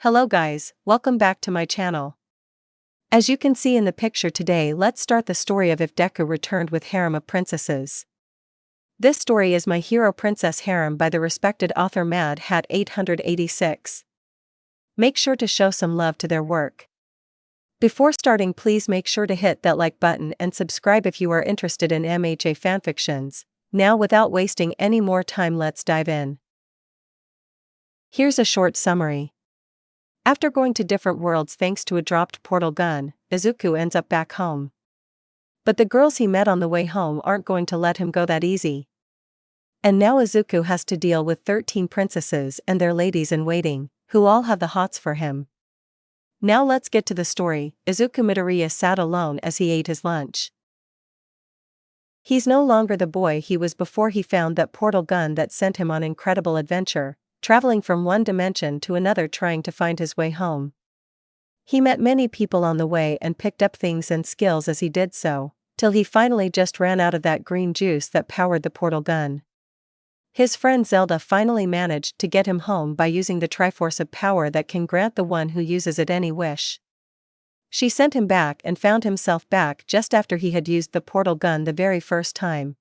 Hello guys, welcome back to my channel. As you can see in the picture today, let's start the story of If Deku Returned with Harem of Princesses. This story is My Hero Princess Harem by the respected author Mad Hat 886. Make sure to show some love to their work. Before starting, please make sure to hit that like button and subscribe if you are interested in MHA fanfictions. Now without wasting any more time, let's dive in. Here's a short summary. After going to different worlds thanks to a dropped portal gun, Izuku ends up back home. But the girls he met on the way home aren't going to let him go that easy. And now Izuku has to deal with 13 princesses and their ladies-in-waiting, who all have the hots for him. Now let's get to the story. Izuku Midoriya sat alone as he ate his lunch. He's no longer the boy he was before he found that portal gun that sent him on incredible adventure, traveling from one dimension to another trying to find his way home. He met many people on the way and picked up things and skills as he did so, till he finally just ran out of that green juice that powered the portal gun. His friend Zelda finally managed to get him home by using the Triforce of Power that can grant the one who uses it any wish. She sent him back and found himself back just after he had used the portal gun the very first time.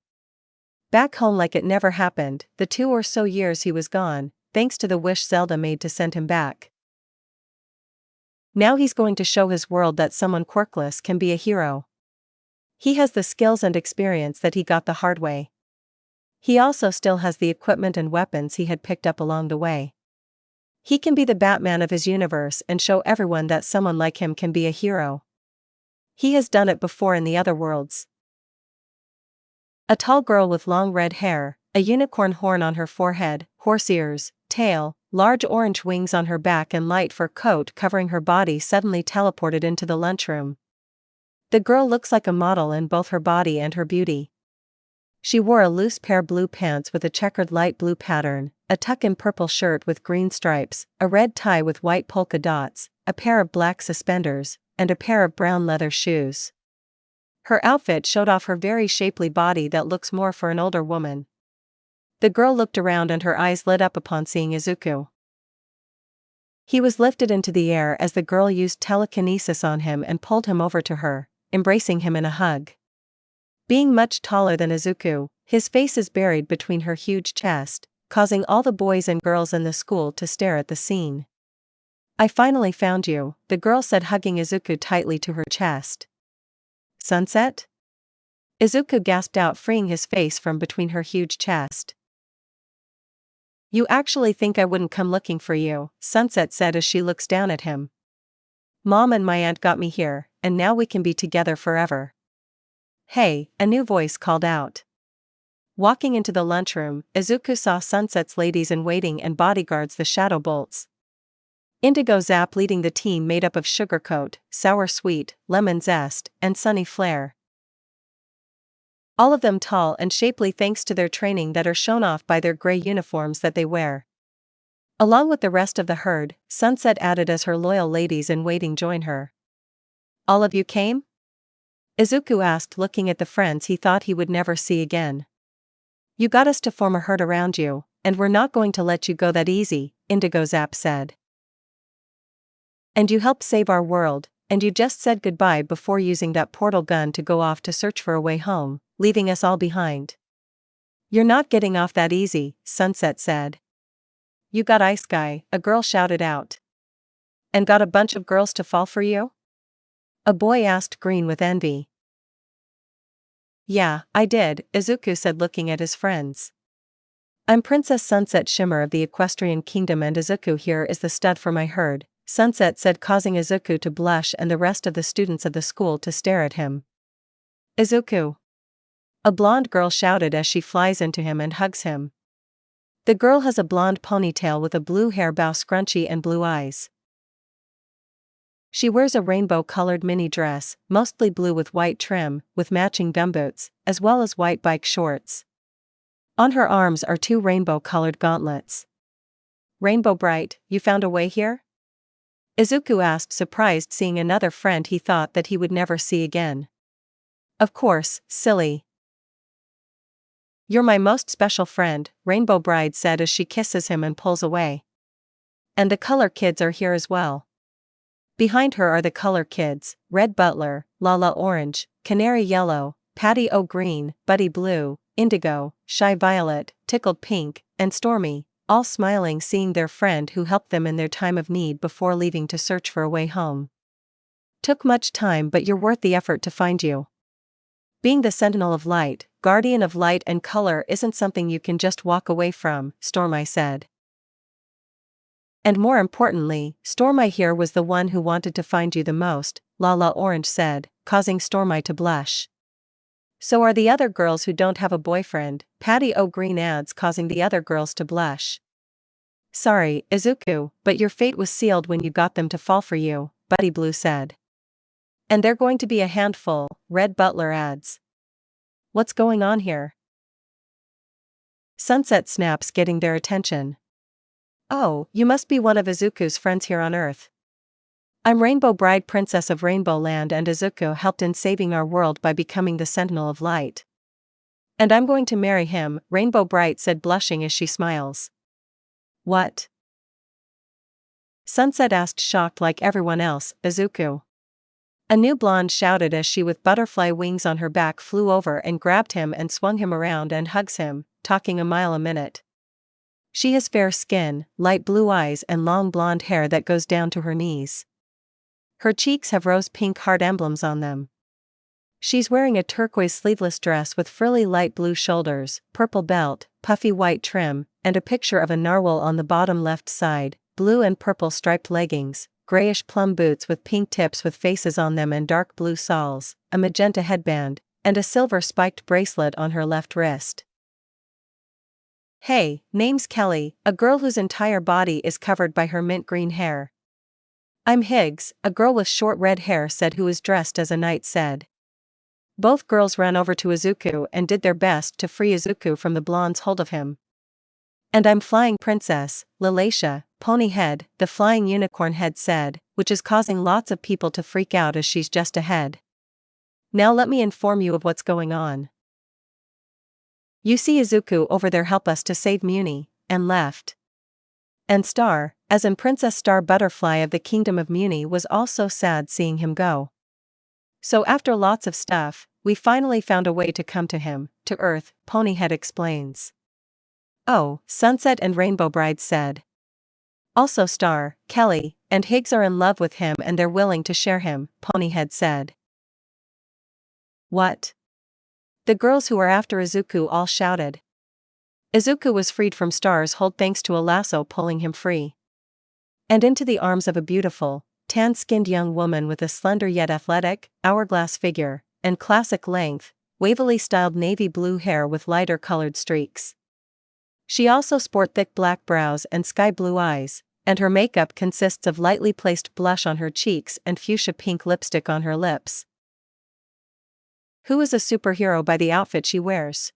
Back home like it never happened, the 2 or so years he was gone, thanks to the wish Zelda made to send him back. Now he's going to show his world that someone quirkless can be a hero. He has the skills and experience that he got the hard way. He also still has the equipment and weapons he had picked up along the way. He can be the Batman of his universe and show everyone that someone like him can be a hero. He has done it before in the other worlds. A tall girl with long red hair, a unicorn horn on her forehead, horse ears, tail, large orange wings on her back and light fur coat covering her body suddenly teleported into the lunchroom. The girl looks like a model in both her body and her beauty. She wore a loose pair of blue pants with a checkered light blue pattern, a tuck-in purple shirt with green stripes, a red tie with white polka dots, a pair of black suspenders, and a pair of brown leather shoes. Her outfit showed off her very shapely body that looks more for an older woman. The girl looked around and her eyes lit up upon seeing Izuku. He was lifted into the air as the girl used telekinesis on him and pulled him over to her, embracing him in a hug. Being much taller than Izuku, his face is buried between her huge chest, causing all the boys and girls in the school to stare at the scene. "I finally found you," the girl said, hugging Izuku tightly to her chest. "Sunset?" Izuku gasped out, freeing his face from between her huge chest. "You actually think I wouldn't come looking for you," Sunset said as she looks down at him. "Mom and my aunt got me here, and now we can be together forever." "Hey," a new voice called out. Walking into the lunchroom, Izuku saw Sunset's ladies-in-waiting and bodyguards, the Shadow Bolts. Indigo Zap leading the team made up of Sugarcoat, Sour Sweet, Lemon Zest, and Sunny Flare. All of them tall and shapely thanks to their training that are shown off by their gray uniforms that they wear. Along with the rest of the herd, Sunset added as her loyal ladies-in-waiting join her. "All of you came?" Izuku asked, looking at the friends he thought he would never see again. "You got us to form a herd around you, and we're not going to let you go that easy," Indigo Zap said. "And you helped save our world, and you just said goodbye before using that portal gun to go off to search for a way home, leaving us all behind. You're not getting off that easy," Sunset said. "You got Ice Guy," a girl shouted out. "And got a bunch of girls to fall for you?" a boy asked Green with envy. "Yeah, I did," Izuku said, looking at his friends. "I'm Princess Sunset Shimmer of the Equestrian Kingdom, and Izuku here is the stud for my herd," Sunset said, causing Izuku to blush and the rest of the students of the school to stare at him. "Izuku!" a blonde girl shouted as she flies into him and hugs him. The girl has a blonde ponytail with a blue hair bow scrunchie and blue eyes. She wears a rainbow-colored mini dress, mostly blue with white trim, with matching gumboots, as well as white bike shorts. On her arms are 2 rainbow-colored gauntlets. "Rainbow Bright, you found a way here?" Izuku asked, surprised seeing another friend he thought that he would never see again. "Of course, silly. You're my most special friend," Rainbow Bride said as she kisses him and pulls away. And the color kids are here as well. Behind her are the color kids, Red Butler, Lala Orange, Canary Yellow, Patty O Green, Buddy Blue, Indigo, Shy Violet, Tickled Pink, and Stormy, all smiling seeing their friend who helped them in their time of need before leaving to search for a way home. Took much time, but you're worth the effort to find you. Being the Sentinel of Light, Guardian of Light and Color isn't something you can just walk away from, Stormy said. And more importantly, Stormy here was the one who wanted to find you the most, Lala Orange said, causing Stormy to blush. So are the other girls who don't have a boyfriend, Patty O Green adds, causing the other girls to blush. Sorry, Izuku, but your fate was sealed when you got them to fall for you, Buddy Blue said. And they're going to be a handful, Red Butler adds. What's going on here? Sunset snaps, getting their attention. Oh, you must be one of Izuku's friends here on Earth. I'm Rainbow Bride, Princess of Rainbow Land, and Izuku helped in saving our world by becoming the Sentinel of Light. And I'm going to marry him, Rainbow Bright said, blushing as she smiles. What? Sunset asked, shocked like everyone else. Izuku. A new blonde shouted as she with butterfly wings on her back flew over and grabbed him and swung him around and hugs him, talking a mile a minute. She has fair skin, light blue eyes and long blonde hair that goes down to her knees. Her cheeks have rose-pink heart emblems on them. She's wearing a turquoise sleeveless dress with frilly light blue shoulders, purple belt, puffy white trim, and a picture of a narwhal on the bottom left side, blue and purple striped leggings, grayish plum boots with pink tips with faces on them and dark blue soles, a magenta headband, and a silver spiked bracelet on her left wrist. Hey, name's Kelly, a girl whose entire body is covered by her mint green hair. I'm Higgs, a girl with short red hair said, who is dressed as a knight said. Both girls ran over to Izuku and did their best to free Izuku from the blonde's hold of him. And I'm Flying Princess, Lalacia, Ponyhead, the flying unicorn head said, which is causing lots of people to freak out as she's just ahead. Now let me inform you of what's going on. You see Izuku over there help us to save Muni, and left. And Star, as in Princess Star Butterfly of the Kingdom of Muni, was also sad seeing him go. So after lots of stuff, we finally found a way to come to him, to Earth, Ponyhead explains. Oh, Sunset and Rainbow Bride said. Also Star, Kelly, and Higgs are in love with him and they're willing to share him, Ponyhead said. What? The girls who are after Izuku all shouted. Izuku was freed from Star's hold thanks to a lasso pulling him free. And into the arms of a beautiful, tan-skinned young woman with a slender yet athletic, hourglass figure, and classic length, wavily styled navy blue hair with lighter colored streaks. She also sports thick black brows and sky blue eyes, and her makeup consists of lightly placed blush on her cheeks and fuchsia pink lipstick on her lips. Who is a superhero by the outfit she wears?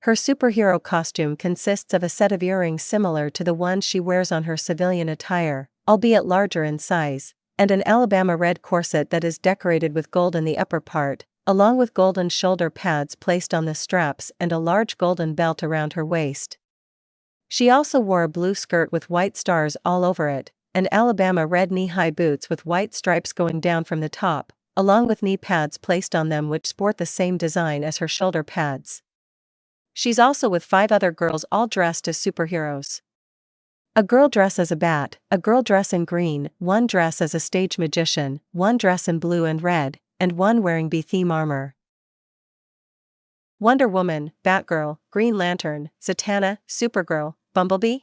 Her superhero costume consists of a set of earrings similar to the ones she wears on her civilian attire, albeit larger in size, and an Alabama red corset that is decorated with gold in the upper part, along with golden shoulder pads placed on the straps and a large golden belt around her waist. She also wore a blue skirt with white stars all over it, and Alabama red knee-high boots with white stripes going down from the top, along with knee pads placed on them which sport the same design as her shoulder pads. She's also with 5 other girls all dressed as superheroes. A girl dressed as a bat, a girl dressed in green, one dressed as a stage magician, one dressed in blue and red, and one wearing bee-theme armor. Wonder Woman, Batgirl, Green Lantern, Zatanna, Supergirl, Bumblebee?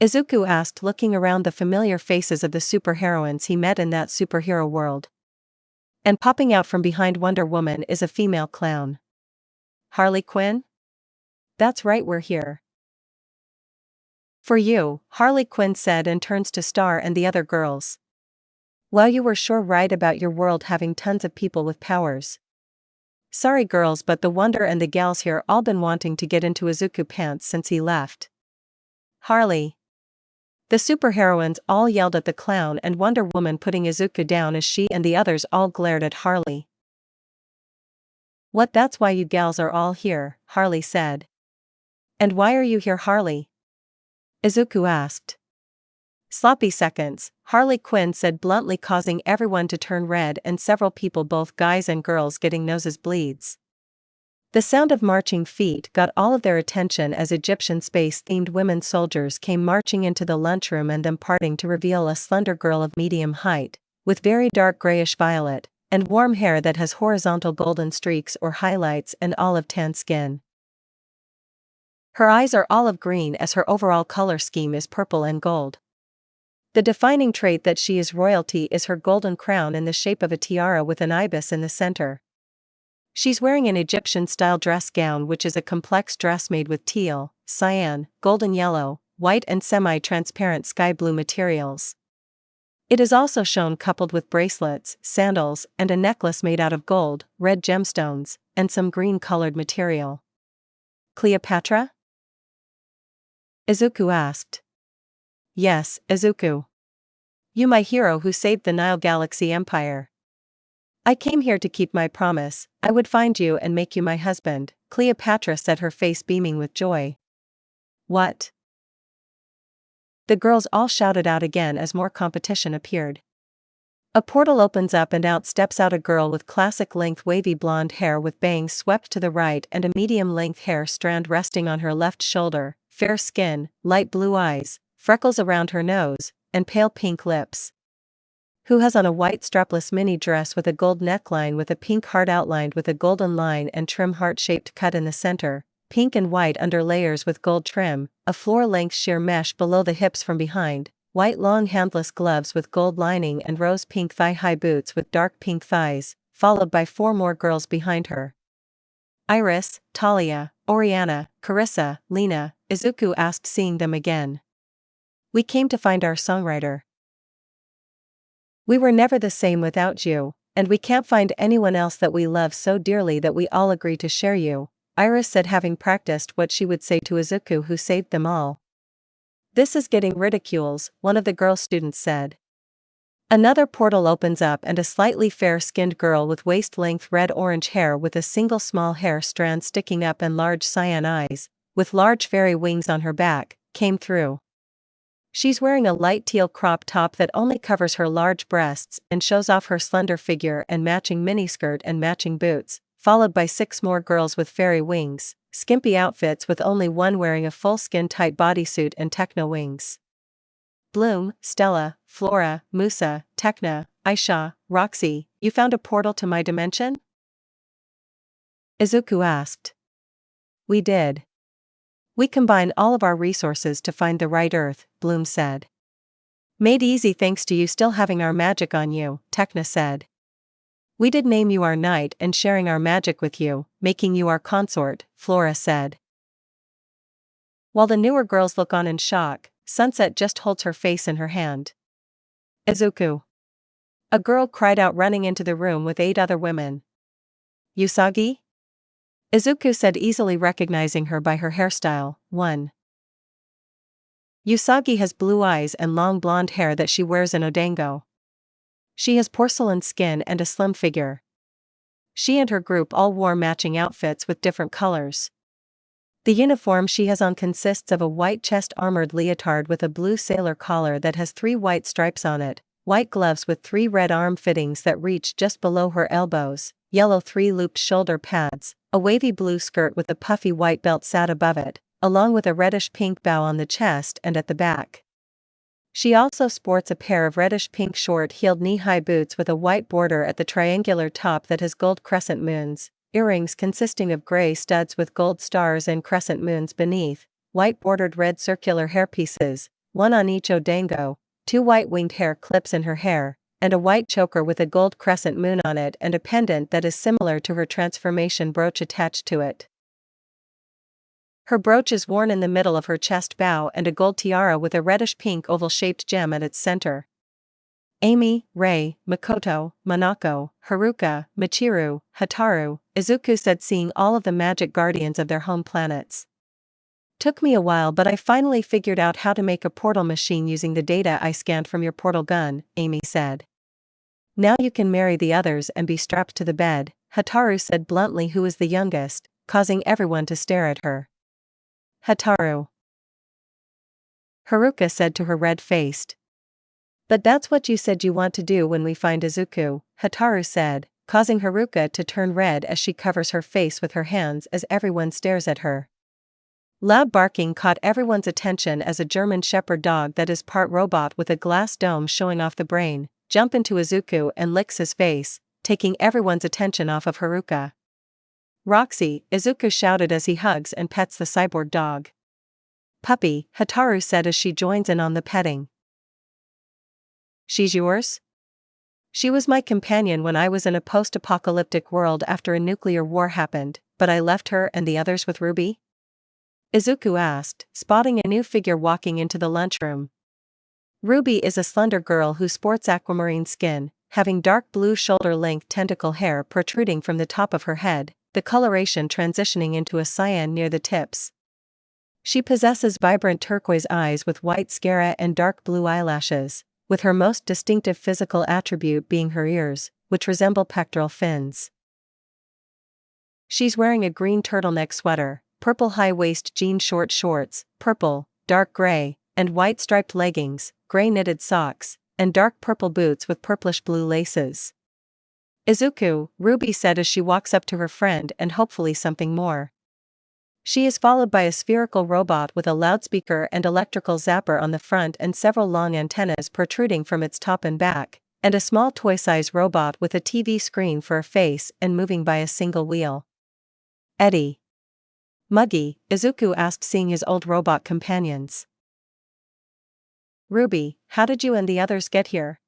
Izuku asked, looking around the familiar faces of the superheroines he met in that superhero world. And popping out from behind Wonder Woman is a female clown. Harley Quinn? That's right, we're here. For you, Harley Quinn said and turns to Star and the other girls. Well, you were sure right about your world having tons of people with powers. Sorry girls, but the Wonder and the gals here all been wanting to get into Izuku pants since he left. Harley. The superheroines all yelled at the clown and Wonder Woman, putting Izuku down as she and the others all glared at Harley. What, that's why you gals are all here, Harley said. And why are you here, Harley? Izuku asked. Sloppy seconds, Harley Quinn said bluntly, causing everyone to turn red and several people, both guys and girls, getting noses bleeds. The sound of marching feet got all of their attention as Egyptian space-themed women soldiers came marching into the lunchroom and then parting to reveal a slender girl of medium height, with very dark grayish-violet, and warm hair that has horizontal golden streaks or highlights and olive tan skin. Her eyes are olive green as her overall color scheme is purple and gold. The defining trait that she is royalty is her golden crown in the shape of a tiara with an ibis in the center. She's wearing an Egyptian-style dress gown, which is a complex dress made with teal, cyan, golden yellow, white and semi-transparent sky blue materials. It is also shown coupled with bracelets, sandals, and a necklace made out of gold, red gemstones, and some green-colored material. Cleopatra? Izuku asked. Yes, Izuku. You, my hero who saved the Nile Galaxy Empire. I came here to keep my promise. I would find you and make you my husband, Cleopatra said, her face beaming with joy. What? The girls all shouted out again as more competition appeared. A portal opens up and out steps out a girl with classic length wavy blonde hair with bangs swept to the right and a medium-length hair strand resting on her left shoulder, fair skin, light blue eyes, freckles around her nose, and pale pink lips. Who has on a white strapless mini dress with a gold neckline with a pink heart outlined with a golden line and trim heart-shaped cut in the center, pink and white under layers with gold trim, a floor-length sheer mesh below the hips from behind, white long handless gloves with gold lining and rose-pink thigh-high boots with dark pink thighs, followed by 4 more girls behind her. Iris, Talia, Oriana, Carissa, Lena, Izuku asked, seeing them again. We came to find our songwriter. We were never the same without you, and we can't find anyone else that we love so dearly that we all agree to share you, Iris said, having practiced what she would say to Izuku, who saved them all. This is getting ridicules, one of the girl students said. Another portal opens up and a slightly fair-skinned girl with waist-length red-orange hair with a single small hair strand sticking up and large cyan eyes, with large fairy wings on her back, came through. She's wearing a light teal crop top that only covers her large breasts and shows off her slender figure and matching miniskirt and matching boots, followed by 6 more girls with fairy wings, skimpy outfits with only one wearing a full skin-tight bodysuit and techno wings. Bloom, Stella, Flora, Musa, Tekna, Aisha, Roxy, you found a portal to my dimension? Izuku asked. We did. We combine all of our resources to find the right Earth, Bloom said. Made easy thanks to you still having our magic on you, Tekna said. We did name you our knight and sharing our magic with you, making you our consort, Flora said. While the newer girls look on in shock, Sunset just holds her face in her hand. Izuku. A girl cried out, running into the room with 8 other women. Usagi? Izuku said, easily recognizing her by her hairstyle. 1. Usagi has blue eyes and long blonde hair that she wears in Odango. She has porcelain skin and a slim figure. She and her group all wore matching outfits with different colors. The uniform she has on consists of a white chest-armored leotard with a blue sailor collar that has 3 white stripes on it, white gloves with 3 red arm fittings that reach just below her elbows, yellow 3-looped shoulder pads, a wavy blue skirt with a puffy white belt sat above it, along with a reddish-pink bow on the chest and at the back. She also sports a pair of reddish-pink short-heeled knee-high boots with a white border at the triangular top that has gold crescent moons, earrings consisting of gray studs with gold stars and crescent moons beneath, white-bordered red circular hairpieces, 1 on each Odango, 2 white-winged hair clips in her hair, and a white choker with a gold crescent moon on it and a pendant that is similar to her transformation brooch attached to it. Her brooch is worn in the middle of her chest bow and a gold tiara with a reddish-pink oval-shaped gem at its center. Amy, Rei, Makoto, Manako, Haruka, Michiru, Hataru, Izuku said, seeing all of the magic guardians of their home planets. Took me a while, but I finally figured out how to make a portal machine using the data I scanned from your portal gun, Amy said. Now you can marry the others and be strapped to the bed, Hataru said bluntly, who is the youngest, causing everyone to stare at her. Hataru. Haruka said to her red-faced, But that's what you said you want to do when we find Izuku, Hataru said, causing Haruka to turn red as she covers her face with her hands as everyone stares at her. Loud barking caught everyone's attention as a German shepherd dog that is part robot with a glass dome showing off the brain, jumps into Izuku and licks his face, taking everyone's attention off of Haruka. Roxy, Izuku shouted as he hugs and pets the cyborg dog. Puppy, Hataru said as she joins in on the petting. She's yours? She was my companion when I was in a post-apocalyptic world after a nuclear war happened, but I left her and the others with Ruby? Izuku asked, spotting a new figure walking into the lunchroom. Ruby is a slender girl who sports aquamarine skin, having dark blue shoulder-length tentacle hair protruding from the top of her head, the coloration transitioning into a cyan near the tips. She possesses vibrant turquoise eyes with white sclera and dark blue eyelashes, with her most distinctive physical attribute being her ears, which resemble pectoral fins. She's wearing a green turtleneck sweater, purple high-waist jean short shorts, purple, dark gray, and white striped leggings, gray knitted socks, and dark purple boots with purplish-blue laces. Izuku, Ruby said as she walks up to her friend and hopefully something more. She is followed by a spherical robot with a loudspeaker and electrical zapper on the front and several long antennas protruding from its top and back, and a small toy-size robot with a TV screen for a face and moving by a single wheel. Eddie. Muggy, Izuku asked seeing his old robot companions. Ruby, how did you and the others get here?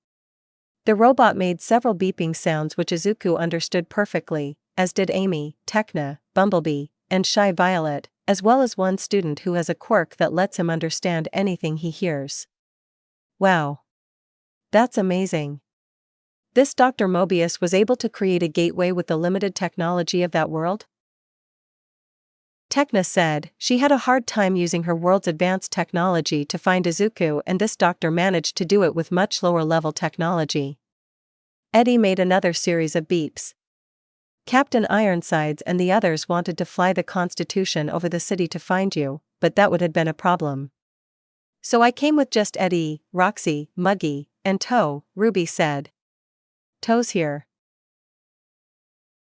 The robot made several beeping sounds which Izuku understood perfectly, as did Amy, Tekna, Bumblebee, and Shy Violet, as well as one student who has a quirk that lets him understand anything he hears. Wow. That's amazing. This Dr. Mobius was able to create a gateway with the limited technology of that world? Tekna said, she had a hard time using her world's advanced technology to find Izuku and this doctor managed to do it with much lower level technology. Eddie made another series of beeps. Captain Ironsides and the others wanted to fly the Constitution over the city to find you, but that would have been a problem. So I came with just Eddie, Roxy, Muggy, and Toe, Ruby said. Toe's here.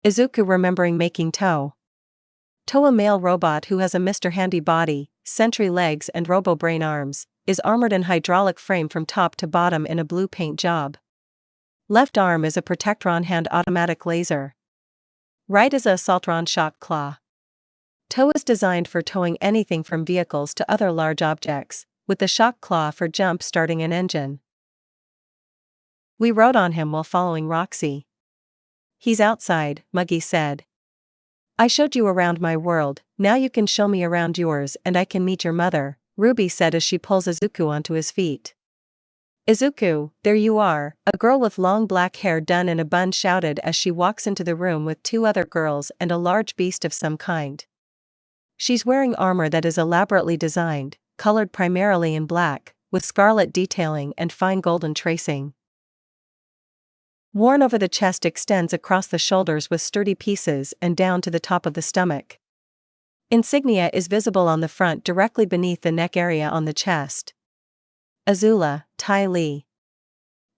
Izuku remembering making Toe. Toe, a male robot who has a Mr. Handy body, sentry legs and robo-brain arms, is armored in hydraulic frame from top to bottom in a blue paint job. Left arm is a Protectron hand automatic laser. Right is a Assaultron shock claw. Toe is designed for towing anything from vehicles to other large objects, with the shock claw for jump starting an engine. We rode on him while following Roxy. He's outside, Muggy said. I showed you around my world, now you can show me around yours and I can meet your mother, Ruby said as she pulls Izuku onto his feet. Izuku, there you are, a girl with long black hair done in a bun shouted as she walks into the room with two other girls and a large beast of some kind. She's wearing armor that is elaborately designed, colored primarily in black, with scarlet detailing and fine golden tracing. Worn over the chest extends across the shoulders with sturdy pieces and down to the top of the stomach. Insignia is visible on the front directly beneath the neck area on the chest. Azula, Ty Lee.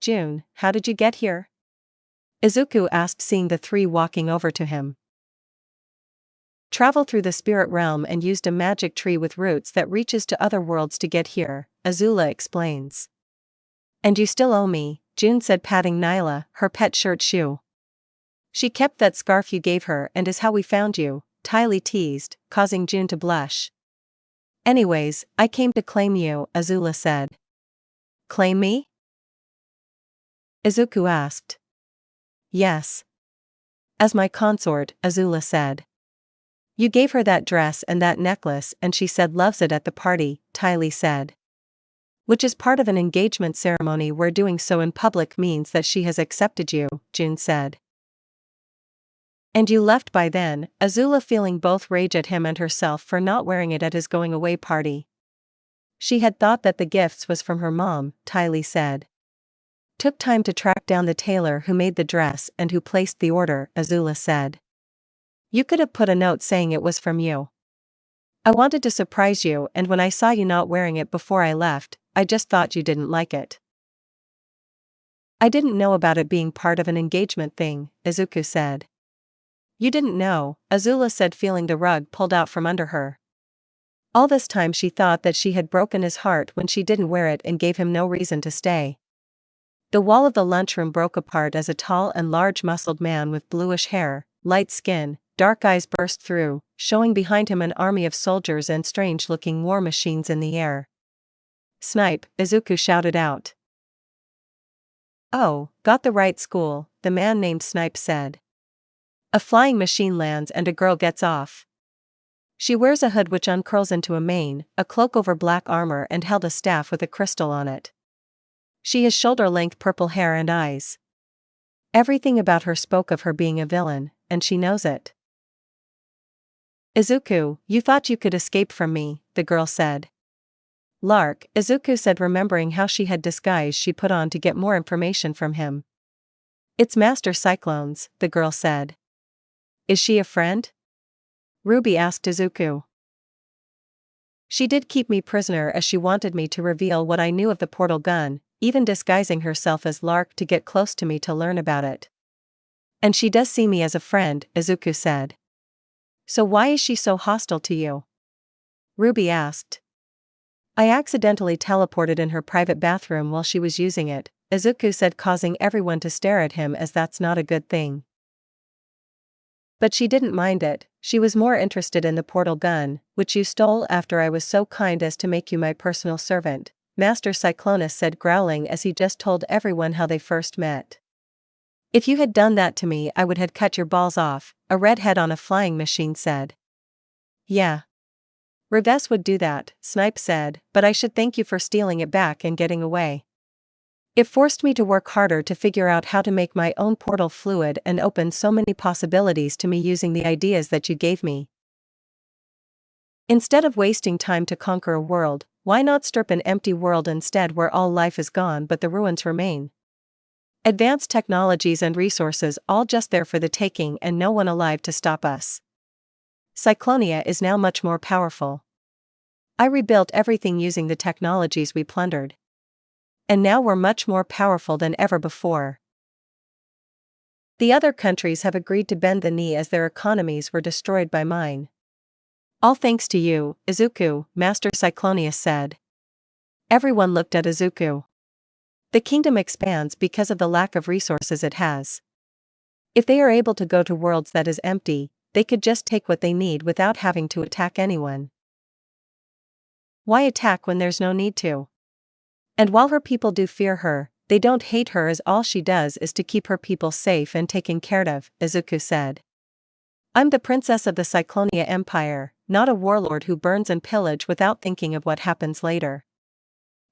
June, how did you get here? Izuku asked seeing the three walking over to him. Travel through the spirit realm and used a magic tree with roots that reaches to other worlds to get here, Azula explains. And you still owe me, June said patting Nyla, her pet shirt shoe. She kept that scarf you gave her and is how we found you, Ty Lee teased, causing June to blush. Anyways, I came to claim you, Azula said. Claim me? Izuku asked. Yes. As my consort, Azula said. You gave her that dress and that necklace and she said loves it at the party, Ty Lee said. Which is part of an engagement ceremony where doing so in public means that she has accepted you, June said. And you left by then, Azula feeling both rage at him and herself for not wearing it at his going away party. She had thought that the gifts was from her mom, Ty Lee said. Took time to track down the tailor who made the dress and who placed the order, Azula said. You could have put a note saying it was from you. I wanted to surprise you and when I saw you not wearing it before I left, I just thought you didn't like it. I didn't know about it being part of an engagement thing, Izuku said. You didn't know, Azula said, feeling the rug pulled out from under her. All this time she thought that she had broken his heart when she didn't wear it and gave him no reason to stay. The wall of the lunchroom broke apart as a tall and large-muscled man with bluish hair, light skin, dark eyes burst through, showing behind him an army of soldiers and strange-looking war machines in the air. Snipe, Izuku shouted out. Oh, got the right school, the man named Snipe said. A flying machine lands and a girl gets off. She wears a hood which uncurls into a mane, a cloak over black armor, and held a staff with a crystal on it. She has shoulder-length purple hair and eyes. Everything about her spoke of her being a villain, and she knows it. Izuku, you thought you could escape from me, the girl said. Lark, Izuku said, remembering how she had disguised she put on to get more information from him. It's Master Cyclone's, the girl said. Is she a friend? Ruby asked Izuku. She did keep me prisoner as she wanted me to reveal what I knew of the portal gun, even disguising herself as Lark to get close to me to learn about it. And she does see me as a friend, Izuku said. So why is she so hostile to you? Ruby asked. I accidentally teleported in her private bathroom while she was using it, Izuku said, causing everyone to stare at him as that's not a good thing. But she didn't mind it, she was more interested in the portal gun, which you stole after I was so kind as to make you my personal servant, Master Cyclonus said, growling as he just told everyone how they first met. If you had done that to me I would have cut your balls off, a redhead on a flying machine said. Yeah. Reves would do that, Snipe said, but I should thank you for stealing it back and getting away. It forced me to work harder to figure out how to make my own portal fluid and opened so many possibilities to me using the ideas that you gave me. Instead of wasting time to conquer a world, why not strip an empty world instead where all life is gone but the ruins remain? Advanced technologies and resources all just there for the taking and no one alive to stop us. Cyclonia is now much more powerful. I rebuilt everything using the technologies we plundered. And now we're much more powerful than ever before. The other countries have agreed to bend the knee as their economies were destroyed by mine. All thanks to you, Izuku, Master Cyclonius said. Everyone looked at Izuku. The kingdom expands because of the lack of resources it has. If they are able to go to worlds that is empty, they could just take what they need without having to attack anyone. Why attack when there's no need to? And while her people do fear her, they don't hate her as all she does is to keep her people safe and taken care of, Izuku said. I'm the princess of the Cyclonia Empire, not a warlord who burns and pillage without thinking of what happens later.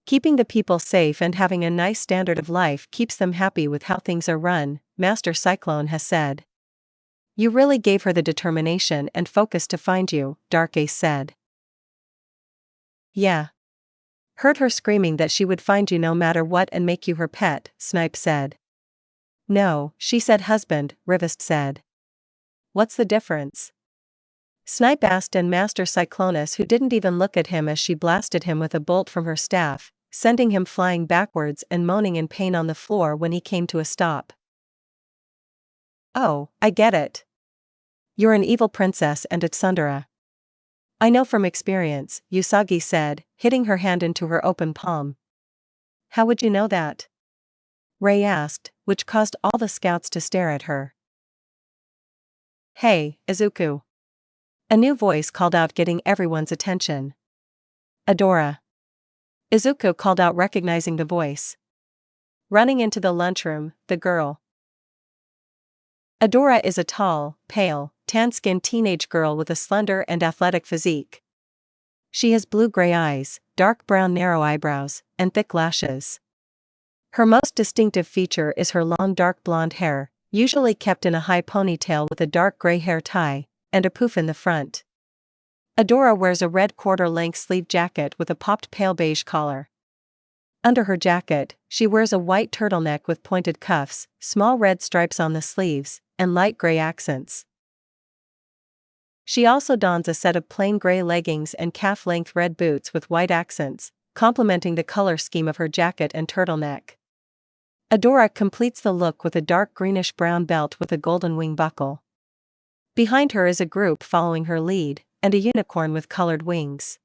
Keeping the people safe and having a nice standard of life keeps them happy with how things are run, Master Cyclone has said. You really gave her the determination and focus to find you, Dark Ace said. Yeah. Heard her screaming that she would find you no matter what and make you her pet, Snipe said. No, she said husband, Rivest said. What's the difference? Snipe asked, and Master Cyclonus, who didn't even look at him as she blasted him with a bolt from her staff, sending him flying backwards and moaning in pain on the floor when he came to a stop. Oh, I get it. You're an evil princess and a tsundere. I know from experience, Usagi said, hitting her hand into her open palm. How would you know that? Ray asked, which caused all the scouts to stare at her. Hey, Izuku. A new voice called out, getting everyone's attention. Adora. Izuku called out, recognizing the voice. Running into the lunchroom, the girl. Adora is a tall, pale, tan-skinned teenage girl with a slender and athletic physique. She has blue-gray eyes, dark brown narrow eyebrows, and thick lashes. Her most distinctive feature is her long dark blonde hair, usually kept in a high ponytail with a dark gray hair tie, and a poof in the front. Adora wears a red quarter-length sleeve jacket with a popped pale beige collar. Under her jacket, she wears a white turtleneck with pointed cuffs, small red stripes on the sleeves, and light gray accents. She also dons a set of plain gray leggings and calf-length red boots with white accents, complementing the color scheme of her jacket and turtleneck. Adora completes the look with a dark greenish-brown belt with a golden wing buckle. Behind her is a group following her lead, and a unicorn with colored wings.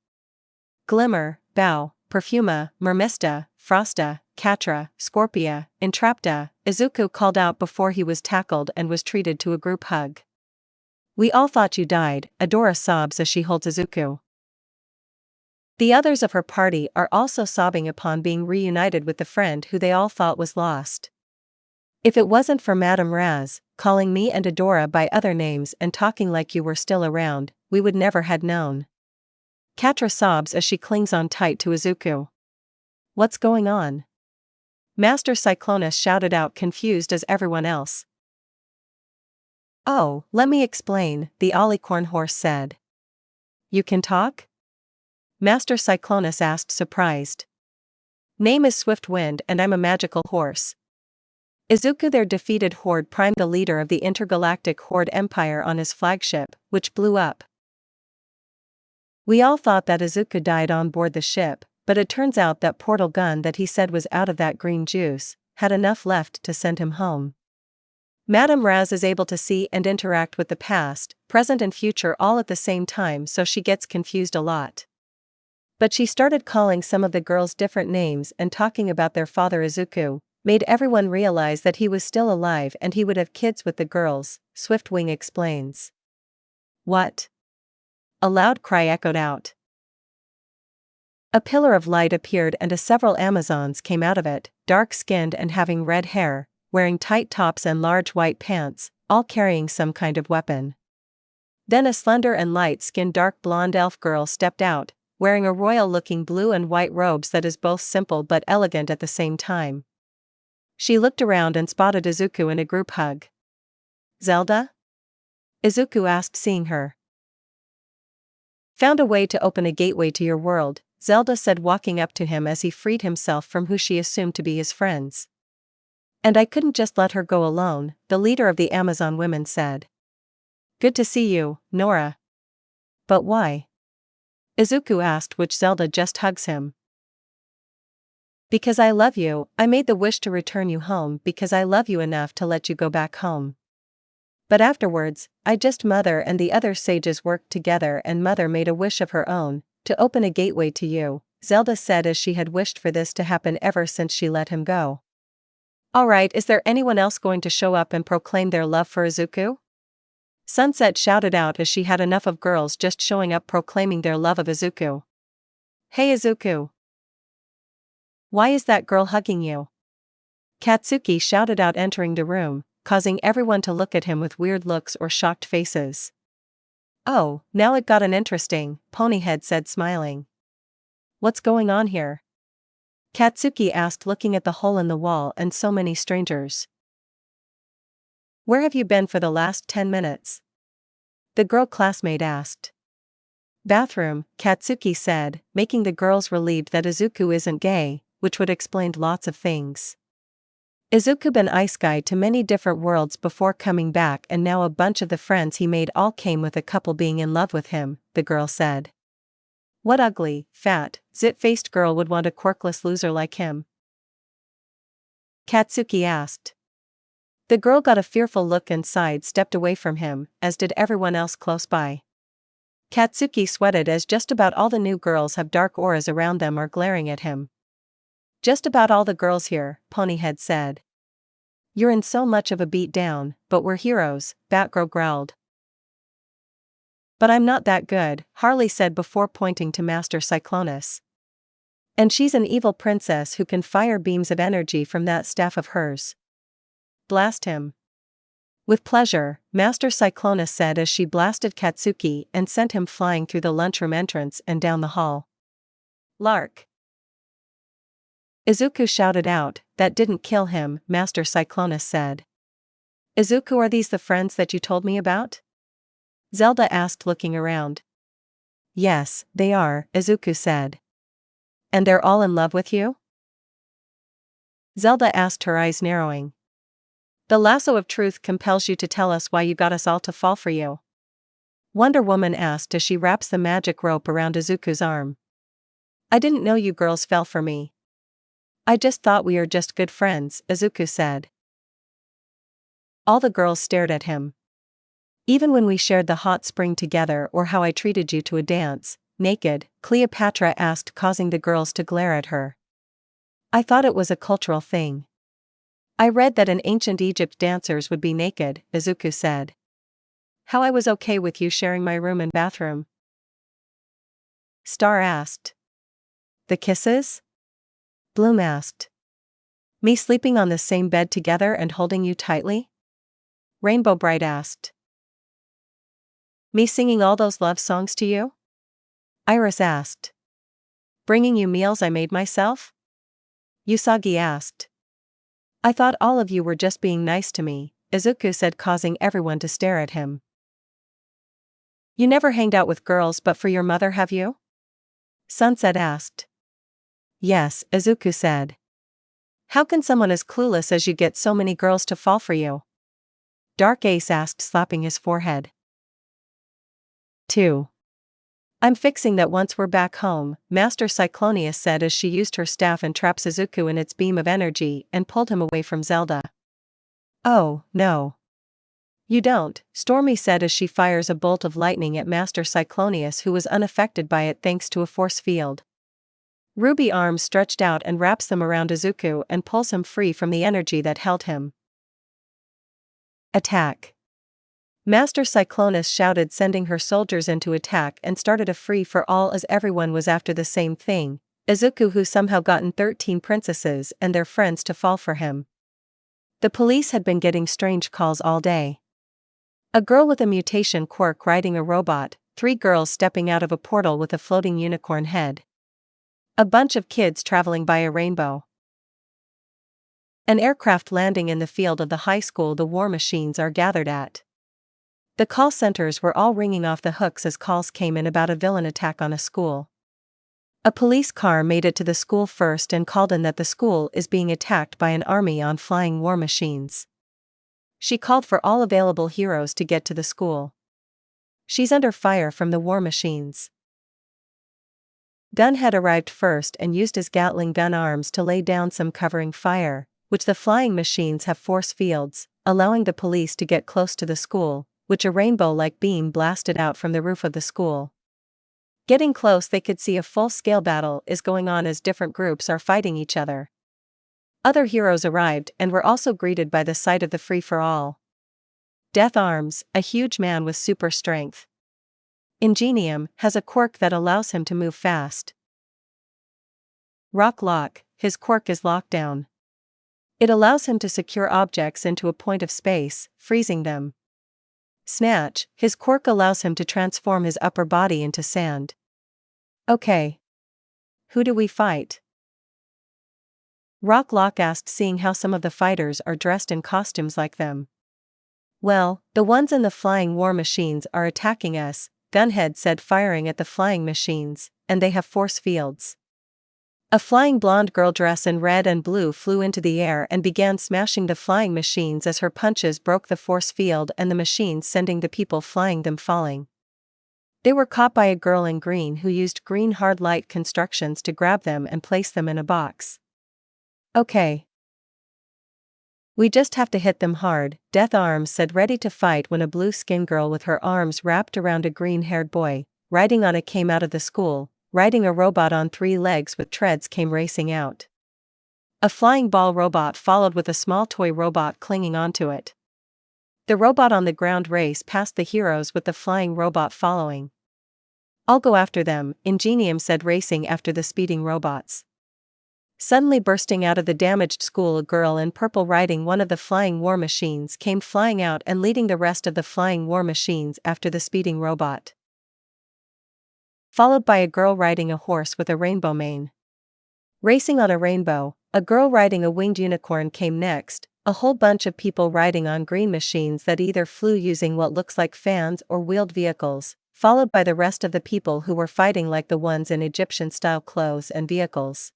Glimmer, Bow, Perfuma, Mermista, Frosta, Catra, Scorpia, Entrapta, Izuku called out before he was tackled and was treated to a group hug. "We all thought you died," Adora sobs as she holds Izuku. The others of her party are also sobbing upon being reunited with the friend who they all thought was lost. "If it wasn't for Madame Raz, calling me and Adora by other names and talking like you were still around, we would never had known." Catra sobs as she clings on tight to Izuku. "What's going on?" Master Cyclonus shouted out, confused as everyone else. "Oh, let me explain," the Alicorn horse said. "You can talk?" Master Cyclonus asked, surprised. "Name is Swift Wind and I'm a magical horse." Izuku, their defeated horde, primed the leader of the intergalactic horde empire on his flagship, which blew up. We all thought that Izuku died on board the ship, but it turns out that portal gun that he said was out of that green juice had enough left to send him home. Madame Raz is able to see and interact with the past, present and future all at the same time, so she gets confused a lot. But she started calling some of the girls different names and talking about their father Izuku, made everyone realize that he was still alive and he would have kids with the girls, Swiftwing explains. "What?" A loud cry echoed out. A pillar of light appeared and several Amazons came out of it, dark-skinned and having red hair, wearing tight tops and large white pants, all carrying some kind of weapon. Then a slender and light-skinned dark blonde elf girl stepped out, wearing a royal-looking blue and white robes that is both simple but elegant at the same time. She looked around and spotted Izuku in a group hug. "Zelda?" Izuku asked, seeing her. "Found a way to open a gateway to your world," Zelda said, walking up to him as he freed himself from who she assumed to be his friends. "And I couldn't just let her go alone," the leader of the Amazon women said. "Good to see you, Nora." "But why?" Izuku asked, which Zelda just hugs him. "Because I love you. I made the wish to return you home because I love you enough to let you go back home. But afterwards, Mother and the other sages worked together and Mother made a wish of her own, to open a gateway to you," Zelda said, as she had wished for this to happen ever since she let him go. "Alright, is there anyone else going to show up and proclaim their love for Izuku?" Sunset shouted out as she had enough of girls just showing up proclaiming their love of Izuku. "Hey Izuku! Why is that girl hugging you?" Katsuki shouted out, entering the room, causing everyone to look at him with weird looks or shocked faces. "Oh, now it got interesting," Ponyhead said, smiling. "What's going on here?" Katsuki asked, looking at the hole in the wall and so many strangers. "Where have you been for the last 10 minutes? The girl classmate asked. "Bathroom," Katsuki said, making the girls relieved that Izuku isn't gay, which would explain lots of things. Izuku been ice guy to many different worlds before coming back, and now a bunch of the friends he made all came with a couple being in love with him, the girl said. "What ugly, fat, zit-faced girl would want a quirkless loser like him?" Katsuki asked. The girl got a fearful look and sidestepped away from him, as did everyone else close by. Katsuki sweated as just about all the new girls have dark auras around them or glaring at him. "Just about all the girls here," Ponyhead said. "You're in so much of a beat down, but we're heroes," Batgirl growled. "But I'm not that good," Harley said before pointing to Master Cyclonus. "And she's an evil princess who can fire beams of energy from that staff of hers. Blast him." "With pleasure," Master Cyclonus said as she blasted Katsuki and sent him flying through the lunchroom entrance and down the hall. "Lark!" Izuku shouted out. "That didn't kill him," Master Cyclonus said. "Izuku, are these the friends that you told me about?" Zelda asked, looking around. "Yes, they are," Izuku said. "And they're all in love with you?" Zelda asked, her eyes narrowing. "The lasso of truth compels you to tell us why you got us all to fall for you?" Wonder Woman asked as she wraps the magic rope around Izuku's arm. "I didn't know you girls fell for me." I just thought we are just good friends, Izuku said. All the girls stared at him. Even when we shared the hot spring together or how I treated you to a dance, naked, Cleopatra asked, causing the girls to glare at her. I thought it was a cultural thing. I read that in ancient Egypt dancers would be naked, Izuku said. How I was okay with you sharing my room and bathroom? Star asked. The kisses? Bloom asked. Me sleeping on the same bed together and holding you tightly? Rainbow Bright asked. Me singing all those love songs to you? Iris asked. Bringing you meals I made myself? Usagi asked. I thought all of you were just being nice to me, Izuku said, causing everyone to stare at him. You never hanged out with girls but for your mother, have you? Sunset asked. Yes, Izuku said. How can someone as clueless as you get so many girls to fall for you? Dark Ace asked, slapping his forehead. 2. I'm fixing that once we're back home, Master Cyclonius said as she used her staff and trapped Izuku in its beam of energy and pulled him away from Zelda. Oh, no. You don't, Stormy said as she fires a bolt of lightning at Master Cyclonius, who was unaffected by it thanks to a force field. Ruby arms stretched out and wraps them around Izuku and pulls him free from the energy that held him. Attack. Master Cyclonus shouted, sending her soldiers into attack, and started a free-for-all as everyone was after the same thing, Izuku, who somehow gotten 13 princesses and their friends to fall for him. The police had been getting strange calls all day. A girl with a mutation quirk riding a robot, 3 girls stepping out of a portal with a floating unicorn head. A bunch of kids traveling by a rainbow. An aircraft landing in the field of the high school the war machines are gathered at. The call centers were all ringing off the hooks as calls came in about a villain attack on a school. A police car made it to the school first and called in that the school is being attacked by an army on flying war machines. She called for all available heroes to get to the school. She's under fire from the war machines. Gunhead arrived first and used his Gatling gun arms to lay down some covering fire, which the flying machines have force fields, allowing the police to get close to the school, which a rainbow-like beam blasted out from the roof of the school. Getting close, they could see a full-scale battle is going on as different groups are fighting each other. Other heroes arrived and were also greeted by the sight of the free-for-all. Death Arms, a huge man with super strength. Ingenium has a quirk that allows him to move fast. Rock Lock, his quirk is Lockdown. It allows him to secure objects into a point of space, freezing them. Snatch, his quirk allows him to transform his upper body into sand. Okay. Who do we fight? Rock Lock asked, seeing how some of the fighters are dressed in costumes like them. Well, the ones in the flying war machines are attacking us, Gunhead said, firing at the flying machines, and they have force fields. A flying blonde girl dressed in red and blue flew into the air and began smashing the flying machines as her punches broke the force field and the machines, sending the people flying them falling. They were caught by a girl in green who used green hard light constructions to grab them and place them in a box. Okay. We just have to hit them hard, Death Arms said, ready to fight, when a blue skin girl with her arms wrapped around a green-haired boy, riding on it, came out of the school. Riding a robot on 3 legs with treads came racing out. A flying ball robot followed with a small toy robot clinging onto it. The robot on the ground raced past the heroes with the flying robot following. I'll go after them, Ingenium said, racing after the speeding robots. Suddenly bursting out of the damaged school, a girl in purple riding one of the flying war machines came flying out and leading the rest of the flying war machines after the speeding robot. Followed by a girl riding a horse with a rainbow mane. Racing on a rainbow, a girl riding a winged unicorn came next, a whole bunch of people riding on green machines that either flew using what looks like fans or wheeled vehicles, followed by the rest of the people who were fighting like the ones in Egyptian-style clothes and vehicles.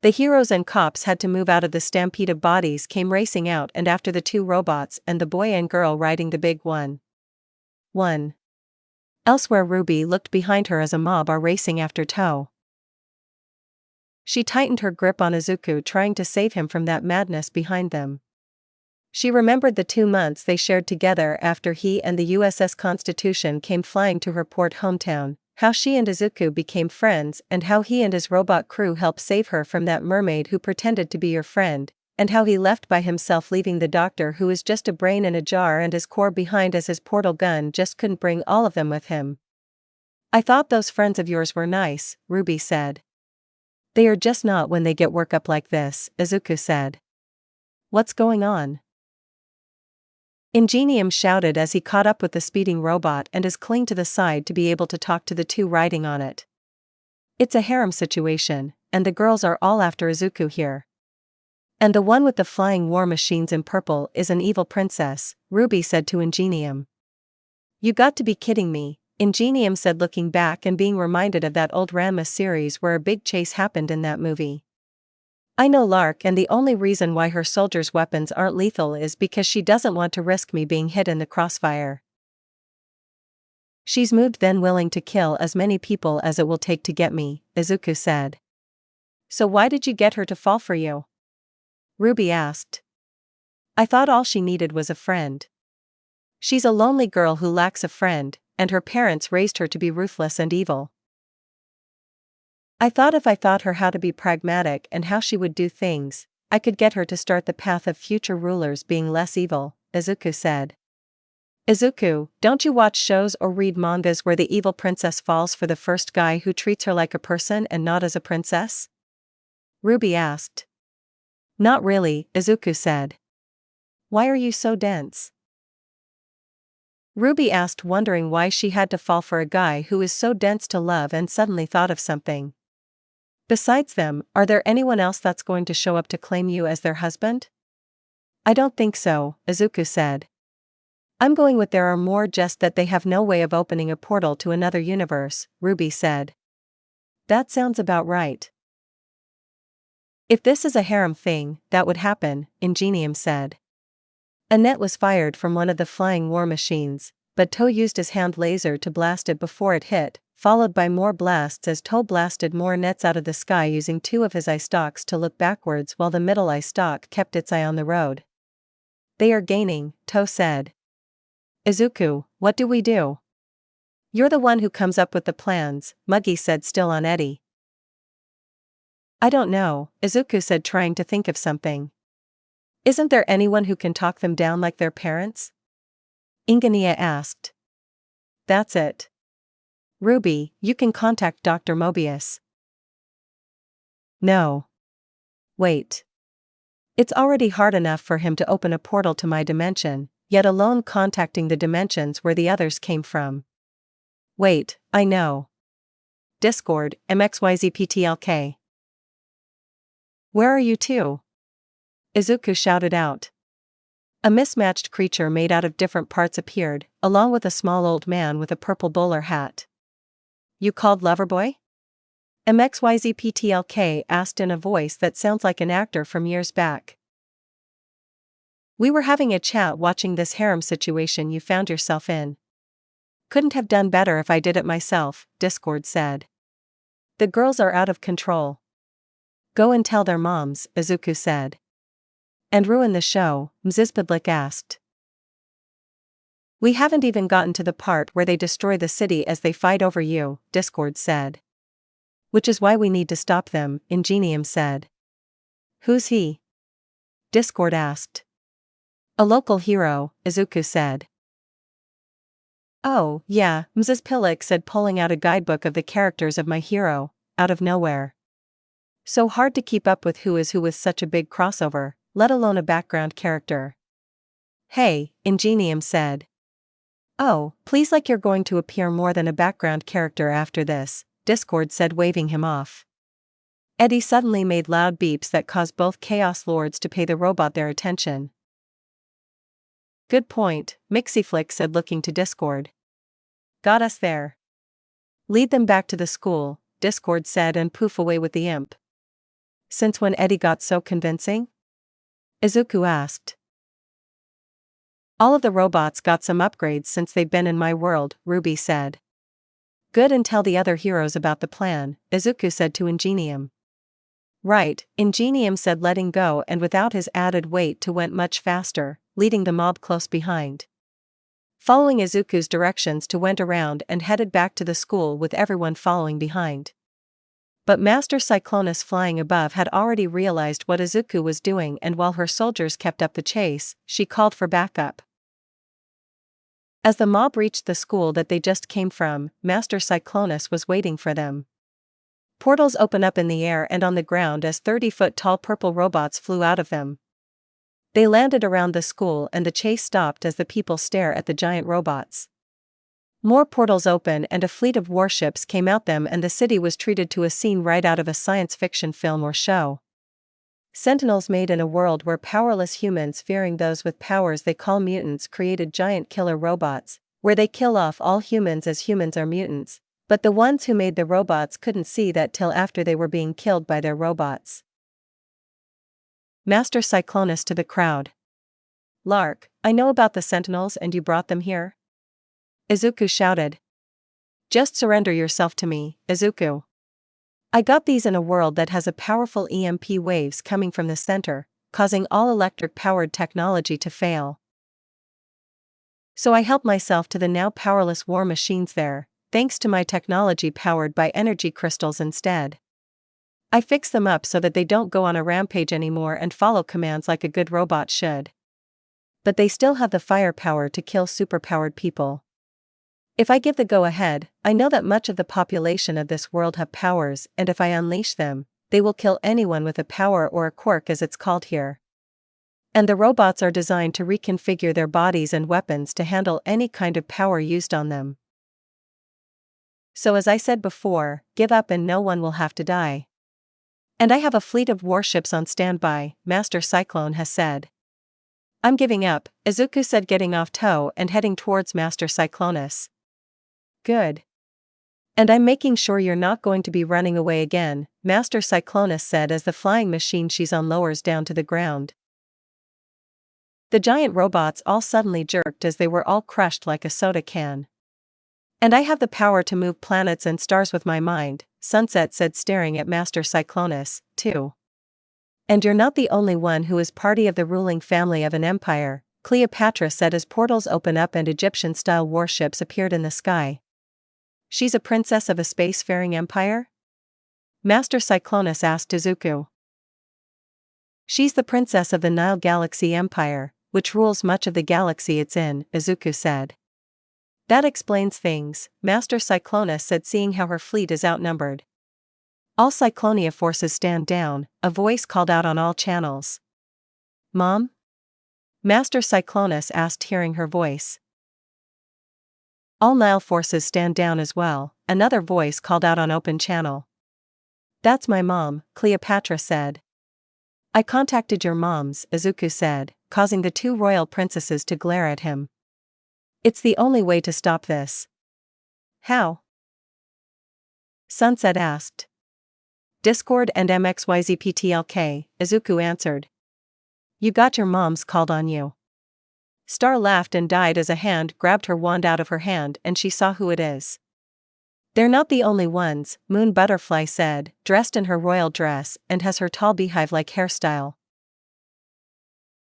The heroes and cops had to move out of the stampede of bodies came racing out and after the 2 robots and the boy and girl riding the big one. Elsewhere, Ruby looked behind her as a mob are racing after Toe. She tightened her grip on Izuku, trying to save him from that madness behind them. She remembered the 2 months they shared together after he and the USS Constitution came flying to her port hometown, how she and Izuku became friends and how he and his robot crew helped save her from that mermaid who pretended to be your friend, and how he left by himself, leaving the doctor who is just a brain in a jar and his core behind as his portal gun just couldn't bring all of them with him. I thought those friends of yours were nice, Ruby said. They are just not when they get work up like this, Izuku said. What's going on? Ingenium shouted as he caught up with the speeding robot and is clinging to the side to be able to talk to the two riding on it. It's a harem situation, and the girls are all after Izuku here. And the one with the flying war machines in purple is an evil princess, Ruby said to Ingenium. You got to be kidding me, Ingenium said, looking back and being reminded of that old Ranma series where a big chase happened in that movie. I know Lark, and the only reason why her soldiers' weapons aren't lethal is because she doesn't want to risk me being hit in the crossfire. She's moved then, willing to kill as many people as it will take to get me, Izuku said. So why did you get her to fall for you? Ruby asked. I thought all she needed was a friend. She's a lonely girl who lacks a friend, and her parents raised her to be ruthless and evil. I thought if I taught her how to be pragmatic and how she would do things, I could get her to start the path of future rulers being less evil, Izuku said. Izuku, don't you watch shows or read mangas where the evil princess falls for the first guy who treats her like a person and not as a princess? Ruby asked. Not really, Izuku said. Why are you so dense? Ruby asked, wondering why she had to fall for a guy who is so dense to love, and suddenly thought of something. Besides them, are there anyone else that's going to show up to claim you as their husband? I don't think so, Izuku said. I'm going with there are more, just that they have no way of opening a portal to another universe, Ruby said. That sounds about right. If this is a harem thing, that would happen, Ingenium said. A net was fired from one of the flying war machines, but To used his hand laser to blast it before it hit, followed by more blasts as To blasted more nets out of the sky using 2 of his eye stalks to look backwards while the middle eye stalk kept its eye on the road. They are gaining, To said. Izuku, what do we do? You're the one who comes up with the plans, Muggy said, still on Eddie. I don't know, Izuku said, trying to think of something. Isn't there anyone who can talk them down like their parents? Ingenia asked. That's it. Ruby, you can contact Dr. Mobius. No. Wait. It's already hard enough for him to open a portal to my dimension, yet alone contacting the dimensions where the others came from. Wait, I know. Discord, MXYZPTLK. Where are you two? Izuku shouted out. A mismatched creature made out of different parts appeared, along with a small old man with a purple bowler hat. You called Loverboy? MXYZPTLK asked in a voice that sounds like an actor from years back. We were having a chat watching this harem situation you found yourself in. Couldn't have done better if I did it myself, Discord said. The girls are out of control. Go and tell their moms, Izuku said. And ruin the show, Mzizpidlik asked. We haven't even gotten to the part where they destroy the city as they fight over you, Discord said. Which is why we need to stop them, Ingenium said. Who's he? Discord asked. A local hero, Izuku said. Oh, yeah, Mzizpidlik said, pulling out a guidebook of the characters of My Hero, out of nowhere. So hard to keep up with who is who with such a big crossover, let alone a background character. Hey, Ingenium said. Oh, please, like you're going to appear more than a background character after this, Discord said, waving him off. Eddie suddenly made loud beeps that caused both Chaos Lords to pay the robot their attention. Good point, Mixiflick said, looking to Discord. Got us there. Lead them back to the school, Discord said, and poof away with the imp. Since when Eddie got so convincing? Izuku asked. All of the robots got some upgrades since they've been in my world, Ruby said. Good, and tell the other heroes about the plan, Izuku said to Ingenium. Right, Ingenium said, letting go, and without his added weight too went much faster, leading the mob close behind. Following Izuku's directions, to went around and headed back to the school with everyone following behind. But Master Cyclonus flying above had already realized what Izuku was doing, and while her soldiers kept up the chase, she called for backup. As the mob reached the school that they just came from, Master Cyclonus was waiting for them. Portals open up in the air and on the ground as 30-foot-tall purple robots flew out of them. They landed around the school and the chase stopped as the people stare at the giant robots. More portals open and a fleet of warships came out them, and the city was treated to a scene right out of a science fiction film or show. Sentinels made in a world where powerless humans, fearing those with powers they call mutants, created giant killer robots, where they kill off all humans as humans are mutants, but the ones who made the robots couldn't see that till after they were being killed by their robots. Master Cyclonus to the crowd. Lark, I know about the Sentinels and you brought them here? Izuku shouted. Just surrender yourself to me, Izuku. I got these in a world that has a powerful EMP waves coming from the center, causing all electric-powered technology to fail. So I helped myself to the now powerless war machines there, thanks to my technology powered by energy crystals instead. I fix them up so that they don't go on a rampage anymore and follow commands like a good robot should. But they still have the firepower to kill superpowered people. If I give the go-ahead, I know that much of the population of this world have powers, and if I unleash them, they will kill anyone with a power or a quirk as it's called here. And the robots are designed to reconfigure their bodies and weapons to handle any kind of power used on them. So as I said before, give up and no one will have to die. And I have a fleet of warships on standby, Master Cyclone has said. I'm giving up, Izuku said, getting off tow and heading towards Master Cyclonus. Good. And I'm making sure you're not going to be running away again, Master Cyclonus said as the flying machine she's on lowers down to the ground. The giant robots all suddenly jerked as they were all crushed like a soda can. And I have the power to move planets and stars with my mind, Sunset said, staring at Master Cyclonus, too. And you're not the only one who is party of the ruling family of an empire, Cleopatra said as portals open up and Egyptian-style warships appeared in the sky. She's a princess of a spacefaring empire? Master Cyclonus asked Izuku. She's the princess of the Nile Galaxy Empire, which rules much of the galaxy it's in, Izuku said. That explains things, Master Cyclonus said, seeing how her fleet is outnumbered. All Cyclonia forces stand down, a voice called out on all channels. Mom? Master Cyclonus asked, hearing her voice. All Nile forces stand down as well, another voice called out on open channel. That's my mom, Cleopatra said. I contacted your moms, Izuku said, causing the two royal princesses to glare at him. It's the only way to stop this. How? Sunset asked. Discord and MXYZPTLK, Izuku answered. You got your moms called on you. Star laughed and died as a hand grabbed her wand out of her hand and she saw who it is. They're not the only ones, Moon Butterfly said, dressed in her royal dress and has her tall beehive-like hairstyle.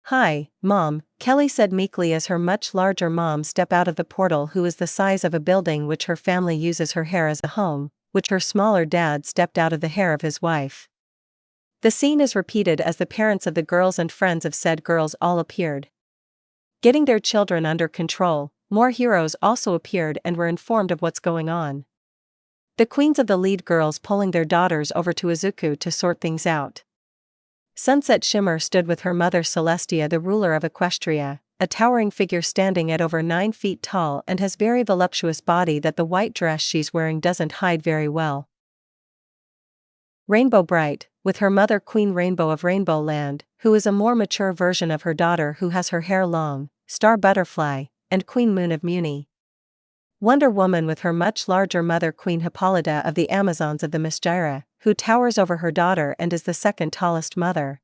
Hi, Mom, Kelly said meekly as her much larger mom stepped out of the portal, who is the size of a building which her family uses her hair as a home, which her smaller dad stepped out of the hair of his wife. The scene is repeated as the parents of the girls and friends of said girls all appeared. Getting their children under control, more heroes also appeared and were informed of what's going on. The queens of the lead girls pulling their daughters over to Izuku to sort things out. Sunset Shimmer stood with her mother Celestia, the ruler of Equestria, a towering figure standing at over 9 feet tall and has very voluptuous body that the white dress she's wearing doesn't hide very well. Rainbow Bright, with her mother Queen Rainbow of Rainbow Land, who is a more mature version of her daughter who has her hair long, Star Butterfly, and Queen Moon of Muni. Wonder Woman with her much larger mother Queen Hippolyta of the Amazons of the Misgyra, who towers over her daughter and is the second tallest mother.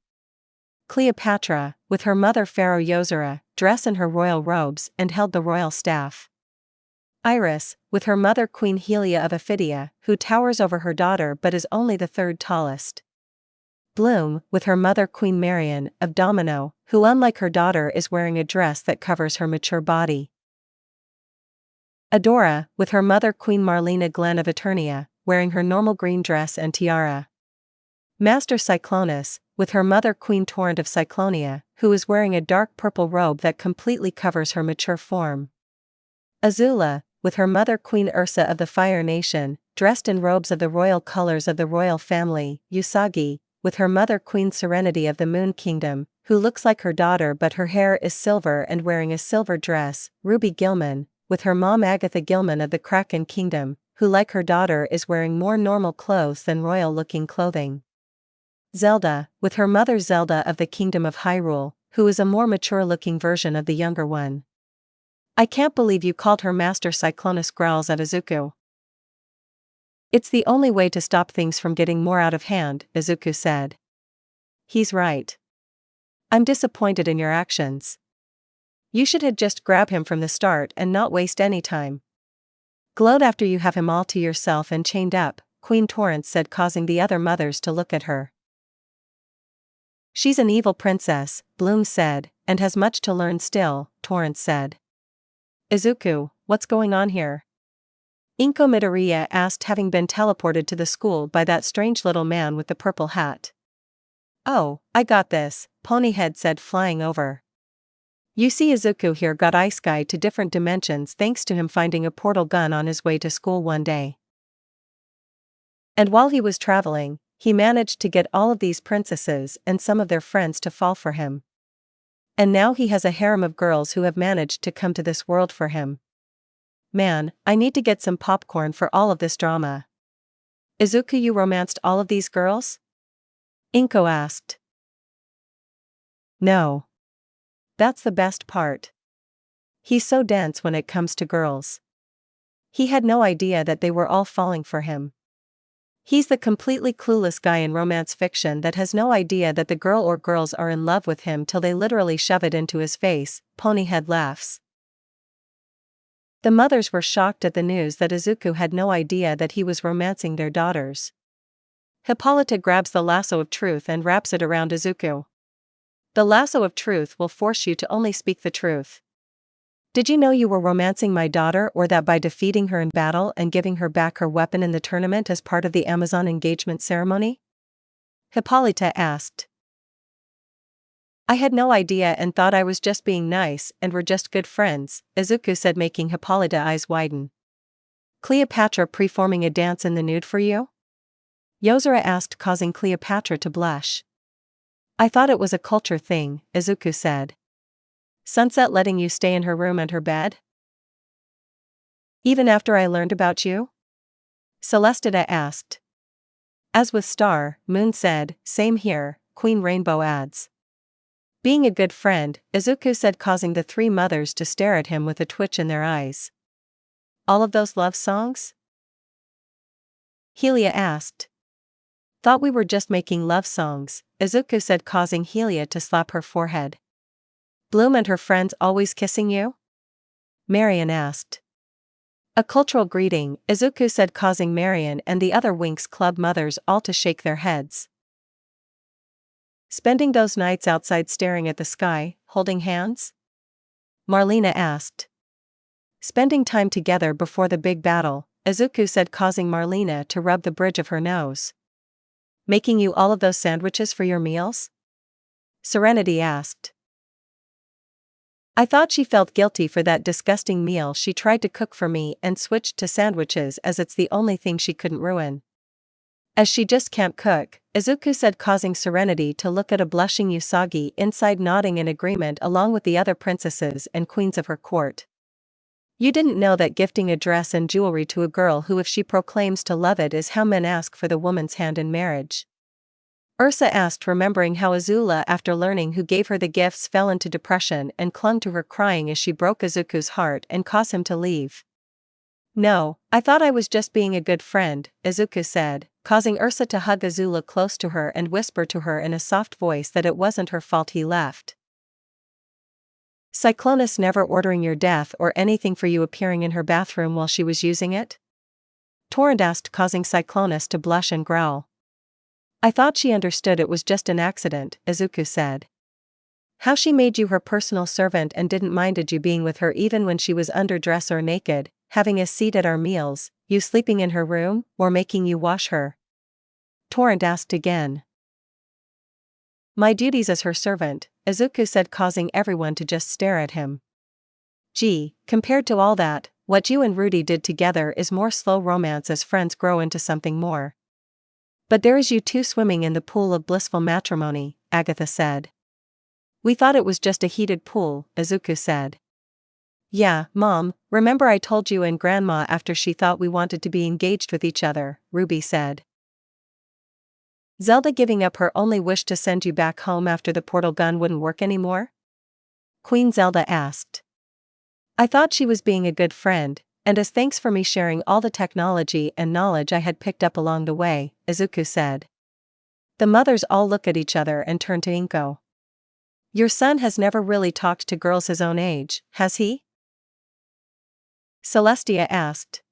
Cleopatra, with her mother Pharaoh Yozora, dressed in her royal robes and held the royal staff. Iris, with her mother Queen Helia of Ophidia, who towers over her daughter but is only the third tallest. Bloom, with her mother Queen Marian, of Domino, who unlike her daughter is wearing a dress that covers her mature body. Adora, with her mother Queen Marlena Glen of Eternia, wearing her normal green dress and tiara. Master Cyclonus, with her mother Queen Torrent of Cyclonia, who is wearing a dark purple robe that completely covers her mature form. Azula, with her mother Queen Ursa of the Fire Nation, dressed in robes of the royal colors of the royal family. Usagi, with her mother Queen Serenity of the Moon Kingdom, who looks like her daughter but her hair is silver and wearing a silver dress. Ruby Gilman, with her mom Agatha Gilman of the Kraken Kingdom, who like her daughter is wearing more normal clothes than royal-looking clothing. Zelda, with her mother Zelda of the Kingdom of Hyrule, who is a more mature-looking version of the younger one. I can't believe you called her Master Cyclonus, growls at Izuku. It's the only way to stop things from getting more out of hand, Izuku said. He's right. I'm disappointed in your actions. You should have just grabbed him from the start and not waste any time. Gloat after you have him all to yourself and chained up, Queen Torrance said, causing the other mothers to look at her. She's an evil princess, Bloom said, and has much to learn still, Torrance said. Izuku, what's going on here? Inko Midoriya asked, having been teleported to the school by that strange little man with the purple hat. Oh, I got this, Ponyhead said, flying over. You see, Izuku here got Ice Guy to different dimensions thanks to him finding a portal gun on his way to school one day. And while he was traveling, he managed to get all of these princesses and some of their friends to fall for him. And now he has a harem of girls who have managed to come to this world for him. Man, I need to get some popcorn for all of this drama. Izuku, you romanced all of these girls? Inko asked. No. That's the best part. He's so dense when it comes to girls. He had no idea that they were all falling for him. He's the completely clueless guy in romance fiction that has no idea that the girl or girls are in love with him till they literally shove it into his face, Ponyhead laughs. The mothers were shocked at the news that Izuku had no idea that he was romancing their daughters. Hippolyta grabs the lasso of truth and wraps it around Izuku. The lasso of truth will force you to only speak the truth. Did you know you were romancing my daughter, or that by defeating her in battle and giving her back her weapon in the tournament as part of the Amazon engagement ceremony? Hippolyta asked. I had no idea and thought I was just being nice and we're just good friends, Izuku said, making Hippolyta's eyes widen. Cleopatra performing a dance in the nude for you? Yozora asked, causing Cleopatra to blush. I thought it was a culture thing, Izuku said. Sunset letting you stay in her room and her bed? Even after I learned about you? Celestida asked. As with Star, Moon said, same here, Queen Rainbow adds. Being a good friend, Izuku said, causing the three mothers to stare at him with a twitch in their eyes. All of those love songs? Helia asked. Thought we were just making love songs, Izuku said, causing Helia to slap her forehead. Bloom and her friends always kissing you? Marian asked. A cultural greeting, Izuku said, causing Marian and the other Winx Club mothers all to shake their heads. Spending those nights outside staring at the sky, holding hands? Marlena asked. Spending time together before the big battle, Izuku said, causing Marlena to rub the bridge of her nose. Making you all of those sandwiches for your meals? Serenity asked. I thought she felt guilty for that disgusting meal she tried to cook for me and switched to sandwiches as it's the only thing she couldn't ruin. As she just can't cook, Izuku said, causing Serenity to look at a blushing Usagi inside, nodding in agreement along with the other princesses and queens of her court. You didn't know that gifting a dress and jewelry to a girl who, if she proclaims to love it, is how men ask for the woman's hand in marriage? Ursa asked, remembering how Azula, after learning who gave her the gifts, fell into depression and clung to her, crying as she broke Izuku's heart and caused him to leave. No, I thought I was just being a good friend, Izuku said, causing Ursa to hug Azula close to her and whisper to her in a soft voice that it wasn't her fault he left. Cyclonus never ordering your death or anything for you appearing in her bathroom while she was using it? Torrent asked, causing Cyclonus to blush and growl. I thought she understood it was just an accident, Izuku said. How she made you her personal servant and didn't minded you being with her even when she was underdressed or naked, having a seat at our meals, you sleeping in her room, or making you wash her? Torrent asked again. My duties as her servant, Izuku said, causing everyone to just stare at him. Gee, compared to all that, what you and Rudy did together is more slow romance as friends grow into something more. But there is you two swimming in the pool of blissful matrimony, Agatha said. We thought it was just a heated pool, Izuku said. Yeah, Mom, remember I told you and Grandma after she thought we wanted to be engaged with each other, Ruby said. Zelda giving up her only wish to send you back home after the portal gun wouldn't work anymore? Queen Zelda asked. I thought she was being a good friend, and as thanks for me sharing all the technology and knowledge I had picked up along the way, Izuku said. The mothers all look at each other and turn to Inko. Your son has never really talked to girls his own age, has he? Celestia asked.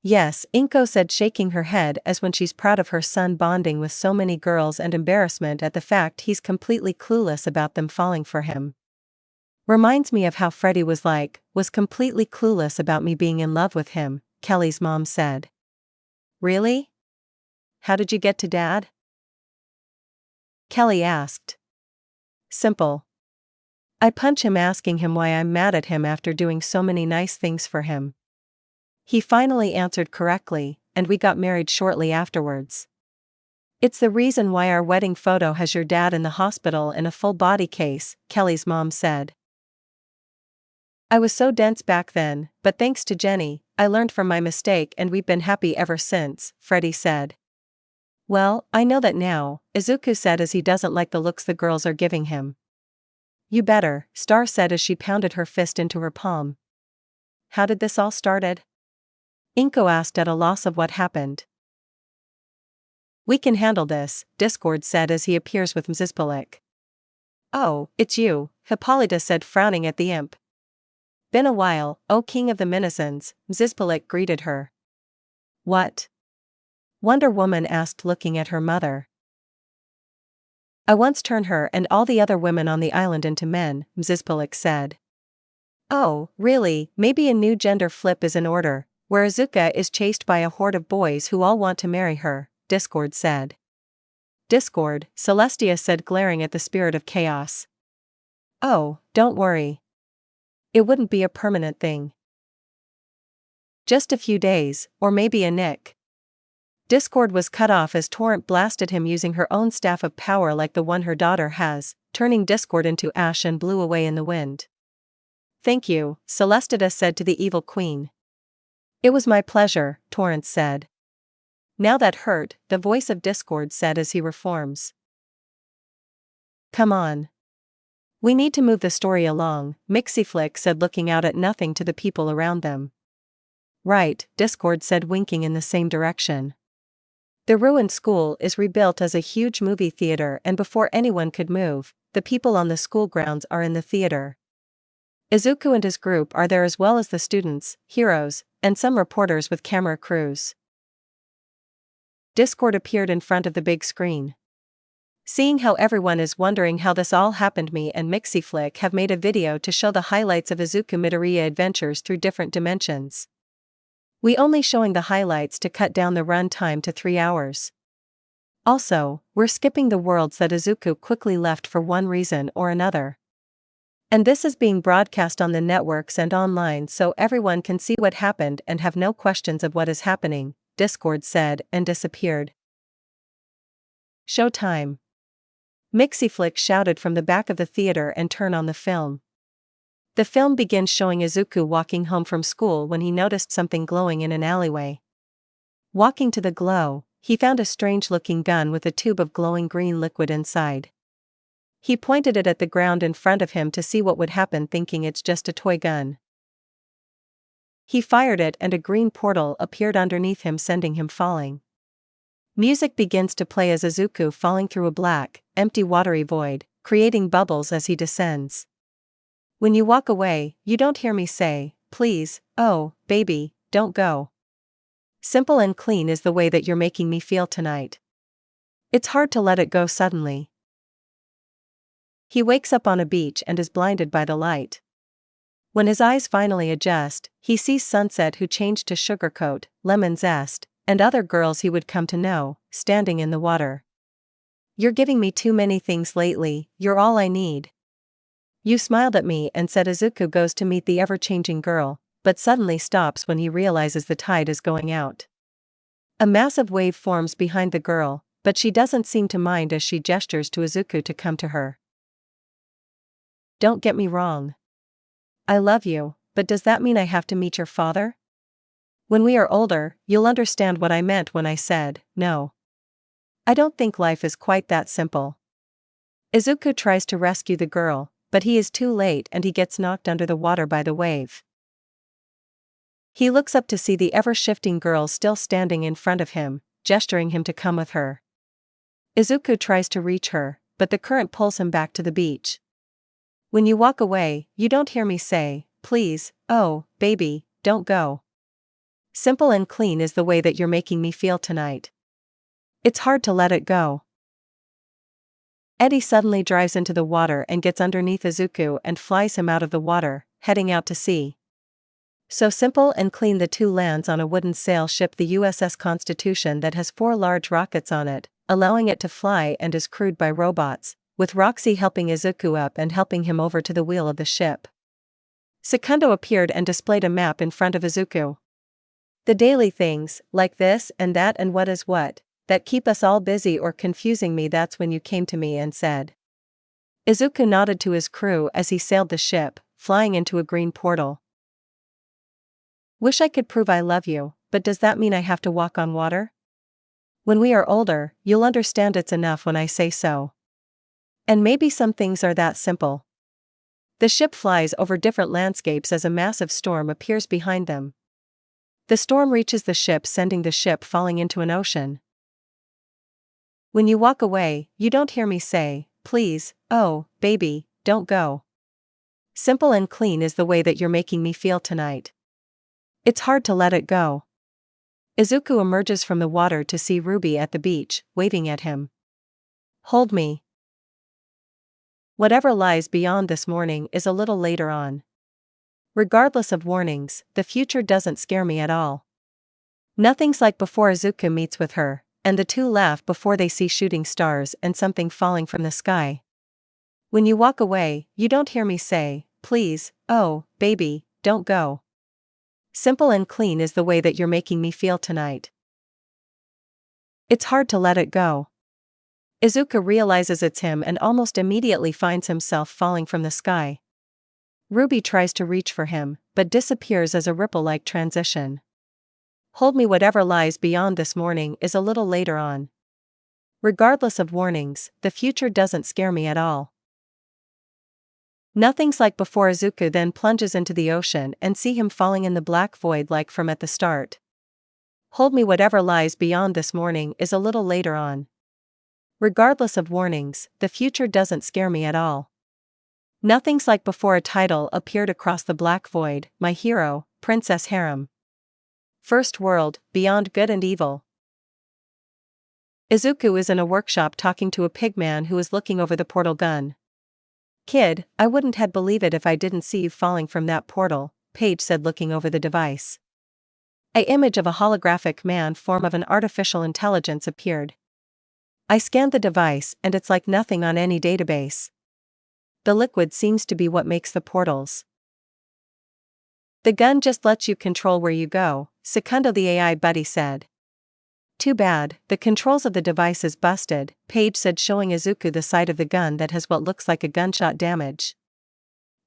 Yes, Inko said, shaking her head as when she's proud of her son bonding with so many girls and embarrassment at the fact he's completely clueless about them falling for him. Reminds me of how Freddie was completely clueless about me being in love with him, Kelly's mom said. Really? How did you get to Dad? Kelly asked. Simple. I punch him asking him why I'm mad at him after doing so many nice things for him. He finally answered correctly, and we got married shortly afterwards. It's the reason why our wedding photo has your dad in the hospital in a full body case, Kelly's mom said. I was so dense back then, but thanks to Jenny, I learned from my mistake and we've been happy ever since, Freddie said. Well, I know that now, Izuku said as he doesn't like the looks the girls are giving him. You better, Star said as she pounded her fist into her palm. How did this all started? Inko asked at a loss of what happened. We can handle this, Discord said as he appears with Mzizpalik. Oh, it's you, Hippolyta said, frowning at the imp. Been a while, O king of the Minnesons, Mzizpalik greeted her. What? Wonder Woman asked, looking at her mother. I once turned her and all the other women on the island into men, Mzizpalik said. Oh, really, maybe a new gender flip is in order, where Izuka is chased by a horde of boys who all want to marry her, Discord said. Discord, Celestia said, glaring at the spirit of chaos. Oh, don't worry. It wouldn't be a permanent thing. Just a few days, or maybe a nick. Discord was cut off as Torrent blasted him using her own staff of power like the one her daughter has, turning Discord into ash and blew away in the wind. Thank you, Celestida said to the evil queen. It was my pleasure, Torrent said. Now that hurt, the voice of Discord said as he reforms. Come on. We need to move the story along, Mixie said, looking out at nothing to the people around them. Right, Discord said, winking in the same direction. The ruined school is rebuilt as a huge movie theater, and before anyone could move, the people on the school grounds are in the theater. Izuku and his group are there as well as the students, heroes, and some reporters with camera crews. Discord appeared in front of the big screen. Seeing how everyone is wondering how this all happened, me and Mixie have made a video to show the highlights of Izuku Midoriya adventures through different dimensions. We only showing the highlights to cut down the run time to 3 hours. Also, we're skipping the worlds that Izuku quickly left for one reason or another. And this is being broadcast on the networks and online so everyone can see what happened and have no questions of what is happening, Discord said and disappeared. Showtime. Mixie shouted from the back of the theater and turned on the film. The film begins showing Izuku walking home from school when he noticed something glowing in an alleyway. Walking to the glow, he found a strange-looking gun with a tube of glowing green liquid inside. He pointed it at the ground in front of him to see what would happen, thinking it's just a toy gun. He fired it and a green portal appeared underneath him, sending him falling. Music begins to play as Izuku falling through a black, empty watery void, creating bubbles as he descends. When you walk away, you don't hear me say, please, oh, baby, don't go. Simple and clean is the way that you're making me feel tonight. It's hard to let it go suddenly. He wakes up on a beach and is blinded by the light. When his eyes finally adjust, he sees Sunset, who changed to Sugarcoat, Lemon Zest, and other girls he would come to know, standing in the water. "You're giving me too many things lately, you're all I need. You smiled at me and said." Izuku goes to meet the ever-changing girl, but suddenly stops when he realizes the tide is going out. A massive wave forms behind the girl, but she doesn't seem to mind as she gestures to Izuku to come to her. "Don't get me wrong. I love you, but does that mean I have to meet your father? When we are older, you'll understand what I meant when I said, no. I don't think life is quite that simple." Izuku tries to rescue the girl, but he is too late and he gets knocked under the water by the wave. He looks up to see the ever-shifting girl still standing in front of him, gesturing him to come with her. Izuku tries to reach her, but the current pulls him back to the beach. "When you walk away, you don't hear me say, please, oh, baby, don't go. Simple and clean is the way that you're making me feel tonight. It's hard to let it go." Eddie suddenly drives into the water and gets underneath Izuku and flies him out of the water, heading out to sea. So simple and clean, the two lands on a wooden sail ship, the USS Constitution, that has 4 large rockets on it, allowing it to fly, and is crewed by robots, with Roxy helping Izuku up and helping him over to the wheel of the ship. Secundo appeared and displayed a map in front of Izuku. "The daily things, like this and that and what is what, that keep us all busy or confusing me, that's when you came to me and said." Izuku nodded to his crew as he sailed the ship, flying into a green portal. "Wish I could prove I love you, but does that mean I have to walk on water? When we are older, you'll understand it's enough when I say so. And maybe some things are that simple." The ship flies over different landscapes as a massive storm appears behind them. The storm reaches the ship, sending the ship falling into an ocean. "When you walk away, you don't hear me say, please, oh, baby, don't go. Simple and clean is the way that you're making me feel tonight. It's hard to let it go." Izuku emerges from the water to see Ruby at the beach, waving at him. "Hold me. Whatever lies beyond this morning is a little later on. Regardless of warnings, the future doesn't scare me at all." Nothing's like before Izuku meets with her, and the two laugh before they see shooting stars and something falling from the sky. "When you walk away, you don't hear me say, please, oh, baby, don't go. Simple and clean is the way that you're making me feel tonight. It's hard to let it go." Izuku realizes it's him and almost immediately finds himself falling from the sky. Ruby tries to reach for him, but disappears as a ripple-like transition. "Hold me. Whatever lies beyond this morning is a little later on. Regardless of warnings, the future doesn't scare me at all." Nothing's like before Izuku then plunges into the ocean and see him falling in the black void like from at the start. "Hold me. Whatever lies beyond this morning is a little later on. Regardless of warnings, the future doesn't scare me at all." Nothing's like before. A title appeared across the black void, "My Hero, Princess Harem. First World, Beyond Good and Evil." Izuku is in a workshop talking to a pigman who is looking over the portal gun. "Kid, I wouldn't had believe it if I didn't see you falling from that portal," Paige said, looking over the device. An image of a holographic man form of an artificial intelligence appeared. "I scanned the device and it's like nothing on any database. The liquid seems to be what makes the portals. The gun just lets you control where you go," Secundo the AI buddy said. "Too bad, the controls of the device is busted," Paige said, showing Izuku the side of the gun that has what looks like a gunshot damage.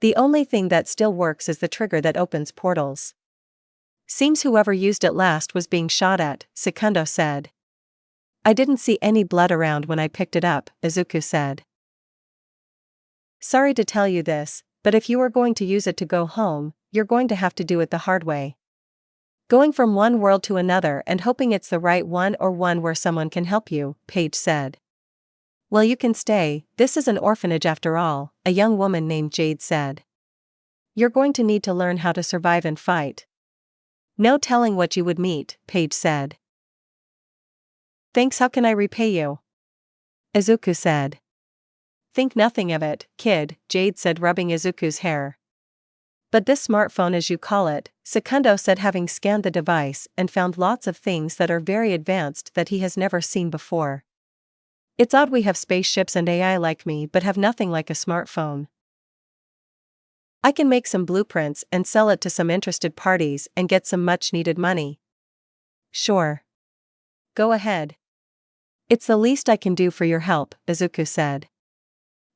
"The only thing that still works is the trigger that opens portals. Seems whoever used it last was being shot at," Secundo said. "I didn't see any blood around when I picked it up," Izuku said. "Sorry to tell you this, but if you are going to use it to go home, you're going to have to do it the hard way. Going from one world to another and hoping it's the right one or one where someone can help you," Paige said. "Well, you can stay, this is an orphanage after all," a young woman named Jade said. "You're going to need to learn how to survive and fight. No telling what you would meet," Paige said. "Thanks. How can I repay you?" Izuku said. Think nothing of it, kid, Jade said, rubbing Izuku's hair. But this smartphone, as you call it, Secundo said, having scanned the device and found lots of things that are very advanced that he has never seen before. It's odd we have spaceships and AI like me but have nothing like a smartphone. I can make some blueprints and sell it to some interested parties and get some much needed money. Sure. Go ahead. It's the least I can do for your help, Izuku said.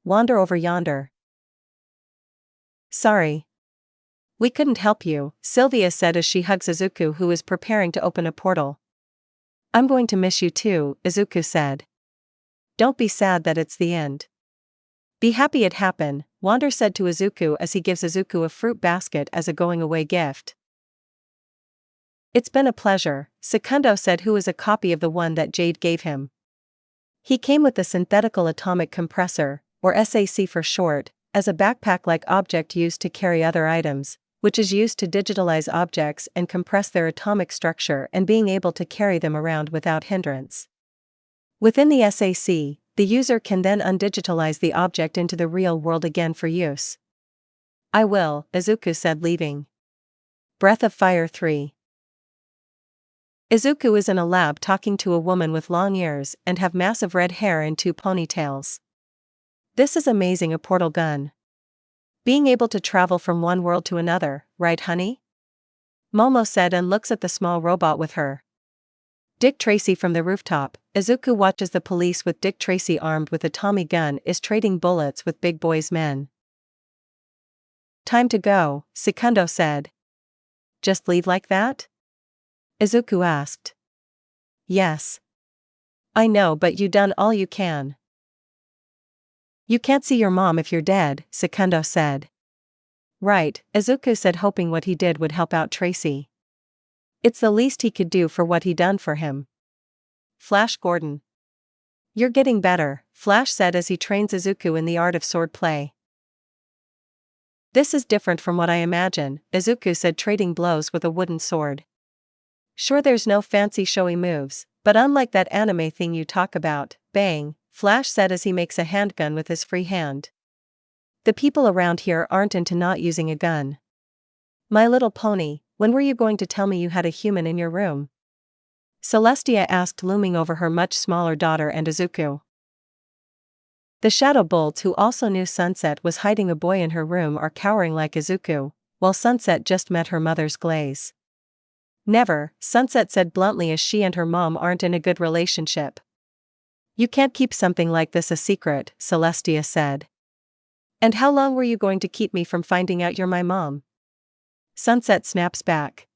Wander over yonder. Sorry. We couldn't help you, Sylvia said as she hugs Izuku, who is preparing to open a portal. I'm going to miss you too, Izuku said. Don't be sad that it's the end. Be happy it happened, Wander said to Izuku as he gives Izuku a fruit basket as a going-away gift. It's been a pleasure, Secundo said, who is a copy of the one that Jade gave him. He came with the synthetical atomic compressor, or SAC for short, as a backpack-like object used to carry other items, which is used to digitalize objects and compress their atomic structure and being able to carry them around without hindrance. Within the SAC, the user can then undigitalize the object into the real world again for use. I will, Izuku said, leaving. Breath of Fire 3. Izuku is in a lab talking to a woman with long ears and have massive red hair and 2 ponytails. This is amazing, a portal gun. Being able to travel from one world to another, right honey? Momo said and looks at the small robot with her. Dick Tracy from the rooftop. Izuku watches the police with Dick Tracy armed with a Tommy gun is trading bullets with Big Boy's men. Time to go, Secundo said. Just leave like that? Izuku asked. Yes. I know, but you done all you can. You can't see your mom if you're dead, Secundo said. Right, Izuku said, hoping what he did would help out Tracy. It's the least he could do for what he done for him. Flash Gordon. You're getting better, Flash said as he trains Izuku in the art of swordplay. This is different from what I imagine, Izuku said, trading blows with a wooden sword. Sure, there's no fancy showy moves, but unlike that anime thing you talk about, bang, Flash said as he makes a handgun with his free hand. The people around here aren't into not using a gun. My Little Pony, when were you going to tell me you had a human in your room? Celestia asked, looming over her much smaller daughter and Izuku. The Shadow Bolts, who also knew Sunset was hiding a boy in her room, are cowering like Izuku, while Sunset just met her mother's glaze. Never, Sunset said bluntly as she and her mom aren't in a good relationship. You can't keep something like this a secret, Celestia said. And how long were you going to keep me from finding out you're my mom? Sunset snaps back.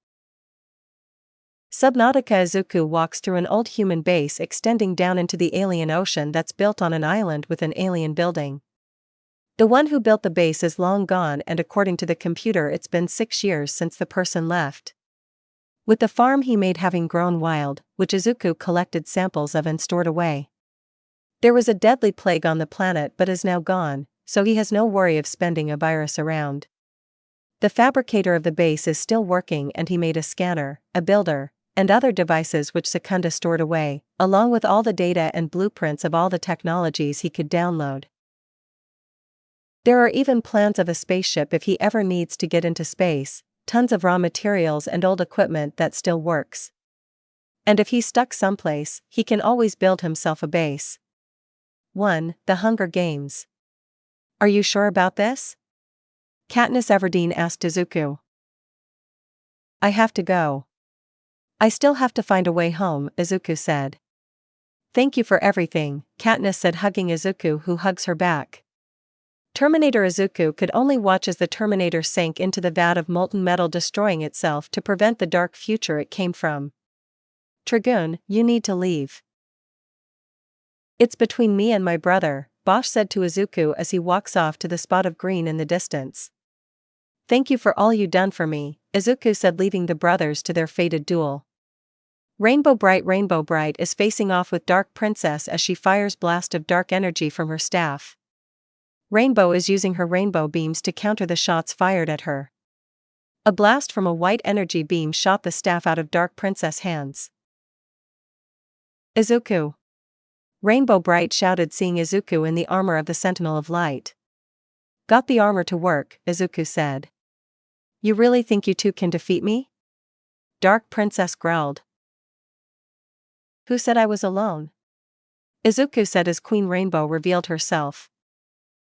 Subnautica. Izuku walks through an old human base extending down into the alien ocean that's built on an island with an alien building. The one who built the base is long gone, and according to the computer it's been 6 years since the person left. With the farm he made having grown wild, which Izuku collected samples of and stored away. There was a deadly plague on the planet but is now gone, so he has no worry of spending a virus around. The fabricator of the base is still working, and he made a scanner, a builder, and other devices which Secunda stored away, along with all the data and blueprints of all the technologies he could download. There are even plans of a spaceship if he ever needs to get into space, tons of raw materials and old equipment that still works. And if he's stuck someplace, he can always build himself a base. 1. The Hunger Games. Are you sure about this? Katniss Everdeen asked Izuku. I have to go. I still have to find a way home, Izuku said. Thank you for everything, Katniss said, hugging Izuku, who hugs her back. Terminator. Izuku could only watch as the Terminator sank into the vat of molten metal, destroying itself to prevent the dark future it came from. Dragoon, you need to leave. It's between me and my brother, Bosch said to Izuku as he walks off to the spot of green in the distance. Thank you for all you done for me, Izuku said, leaving the brothers to their fated duel. Rainbow Bright is facing off with Dark Princess as she fires blast of dark energy from her staff. Rainbow is using her rainbow beams to counter the shots fired at her. A blast from a white energy beam shot the staff out of Dark Princess' hands. Izuku. Rainbow Bright shouted, seeing Izuku in the armor of the Sentinel of Light. Got the armor to work, Izuku said. You really think you two can defeat me? Dark Princess growled. Who said I was alone? Izuku said as Queen Rainbow revealed herself.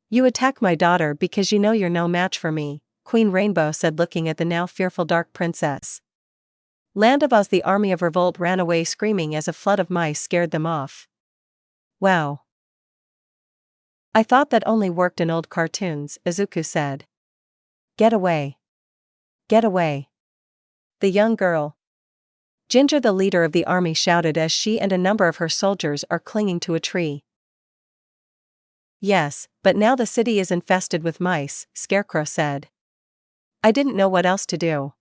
You attack my daughter because you know you're no match for me, Queen Rainbow said, looking at the now fearful Dark Princess. Land of Oz. The army of revolt ran away screaming as a flood of mice scared them off. Wow. I thought that only worked in old cartoons, Izuku said. Get away. Get away. The young girl. Ginger, the leader of the army, shouted as she and a number of her soldiers are clinging to a tree. Yes, but now the city is infested with mice, Scarecrow said. I didn't know what else to do.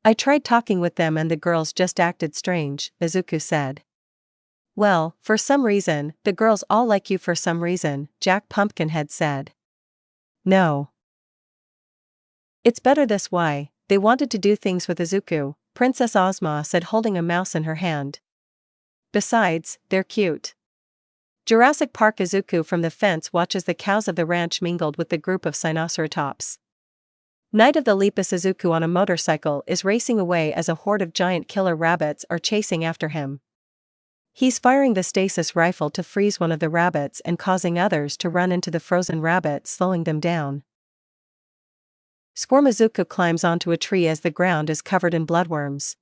I tried talking with them and the girls just acted strange, Izuku said. Well, for some reason, the girls all like you for some reason, Jack Pumpkinhead said. No. It's better this way. They wanted to do things with Izuku, Princess Ozma said, holding a mouse in her hand. Besides, they're cute. Jurassic Park. Izuku from the fence watches the cows of the ranch mingled with the group of Sinoceratops. Night of the Lepus. Izuku on a motorcycle is racing away as a horde of giant killer rabbits are chasing after him. He's firing the stasis rifle to freeze one of the rabbits and causing others to run into the frozen rabbit, slowing them down. Squirm. Izuku climbs onto a tree as the ground is covered in bloodworms.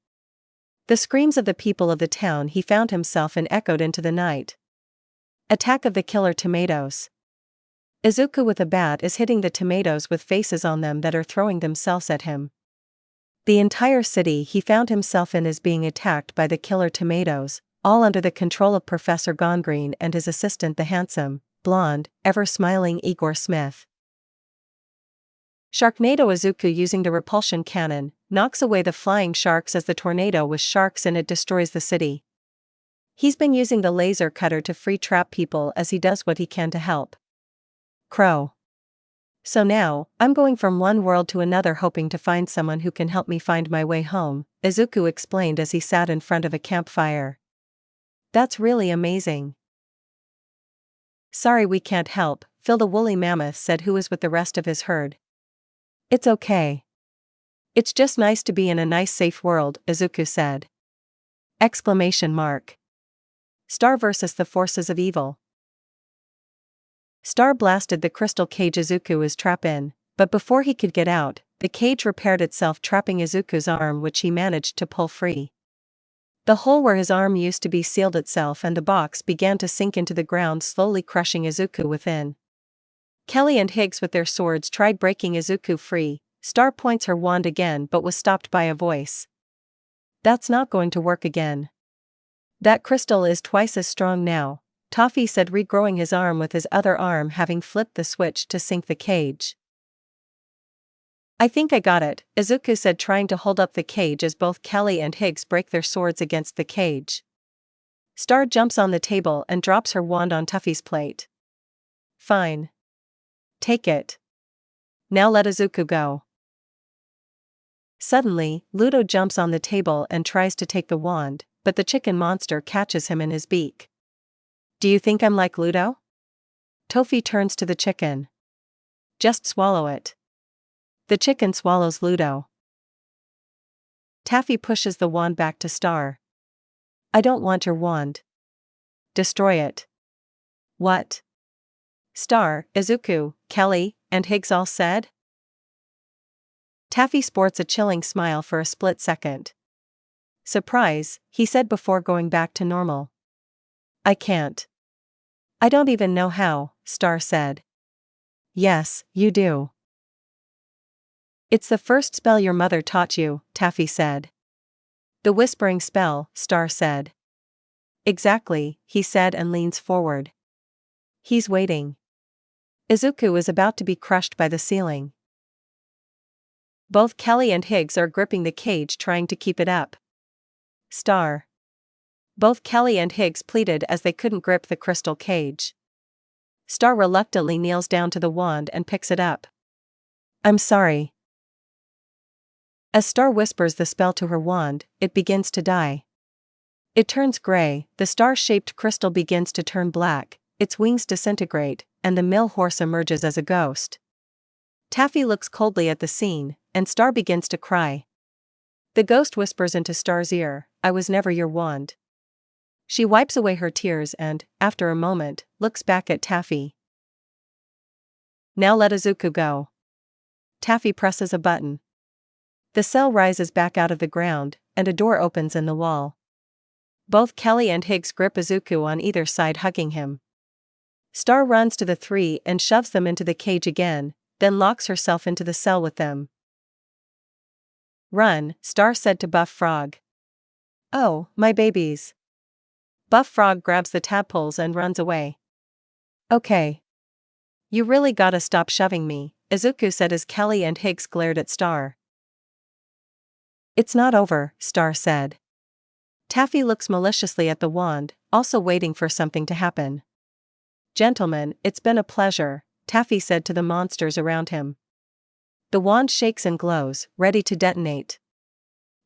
The screams of the people of the town he found himself in echoed into the night. Attack of the killer tomatoes. Izuku with a bat is hitting the tomatoes with faces on them that are throwing themselves at him. The entire city he found himself in is being attacked by the killer tomatoes, all under the control of Professor Gongreen and his assistant, the handsome, blonde, ever-smiling Igor Smith. Sharknado. Izuku, using the repulsion cannon, knocks away the flying sharks as the tornado with sharks in it destroys the city. He's been using the laser cutter to free trap people as he does what he can to help. Crow. So now, I'm going from one world to another hoping to find someone who can help me find my way home, Izuku explained as he sat in front of a campfire. That's really amazing. Sorry we can't help, Phil the woolly mammoth said, who was with the rest of his herd. It's okay. It's just nice to be in a nice safe world, Izuku said. Exclamation mark. Star versus the forces of evil. Star blasted the crystal cage Izuku is trapped in, but before he could get out, the cage repaired itself, trapping Izuku's arm, which he managed to pull free. The hole where his arm used to be sealed itself and the box began to sink into the ground, slowly crushing Izuku within. Kelly and Higgs with their swords tried breaking Izuku free. Star points her wand again but was stopped by a voice. That's not going to work again. That crystal is twice as strong now, Toffee said, regrowing his arm with his other arm having flipped the switch to sink the cage. I think I got it, Izuku said, trying to hold up the cage as both Kelly and Higgs break their swords against the cage. Star jumps on the table and drops her wand on Tuffy's plate. Fine. Take it. Now let Izuku go. Suddenly, Ludo jumps on the table and tries to take the wand, but the chicken monster catches him in his beak. Do you think I'm like Ludo? Toffee turns to the chicken. Just swallow it. The chicken swallows Ludo. Taffy pushes the wand back to Star. I don't want your wand. Destroy it. What? Star, Izuku, Kelly, and Higgs all said. Taffy sports a chilling smile for a split second. Surprise, he said before going back to normal. I can't. I don't even know how, Star said. Yes, you do. It's the first spell your mother taught you, Taffy said. The whispering spell, Star said. Exactly, he said and leans forward. He's waiting. Izuku is about to be crushed by the ceiling. Both Kelly and Higgs are gripping the cage, trying to keep it up. Star. Both Kelly and Higgs pleaded as they couldn't grip the crystal cage. Star reluctantly kneels down to the wand and picks it up. I'm sorry. As Star whispers the spell to her wand, it begins to die. It turns gray, the star-shaped crystal begins to turn black, its wings disintegrate, and the mill horse emerges as a ghost. Taffy looks coldly at the scene, and Star begins to cry. The ghost whispers into Star's ear, "I was never your wand." She wipes away her tears and, after a moment, looks back at Taffy. "Now let Izuku go." Taffy presses a button. The cell rises back out of the ground, and a door opens in the wall. Both Kelly and Higgs grip Izuku on either side, hugging him. Star runs to the three and shoves them into the cage again, then locks herself into the cell with them. "Run," Star said to Buff Frog. "Oh, my babies." Buff Frog grabs the tadpoles and runs away. "Okay. You really gotta stop shoving me," Izuku said as Kelly and Higgs glared at Star. "It's not over," Star said. Taffy looks maliciously at the wand, also waiting for something to happen. "Gentlemen, it's been a pleasure," Taffy said to the monsters around him. The wand shakes and glows, ready to detonate.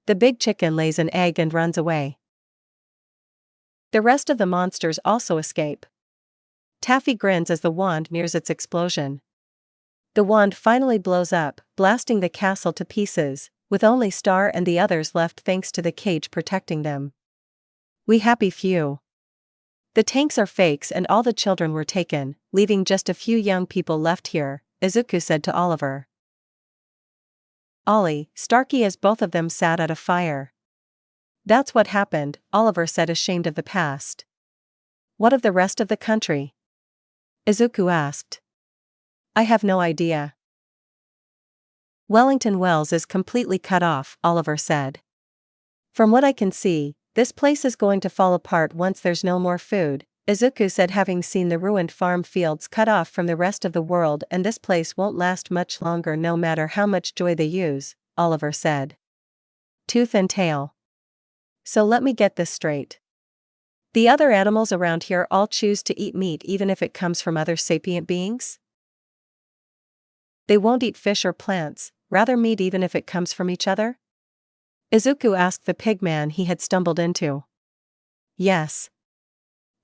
The big chicken lays an egg and runs away. The rest of the monsters also escape. Taffy grins as the wand nears its explosion. The wand finally blows up, blasting the castle to pieces, with only Star and the others left thanks to the cage protecting them. "We happy few." "The tanks are fakes and all the children were taken, leaving just a few young people left here," Izuku said to Oliver. "Ollie, Starkey," as both of them sat at a fire. "That's what happened," Oliver said, ashamed of the past. "What of the rest of the country?" Izuku asked. "I have no idea." "Wellington Wells is completely cut off," Oliver said. "From what I can see, this place is going to fall apart once there's no more food," Izuku said, having seen the ruined farm fields cut off from the rest of the world, "and this place won't last much longer no matter how much joy they use," Oliver said. "Tooth and tail. So let me get this straight. The other animals around here all choose to eat meat even if it comes from other sapient beings? They won't eat fish or plants, rather meat even if it comes from each other?" Izuku asked the pigman he had stumbled into. "Yes.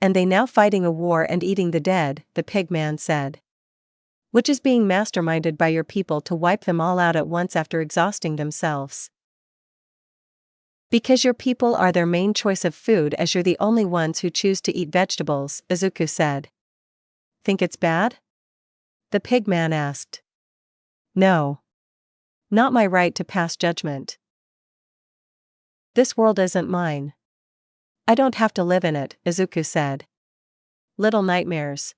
And they now fighting a war and eating the dead," the pigman said. "Which is being masterminded by your people to wipe them all out at once after exhausting themselves." "Because your people are their main choice of food, as you're the only ones who choose to eat vegetables," Izuku said. "Think it's bad?" the pigman asked. "No. Not my right to pass judgment. This world isn't mine. I don't have to live in it," Izuku said. "Little nightmares.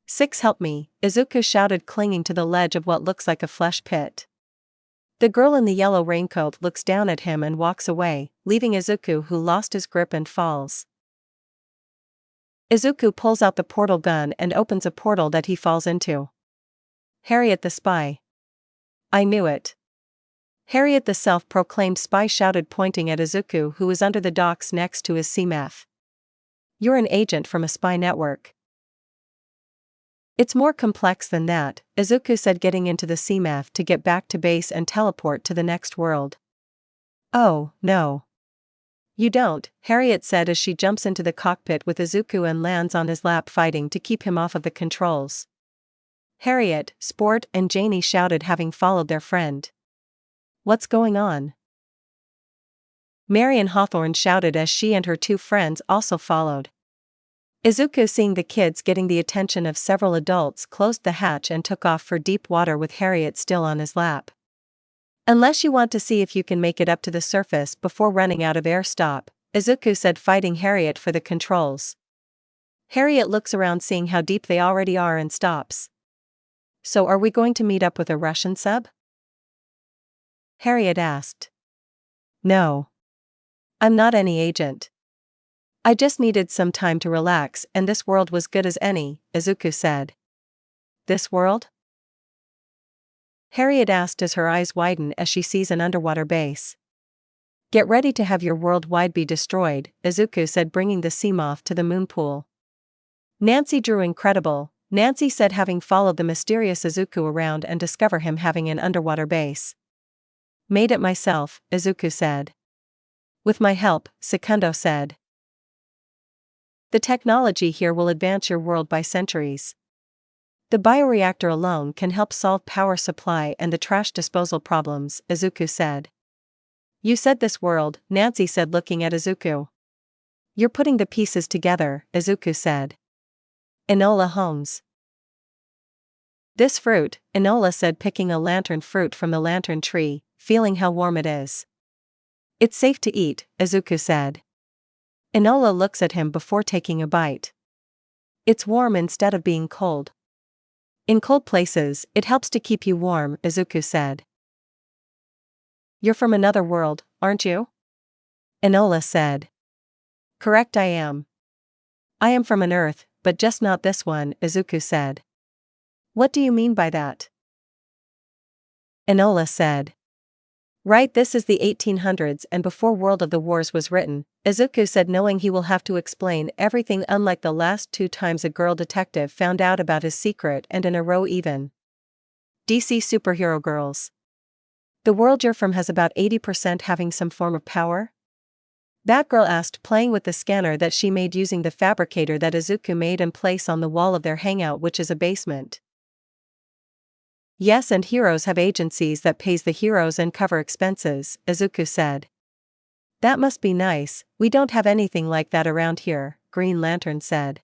Six, help me," Izuku shouted, clinging to the ledge of what looks like a flesh pit. The girl in the yellow raincoat looks down at him and walks away, leaving Izuku, who lost his grip and falls. Izuku pulls out the portal gun and opens a portal that he falls into. "Harriet the spy." "I knew it." Harriet the self-proclaimed spy shouted, pointing at Izuku, who was under the docks next to his CMF. "You're an agent from a spy network." "It's more complex than that," Izuku said, getting into the CMF to get back to base and teleport to the next world. "Oh, no. You don't," Harriet said as she jumps into the cockpit with Izuku and lands on his lap, fighting to keep him off of the controls. Harriet, Sport, and Janie shouted, having followed their friend. "What's going on?" Marion Hawthorne shouted as she and her two friends also followed. Izuku, seeing the kids getting the attention of several adults, closed the hatch and took off for deep water with Harriet still on his lap. "Unless you want to see if you can make it up to the surface before running out of air, stop," Izuku said, fighting Harriet for the controls. Harriet looks around, seeing how deep they already are, and stops. "So are we going to meet up with a Russian sub?" Harriet asked. "No. I'm not any agent. I just needed some time to relax, and this world was good as any," Izuku said. "This world?" Harriet asked as her eyes widen as she sees an underwater base. "Get ready to have your worldwide be destroyed," Izuku said, bringing the Seamoth to the moon pool. "Nancy drew incredible," Nancy said, having followed the mysterious Izuku around and discover him having an underwater base. "Made it myself," Izuku said. With my help, Secundo said. The technology here will advance your world by centuries. The bioreactor alone can help solve power supply and the trash disposal problems, Izuku said. You said this world, Nancy said looking at Izuku. You're putting the pieces together, Izuku said. Enola Holmes. This fruit, Enola said picking a lantern fruit from the lantern tree, feeling how warm it is. It's safe to eat, Izuku said. Enola looks at him before taking a bite. It's warm instead of being cold. In cold places, it helps to keep you warm, Izuku said. You're from another world, aren't you? Enola said. Correct, I am. I am from an Earth, but just not this one, Izuku said. What do you mean by that? Enola said. Right, this is the 1800s and before World of the Wars was written, Izuku said, knowing he will have to explain everything, unlike the last 2 times a girl detective found out about his secret and in a row even. DC superhero girls. The world you're from has about 80% having some form of power? Batgirl asked, playing with the scanner that she made using the fabricator that Izuku made and place on the wall of their hangout, which is a basement. Yes, and heroes have agencies that pays the heroes and cover expenses, Izuku said. That must be nice. We don't have anything like that around here, Green Lantern said.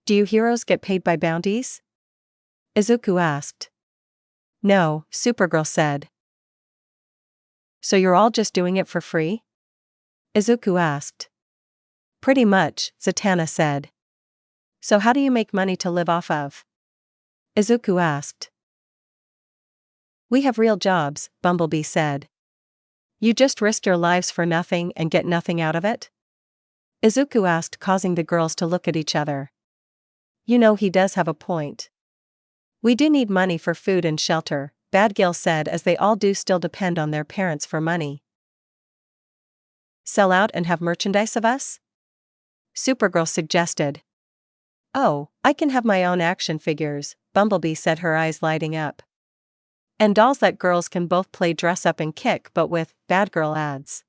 Do you heroes get paid by bounties? Izuku asked. No, Supergirl said. So you're all just doing it for free? Izuku asked. Pretty much, Zatanna said. So how do you make money to live off of? Izuku asked. We have real jobs, Bumblebee said. You just risk your lives for nothing and get nothing out of it? Izuku asked, causing the girls to look at each other. You know, he does have a point. We do need money for food and shelter, Badgirl said, as they all do still depend on their parents for money. Sell out and have merchandise of us? Supergirl suggested. Oh, I can have my own action figures, Bumblebee said, her eyes lighting up. And dolls that girls can both play dress up and kick but with, Badgirl adds.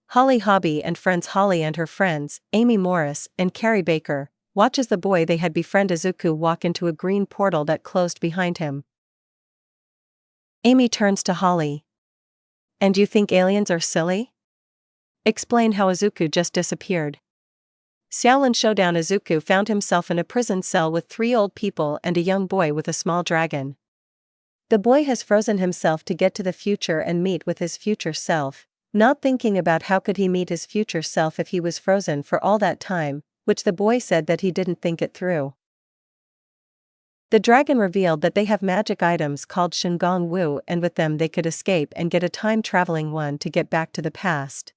Holly Hobby and friends. Holly and her friends, Amy Morris and Carrie Baker, watch as the boy they had befriended Izuku walk into a green portal that closed behind him. Amy turns to Holly. And you think aliens are silly? Explain how Izuku just disappeared. Xiaolin Showdown. Izuku found himself in a prison cell with 3 old people and a young boy with a small dragon. The boy has frozen himself to get to the future and meet with his future self, not thinking about how could he meet his future self if he was frozen for all that time, which the boy said that he didn't think it through. The dragon revealed that they have magic items called Shingong Wu, and with them they could escape and get a time-traveling one to get back to the past.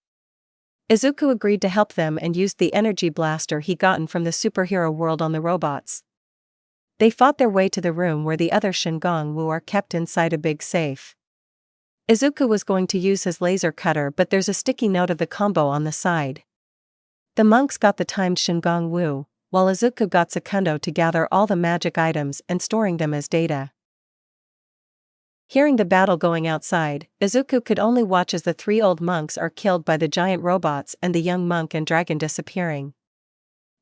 Izuku agreed to help them and used the energy blaster he gotten from the superhero world on the robots. They fought their way to the room where the other Shingong Wu are kept inside a big safe. Izuku was going to use his laser cutter, but there's a sticky note of the combo on the side. The monks got the timed Shingong Wu, while Izuku got Secundo to gather all the magic items and storing them as data. Hearing the battle going outside, Izuku could only watch as the 3 old monks are killed by the giant robots and the young monk and dragon disappearing.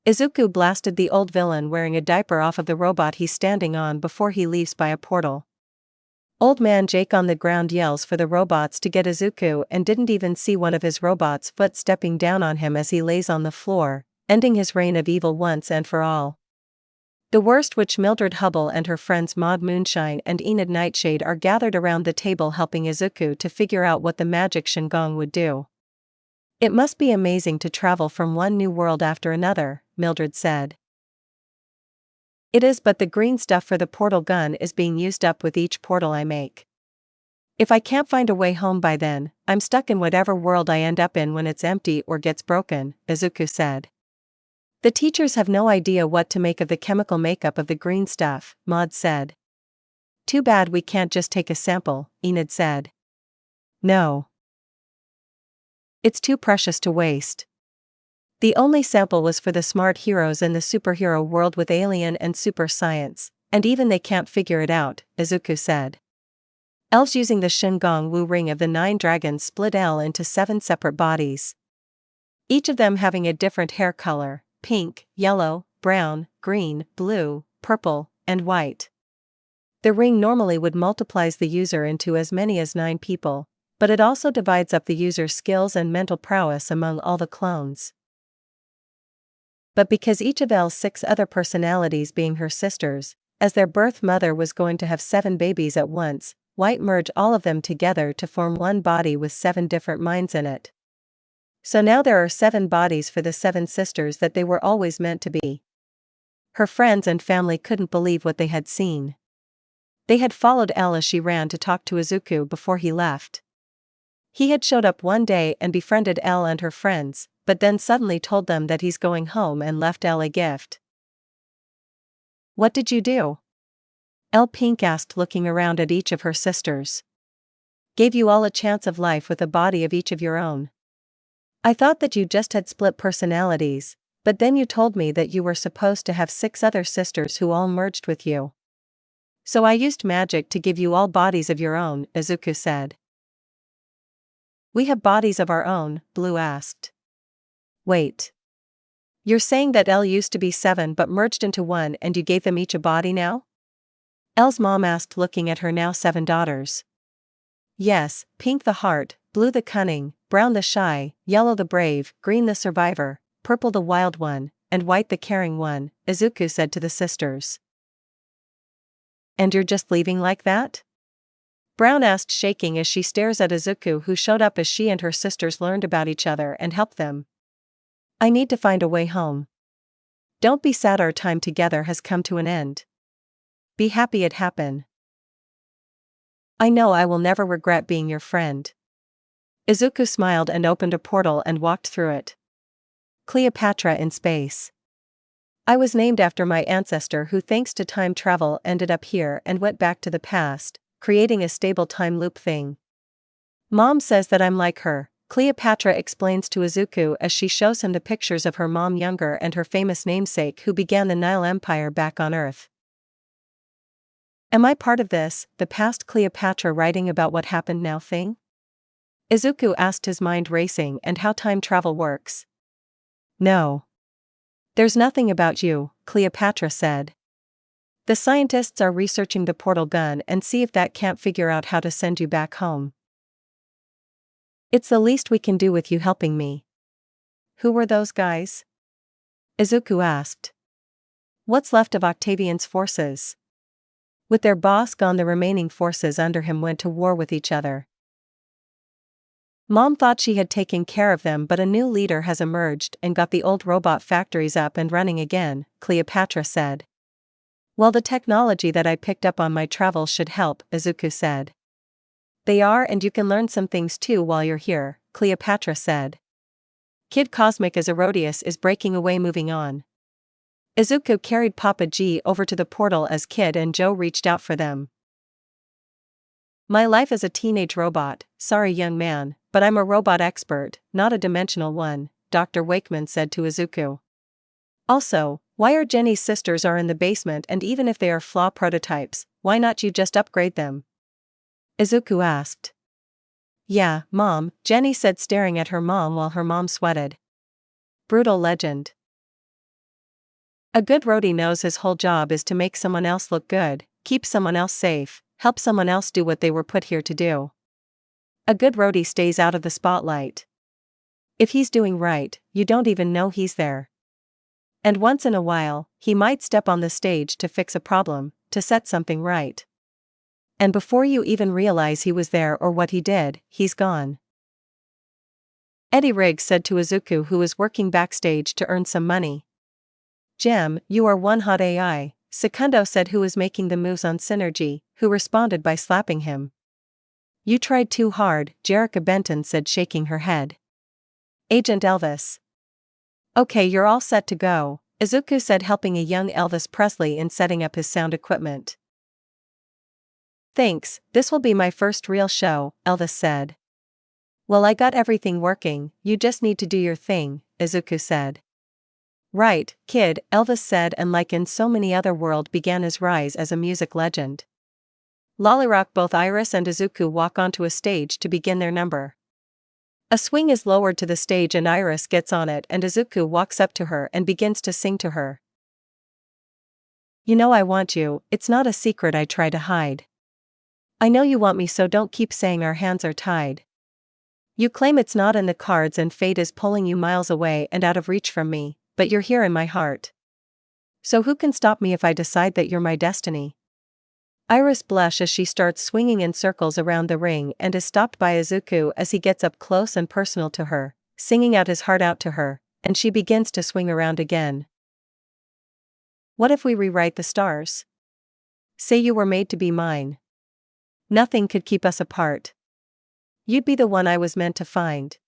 Izuku blasted the old villain wearing a diaper off of the robot he's standing on before he leaves by a portal. Old man Jake on the ground yells for the robots to get Izuku and didn't even see one of his robots' foot stepping down on him as he lays on the floor, ending his reign of evil once and for all. The worst witch Mildred Hubble and her friends Maud Moonshine and Enid Nightshade are gathered around the table helping Izuku to figure out what the magic Shingong would do. It must be amazing to travel from one new world after another, Mildred said. It is, but the green stuff for the portal gun is being used up with each portal I make. If I can't find a way home by then, I'm stuck in whatever world I end up in when it's empty or gets broken, Izuku said. The teachers have no idea what to make of the chemical makeup of the green stuff, Maud said. Too bad we can't just take a sample, Enid said. No. It's too precious to waste. The only sample was for the smart heroes in the superhero world with alien and super science, and even they can't figure it out, Izuku said. Elves using the Shingong Wu ring of the 9 dragons split Elle into 7 separate bodies, each of them having a different hair color: pink, yellow, brown, green, blue, purple, and white. The ring normally would multiplies the user into as many as 9 people, but it also divides up the user's skills and mental prowess among all the clones. But because each of Elle's 6 other personalities being her sisters, as their birth mother was going to have 7 babies at once, White merge all of them together to form one body with 7 different minds in it. So now there are 7 bodies for the 7 sisters that they were always meant to be. Her friends and family couldn't believe what they had seen. They had followed Elle as she ran to talk to Izuku before he left. He had showed up one day and befriended Elle and her friends, but then suddenly told them that he's going home and left Elle a gift. "What did you do?" Elle Pink asked, looking around at each of her sisters. "Gave you all a chance of life with a body of each of your own. I thought that you just had split personalities, but then you told me that you were supposed to have 6 other sisters who all merged with you. So I used magic to give you all bodies of your own," Izuku said. "We have bodies of our own?" Blue asked. "Wait. You're saying that Elle used to be 7 but merged into 1 and you gave them each a body now?" Elle's mom asked, looking at her now 7 daughters. "Yes, pink the heart, blue the cunning, brown the shy, yellow the brave, green the survivor, purple the wild one, and white the caring one," Izuku said to the sisters. "And you're just leaving like that?" Brown asked, shaking as she stares at Izuku, who showed up as she and her sisters learned about each other and helped them. "I need to find a way home. Don't be sad, our time together has come to an end. Be happy it happened. I know I will never regret being your friend." Izuku smiled and opened a portal and walked through it. Cleopatra in space. "I was named after my ancestor who, thanks to time travel, ended up here and went back to the past, creating a stable time loop thing. Mom says that I'm like her," Cleopatra explains to Izuku as she shows him the pictures of her mom younger and her famous namesake who began the Nile Empire back on Earth. "Am I part of this, the past Cleopatra writing about what happened now thing?" Izuku asked, his mind racing, and how time travel works. "No. There's nothing about you," Cleopatra said. "The scientists are researching the portal gun and see if that can't figure out how to send you back home. It's the least we can do with you helping me." "Who were those guys?" Izuku asked. "What's left of Octavian's forces?" "With their boss gone, the remaining forces under him went to war with each other. Mom thought she had taken care of them, but a new leader has emerged and got the old robot factories up and running again," Cleopatra said. "Well, the technology that I picked up on my travels should help," Izuku said. "They are, and you can learn some things too while you're here," Cleopatra said. "Kid Cosmic as Herodias is breaking away, moving on." Izuku carried Papa G over to the portal as Kid and Joe reached out for them. "My life as a teenage robot, sorry young man, but I'm a robot expert, not a dimensional one," Dr. Wakeman said to Izuku. "Also, why are Jenny's sisters are in the basement, and even if they are flaw prototypes, why not you just upgrade them?" Izuku asked. "Yeah, Mom," Jenny said, staring at her mom while her mom sweated. Brutal legend. "A good roadie knows his whole job is to make someone else look good, keep someone else safe, help someone else do what they were put here to do. A good roadie stays out of the spotlight. If he's doing right, you don't even know he's there. And once in a while, he might step on the stage to fix a problem, to set something right. And before you even realize he was there or what he did, he's gone." Eddie Riggs said to Izuku, who was working backstage to earn some money. "Jem, you are one hot AI," Secundo said, who was making the moves on Synergy, who responded by slapping him. "You tried too hard," Jerica Benton said, shaking her head. "Agent Elvis." "Okay, you're all set to go," Izuku said, helping a young Elvis Presley in setting up his sound equipment. "Thanks, this will be my first real show," Elvis said. "Well, I got everything working, you just need to do your thing," Izuku said. "Right, kid," Elvis said, and like in so many other worlds began his rise as a music legend. Lollyrock. Both Iris and Izuku walk onto a stage to begin their number. A swing is lowered to the stage and Iris gets on it and Izuku walks up to her and begins to sing to her. You know I want you, it's not a secret I try to hide. I know you want me, so don't keep saying our hands are tied. You claim it's not in the cards and fate is pulling you miles away and out of reach from me, but you're here in my heart. So who can stop me if I decide that you're my destiny? Iris blushes as she starts swinging in circles around the ring and is stopped by Izuku as he gets up close and personal to her, singing out his heart out to her, and she begins to swing around again. What if we rewrite the stars? Say you were made to be mine. Nothing could keep us apart. You'd be the one I was meant to find.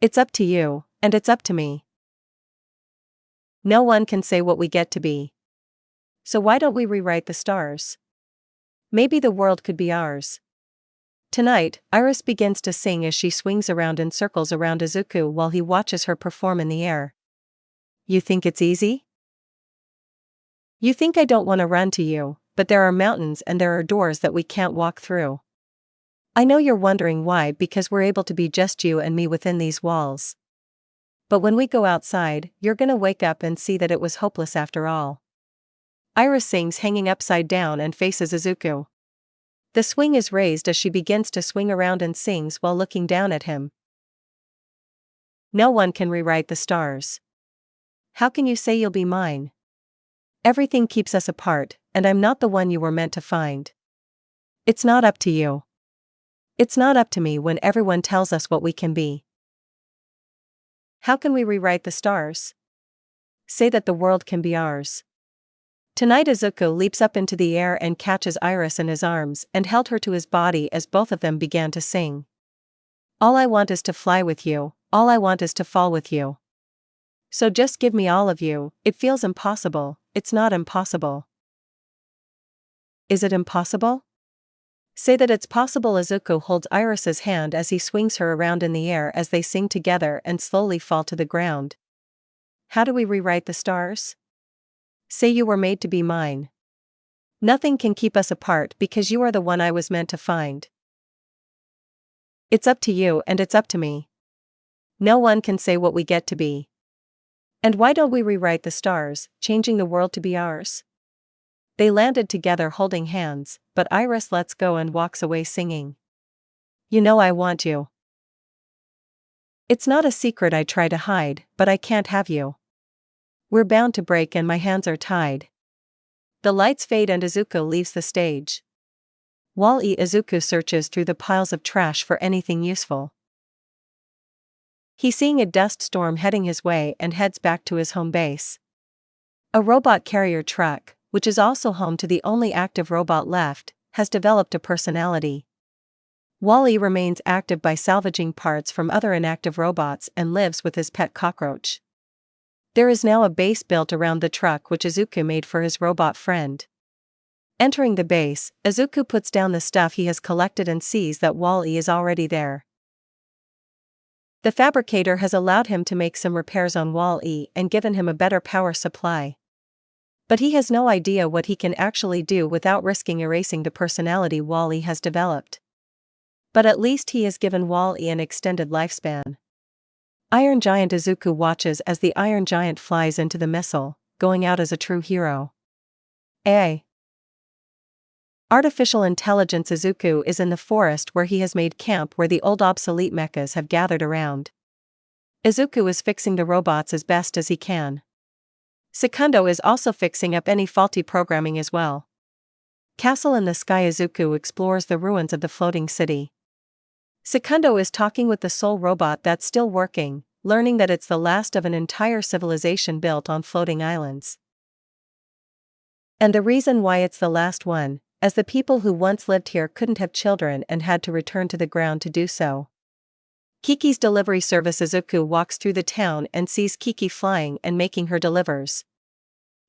It's up to you, and it's up to me. No one can say what we get to be. So why don't we rewrite the stars? Maybe the world could be ours. Tonight, Iris begins to sing as she swings around in circles around Izuku while he watches her perform in the air. You think it's easy? You think I don't want to run to you, but there are mountains and there are doors that we can't walk through. I know you're wondering why, because we're able to be just you and me within these walls. But when we go outside, you're gonna wake up and see that it was hopeless after all. Iris sings hanging upside down and faces Izuku. The swing is raised as she begins to swing around and sings while looking down at him. No one can rewrite the stars. How can you say you'll be mine? Everything keeps us apart, and I'm not the one you were meant to find. It's not up to you. It's not up to me when everyone tells us what we can be. How can we rewrite the stars? Say that the world can be ours. Tonight Izuku leaps up into the air and catches Iris in his arms and held her to his body as both of them began to sing. All I want is to fly with you, all I want is to fall with you. So just give me all of you, it feels impossible, it's not impossible. Is it impossible? Say that it's possible. Izuku holds Iris's hand as he swings her around in the air as they sing together and slowly fall to the ground. How do we rewrite the stars? Say you were made to be mine. Nothing can keep us apart because you are the one I was meant to find. It's up to you and it's up to me. No one can say what we get to be. And why don't we rewrite the stars, changing the world to be ours? They landed together holding hands, but Iris lets go and walks away singing. You know I want you. It's not a secret I try to hide, but I can't have you. We're bound to break and my hands are tied. The lights fade and Izuku leaves the stage. While Izuku searches through the piles of trash for anything useful. He's seeing a dust storm heading his way and heads back to his home base. A robot carrier truck, which is also home to the only active robot left, has developed a personality. Wall-E remains active by salvaging parts from other inactive robots and lives with his pet cockroach. There is now a base built around the truck which Izuku made for his robot friend. Entering the base, Izuku puts down the stuff he has collected and sees that Wall-E is already there. The fabricator has allowed him to make some repairs on Wall-E and given him a better power supply. But he has no idea what he can actually do without risking erasing the personality Wall-E has developed. But at least he has given Wall-E an extended lifespan. Iron Giant Izuku watches as the Iron Giant flies into the missile, going out as a true hero. Artificial intelligence Izuku is in the forest where he has made camp where the old obsolete mechas have gathered around. Izuku is fixing the robots as best as he can. Secundo is also fixing up any faulty programming as well. Castle in the Sky Izuku explores the ruins of the floating city. Secundo is talking with the sole robot that's still working, learning that it's the last of an entire civilization built on floating islands. And the reason why it's the last one, as the people who once lived here couldn't have children and had to return to the ground to do so. Kiki's delivery service Izuku walks through the town and sees Kiki flying and making her delivers.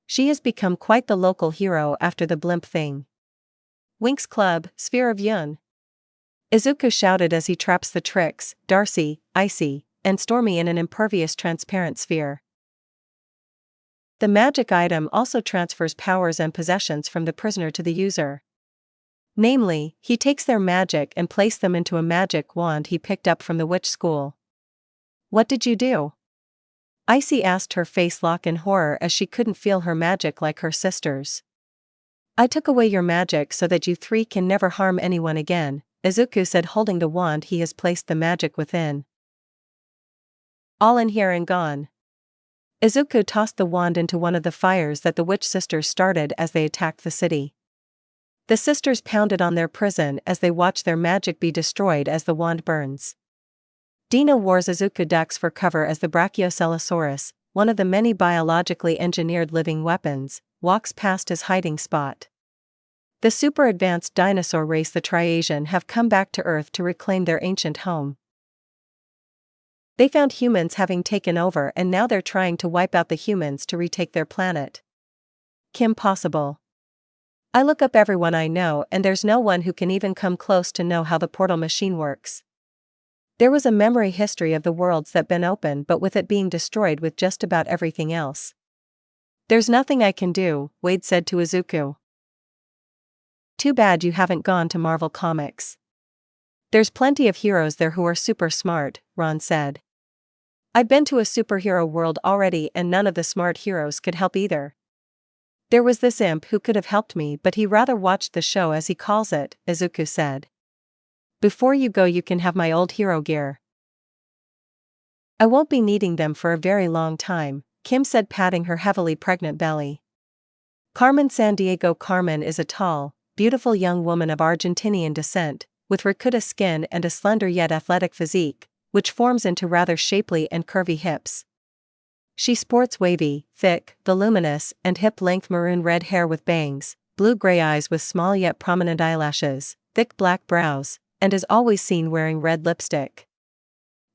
She has become quite the local hero after the blimp thing. Winx Club, Sphere of Yun. Izuku shouted as he traps the Tricks, Darcy, Icy, and Stormy in an impervious transparent sphere. The magic item also transfers powers and possessions from the prisoner to the user. Namely, he takes their magic and places them into a magic wand he picked up from the witch school. What did you do? Icy asked, her face locked in horror as she couldn't feel her magic like her sisters. I took away your magic so that you three can never harm anyone again, Izuku said, holding the wand he has placed the magic within. All in here and gone. Izuku tossed the wand into one of the fires that the witch sisters started as they attacked the city. The sisters pounded on their prison as they watched their magic be destroyed as the wand burns. Dino wars Izuku ducks for cover as the Brachiocelosaurus, one of the many biologically engineered living weapons, walks past his hiding spot. The super advanced dinosaur race, the Triasian, have come back to Earth to reclaim their ancient home. They found humans having taken over and now they're trying to wipe out the humans to retake their planet. Kim Possible. I look up everyone I know and there's no one who can even come close to know how the portal machine works. There was a memory history of the worlds that been open, but with it being destroyed with just about everything else. There's nothing I can do, Wade said to Izuku. Too bad you haven't gone to Marvel Comics. There's plenty of heroes there who are super smart, Ron said. I've been to a superhero world already and none of the smart heroes could help either. There was this imp who could have helped me, but he rather watched the show, as he calls it, Izuku said. Before you go, you can have my old hero gear. I won't be needing them for a very long time, Kim said, patting her heavily pregnant belly. Carmen Sandiego. Carmen is a tall, beautiful young woman of Argentinian descent, with ricotta skin and a slender yet athletic physique, which forms into rather shapely and curvy hips. She sports wavy, thick, voluminous, and hip-length maroon-red hair with bangs, blue-gray eyes with small yet prominent eyelashes, thick black brows, and is always seen wearing red lipstick.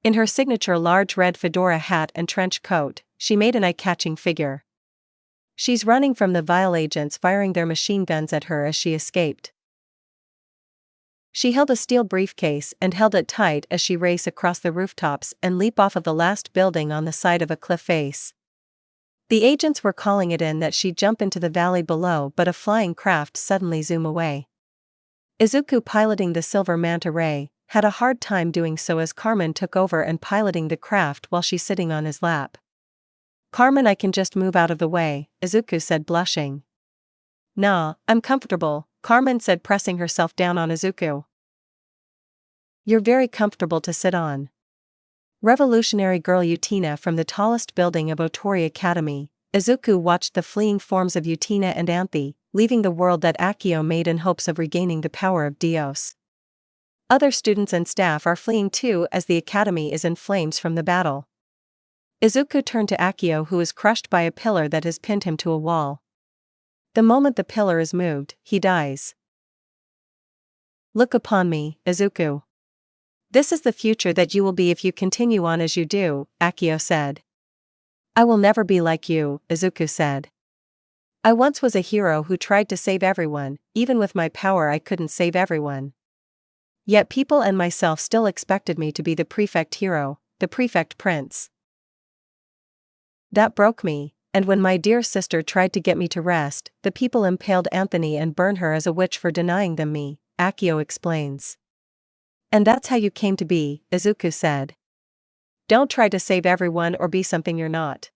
In her signature large red fedora hat and trench coat, she made an eye-catching figure. She's running from the vile agents firing their machine guns at her as she escaped. She held a steel briefcase and held it tight as she raced across the rooftops and leap off of the last building on the side of a cliff face. The agents were calling it in that she'd jump into the valley below, but a flying craft suddenly zoom away. Izuku, piloting the silver manta ray, had a hard time doing so as Carmen took over and piloting the craft while she's sitting on his lap. Carmen, I can just move out of the way, Izuku said, blushing. Nah, I'm comfortable, Carmen said, pressing herself down on Izuku. You're very comfortable to sit on. Revolutionary girl Utina from the tallest building of Otori Academy, Izuku watched the fleeing forms of Utina and Anthe, leaving the world that Akio made in hopes of regaining the power of Dios. Other students and staff are fleeing too as the academy is in flames from the battle. Izuku turned to Akio, who is crushed by a pillar that has pinned him to a wall. The moment the pillar is moved, he dies. Look upon me, Izuku. This is the future that you will be if you continue on as you do, Akio said. I will never be like you, Izuku said. I once was a hero who tried to save everyone. Even with my power I couldn't save everyone. Yet people and myself still expected me to be the prefect hero, the prefect prince. That broke me, and when my dear sister tried to get me to rest, the people impaled Anthony and burned her as a witch for denying them me, Akio explains. And that's how you came to be, Izuku said. Don't try to save everyone or be something you're not.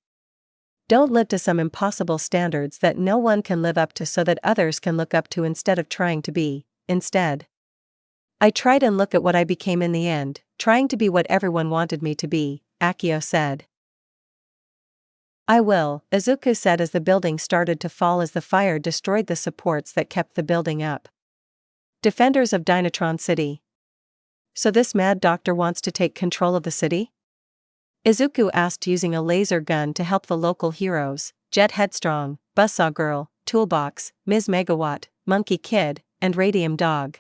Don't live to some impossible standards that no one can live up to so that others can look up to instead of trying to be. Instead, I tried and look at what I became in the end, trying to be what everyone wanted me to be, Akio said. I will, Izuku said as the building started to fall as the fire destroyed the supports that kept the building up. Defenders of Dinatron City. So this mad doctor wants to take control of the city? Izuku asked, using a laser gun to help the local heroes, Jet Headstrong, Buzzsaw Girl, Toolbox, Ms. Megawatt, Monkey Kid, and Radium Dog.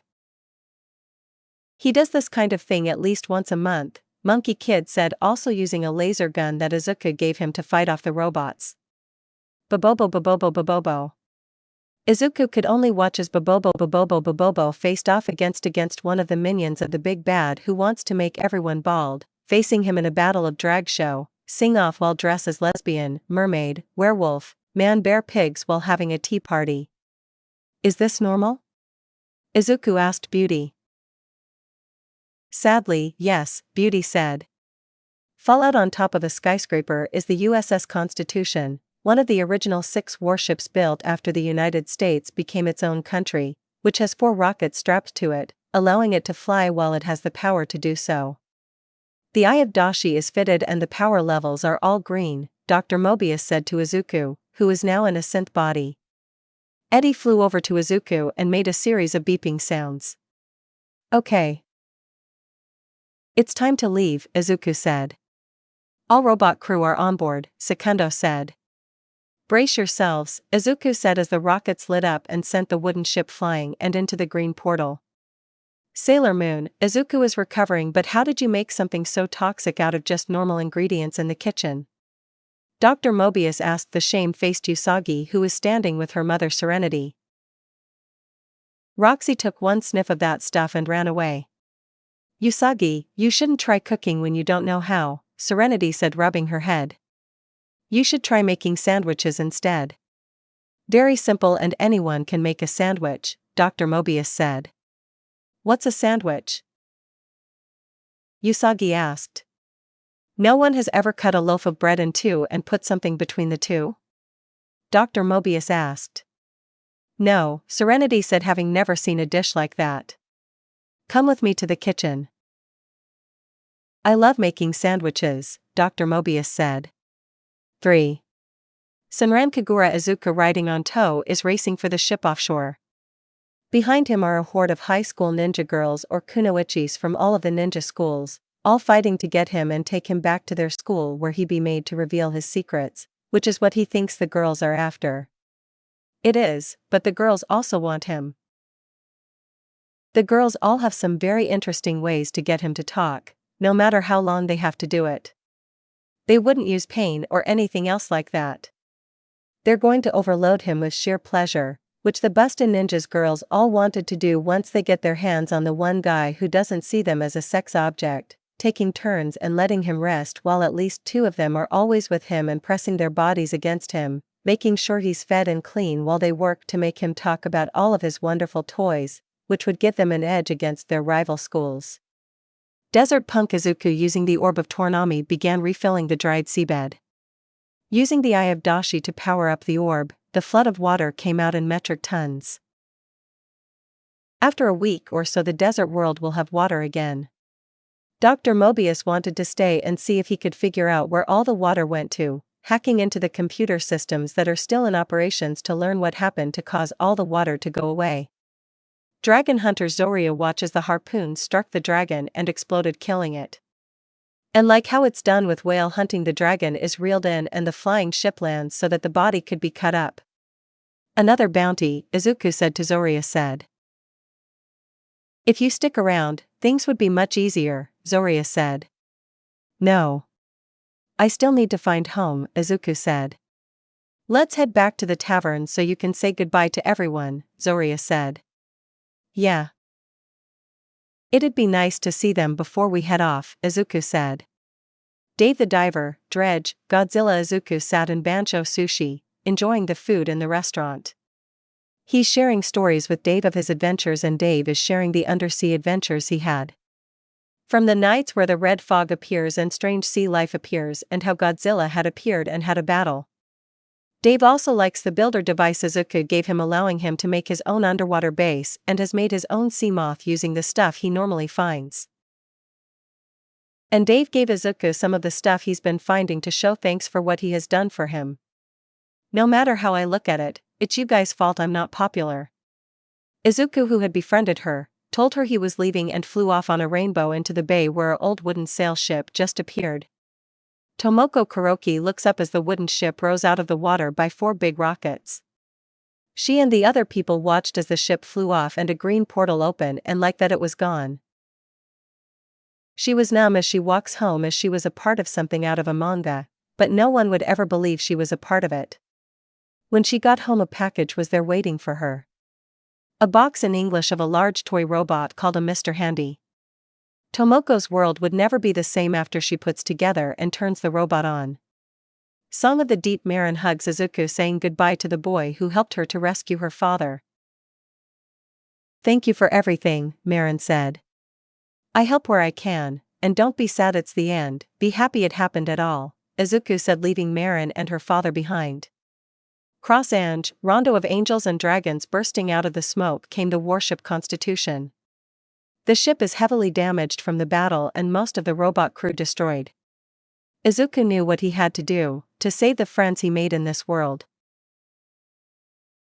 He does this kind of thing at least once a month, Monkey Kid said, also using a laser gun that Izuku gave him to fight off the robots. Babobo Babobo Babobo. Izuku could only watch as Babobo Babobo Babobo faced off against one of the minions of the big bad who wants to make everyone bald, facing him in a battle of drag show, sing off while dressed as lesbian, mermaid, werewolf, man, bear, pigs while having a tea party. Is this normal? Izuku asked Beauty. Sadly, yes, Beauty said. Fallout on top of a skyscraper is the USS Constitution, one of the original 6 warships built after the United States became its own country, which has 4 rockets strapped to it, allowing it to fly while it has the power to do so. The Eye of Dashi is fitted and the power levels are all green, Dr. Mobius said to Izuku, who is now in a synth body. Eddie flew over to Izuku and made a series of beeping sounds. Okay. It's time to leave, Izuku said. All robot crew are on board, Secundo said. Brace yourselves, Izuku said as the rockets lit up and sent the wooden ship flying and into the green portal. Sailor Moon, Izuku is recovering, but how did you make something so toxic out of just normal ingredients in the kitchen? Dr. Mobius asked the shame-faced Usagi, who was standing with her mother Serenity. Roxy took one sniff of that stuff and ran away. Usagi, you shouldn't try cooking when you don't know how, Serenity said, rubbing her head. You should try making sandwiches instead. Very simple and anyone can make a sandwich, Dr. Mobius said. What's a sandwich? Usagi asked. No one has ever cut a loaf of bread in 2 and put something between the 2? Dr. Mobius asked. No, Serenity said, having never seen a dish like that. Come with me to the kitchen. I love making sandwiches, Dr. Mobius said. 3. Senran Kagura Izuku, riding on tow, is racing for the ship offshore. Behind him are a horde of high school ninja girls or kunoichis from all of the ninja schools, all fighting to get him and take him back to their school where he be made to reveal his secrets, which is what he thinks the girls are after. It is, but the girls also want him. The girls all have some very interesting ways to get him to talk, no matter how long they have to do it. They wouldn't use pain or anything else like that. They're going to overload him with sheer pleasure, which the Bustin' Ninjas girls all wanted to do once they get their hands on the one guy who doesn't see them as a sex object, taking turns and letting him rest while at least 2 of them are always with him and pressing their bodies against him, making sure he's fed and clean while they work to make him talk about all of his wonderful toys, which would give them an edge against their rival schools. Desert Punk Izuku, using the Orb of Tornami, began refilling the dried seabed. Using the Eye of Dashi to power up the orb, the flood of water came out in metric tons. After a week or so the desert world will have water again. Dr. Mobius wanted to stay and see if he could figure out where all the water went to, hacking into the computer systems that are still in operations to learn what happened to cause all the water to go away. Dragon Hunter Zoria watches the harpoon struck the dragon and exploded, killing it. And like how it's done with whale hunting, the dragon is reeled in and the flying ship lands so that the body could be cut up. Another bounty, Izuku said to Zoria said. If you stick around, things would be much easier, Zoria said. No. I still need to find home, Izuku said. Let's head back to the tavern so you can say goodbye to everyone, Zoria said. Yeah. It'd be nice to see them before we head off, Izuku said. Dave the Diver, Dredge, Godzilla Izuku sat in Bancho Sushi, enjoying the food in the restaurant. He's sharing stories with Dave of his adventures and Dave is sharing the undersea adventures he had. From the nights where the red fog appears and strange sea life appears and how Godzilla had appeared and had a battle. Dave also likes the builder device Izuku gave him, allowing him to make his own underwater base, and has made his own sea moth using the stuff he normally finds. And Dave gave Izuku some of the stuff he's been finding to show thanks for what he has done for him. No matter how I look at it, it's you guys' fault I'm not popular. Izuku, who had befriended her, told her he was leaving and flew off on a rainbow into the bay where an old wooden sail ship just appeared. Tomoko Kuroki looks up as the wooden ship rose out of the water by 4 big rockets. She and the other people watched as the ship flew off and a green portal opened, and like that it was gone. She was numb as she walks home, as she was a part of something out of a manga, but no one would ever believe she was a part of it. When she got home, a package was there waiting for her. A box in English of a large toy robot called a Mr. Handy. Tomoko's world would never be the same after she puts together and turns the robot on. Song of the Deep Marin hugs Izuku, saying goodbye to the boy who helped her to rescue her father. Thank you for everything, Marin said. I help where I can, and don't be sad it's the end, be happy it happened at all, Izuku said, leaving Marin and her father behind. Cross Ange, rondo of angels and dragons bursting out of the smoke came the warship Constitution. The ship is heavily damaged from the battle and most of the robot crew destroyed. Izuku knew what he had to do, to save the friends he made in this world.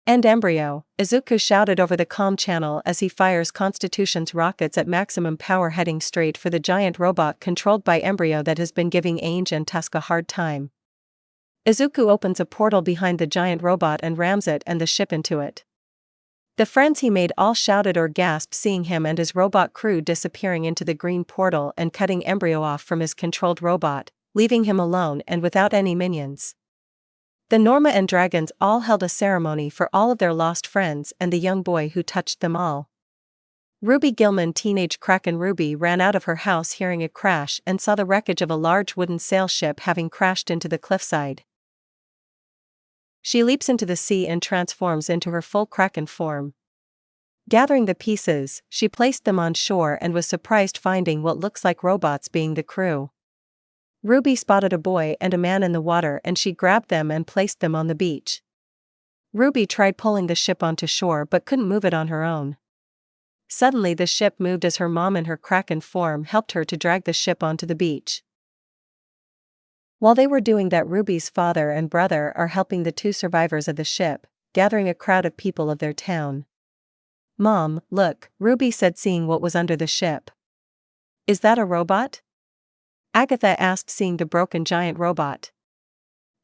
End embryo, Izuku shouted over the comm channel as he fires Constitution's rockets at maximum power heading straight for the giant robot controlled by Embryo that has been giving Ange and Tusk a hard time. Izuku opens a portal behind the giant robot and rams it and the ship into it. The friends he made all shouted or gasped seeing him and his robot crew disappearing into the green portal and cutting Embryo off from his controlled robot, leaving him alone and without any minions. The Norma and dragons all held a ceremony for all of their lost friends and the young boy who touched them all. Ruby Gilman, teenage Kraken Ruby, ran out of her house hearing a crash and saw the wreckage of a large wooden sail ship having crashed into the cliffside. She leaps into the sea and transforms into her full Kraken form. Gathering the pieces, she placed them on shore and was surprised finding what looks like robots being the crew. Ruby spotted a boy and a man in the water and she grabbed them and placed them on the beach. Ruby tried pulling the ship onto shore but couldn't move it on her own. Suddenly the ship moved as her mom in her Kraken form helped her to drag the ship onto the beach. While they were doing that, Ruby's father and brother are helping the two survivors of the ship, gathering a crowd of people of their town. Mom, look, Ruby said seeing what was under the ship. Is that a robot? Agatha asked seeing the broken giant robot.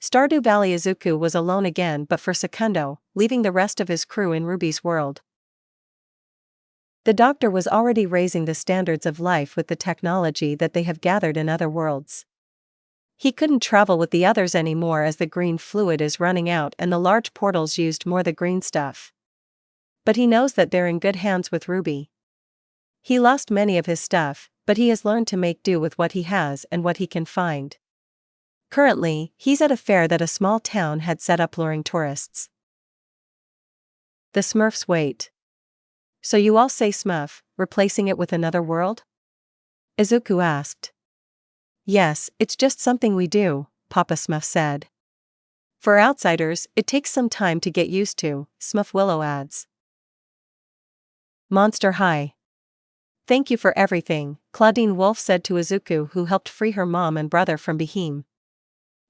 Stardew Valley. Izuku was alone again but for Secundo, leaving the rest of his crew in Ruby's world. The doctor was already raising the standards of life with the technology that they have gathered in other worlds. He couldn't travel with the others anymore as the green fluid is running out and the large portals used more the green stuff. But he knows that they're in good hands with Ruby. He lost many of his stuff, but he has learned to make do with what he has and what he can find. Currently, he's at a fair that a small town had set up luring tourists. The Smurfs wait. So you all say Smurf, replacing it with another world? Izuku asked. Yes, it's just something we do, Papa Smurf said. For outsiders, it takes some time to get used to, Smurf Willow adds. Monster High. Thank you for everything, Claudine Wolf said to Izuku, who helped free her mom and brother from Behem.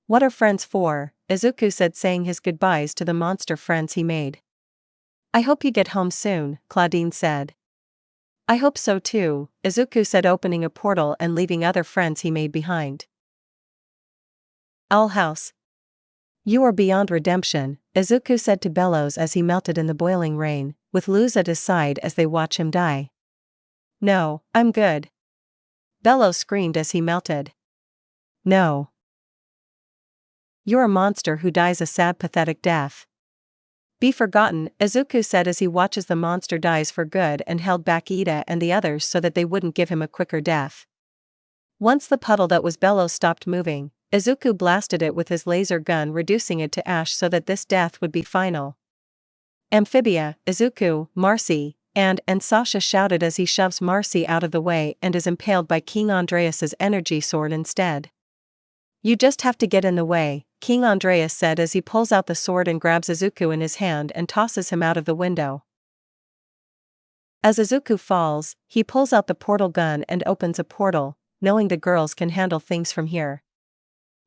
What are friends for? Izuku said, saying his goodbyes to the monster friends he made. I hope you get home soon, Claudine said. I hope so too, Izuku said, opening a portal and leaving other friends he made behind. Owl House. You are beyond redemption, Izuku said to Bellows as he melted in the boiling rain, with Luz at his side as they watch him die. No, I'm good. Bellows screamed as he melted. No. You're a monster who dies a sad, pathetic death. Be forgotten, Izuku said as he watches the monster dies for good and held back Ida and the others so that they wouldn't give him a quicker death. Once the puddle that was Bellows stopped moving, Izuku blasted it with his laser gun, reducing it to ash so that this death would be final. Amphibia, Izuku, Marcy, and Sasha shouted as he shoves Marcy out of the way and is impaled by King Andreas's energy sword instead. You just have to get in the way, King Andreas said as he pulls out the sword and grabs Izuku in his hand and tosses him out of the window. As Izuku falls, he pulls out the portal gun and opens a portal, knowing the girls can handle things from here.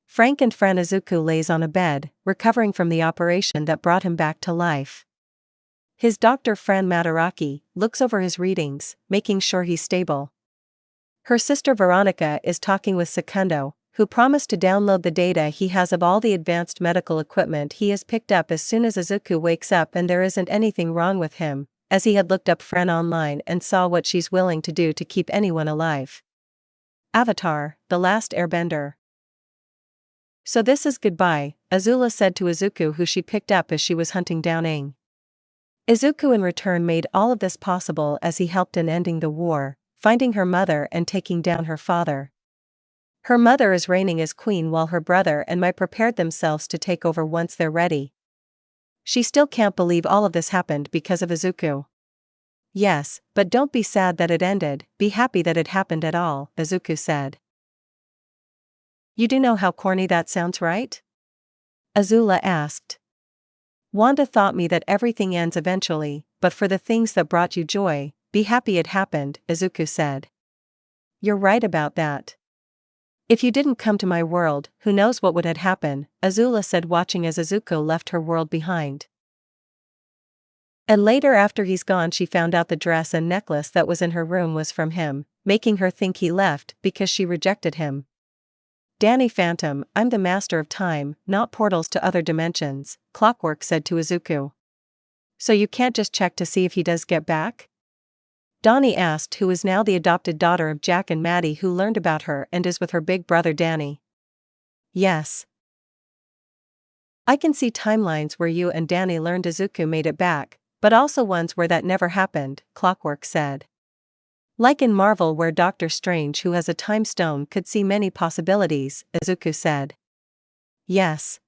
Frank and Fran. Izuku lays on a bed, recovering from the operation that brought him back to life. His doctor Fran Mataraki looks over his readings, making sure he's stable. Her sister Veronica is talking with Secundo, who promised to download the data he has of all the advanced medical equipment he has picked up as soon as Izuku wakes up and there isn't anything wrong with him, as he had looked up Fran online and saw what she's willing to do to keep anyone alive. Avatar, The Last Airbender. So this is goodbye, Azula said to Izuku, who she picked up as she was hunting down Aang. Izuku in return made all of this possible as he helped in ending the war, finding her mother and taking down her father. Her mother is reigning as queen while her brother and Mai prepared themselves to take over once they're ready. She still can't believe all of this happened because of Izuku. Yes, but don't be sad that it ended, be happy that it happened at all, Izuku said. You do know how corny that sounds, right? Azula asked. Wanda taught me that everything ends eventually, but for the things that brought you joy, be happy it happened, Izuku said. You're right about that. If you didn't come to my world, who knows what would have happened, Azula said, watching as Izuku left her world behind. And later, after he's gone, she found out the dress and necklace that was in her room was from him, making her think he left because she rejected him. Danny Phantom, I'm the master of time, not portals to other dimensions, Clockwork said to Izuku. So you can't just check to see if he does get back? Donnie asked, who is now the adopted daughter of Jack and Maddie, who learned about her and is with her big brother Danny. Yes. I can see timelines where you and Danny learned Izuku made it back, but also ones where that never happened, Clockwork said. Like in Marvel, where Doctor Strange, who has a time stone, could see many possibilities, Izuku said. Yes.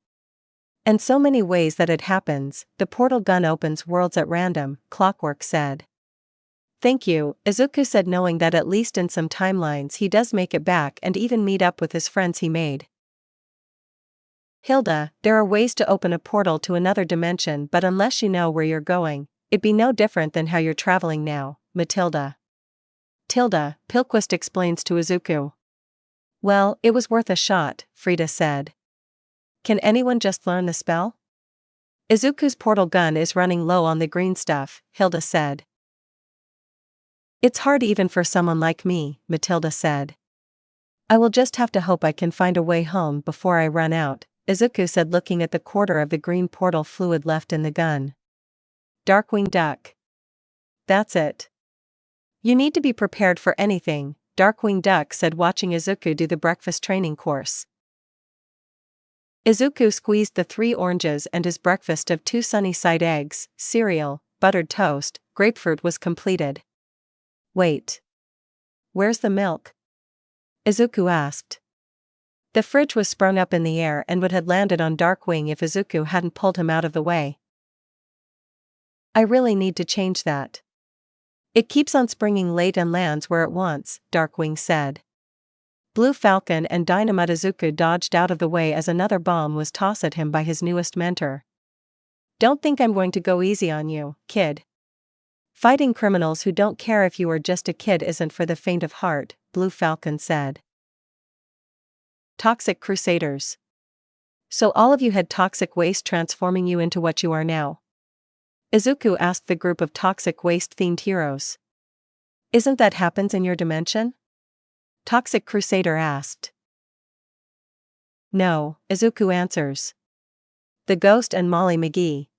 And so many ways that it happens, the portal gun opens worlds at random, Clockwork said. Thank you, Izuku said, knowing that at least in some timelines he does make it back and even meet up with his friends he made. Hilda, there are ways to open a portal to another dimension, but unless you know where you're going, it'd be no different than how you're traveling now, Matilda. Tilda, Pilquist explains to Izuku. Well, it was worth a shot, Frida said. Can anyone just learn the spell? Izuku's portal gun is running low on the green stuff, Hilda said. It's hard even for someone like me, Matilda said. I will just have to hope I can find a way home before I run out, Izuku said, looking at the quarter of the green portal fluid left in the gun. Darkwing Duck. That's it. You need to be prepared for anything, Darkwing Duck said, watching Izuku do the breakfast training course. Izuku squeezed the 3 oranges and his breakfast of 2 sunny-side eggs, cereal, buttered toast, grapefruit was completed. Wait. Where's the milk? Izuku asked. The fridge was sprung up in the air and would have landed on Darkwing if Izuku hadn't pulled him out of the way. I really need to change that. It keeps on springing late and lands where it wants, Darkwing said. Blue Falcon and Dynamite Izuku dodged out of the way as another bomb was tossed at him by his newest mentor. Don't think I'm going to go easy on you, kid. Fighting criminals who don't care if you are just a kid isn't for the faint of heart, Blue Falcon said. Toxic Crusaders. So all of you had toxic waste transforming you into what you are now? Izuku asked the group of toxic waste-themed heroes. Isn't that happens in your dimension? Toxic Crusader asked. No, Izuku answers. The Ghost and Molly McGee.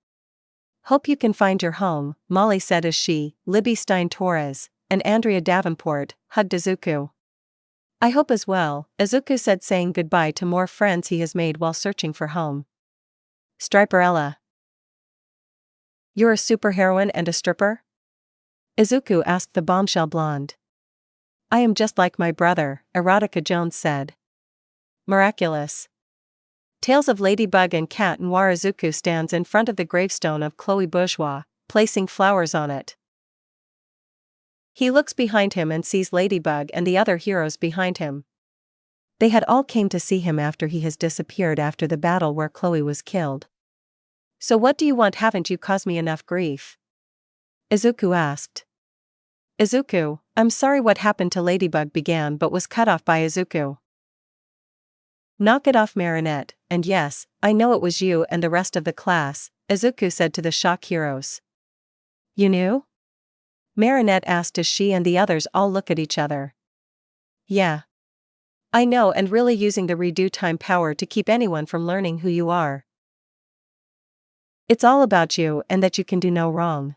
Hope you can find your home, Molly said as she, Libby Stein-Torres, and Andrea Davenport hugged Izuku. I hope as well, Izuku said, saying goodbye to more friends he has made while searching for home. Striperella. You're a superheroine and a stripper? Izuku asked the bombshell blonde. I am just like my brother, Erotica Jones said. Miraculous. Tales of Ladybug and Cat Noir. Izuku stands in front of the gravestone of Chloe Bourgeois, placing flowers on it. He looks behind him and sees Ladybug and the other heroes behind him. They had all came to see him after he has disappeared after the battle where Chloe was killed. So what do you want? Haven't you caused me enough grief? Izuku asked. Izuku, I'm sorry what happened to Ladybug began but was cut off by Izuku. Knock it off, Marinette, and yes, I know it was you and the rest of the class, Izuku said to the shock heroes. You knew? Marinette asked as she and the others all look at each other. Yeah. I know, and really using the redo time power to keep anyone from learning who you are. It's all about you and that you can do no wrong.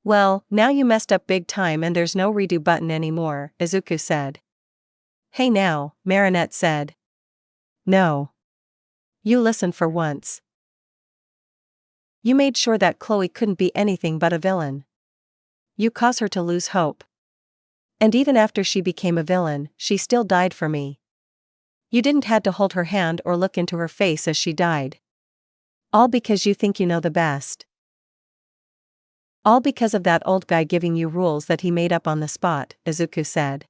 Well, now you messed up big time and there's no redo button anymore, Izuku said. Hey now, Marinette said. No. You listen for once. You made sure that Chloe couldn't be anything but a villain. You caused her to lose hope. And even after she became a villain, she still died for me. You didn't had to hold her hand or look into her face as she died. All because you think you know the best. All because of that old guy giving you rules that he made up on the spot, Izuku said.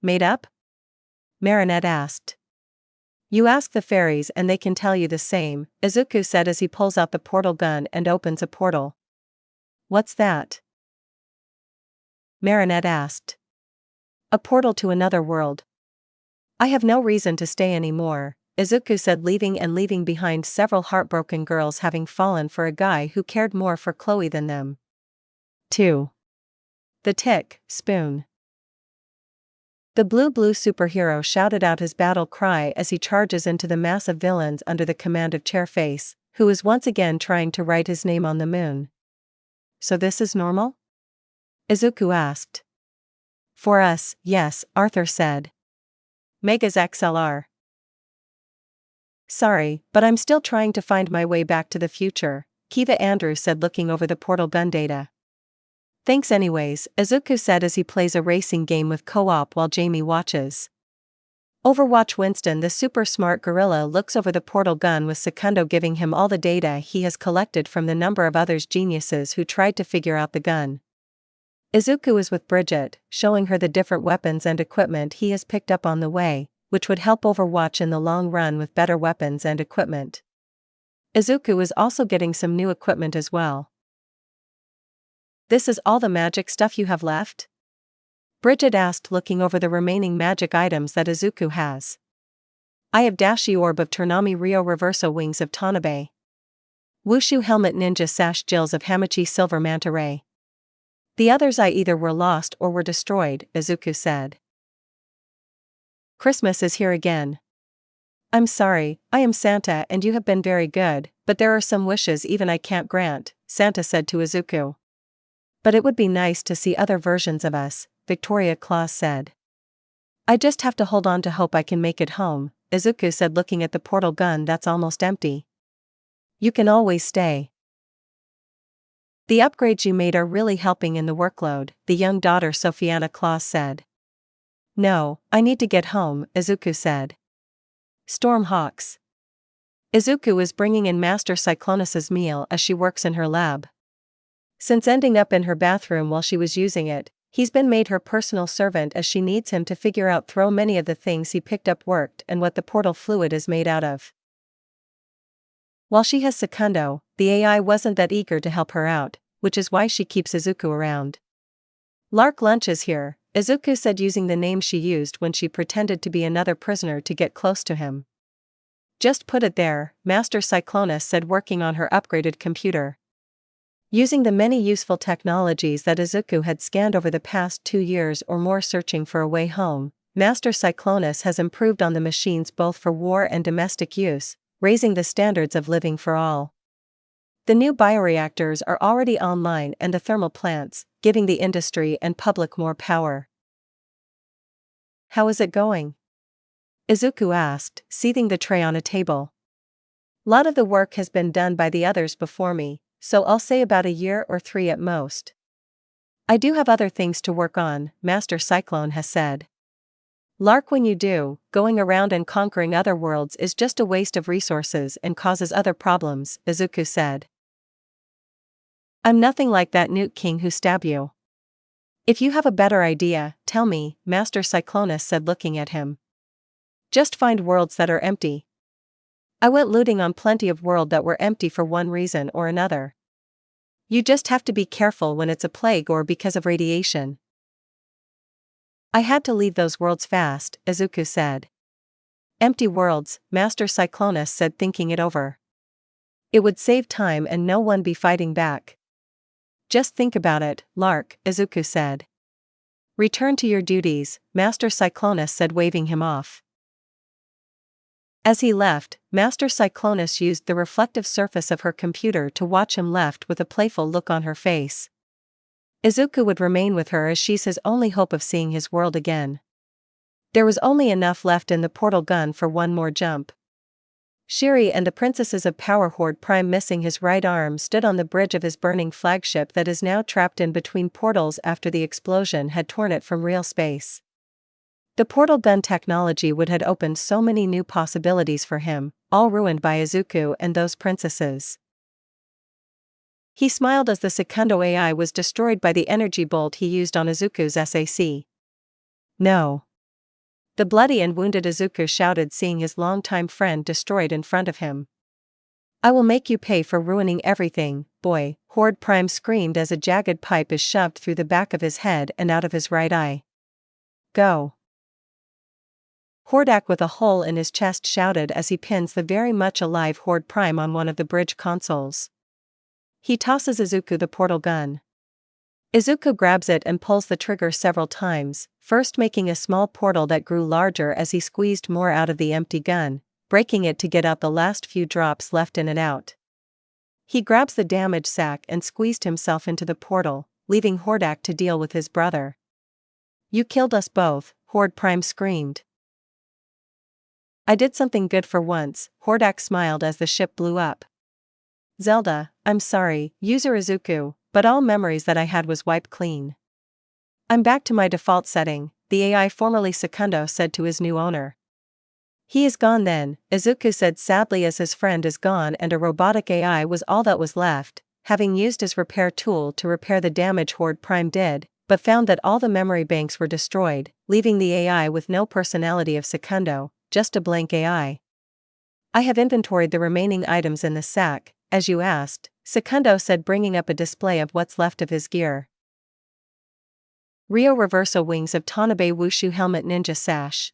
Made up? Marinette asked. You ask the fairies and they can tell you the same, Izuku said as he pulls out the portal gun and opens a portal. What's that? Marinette asked. A portal to another world. I have no reason to stay anymore, Izuku said, leaving behind several heartbroken girls having fallen for a guy who cared more for Chloe than them. 2. The Tick, Spoon. The blue superhero shouted out his battle cry as he charges into the massive villains under the command of Chairface, who is once again trying to write his name on the moon. So this is normal? Izuku asked. For us, yes, Arthur said. Megas XLR. Sorry, but I'm still trying to find my way back to the future, Kiva Andrews said, looking over the portal gun data. Thanks anyways, Izuku said as he plays a racing game with co-op while Jamie watches. Overwatch Winston, the super smart gorilla, looks over the portal gun with Secundo giving him all the data he has collected from the number of others geniuses who tried to figure out the gun. Izuku is with Bridget, showing her the different weapons and equipment he has picked up on the way, which would help Overwatch in the long run with better weapons and equipment. Izuku is also getting some new equipment as well. This is all the magic stuff you have left? Bridget asked, looking over the remaining magic items that Izuku has. I have Dashi Orb of Turnami Rio Reverso Wings of Tanabe. Wushu Helmet Ninja Sash Jills of Hamachi Silver Manta Ray. The others I either were lost or were destroyed, Izuku said. Christmas is here again. I'm sorry, I am Santa and you have been very good, but there are some wishes even I can't grant, Santa said to Izuku. But it would be nice to see other versions of us, Victoria Claus said. I just have to hold on to hope I can make it home, Izuku said, looking at the portal gun that's almost empty. You can always stay. The upgrades you made are really helping in the workload, the young daughter Sophiana Claus said. No, I need to get home, Izuku said. Stormhawks. Izuku is bringing in Master Cyclonus's meal as she works in her lab. Since ending up in her bathroom while she was using it, he's been made her personal servant as she needs him to figure out how many of the things he picked up worked and what the portal fluid is made out of. While she has Secundo, the AI wasn't that eager to help her out, which is why she keeps Izuku around. Lark Lunch is here, Izuku said, using the name she used when she pretended to be another prisoner to get close to him. Just put it there, Master Cyclonus said, working on her upgraded computer. Using the many useful technologies that Izuku had scanned over the past 2 years or more searching for a way home, Master Cyclonus has improved on the machines both for war and domestic use, raising the standards of living for all. The new bioreactors are already online and the thermal plants, giving the industry and public more power. How is it going? Izuku asked, seating the tray on a table. Lot of the work has been done by the others before me, so I'll say about a year or 3 at most. I do have other things to work on, Master Cyclone has said. Lark, when you do, going around and conquering other worlds is just a waste of resources and causes other problems, Izuku said. I'm nothing like that Newt King who stabbed you. If you have a better idea, tell me, Master Cyclonus said, looking at him. Just find worlds that are empty. I went looting on plenty of worlds that were empty for one reason or another. You just have to be careful when it's a plague or because of radiation. I had to leave those worlds fast, Izuku said. Empty worlds, Master Cyclonus said, thinking it over. It would save time and no one be fighting back. Just think about it, Lark, Izuku said. Return to your duties, Master Cyclonus said, waving him off. As he left, Master Cyclonus used the reflective surface of her computer to watch him, left with a playful look on her face. Izuku would remain with her as she's his only hope of seeing his world again. There was only enough left in the portal gun for one more jump. Shiri and the princesses of Power Horde Prime, missing his right arm, stood on the bridge of his burning flagship that is now trapped in between portals after the explosion had torn it from real space. The portal gun technology would have opened so many new possibilities for him, all ruined by Izuku and those princesses. He smiled as the Secundo AI was destroyed by the energy bolt he used on Izuku's SAC. No. The bloody and wounded Izuku shouted, seeing his longtime friend destroyed in front of him. I will make you pay for ruining everything, boy, Horde Prime screamed as a jagged pipe is shoved through the back of his head and out of his right eye. Go. Hordak with a hole in his chest shouted as he pins the very much alive Horde Prime on one of the bridge consoles. He tosses Izuku the portal gun. Izuku grabs it and pulls the trigger several times, first making a small portal that grew larger as he squeezed more out of the empty gun, breaking it to get out the last few drops left in and out. He grabs the damage sack and squeezed himself into the portal, leaving Hordak to deal with his brother. You killed us both, Horde Prime screamed. I did something good for once, Hordak smiled as the ship blew up. Zelda, I'm sorry, user Izuku, but all memories that I had was wiped clean. I'm back to my default setting, the AI formerly Secundo said to his new owner. He is gone then, Izuku said sadly as his friend is gone and a robotic AI was all that was left, having used his repair tool to repair the damage Horde Prime did, but found that all the memory banks were destroyed, leaving the AI with no personality of Secundo, just a blank AI. I have inventoried the remaining items in the sack, as you asked, Secundo said, bringing up a display of what's left of his gear. Ryo Reverso wings of Tanabe Wushu helmet ninja sash.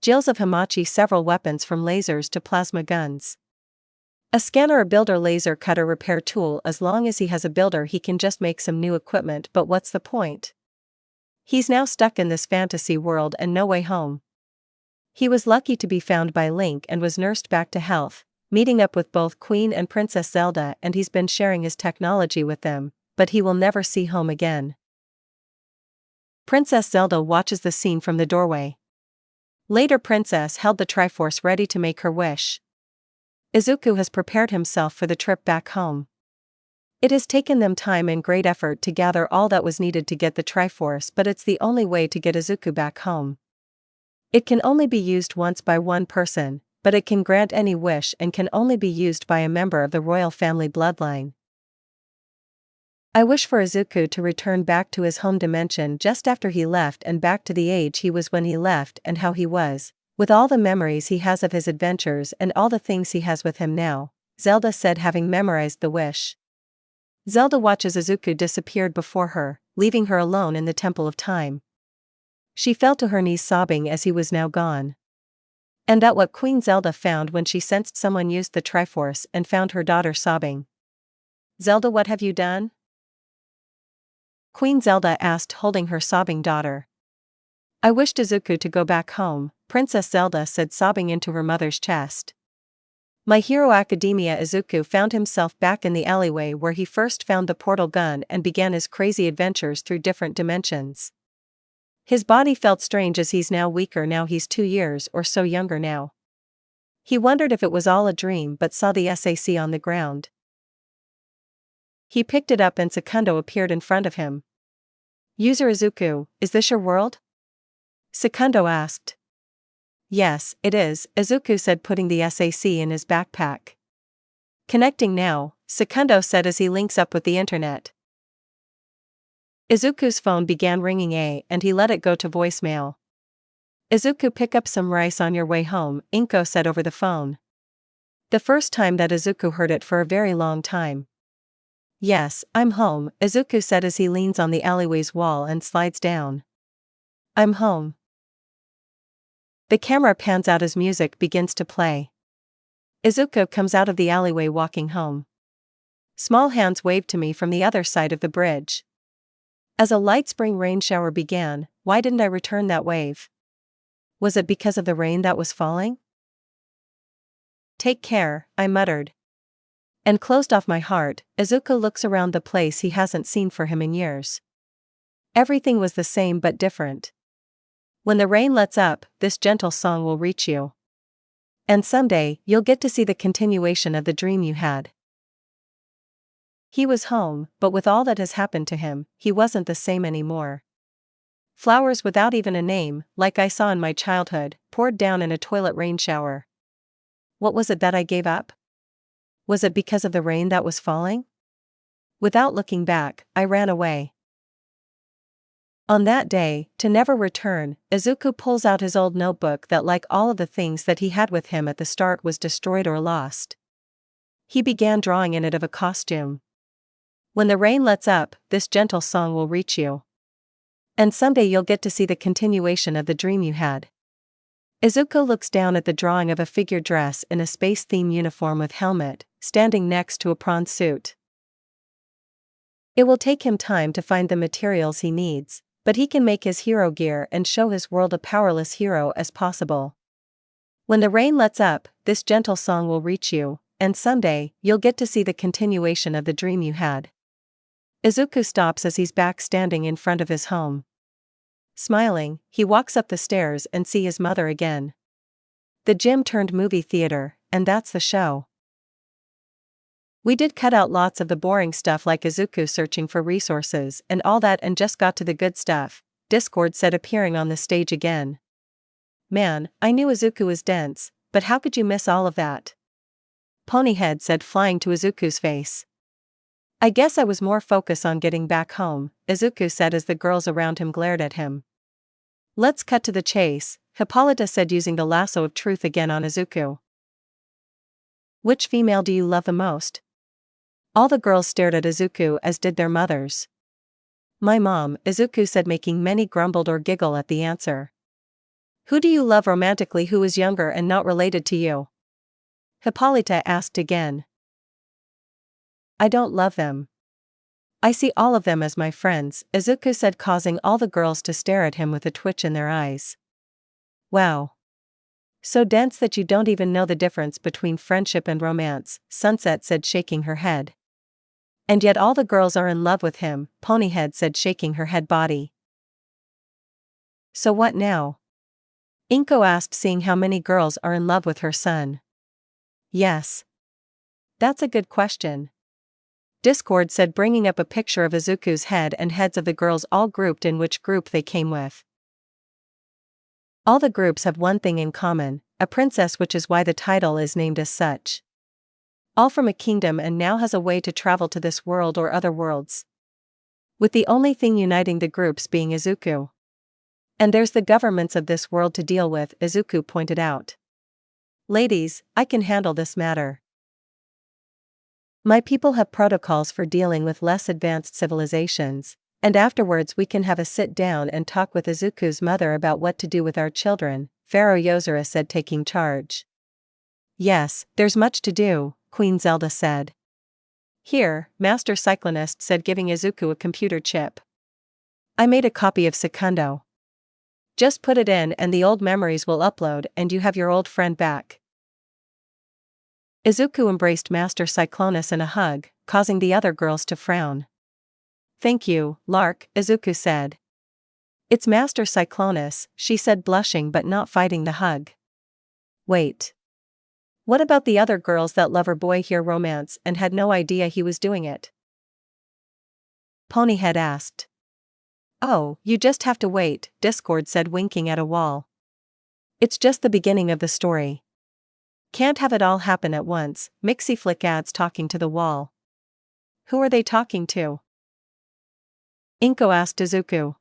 Jills of Hamachi several weapons from lasers to plasma guns. A scanner, a builder laser cutter repair tool. As long as he has a builder he can just make some new equipment, but what's the point? He's now stuck in this fantasy world and no way home. He was lucky to be found by Link and was nursed back to health, meeting up with both Queen and Princess Zelda, and he's been sharing his technology with them, but he will never see home again. Princess Zelda watches the scene from the doorway. Later, Princess held the Triforce ready to make her wish. Izuku has prepared himself for the trip back home. It has taken them time and great effort to gather all that was needed to get the Triforce, but it's the only way to get Izuku back home. It can only be used once by one person, but it can grant any wish and can only be used by a member of the royal family bloodline. I wish for Izuku to return back to his home dimension just after he left and back to the age he was when he left and how he was, with all the memories he has of his adventures and all the things he has with him now, Zelda said, having memorized the wish. Zelda watches Izuku disappeared before her, leaving her alone in the Temple of Time. She fell to her knees sobbing as he was now gone. And that what Queen Zelda found when she sensed someone used the Triforce and found her daughter sobbing. Zelda, what have you done? Queen Zelda asked, holding her sobbing daughter. I wished Izuku to go back home, Princess Zelda said, sobbing into her mother's chest. My Hero Academia. Izuku found himself back in the alleyway where he first found the portal gun and began his crazy adventures through different dimensions. His body felt strange as he's now weaker, now he's 2 years or so younger now. He wondered if it was all a dream but saw the SAC on the ground. He picked it up and Secundo appeared in front of him. User Izuku, is this your world? Secundo asked. Yes, it is, Izuku said, putting the SAC in his backpack. Connecting now, Secundo said as he links up with the internet. Izuku's phone began ringing and he let it go to voicemail. Izuku, pick up some rice on your way home, Inko said over the phone. The first time that Izuku heard it for a very long time. Yes, I'm home, Izuku said as he leans on the alleyway's wall and slides down. I'm home. The camera pans out as music begins to play. Izuku comes out of the alleyway walking home. Small hands waved to me from the other side of the bridge. As a light spring rain shower began, why didn't I return that wave? Was it because of the rain that was falling? Take care, I muttered. And closed off my heart. Izuku looks around the place he hasn't seen for him in years. Everything was the same but different. When the rain lets up, this gentle song will reach you. And someday, you'll get to see the continuation of the dream you had. He was home, but with all that has happened to him, he wasn't the same anymore. Flowers without even a name, like I saw in my childhood, poured down in a toilet rain shower. What was it that I gave up? Was it because of the rain that was falling? Without looking back, I ran away. On that day, to never return, Izuku pulls out his old notebook that, like all of the things that he had with him at the start, was destroyed or lost. He began drawing in it of a costume. When the rain lets up, this gentle song will reach you. And someday you'll get to see the continuation of the dream you had. Izuku looks down at the drawing of a figure dress in a space-theme uniform with helmet, standing next to a prawn suit. It will take him time to find the materials he needs, but he can make his hero gear and show his world a powerless hero as possible. When the rain lets up, this gentle song will reach you, and someday, you'll get to see the continuation of the dream you had. Izuku stops as he's back standing in front of his home. Smiling, he walks up the stairs and sees his mother again. The gym turned movie theater, and that's the show. We did cut out lots of the boring stuff like Izuku searching for resources and all that and just got to the good stuff, Discord said, appearing on the stage again. Man, I knew Izuku was dense, but how could you miss all of that? Ponyhead said, flying to Izuku's face. I guess I was more focused on getting back home, Izuku said as the girls around him glared at him. Let's cut to the chase, Hippolyta said, using the lasso of truth again on Izuku. Which female do you love the most? All the girls stared at Izuku, as did their mothers. My mom, Izuku said, making many grumbled or giggle at the answer. Who do you love romantically who is younger and not related to you? Hippolyta asked again. I don't love them. I see all of them as my friends, Izuku said, causing all the girls to stare at him with a twitch in their eyes. Wow. So dense that you don't even know the difference between friendship and romance, Sunset said, shaking her head. And yet all the girls are in love with him, Ponyhead said, shaking her head body. So what now? Inko asked, seeing how many girls are in love with her son. Yes. That's a good question. Discord said, bringing up a picture of Izuku's head and heads of the girls all grouped in which group they came with. All the groups have one thing in common, a princess, which is why the title is named as such. All from a kingdom and now has a way to travel to this world or other worlds. With the only thing uniting the groups being Izuku. And there's the governments of this world to deal with, Izuku pointed out. Ladies, I can handle this matter. My people have protocols for dealing with less advanced civilizations, and afterwards we can have a sit-down and talk with Izuku's mother about what to do with our children, Pharaoh Yozora said, taking charge. Yes, there's much to do, Queen Zelda said. Here, Master Cyclonist said, giving Izuku a computer chip. I made a copy of Secundo. Just put it in and the old memories will upload and you have your old friend back. Izuku embraced Master Cyclonus in a hug, causing the other girls to frown. Thank you, Lark, Izuku said. It's Master Cyclonus, she said, blushing but not fighting the hug. Wait. What about the other girls that lover boy here romance and had no idea he was doing it? Ponyhead asked. Oh, you just have to wait, Discord said, winking at a wall. It's just the beginning of the story. Can't have it all happen at once, Mixie adds, talking to the wall. Who are they talking to? Inko asked Izuku.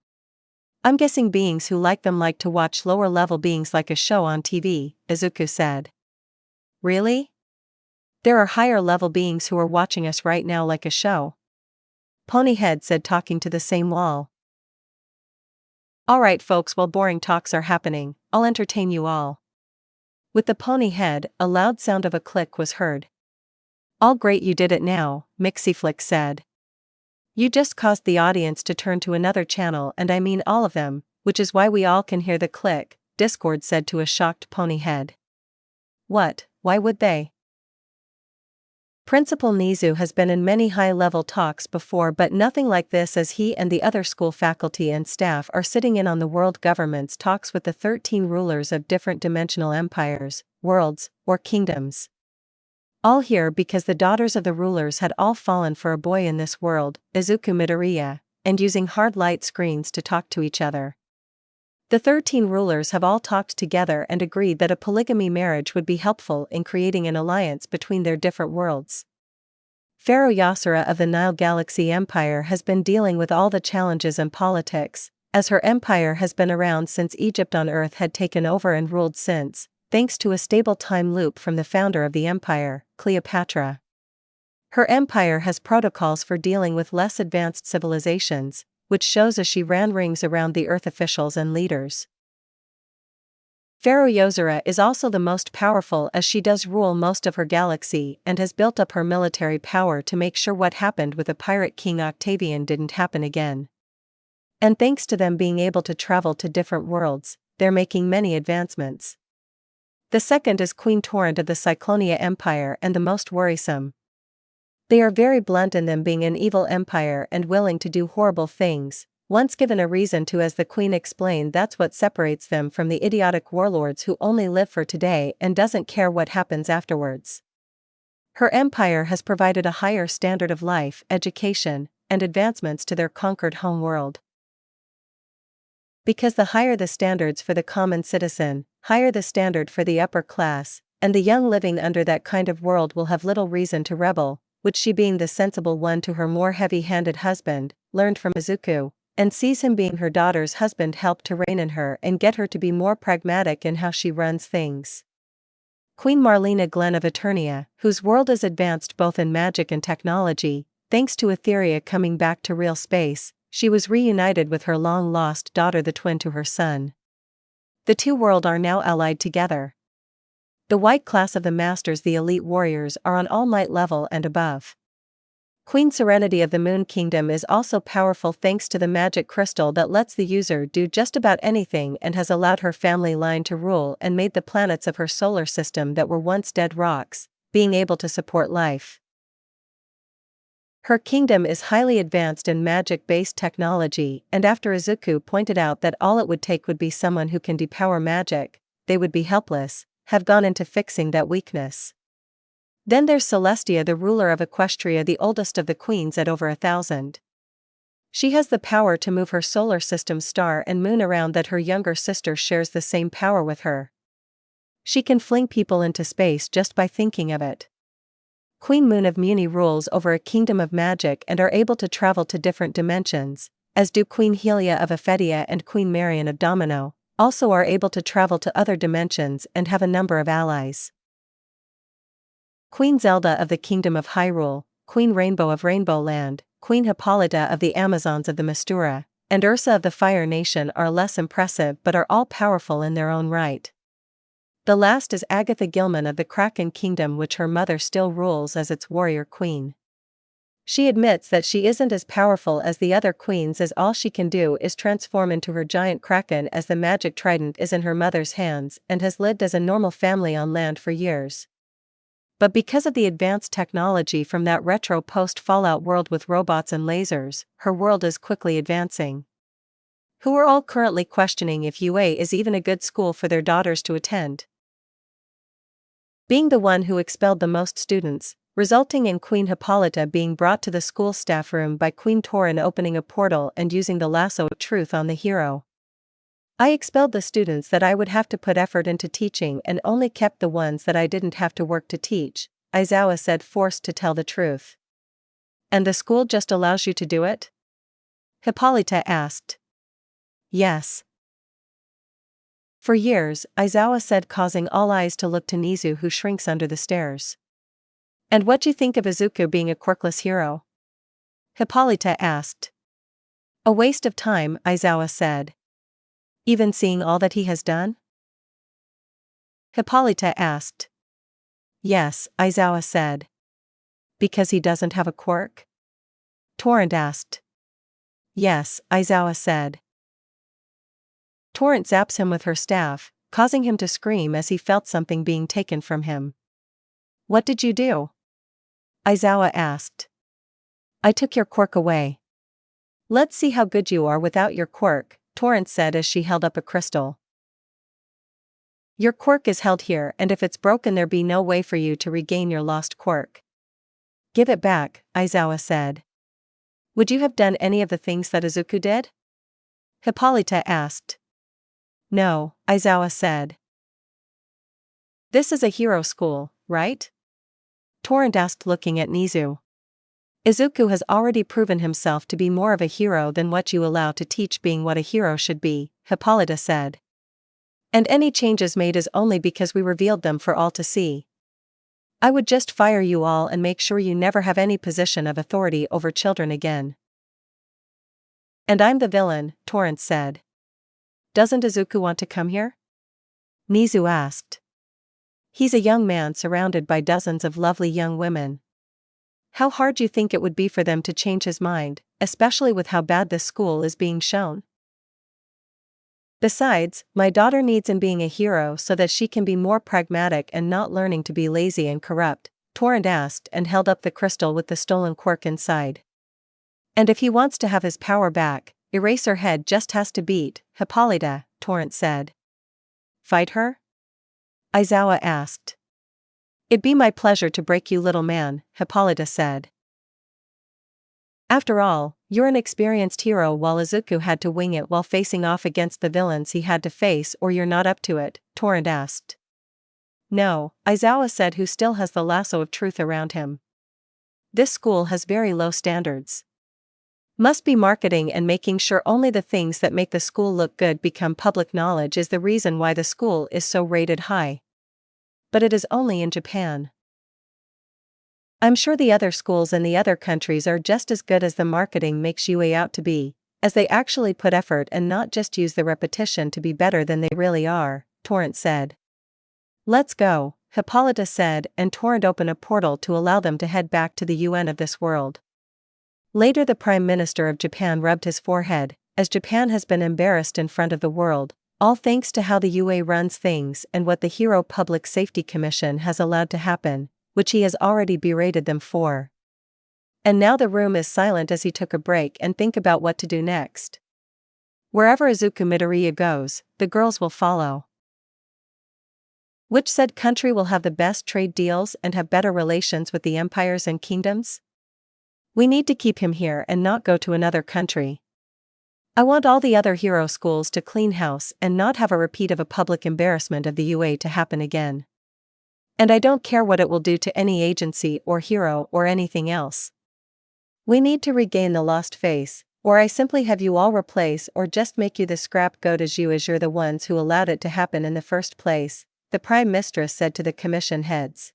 I'm guessing beings who like them like to watch lower level beings like a show on TV, Izuku said. Really? There are higher level beings who are watching us right now like a show? Ponyhead said, talking to the same wall. Alright folks, while boring talks are happening, I'll entertain you all. With the pony head, a loud sound of a click was heard. All great, you did it now, Mixie said. You just caused the audience to turn to another channel, and I mean all of them, which is why we all can hear the click, Discord said to a shocked pony head. What, why would they? Principal Nizu has been in many high-level talks before, but nothing like this, as he and the other school faculty and staff are sitting in on the world government's talks with the 13 rulers of different dimensional empires, worlds, or kingdoms. All here because the daughters of the rulers had all fallen for a boy in this world, Izuku Midoriya, and using hard light screens to talk to each other. The 13 rulers have all talked together and agreed that a polygamy marriage would be helpful in creating an alliance between their different worlds. Pharaoh Yasura of the Nile Galaxy Empire has been dealing with all the challenges and politics, as her empire has been around since Egypt on Earth had taken over and ruled since, thanks to a stable time loop from the founder of the empire, Cleopatra. Her empire has protocols for dealing with less advanced civilizations, which shows as she ran rings around the Earth officials and leaders. Pharaoh Yasura is also the most powerful as she does rule most of her galaxy and has built up her military power to make sure what happened with the pirate king Octavian didn't happen again. And thanks to them being able to travel to different worlds, they're making many advancements. The second is Queen Torrent of the Cyclonia Empire and the most worrisome. They are very blunt in them being an evil empire and willing to do horrible things. Once given a reason to, as the queen explained, that's what separates them from the idiotic warlords who only live for today and doesn't care what happens afterwards. Her empire has provided a higher standard of life, education, and advancements to their conquered home world. Because the higher the standards for the common citizen, higher the standard for the upper class, and the young living under that kind of world will have little reason to rebel, which she, being the sensible one to her more heavy-handed husband, learned from Izuku, and sees him being her daughter's husband help to rein in her and get her to be more pragmatic in how she runs things. Queen Marlena Glen of Eternia, whose world is advanced both in magic and technology, thanks to Etheria coming back to real space, she was reunited with her long-lost daughter, the twin to her son. The two worlds are now allied together. The white class of the masters, the elite warriors, are on All Might level and above. Queen Serenity of the Moon Kingdom is also powerful thanks to the magic crystal that lets the user do just about anything and has allowed her family line to rule and made the planets of her solar system that were once dead rocks, being able to support life. Her kingdom is highly advanced in magic-based technology, and after Izuku pointed out that all it would take would be someone who can depower magic, they would be helpless, have gone into fixing that weakness. Then there's Celestia, the ruler of Equestria, the oldest of the queens at over 1,000. She has the power to move her solar system's star and moon around that her younger sister shares the same power with her. She can fling people into space just by thinking of it. Queen Moon of Muni rules over a kingdom of magic and are able to travel to different dimensions, as do Queen Helia of Ephedia and Queen Marion of Domino, also are able to travel to other dimensions and have a number of allies. Queen Zelda of the Kingdom of Hyrule, Queen Rainbow of Rainbow Land, Queen Hippolyta of the Amazons of the Mistura, and Ursa of the Fire Nation are less impressive but are all powerful in their own right. The last is Agatha Gilman of the Kraken Kingdom, which her mother still rules as its warrior queen. She admits that she isn't as powerful as the other queens, as all she can do is transform into her giant kraken, as the magic trident is in her mother's hands, and has lived as a normal family on land for years. But because of the advanced technology from that retro post-Fallout world with robots and lasers, her world is quickly advancing. Who are all currently questioning if UA is even a good school for their daughters to attend. Being the one who expelled the most students, resulting in Queen Hippolyta being brought to the school staff room by Queen Torin opening a portal and using the lasso of truth on the hero. I expelled the students that I would have to put effort into teaching and only kept the ones that I didn't have to work to teach, Aizawa said, forced to tell the truth. And the school just allows you to do it? Hippolyta asked. Yes. For years, Aizawa said, causing all eyes to look to Nizu, who shrinks under the stairs. And what do you think of Izuku being a quirkless hero? Hippolyta asked. A waste of time, Aizawa said. Even seeing all that he has done? Hippolyta asked. Yes, Aizawa said. Because he doesn't have a quirk? Torrent asked. Yes, Aizawa said. Torrent zaps him with her staff, causing him to scream as he felt something being taken from him. What did you do? Aizawa asked. I took your quirk away. Let's see how good you are without your quirk, Torrent said as she held up a crystal. Your quirk is held here, and if it's broken there be no way for you to regain your lost quirk. Give it back, Aizawa said. Would you have done any of the things that Izuku did? Hippolyta asked. No, Aizawa said. This is a hero school, right? Torrent asked, looking at Nizu. Izuku has already proven himself to be more of a hero than what you allow to teach being what a hero should be, Hippolyta said. And any changes made is only because we revealed them for all to see. I would just fire you all and make sure you never have any position of authority over children again. And I'm the villain, Torrance said. Doesn't Izuku want to come here? Nizu asked. He's a young man surrounded by dozens of lovely young women. How hard you think it would be for them to change his mind, especially with how bad this school is being shown? Besides, my daughter needs him being a hero so that she can be more pragmatic and not learning to be lazy and corrupt, Torrent asked and held up the crystal with the stolen quirk inside. And if he wants to have his power back, Eraserhead just has to beat Hippolyta, Torrent said. Fight her? Aizawa asked. It'd be my pleasure to break you, little man, Hippolyta said. After all, you're an experienced hero, while Izuku had to wing it while facing off against the villains he had to face, or you're not up to it, Torrent asked. No, Aizawa said, who still has the lasso of truth around him. This school has very low standards. Must be marketing and making sure only the things that make the school look good become public knowledge is the reason why the school is so rated high. But it is only in Japan. I'm sure the other schools in the other countries are just as good as the marketing makes UA out to be, as they actually put effort and not just use the repetition to be better than they really are, Torrent said. Let's go, Hippolyta said, and Torrent opened a portal to allow them to head back to the UN of this world. Later, the Prime Minister of Japan rubbed his forehead, as Japan has been embarrassed in front of the world, all thanks to how the UA runs things and what the Hero Public Safety Commission has allowed to happen, which he has already berated them for. And now the room is silent as he took a break and think about what to do next. Wherever Izuku Midoriya goes, the girls will follow. Which said country will have the best trade deals and have better relations with the empires and kingdoms? We need to keep him here and not go to another country. I want all the other hero schools to clean house and not have a repeat of a public embarrassment of the UA to happen again. And I don't care what it will do to any agency or hero or anything else. We need to regain the lost face, or I simply have you all replace or just make you the scapegoat as you're the ones who allowed it to happen in the first place, the Prime Mistress said to the commission heads.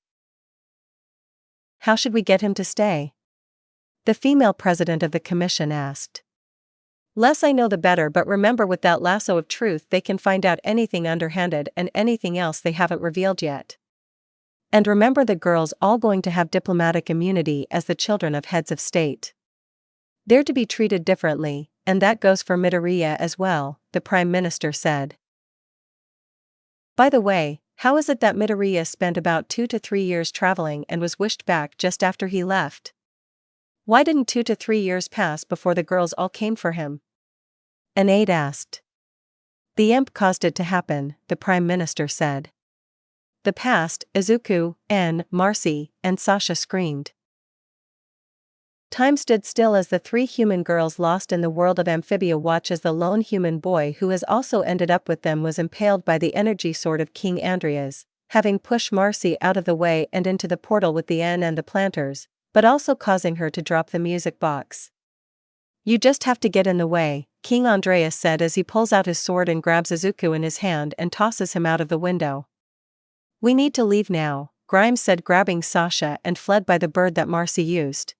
How should we get him to stay? The female president of the commission asked. Less I know the better, but remember, with that lasso of truth they can find out anything underhanded and anything else they haven't revealed yet. And remember, the girls all going to have diplomatic immunity as the children of heads of state. They're to be treated differently, and that goes for Midoriya as well, the Prime Minister said. By the way, how is it that Midoriya spent about 2 to 3 years traveling and was wished back just after he left? Why didn't 2 to 3 years pass before the girls all came for him? An aide asked. The imp caused it to happen, the Prime Minister said. The past, Izuku, N, Marcy, and Sasha screamed. Time stood still as the 3 human girls lost in the world of Amphibia watch as the lone human boy who has also ended up with them was impaled by the energy sword of King Andreas, having pushed Marcy out of the way and into the portal with the N and the planters, but also causing her to drop the music box. You just have to get in the way, King Andreas said as he pulls out his sword and grabs Izuku in his hand and tosses him out of the window. We need to leave now, Grimes said, grabbing Sasha and fled by the bird that Marcy used.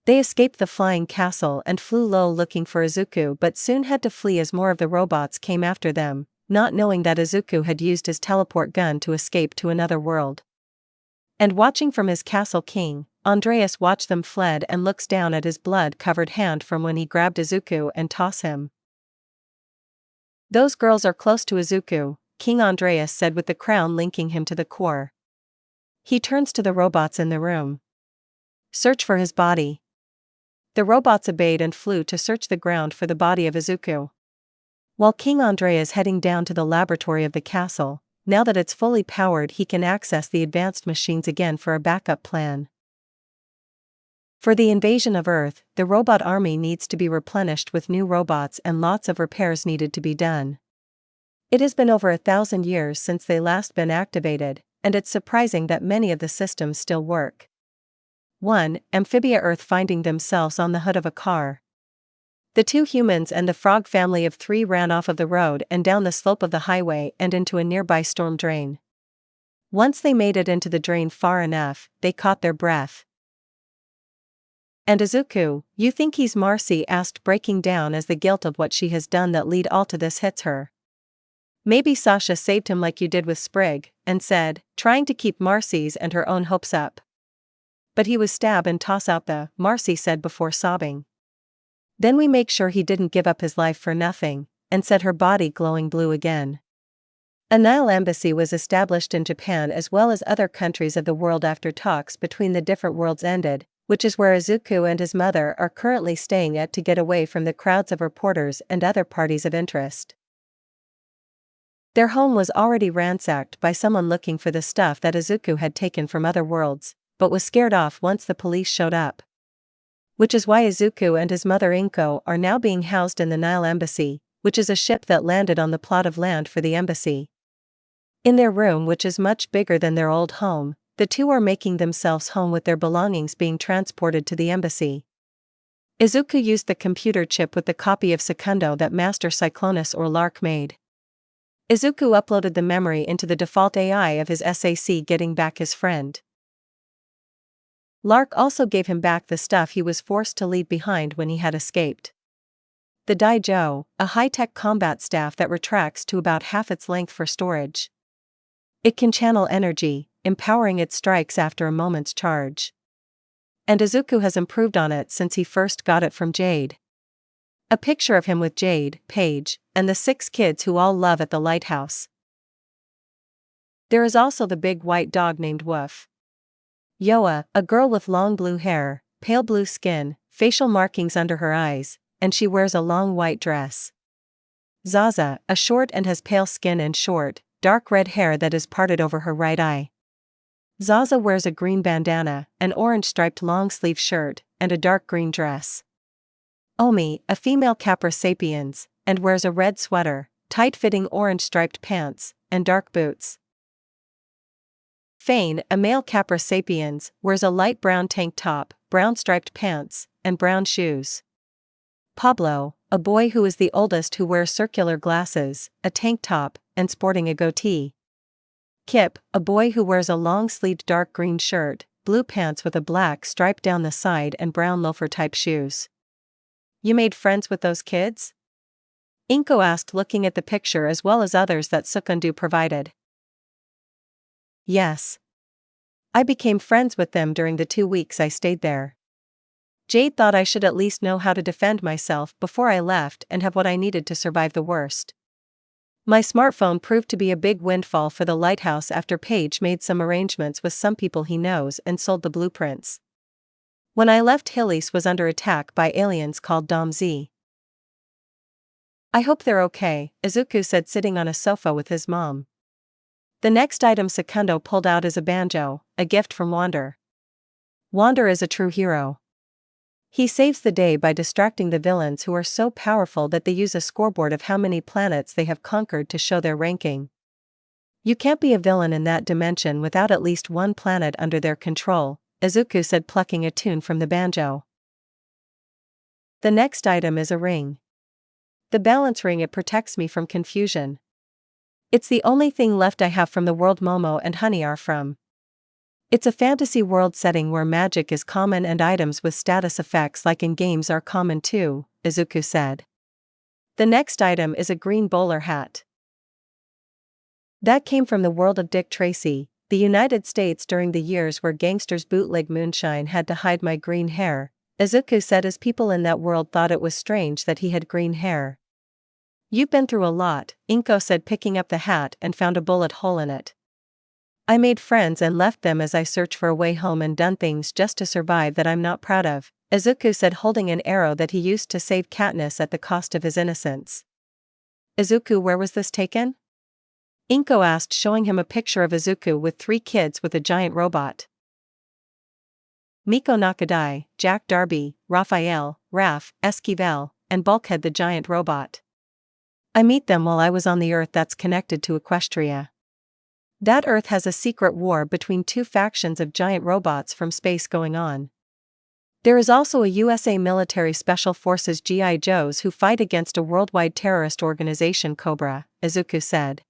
They escaped the flying castle and flew low looking for Izuku, but soon had to flee as more of the robots came after them, not knowing that Izuku had used his teleport gun to escape to another world. And watching from his castle, King Andreas watched them fled and looks down at his blood-covered hand from when he grabbed Izuku and tossed him. Those girls are close to Izuku, King Andreas said, with the crown linking him to the core. He turns to the robots in the room. Search for his body. The robots obeyed and flew to search the ground for the body of Izuku. While King Andreas heading down to the laboratory of the castle, now that it's fully powered he can access the advanced machines again for a backup plan. For the invasion of Earth, the robot army needs to be replenished with new robots and lots of repairs needed to be done. It has been over 1,000 years since they last been activated, and it's surprising that many of the systems still work. 1. Amphibia Earth finding themselves on the hood of a car. The two humans and the frog family of 3 ran off of the road and down the slope of the highway and into a nearby storm drain. Once they made it into the drain far enough, they caught their breath. And Izuku, you think he's Marcy asked, breaking down as the guilt of what she has done that lead all to this hits her. Maybe Sasha saved him like you did with Sprig, and said, trying to keep Marcy's and her own hopes up. But he was stab and toss out the, Marcy said before sobbing. Then we make sure he didn't give up his life for nothing, and said her body glowing blue again. A Nile embassy was established in Japan as well as other countries of the world after talks between the different worlds ended, which is where Izuku and his mother are currently staying at to get away from the crowds of reporters and other parties of interest. Their home was already ransacked by someone looking for the stuff that Izuku had taken from other worlds, but was scared off once the police showed up. Which is why Izuku and his mother Inko are now being housed in the Nile embassy, which is a ship that landed on the plot of land for the embassy. In their room, which is much bigger than their old home, the two are making themselves home with their belongings being transported to the embassy. Izuku used the computer chip with the copy of Secundo that Master Cyclonus or Lark made. Izuku uploaded the memory into the default AI of his SAC, getting back his friend. Lark also gave him back the stuff he was forced to leave behind when he had escaped. The Daijo, a high-tech combat staff that retracts to about half its length for storage. It can channel energy, empowering its strikes after a moment's charge. And Izuku has improved on it since he first got it from Jade. A picture of him with Jade, Paige, and the 6 kids who all love at the lighthouse. There is also the big white dog named Woof. Yoa, a girl with long blue hair, pale blue skin, facial markings under her eyes, and she wears a long white dress. Zaza, a short and has pale skin and short, dark red hair that is parted over her right eye. Zaza wears a green bandana, an orange striped long-sleeve shirt, and a dark green dress. Omi, a female Capra sapiens, and wears a red sweater, tight-fitting orange striped pants, and dark boots. Fane, a male Capra sapiens, wears a light brown tank top, brown striped pants, and brown shoes. Pablo, a boy who is the oldest who wears circular glasses, a tank top, and sporting a goatee. Kip, a boy who wears a long-sleeved dark green shirt, blue pants with a black stripe down the side and brown loafer-type shoes. You made friends with those kids? Inko asked, looking at the picture as well as others that Sekundu provided. Yes. I became friends with them during the 2 weeks I stayed there. Jade thought I should at least know how to defend myself before I left and have what I needed to survive the worst. My smartphone proved to be a big windfall for the lighthouse after Paige made some arrangements with some people he knows and sold the blueprints. When I left, Hillis was under attack by aliens called Dom Z. I hope they're okay, Izuku said, sitting on a sofa with his mom. The next item Secundo pulled out is a banjo, a gift from Wander. Wander is a true hero. He saves the day by distracting the villains who are so powerful that they use a scoreboard of how many planets they have conquered to show their ranking. You can't be a villain in that dimension without at least one planet under their control, Izuku said, plucking a tune from the banjo. The next item is a ring. The balance ring. It protects me from confusion. It's the only thing left I have from the world Momo and Honey are from. It's a fantasy world setting where magic is common and items with status effects like in games are common too, Izuku said. The next item is a green bowler hat. That came from the world of Dick Tracy, the United States, during the years where gangsters bootleg moonshine had to hide my green hair, Izuku said, as people in that world thought it was strange that he had green hair. You've been through a lot, Inko said, picking up the hat and found a bullet hole in it. I made friends and left them as I search for a way home and done things just to survive that I'm not proud of, Izuku said, holding an arrow that he used to save Katniss at the cost of his innocence. Izuku, where was this taken? Inko asked, showing him a picture of Izuku with 3 kids with a giant robot. Miko Nakadai, Jack Darby, Raphael, Raph, Esquivel, and Bulkhead the giant robot. I meet them while I was on the Earth that's connected to Equestria. That Earth has a secret war between 2 factions of giant robots from space going on. There is also a USA Military Special Forces GI Joes who fight against a worldwide terrorist organization, Cobra, Izuku said.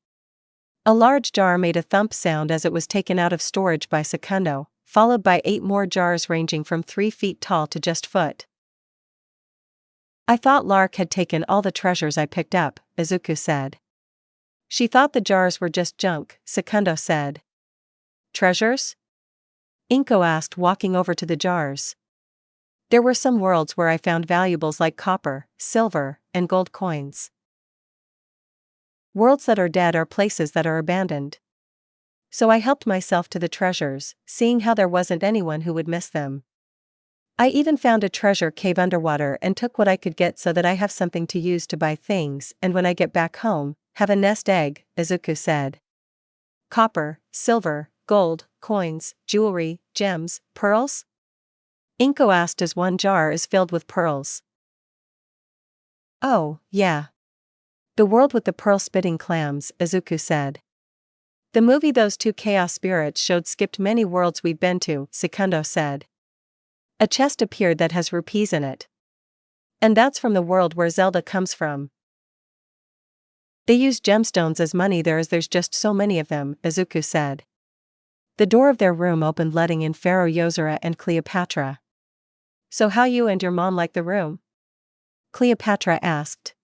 A large jar made a thump sound as it was taken out of storage by Secundo, followed by 8 more jars ranging from 3 feet tall to just foot. I thought Lark had taken all the treasures I picked up, Izuku said. She thought the jars were just junk, Secundo said. Treasures? Inko asked, walking over to the jars. There were some worlds where I found valuables like copper, silver, and gold coins. Worlds that are dead are places that are abandoned. So I helped myself to the treasures, seeing how there wasn't anyone who would miss them. I even found a treasure cave underwater and took what I could get so that I have something to use to buy things, and when I get back home, have a nest egg, Izuku said. Copper, silver, gold, coins, jewelry, gems, pearls? Inko asked as one jar is filled with pearls. Oh, yeah. The world with the pearl-spitting clams, Izuku said. The movie those 2 chaos spirits showed skipped many worlds we've been to, Secundo said. A chest appeared that has rupees in it. And that's from the world where Zelda comes from. They use gemstones as money there as there's just so many of them, Izuku said. The door of their room opened, letting in Pharaoh Yozora and Cleopatra. So how you and your mom like the room? Cleopatra asked.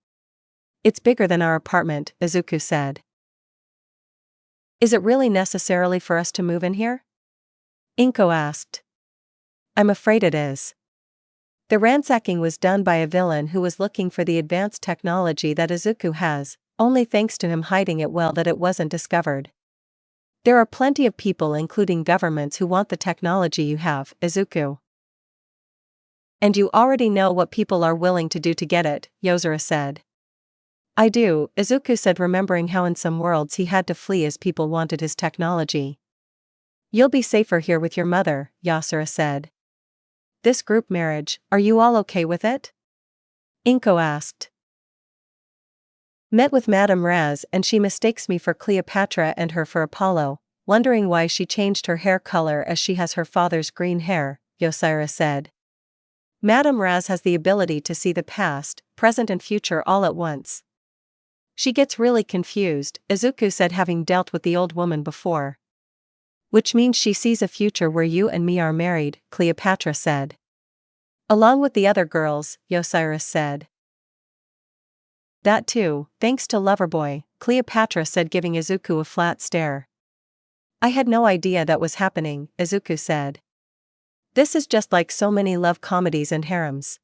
It's bigger than our apartment, Izuku said. Is it really necessarily for us to move in here? Inko asked. I'm afraid it is. The ransacking was done by a villain who was looking for the advanced technology that Izuku has, only thanks to him hiding it well that it wasn't discovered. There are plenty of people, including governments, who want the technology you have, Izuku. And you already know what people are willing to do to get it, Yozora said. I do, Izuku said, remembering how in some worlds he had to flee as people wanted his technology. You'll be safer here with your mother, Yozora said. This group marriage, are you all okay with it? Inko asked. Met with Madame Raz and she mistakes me for Cleopatra and her for Apollo, wondering why she changed her hair color as she has her father's green hair, Yozora said. Madame Raz has the ability to see the past, present and future all at once. She gets really confused, Izuku said, having dealt with the old woman before. Which means she sees a future where you and me are married, Cleopatra said. Along with the other girls, Yozora said. That too, thanks to Loverboy, Cleopatra said, giving Izuku a flat stare. I had no idea that was happening, Izuku said. This is just like so many love comedies and harems.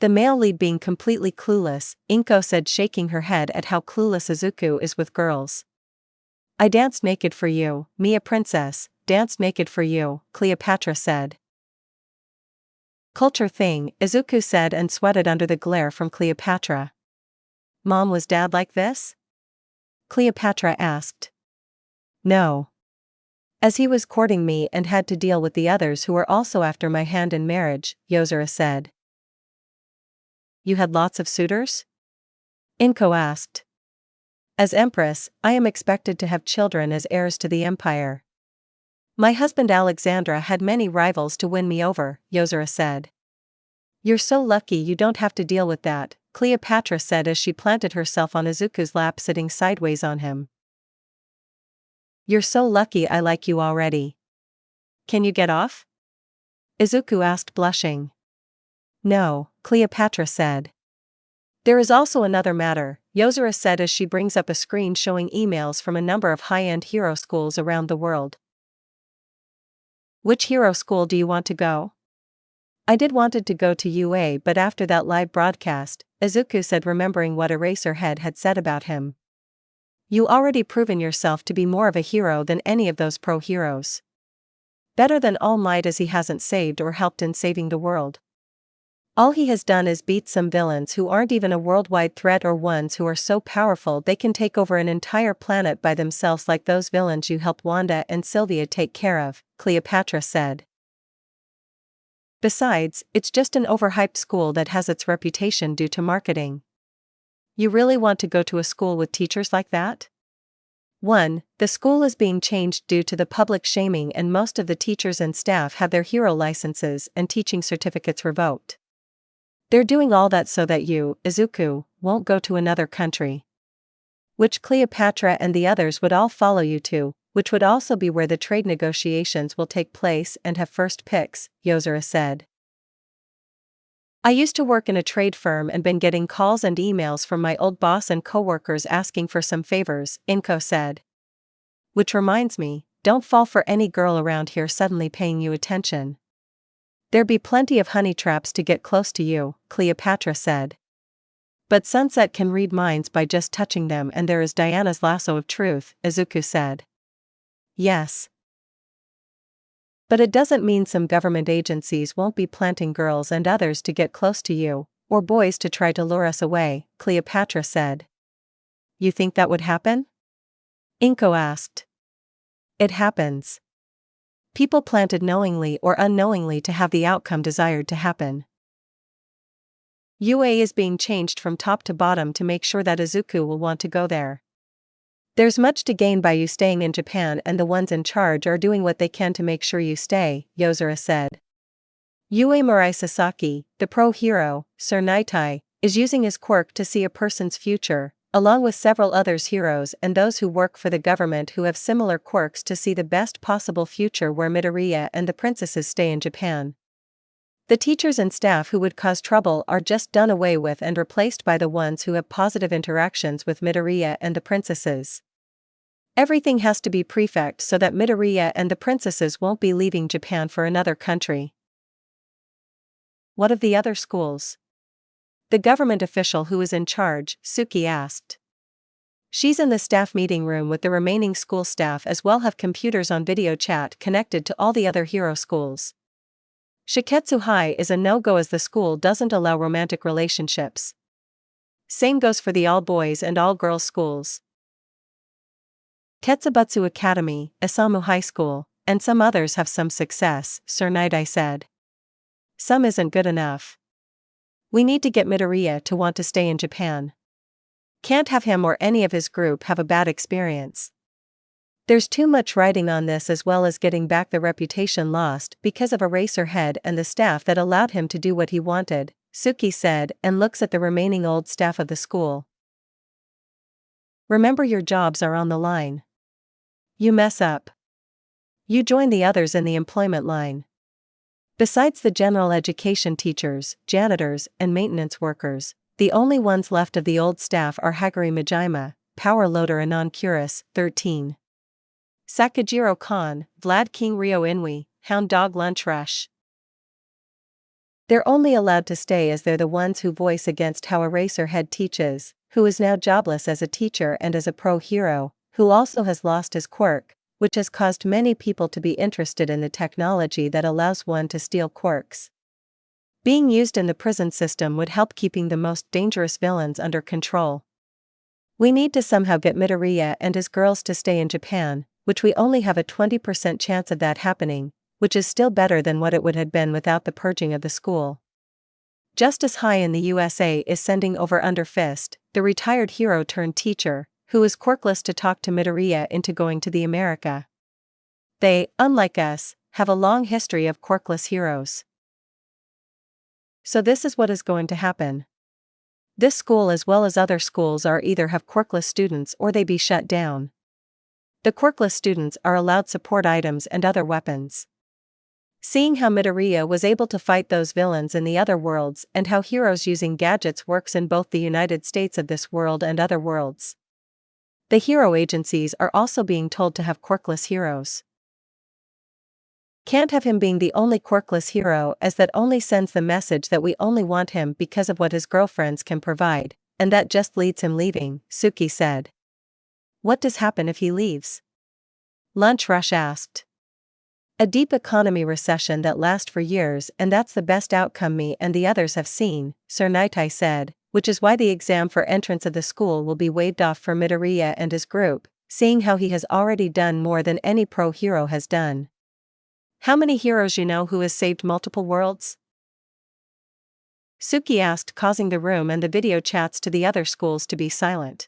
The male lead being completely clueless, Inko said, shaking her head at how clueless Izuku is with girls. I danced naked for you, me a princess, danced naked for you, Cleopatra said. Culture thing, Izuku said, and sweated under the glare from Cleopatra. Mom, was dad like this? Cleopatra asked. No. As he was courting me and had to deal with the others who were also after my hand in marriage, Yozora said. You had lots of suitors? Inko asked. As Empress, I am expected to have children as heirs to the empire. My husband Alexandra had many rivals to win me over, Yozora said. You're so lucky you don't have to deal with that, Cleopatra said as she planted herself on Izuku's lap, sitting sideways on him. You're so lucky I like you already. Can you get off? Izuku asked, blushing. No, Cleopatra said. There is also another matter, Yozora said as she brings up a screen showing emails from a number of high-end hero schools around the world. Which hero school do you want to go? I did wanted to go to UA, but after that live broadcast, Izuku said, remembering what Eraserhead had said about him. You already proven yourself to be more of a hero than any of those pro heroes. Better than All Might, as he hasn't saved or helped in saving the world. All he has done is beat some villains who aren't even a worldwide threat or ones who are so powerful they can take over an entire planet by themselves, like those villains you helped Wanda and Sylvia take care of, Cleopatra said. Besides, it's just an overhyped school that has its reputation due to marketing. You really want to go to a school with teachers like that? 1. The school is being changed due to the public shaming, and most of the teachers and staff have their hero licenses and teaching certificates revoked. They're doing all that so that you, Izuku, won't go to another country. Which Cleopatra and the others would all follow you to, which would also be where the trade negotiations will take place and have first picks, Yozora said. I used to work in a trade firm and been getting calls and emails from my old boss and coworkers asking for some favors, Inko said. Which reminds me, don't fall for any girl around here suddenly paying you attention. There'd be plenty of honey traps to get close to you, Cleopatra said. But Sunset can read minds by just touching them, and there is Diana's lasso of truth, Izuku said. Yes. But it doesn't mean some government agencies won't be planting girls and others to get close to you, or boys to try to lure us away, Cleopatra said. You think that would happen? Inko asked. It happens. People planted knowingly or unknowingly to have the outcome desired to happen. UA is being changed from top to bottom to make sure that Izuku will want to go there. There's much to gain by you staying in Japan, and the ones in charge are doing what they can to make sure you stay, Yozora said. Yue Murai Sasaki, the pro-hero, Sir Naitai, is using his quirk to see a person's future, along with several others heroes and those who work for the government who have similar quirks to see the best possible future where Midoriya and the princesses stay in Japan. The teachers and staff who would cause trouble are just done away with and replaced by the ones who have positive interactions with Midoriya and the princesses. Everything has to be perfect so that Midoriya and the princesses won't be leaving Japan for another country. What of the other schools? The government official who is in charge, Suki asked. She's in the staff meeting room with the remaining school staff, as well have computers on video chat connected to all the other hero schools. Shiketsu High is a no-go as the school doesn't allow romantic relationships. Same goes for the all-boys and all-girls schools. Ketsubutsu Academy, Isamu High School, and some others have some success, Sir Nidai said. Some isn't good enough. We need to get Midoriya to want to stay in Japan. Can't have him or any of his group have a bad experience. There's too much riding on this, as well as getting back the reputation lost because of Eraserhead and the staff that allowed him to do what he wanted, Suki said, and looks at the remaining old staff of the school. Remember, your jobs are on the line. You mess up. You join the others in the employment line. Besides the general education teachers, janitors, and maintenance workers, the only ones left of the old staff are Hagari Majima, Power Loader Anon Curis, 13. Sakajiro Khan, Vlad King Rio Inui, Hound Dog Lunch Rush. They're only allowed to stay as they're the ones who voice against how Eraserhead teaches, who is now jobless as a teacher and as a pro-hero, who also has lost his quirk, which has caused many people to be interested in the technology that allows one to steal quirks. Being used in the prison system would help keeping the most dangerous villains under control. We need to somehow get Midoriya and his girls to stay in Japan, which we only have a 20% chance of that happening, which is still better than what it would have been without the purging of the school. Justice High in the USA is sending over Underfist, the retired hero turned teacher, who is quirkless, to talk to Midoriya into going to the America. They, unlike us, have a long history of quirkless heroes. So this is what is going to happen. This school, as well as other schools, are either have quirkless students or they be shut down. The quirkless students are allowed support items and other weapons. Seeing how Midoriya was able to fight those villains in the other worlds and how heroes using gadgets works in both the United States of this world and other worlds. The hero agencies are also being told to have quirkless heroes. Can't have him being the only quirkless hero, as that only sends the message that we only want him because of what his girlfriends can provide, and that just leads him leaving, Suki said. What does happen if he leaves? Lunch Rush asked. A deep economy recession that lasts for years, and that's the best outcome me and the others have seen, Sir Naitai said, which is why the exam for entrance of the school will be waived off for Midoriya and his group, seeing how he has already done more than any pro-hero has done. How many heroes you know who has saved multiple worlds? Suki asked, causing the room and the video chats to the other schools to be silent.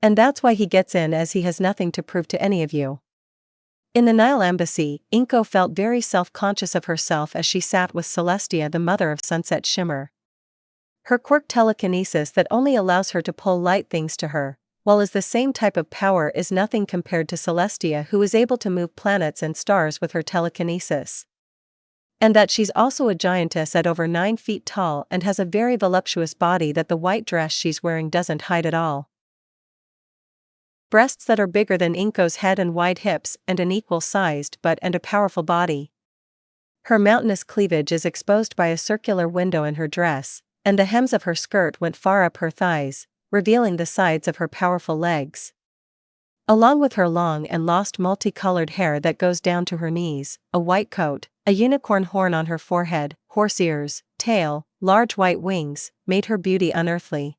And that's why he gets in, as he has nothing to prove to any of you. In the Nile embassy, Inko felt very self-conscious of herself as she sat with Celestia, the mother of Sunset Shimmer. Her quirk telekinesis that only allows her to pull light things to her, while is the same type of power, is nothing compared to Celestia, who is able to move planets and stars with her telekinesis. And that she's also a giantess at over 9 feet tall and has a very voluptuous body that the white dress she's wearing doesn't hide at all. Breasts that are bigger than Inko's head and wide hips and an equal-sized butt and a powerful body. Her mountainous cleavage is exposed by a circular window in her dress, and the hems of her skirt went far up her thighs, revealing the sides of her powerful legs. Along with her long and lost multicolored hair that goes down to her knees, a white coat, a unicorn horn on her forehead, horse ears, tail, large white wings, made her beauty unearthly.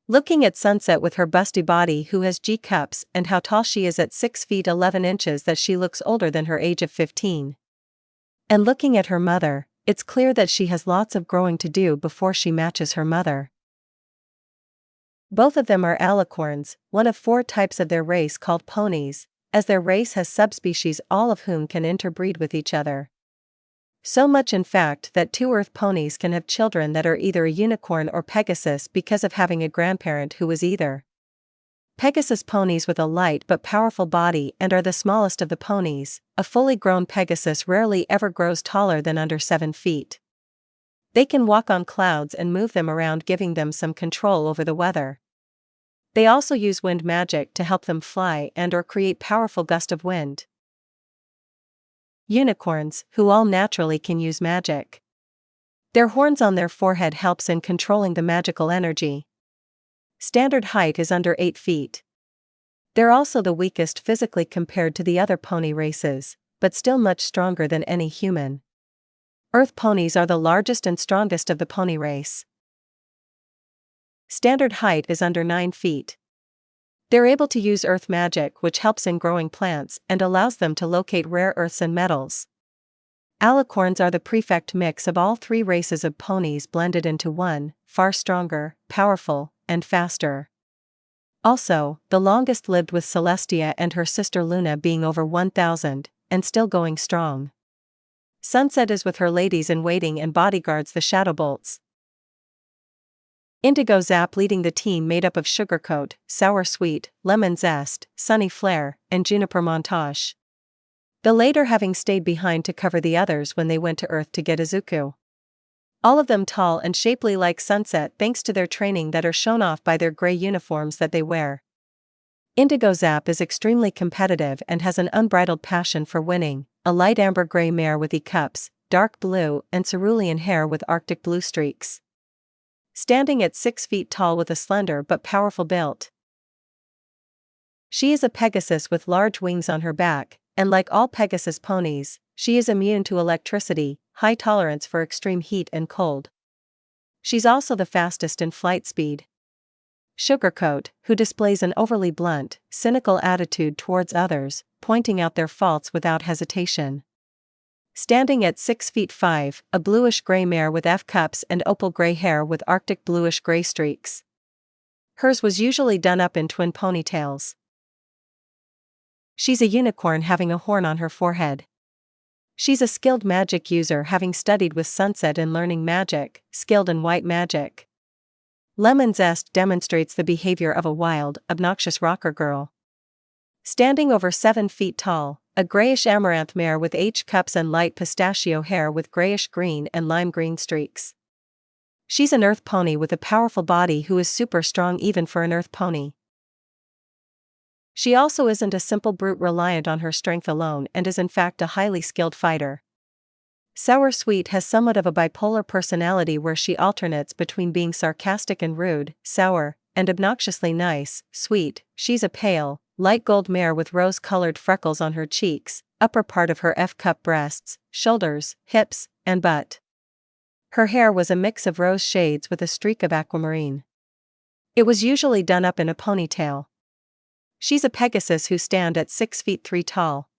Looking at Sunset with her busty body, who has G-cups, and how tall she is at 6 feet 11 inches, that she looks older than her age of 15. And looking at her mother, it's clear that she has lots of growing to do before she matches her mother. Both of them are alicorns, one of 4 types of their race called ponies, as their race has subspecies, all of whom can interbreed with each other. So much in fact that 2 Earth ponies can have children that are either a unicorn or Pegasus because of having a grandparent who was either. Pegasus ponies with a light but powerful body and are the smallest of the ponies. A fully grown Pegasus rarely ever grows taller than under 7 feet. They can walk on clouds and move them around, giving them some control over the weather. They also use wind magic to help them fly and/or create powerful gust of wind. Unicorns, who all naturally can use magic. Their horns on their forehead helps in controlling the magical energy. Standard height is under 8 feet. They're also the weakest physically compared to the other pony races, but still much stronger than any human. Earth ponies are the largest and strongest of the pony race. Standard height is under 9 feet. They're able to use earth magic, which helps in growing plants and allows them to locate rare earths and metals. Alicorns are the perfect mix of all 3 races of ponies blended into one, far stronger, powerful, and faster. Also, the longest lived, with Celestia and her sister Luna being over 1,000, and still going strong. Sunset is with her ladies-in-waiting and bodyguards, the Shadow Bolts. Indigo Zap leading the team made up of Sugarcoat, Sour Sweet, Lemon Zest, Sunny Flare, and Juniper Montage. The latter having stayed behind to cover the others when they went to Earth to get Izuku. All of them tall and shapely like Sunset thanks to their training that are shown off by their gray uniforms that they wear. Indigo Zap is extremely competitive and has an unbridled passion for winning, a light amber gray mare with E-cups, dark blue and cerulean hair with Arctic blue streaks. Standing at 6 feet tall with a slender but powerful build. She is a Pegasus with large wings on her back, and like all Pegasus ponies, she is immune to electricity, high tolerance for extreme heat and cold. She's also the fastest in flight speed. Sugarcoat, who displays an overly blunt, cynical attitude towards others, pointing out their faults without hesitation. Standing at 6 feet 5, a bluish-gray mare with F-cups and opal-gray hair with Arctic bluish-gray streaks. Hers was usually done up in twin ponytails. She's a unicorn having a horn on her forehead. She's a skilled magic user, having studied with Sunset in learning magic, skilled in white magic. Lemon Zest demonstrates the behavior of a wild, obnoxious rocker girl. Standing over 7 feet tall, a grayish amaranth mare with H-cups and light pistachio hair with grayish-green and lime-green streaks. She's an earth pony with a powerful body who is super strong even for an earth pony. She also isn't a simple brute reliant on her strength alone and is in fact a highly skilled fighter. Sour Sweet has somewhat of a bipolar personality where she alternates between being sarcastic and rude, sour, and obnoxiously nice, sweet. She's a pale, light gold mare with rose-colored freckles on her cheeks, upper part of her F-cup breasts, shoulders, hips, and butt. Her hair was a mix of rose shades with a streak of aquamarine. It was usually done up in a ponytail. She's a Pegasus who stand at 6 feet 3 tall.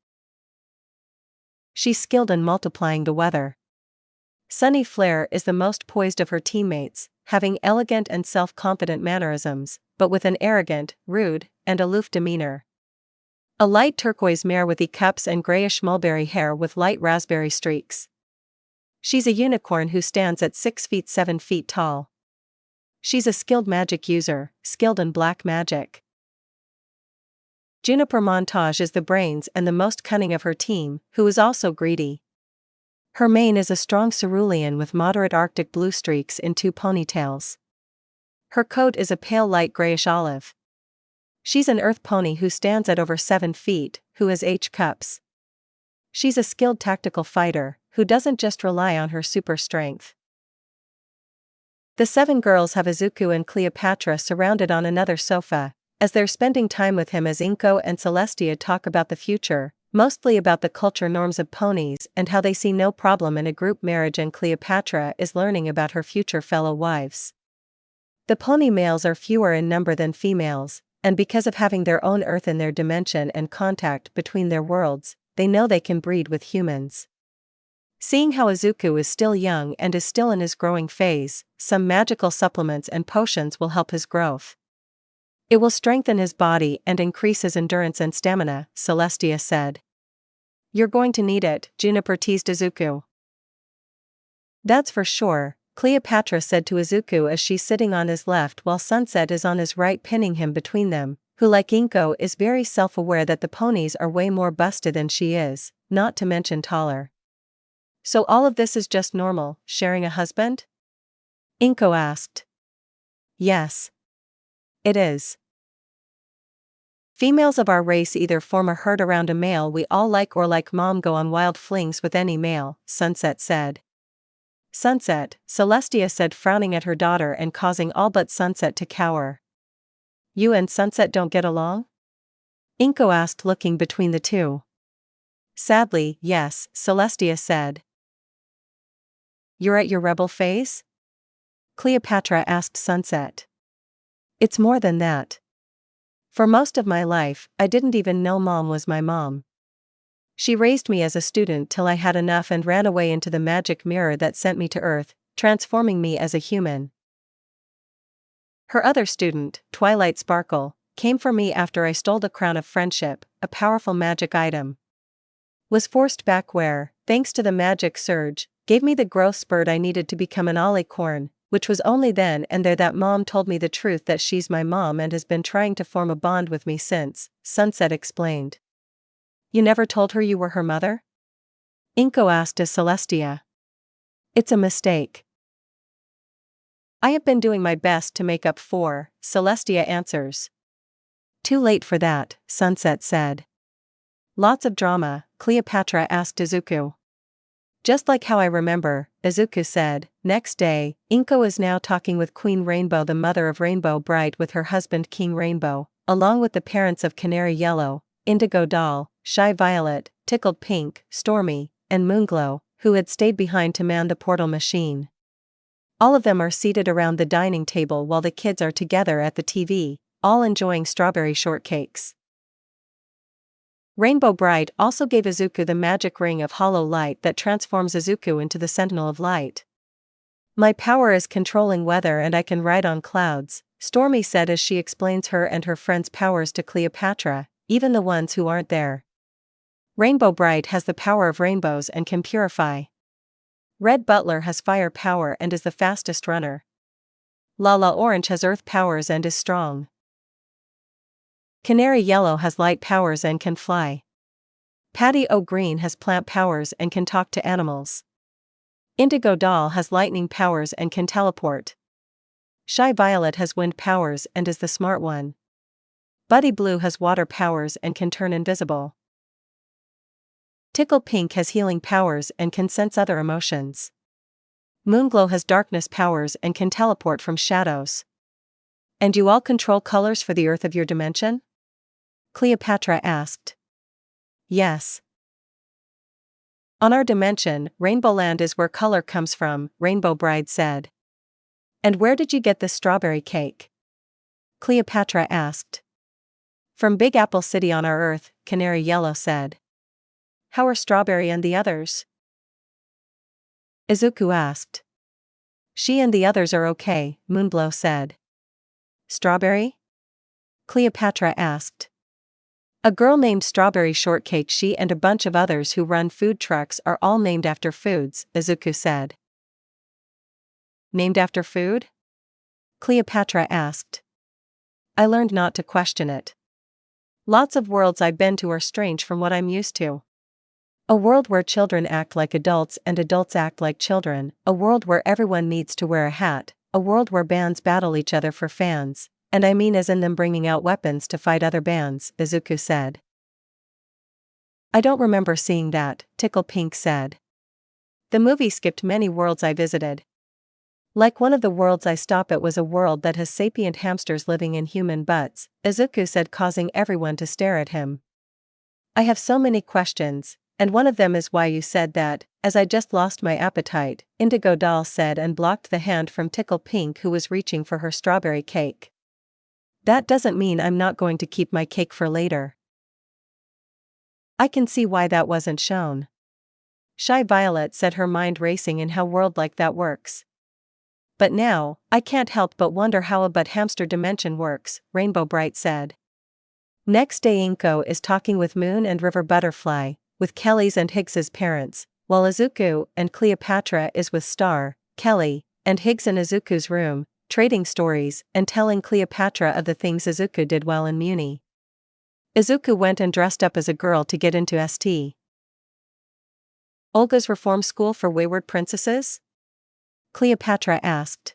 She's skilled in multiplying the weather. Sunny Flare is the most poised of her teammates, having elegant and self-confident mannerisms, but with an arrogant, rude, and aloof demeanor. A light turquoise mare with cups and grayish mulberry hair with light raspberry streaks. She's a unicorn who stands at 6 feet 7 feet tall. She's a skilled magic user, skilled in black magic. Juniper Montage is the brains and the most cunning of her team, who is also greedy. Her mane is a strong cerulean with moderate Arctic blue streaks in 2 ponytails. Her coat is a pale light grayish olive. She's an earth pony who stands at over 7 feet, who has H cups. She's a skilled tactical fighter, who doesn't just rely on her super strength. The 7 girls have Izuku and Cleopatra surrounded on another sofa, as they're spending time with him as Inko and Celestia talk about the future, mostly about the culture norms of ponies and how they see no problem in a group marriage, and Cleopatra is learning about her future fellow wives. The pony males are fewer in number than females, and because of having their own earth in their dimension and contact between their worlds, they know they can breed with humans. Seeing how Izuku is still young and is still in his growing phase, some magical supplements and potions will help his growth. It will strengthen his body and increase his endurance and stamina, Celestia said. You're going to need it, Juniper teased Izuku. That's for sure, Cleopatra said to Izuku as she's sitting on his left while Sunset is on his right, pinning him between them, who like Inko is very self-aware that the ponies are way more busted than she is, not to mention taller. So all of this is just normal, sharing a husband? Inko asked. Yes. It is. Females of our race either form a herd around a male we all like or like mom go on wild flings with any male, Sunset said. Sunset, Celestia said, frowning at her daughter and causing all but Sunset to cower. You and Sunset don't get along? Inko asked, looking between the two. Sadly, yes, Celestia said. You're at your rebel phase? Cleopatra asked Sunset. It's more than that. For most of my life, I didn't even know mom was my mom. She raised me as a student till I had enough and ran away into the magic mirror that sent me to Earth, transforming me as a human. Her other student, Twilight Sparkle, came for me after I stole the crown of friendship, a powerful magic item. Was forced back where, thanks to the magic surge, gave me the growth spurt I needed to become an alicorn, which was only then and there that mom told me the truth that she's my mom and has been trying to form a bond with me since, Sunset explained. You never told her you were her mother? Inko asked as Celestia. It's a mistake. I have been doing my best to make up for, Celestia answers. Too late for that, Sunset said. Lots of drama, Cleopatra asked Izuku. Just like how I remember, Izuku said. Next day, Inko is now talking with Queen Rainbow, the mother of Rainbow Bright, with her husband King Rainbow, along with the parents of Canary Yellow, Indigo Doll, Shy Violet, Tickled Pink, Stormy, and Moonglow, who had stayed behind to man the portal machine. All of them are seated around the dining table while the kids are together at the TV, all enjoying strawberry shortcakes. Rainbow Bright also gave Izuku the magic ring of hollow light that transforms Izuku into the Sentinel of Light. My power is controlling weather and I can ride on clouds, Stormy said as she explains her and her friends' powers to Cleopatra, even the ones who aren't there. Rainbow Bright has the power of rainbows and can purify. Red Butler has fire power and is the fastest runner. Lala Orange has earth powers and is strong. Canary Yellow has light powers and can fly. Patty O'Green has plant powers and can talk to animals. Indigo Doll has lightning powers and can teleport. Shy Violet has wind powers and is the smart one. Buddy Blue has water powers and can turn invisible. Tickle Pink has healing powers and can sense other emotions. Moonglow has darkness powers and can teleport from shadows. And you all control colors for the earth of your dimension? Cleopatra asked. Yes. On our dimension, Rainbowland is where color comes from, Rainbow Bride said. And where did you get this strawberry cake? Cleopatra asked. From Big Apple City on our Earth, Canary Yellow said. How are Strawberry and the others? Izuku asked. She and the others are okay, Moonglow said. Strawberry? Cleopatra asked. A girl named Strawberry Shortcake. She and a bunch of others who run food trucks are all named after foods, Izuku said. Named after food? Cleopatra asked. I learned not to question it. Lots of worlds I've been to are strange from what I'm used to. A world where children act like adults and adults act like children, a world where everyone needs to wear a hat, a world where bands battle each other for fans, and I mean as in them bringing out weapons to fight other bands, Izuku said. I don't remember seeing that, Tickle Pink said. The movie skipped many worlds I visited. Like one of the worlds I stop at was a world that has sapient hamsters living in human butts, Izuku said, causing everyone to stare at him. I have so many questions, and one of them is why you said that, as I just lost my appetite, Indigo Doll said and blocked the hand from Tickle Pink who was reaching for her strawberry cake. That doesn't mean I'm not going to keep my cake for later. I can see why that wasn't shown. Shy Violet said, her mind racing in how world like that works. But now, I can't help but wonder how a butt hamster dimension works, Rainbow Bright said. Next day Inko is talking with Moon and River Butterfly, with Kelly's and Higgs's parents, while Izuku and Cleopatra is with Star, Kelly, and Higgs in Izuku's room, trading stories and telling Cleopatra of the things Izuku did well in Muni. Izuku went and dressed up as a girl to get into St. Olga's reform school for wayward princesses? Cleopatra asked.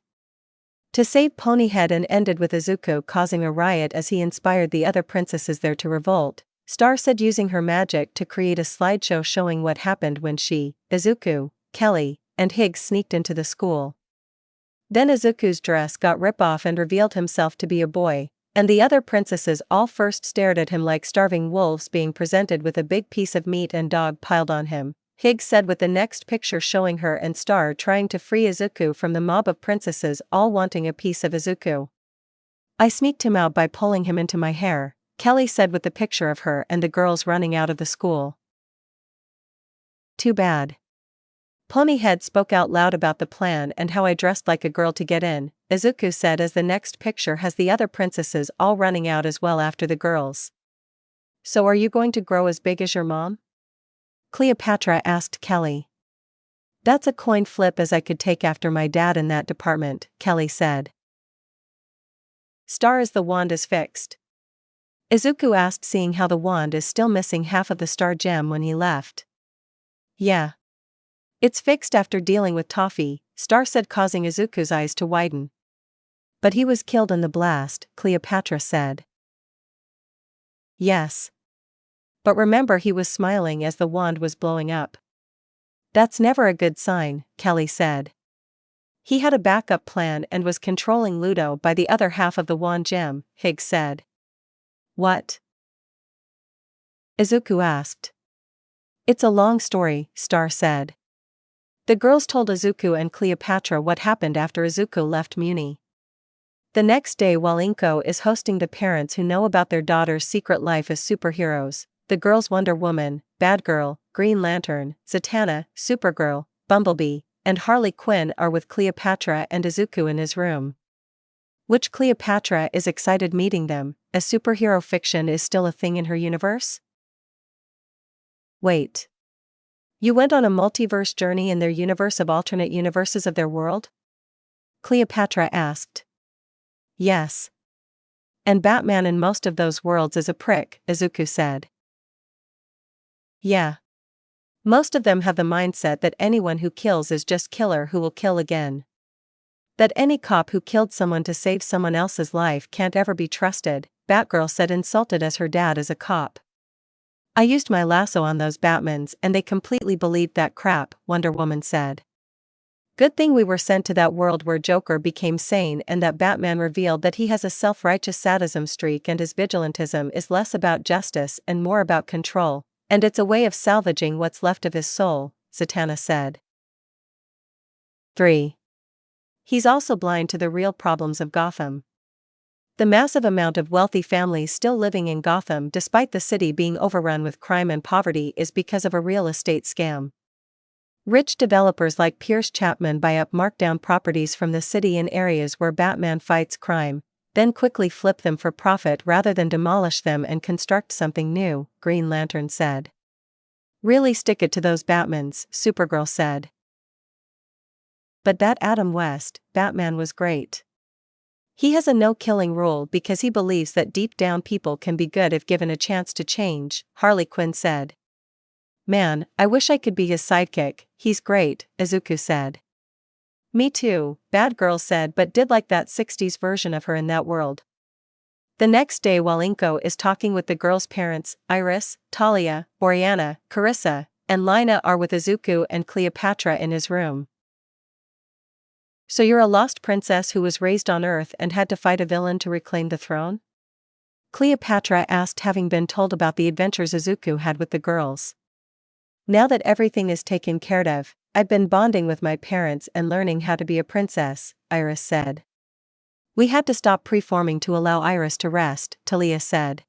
To save Ponyhead and ended with Izuku causing a riot as he inspired the other princesses there to revolt, Star said, using her magic to create a slideshow showing what happened when she, Izuku, Kelly, and Higgs sneaked into the school. Then Izuku's dress got ripped off and revealed himself to be a boy, and the other princesses all first stared at him like starving wolves being presented with a big piece of meat and dog piled on him, Higgs said, with the next picture showing her and Star trying to free Izuku from the mob of princesses all wanting a piece of Izuku. I sneaked him out by pulling him into my hair, Kelly said, with the picture of her and the girls running out of the school. Too bad. Ponyhead spoke out loud about the plan and how I dressed like a girl to get in, Izuku said, as the next picture has the other princesses all running out as well after the girls. So are you going to grow as big as your mom? Cleopatra asked Kelly. That's a coin flip, as I could take after my dad in that department, Kelly said. Star, is the wand is fixed? Izuku asked, seeing how the wand is still missing half of the star gem when he left. Yeah. It's fixed after dealing with Toffee, Star said, causing Izuku's eyes to widen. But he was killed in the blast, Cleopatra said. Yes. But remember, he was smiling as the wand was blowing up. That's never a good sign, Kelly said. He had a backup plan and was controlling Ludo by the other half of the wand gem, Higgs said. What? Izuku asked. It's a long story, Star said. The girls told Izuku and Cleopatra what happened after Izuku left Muni. The next day, while Inko is hosting the parents who know about their daughter's secret life as superheroes, the girls Wonder Woman, Batgirl, Green Lantern, Zatanna, Supergirl, Bumblebee, and Harley Quinn are with Cleopatra and Izuku in his room. Which Cleopatra is excited meeting them, as superhero fiction is still a thing in her universe? Wait. You went on a multiverse journey in their universe of alternate universes of their world? Cleopatra asked. Yes. And Batman in most of those worlds is a prick, Izuku said. Yeah. Most of them have the mindset that anyone who kills is just killer who will kill again. That any cop who killed someone to save someone else's life can't ever be trusted, Batgirl said, insulted as her dad is a cop. I used my lasso on those Batmans and they completely believed that crap, Wonder Woman said. Good thing we were sent to that world where Joker became sane and that Batman revealed that he has a self-righteous sadism streak and his vigilantism is less about justice and more about control, and it's a way of salvaging what's left of his soul, Zatanna said. 3. He's also blind to the real problems of Gotham. The massive amount of wealthy families still living in Gotham despite the city being overrun with crime and poverty is because of a real estate scam. Rich developers like Pierce Chapman buy up markdown properties from the city in areas where Batman fights crime, Then quickly flip them for profit rather than demolish them and construct something new, Green Lantern said. Really stick it to those Batmans, Supergirl said. But that Adam West, Batman was great. He has a no-killing rule because he believes that deep down people can be good if given a chance to change, Harley Quinn said. Man, I wish I could be his sidekick, he's great, Izuku said. Me too, Batgirl said, but did like that 60s version of her in that world. The next day while Inko is talking with the girls' parents, Iris, Talia, Oriana, Carissa, and Lina are with Izuku and Cleopatra in his room. So you're a lost princess who was raised on Earth and had to fight a villain to reclaim the throne? Cleopatra asked, having been told about the adventures Izuku had with the girls. Now that everything is taken care of, I've been bonding with my parents and learning how to be a princess, Iris said. We had to stop preforming to allow Iris to rest, Talia said.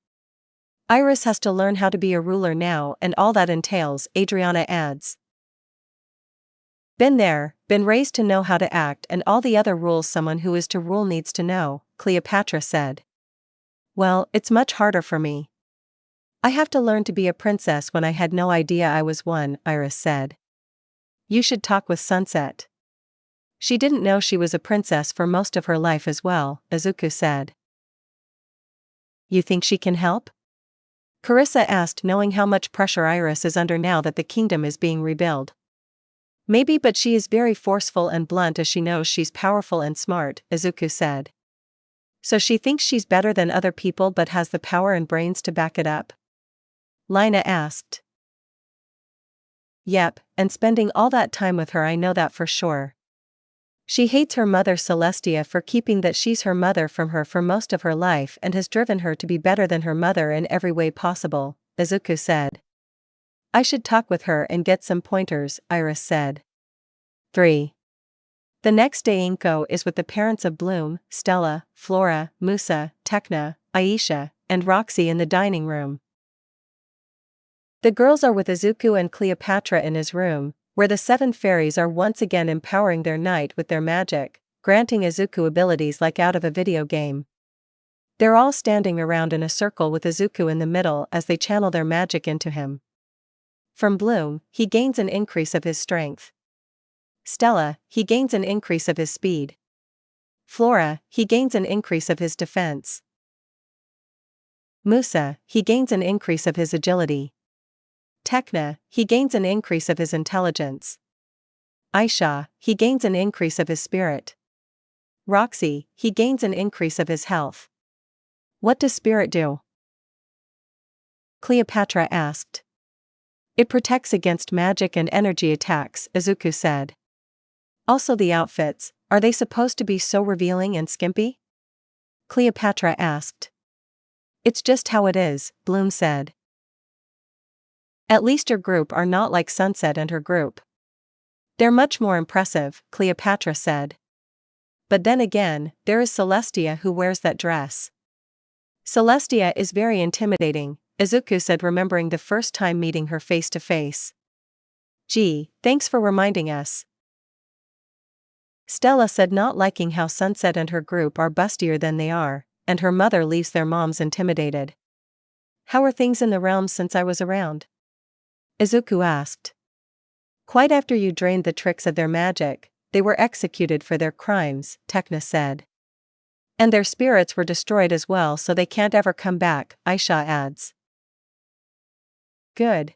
Iris has to learn how to be a ruler now and all that entails, Adriana adds. Been there, been raised to know how to act and all the other rules someone who is to rule needs to know, Cleopatra said. Well, it's much harder for me. I have to learn to be a princess when I had no idea I was one, Iris said. You should talk with Sunset. She didn't know she was a princess for most of her life as well, Izuku said. You think she can help? Carissa asked, knowing how much pressure Iris is under now that the kingdom is being rebuilt. Maybe, but she is very forceful and blunt as she knows she's powerful and smart, Izuku said. So she thinks she's better than other people but has the power and brains to back it up? Lina asked. Yep, and spending all that time with her, I know that for sure. She hates her mother Celestia for keeping that she's her mother from her for most of her life and has driven her to be better than her mother in every way possible, Izuku said. I should talk with her and get some pointers, Iris said. 3. The next day Inko is with the parents of Bloom, Stella, Flora, Musa, Tekna, Aisha, and Roxy in the dining room. The girls are with Izuku and Cleopatra in his room, where the 7 fairies are once again empowering their knight with their magic, granting Izuku abilities like out of a video game. They're all standing around in a circle with Izuku in the middle as they channel their magic into him. From Bloom, he gains an increase of his strength. Stella, he gains an increase of his speed. Flora, he gains an increase of his defense. Musa, he gains an increase of his agility. Tekna, he gains an increase of his intelligence. Aisha, he gains an increase of his spirit. Roxy, he gains an increase of his health. What does spirit do? Cleopatra asked. It protects against magic and energy attacks, Izuku said. Also the outfits, are they supposed to be so revealing and skimpy? Cleopatra asked. It's just how it is, Bloom said. At least your group are not like Sunset and her group. They're much more impressive, Cleopatra said. But then again, there is Celestia who wears that dress. Celestia is very intimidating, Izuku said, remembering the first time meeting her face to face. Gee, thanks for reminding us. Stella said, not liking how Sunset and her group are bustier than they are, and her mother leaves their moms intimidated. How are things in the realms since I was around? Izuku asked. Quite after you drained the tricks of their magic, they were executed for their crimes, Tekna said. And their spirits were destroyed as well, so they can't ever come back, Aisha adds. Good.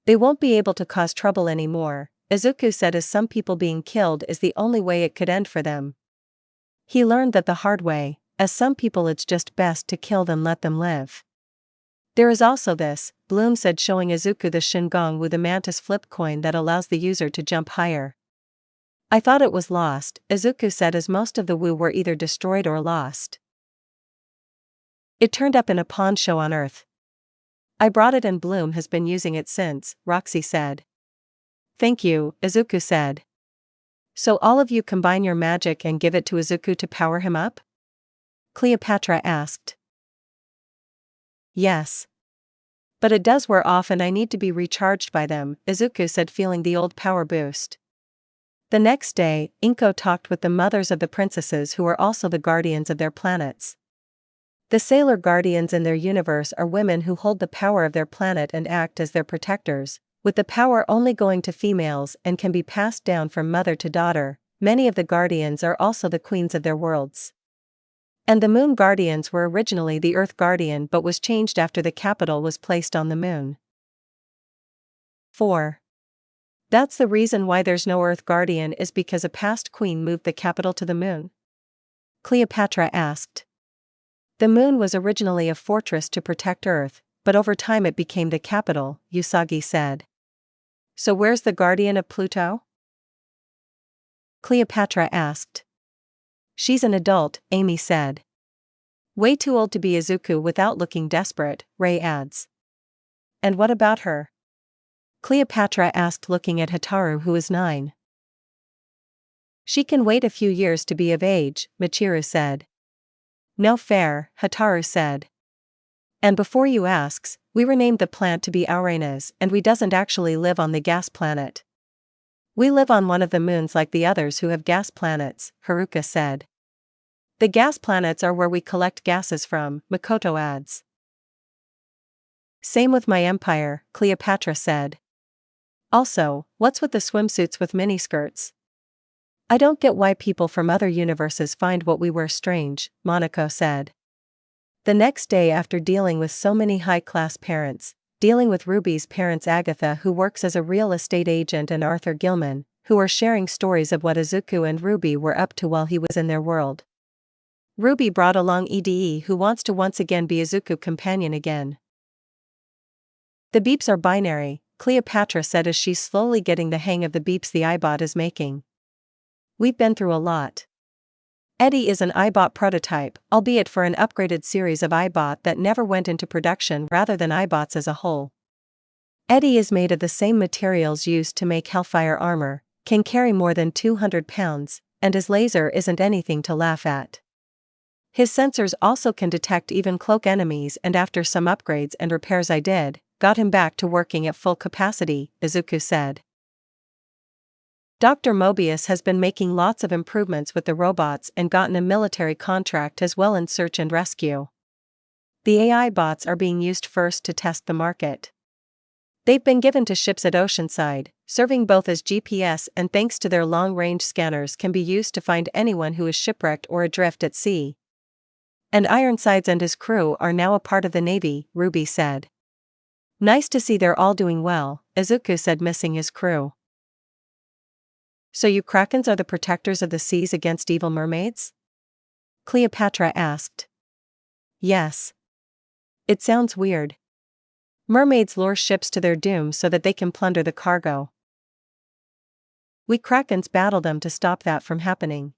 They won't be able to cause trouble anymore, Izuku said, as some people being killed is the only way it could end for them. He learned that the hard way, as some people it's just best to kill than let them live. There is also this, Bloom said, showing Izuku the Shingon with the Mantis flip coin that allows the user to jump higher. I thought it was lost, Izuku said, as most of the Wu were either destroyed or lost. It turned up in a pawn show on Earth. I brought it and Bloom has been using it since, Roxy said. Thank you, Izuku said. So all of you combine your magic and give it to Izuku to power him up? Cleopatra asked. Yes. But it does wear off and I need to be recharged by them, Izuku said, feeling the old power boost. The next day, Inko talked with the mothers of the princesses who are also the guardians of their planets. The sailor guardians in their universe are women who hold the power of their planet and act as their protectors, with the power only going to females and can be passed down from mother to daughter. Many of the guardians are also the queens of their worlds. And the moon guardians were originally the earth guardian but was changed after the capital was placed on the moon. 4. That's the reason why there's no earth guardian is because a past queen moved the capital to the moon? Cleopatra asked. The moon was originally a fortress to protect Earth, but over time it became the capital, Usagi said. So where's the guardian of Pluto? Cleopatra asked. She's an adult, Amy said. Way too old to be Izuku without looking desperate, Ray adds. And what about her? Cleopatra asked, looking at Hataru, who is 9. She can wait a few years to be of age, Michiru said. No fair, Hataru said. And before you asks, we renamed the plant to be Aurenas and we doesn't actually live on the gas planet. We live on one of the moons like the others who have gas planets, Haruka said. The gas planets are where we collect gases from, Makoto adds. Same with my empire, Cleopatra said. Also, what's with the swimsuits with miniskirts? I don't get why people from other universes find what we wear strange, Monako said. The next day, after dealing with so many high-class parents, dealing with Ruby's parents Agatha, who works as a real estate agent, and Arthur Gilman, who are sharing stories of what Izuku and Ruby were up to while he was in their world. Ruby brought along Ede, who wants to once again be Izuku's companion again. The beeps are binary, Cleopatra said as she's slowly getting the hang of the beeps the iBot is making. We've been through a lot. Eddie is an iBot prototype, albeit for an upgraded series of iBot that never went into production rather than iBots as a whole. Eddie is made of the same materials used to make Hellfire armor, can carry more than 200 pounds, and his laser isn't anything to laugh at. His sensors also can detect even cloak enemies, and after some upgrades and repairs I did, got him back to working at full capacity, Izuku said. Dr. Mobius has been making lots of improvements with the robots and gotten a military contract as well in search and rescue. The AI bots are being used first to test the market. They've been given to ships at Oceanside, serving both as GPS and thanks to their long-range scanners can be used to find anyone who is shipwrecked or adrift at sea. And Ironsides and his crew are now a part of the Navy, Ruby said. Nice to see they're all doing well, Izuku said, missing his crew. So you Krakens are the protectors of the seas against evil mermaids? Cleopatra asked. Yes. It sounds weird. Mermaids lure ships to their doom so that they can plunder the cargo. We Krakens battle them to stop that from happening.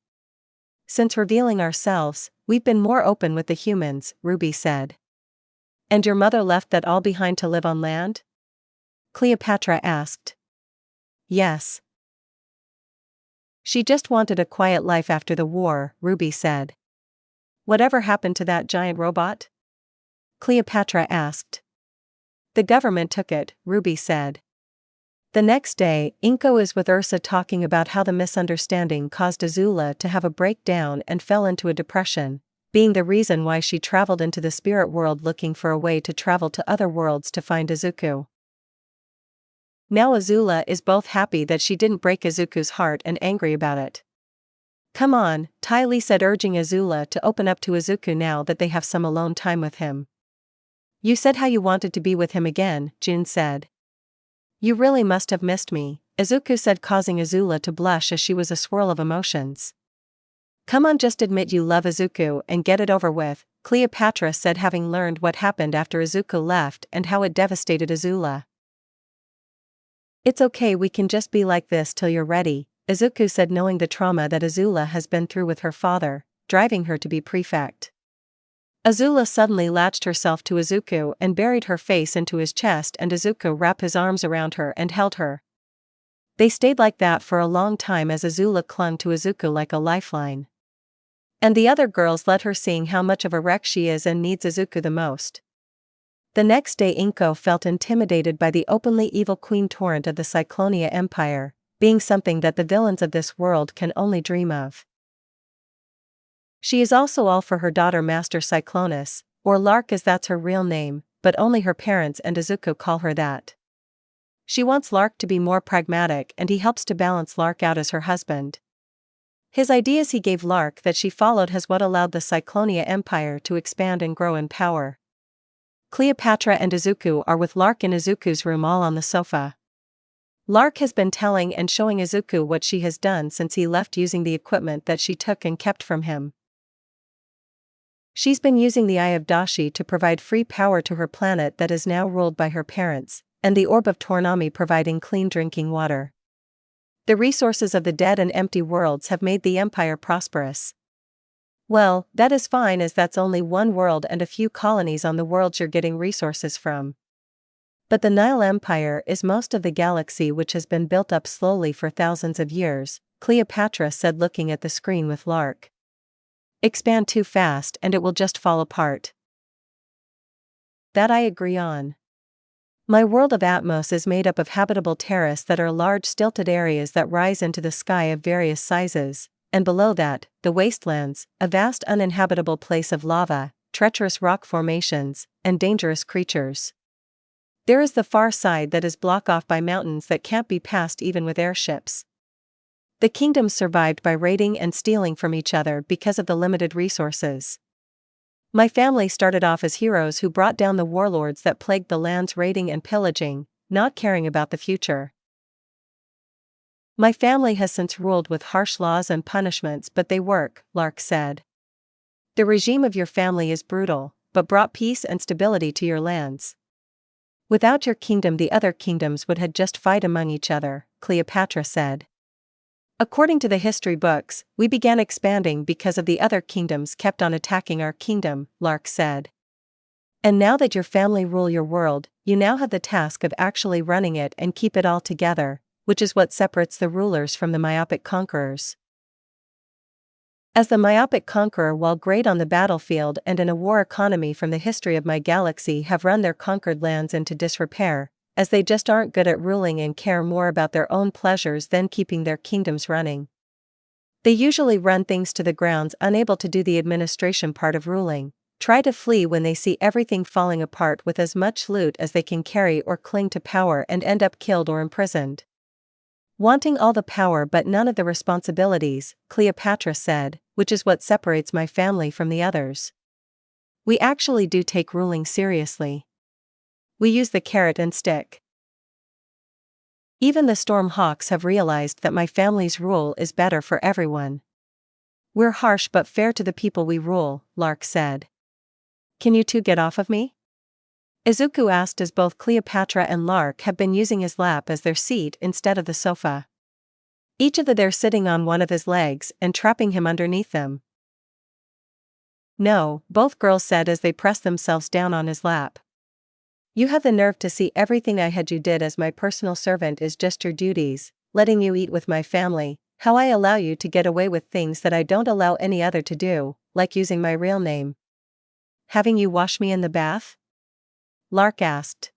Since revealing ourselves, we've been more open with the humans, Ruby said. And your mother left that all behind to live on land? Cleopatra asked. Yes. She just wanted a quiet life after the war, Ruby said. Whatever happened to that giant robot? Cleopatra asked. The government took it, Ruby said. The next day, Inko is with Ursa talking about how the misunderstanding caused Azula to have a breakdown and fell into a depression, being the reason why she traveled into the spirit world looking for a way to travel to other worlds to find Izuku. Now Azula is both happy that she didn't break Izuku's heart and angry about it. Come on, Ty Lee said, urging Azula to open up to Izuku now that they have some alone time with him. You said how you wanted to be with him again, June said. You really must have missed me, Izuku said, causing Azula to blush as she was a swirl of emotions. Come on, just admit you love Izuku and get it over with, Cleopatra said, having learned what happened after Izuku left and how it devastated Azula. It's okay, we can just be like this till you're ready, Izuku said, knowing the trauma that Azula has been through with her father, driving her to be prefect. Azula suddenly latched herself to Izuku and buried her face into his chest, and Izuku wrapped his arms around her and held her. They stayed like that for a long time as Azula clung to Izuku like a lifeline. And the other girls let her, seeing how much of a wreck she is and needs Izuku the most. The next day Inko felt intimidated by the openly evil Queen Torrent of the Cyclonia Empire, being something that the villains of this world can only dream of. She is also all for her daughter Master Cyclonus, or Lark as that's her real name, but only her parents and Izuku call her that. She wants Lark to be more pragmatic and he helps to balance Lark out as her husband. His ideas he gave Lark that she followed has what allowed the Cyclonia Empire to expand and grow in power. Cleopatra and Izuku are with Lark in Izuku's room all on the sofa. Lark has been telling and showing Izuku what she has done since he left using the equipment that she took and kept from him. She's been using the Eye of Dashi to provide free power to her planet that is now ruled by her parents, and the Orb of Tornami providing clean drinking water. The resources of the dead and empty worlds have made the Empire prosperous. Well, that is fine as that's only one world and a few colonies on the worlds you're getting resources from. But the Nile Empire is most of the galaxy which has been built up slowly for thousands of years, Cleopatra said looking at the screen with Lark. Expand too fast and it will just fall apart. That I agree on. My world of Atmos is made up of habitable terraces that are large stilted areas that rise into the sky of various sizes, and below that, the wastelands, a vast uninhabitable place of lava, treacherous rock formations, and dangerous creatures. There is the far side that is blocked off by mountains that can't be passed even with airships. The kingdoms survived by raiding and stealing from each other because of the limited resources. My family started off as heroes who brought down the warlords that plagued the lands, raiding and pillaging, not caring about the future. My family has since ruled with harsh laws and punishments, but they work, Lark said. The regime of your family is brutal, but brought peace and stability to your lands. Without your kingdom the other kingdoms would have just fight among each other, Cleopatra said. According to the history books, we began expanding because of the other kingdoms kept on attacking our kingdom, Lark said. And now that your family rule your world, you now have the task of actually running it and keep it all together, which is what separates the rulers from the myopic conquerors. As the myopic conqueror, while great on the battlefield and in a war economy, from the history of my galaxy have run their conquered lands into disrepair, as they just aren't good at ruling and care more about their own pleasures than keeping their kingdoms running. They usually run things to the grounds, unable to do the administration part of ruling, try to flee when they see everything falling apart with as much loot as they can carry, or cling to power and end up killed or imprisoned. Wanting all the power but none of the responsibilities, Cleopatra said, which is what separates my family from the others. We actually do take ruling seriously. We use the carrot and stick. Even the Storm Hawks have realized that my family's rule is better for everyone. We're harsh but fair to the people we rule, Lark said. Can you two get off of me? Izuku asked as both Cleopatra and Lark have been using his lap as their seat instead of the sofa. Each of they're sitting on one of his legs and trapping him underneath them. No, both girls said as they pressed themselves down on his lap. You have the nerve to see everything I had you did as my personal servant is just your duties, letting you eat with my family, how I allow you to get away with things that I don't allow any other to do, like using my real name. Having you wash me in the bath? Lark asked.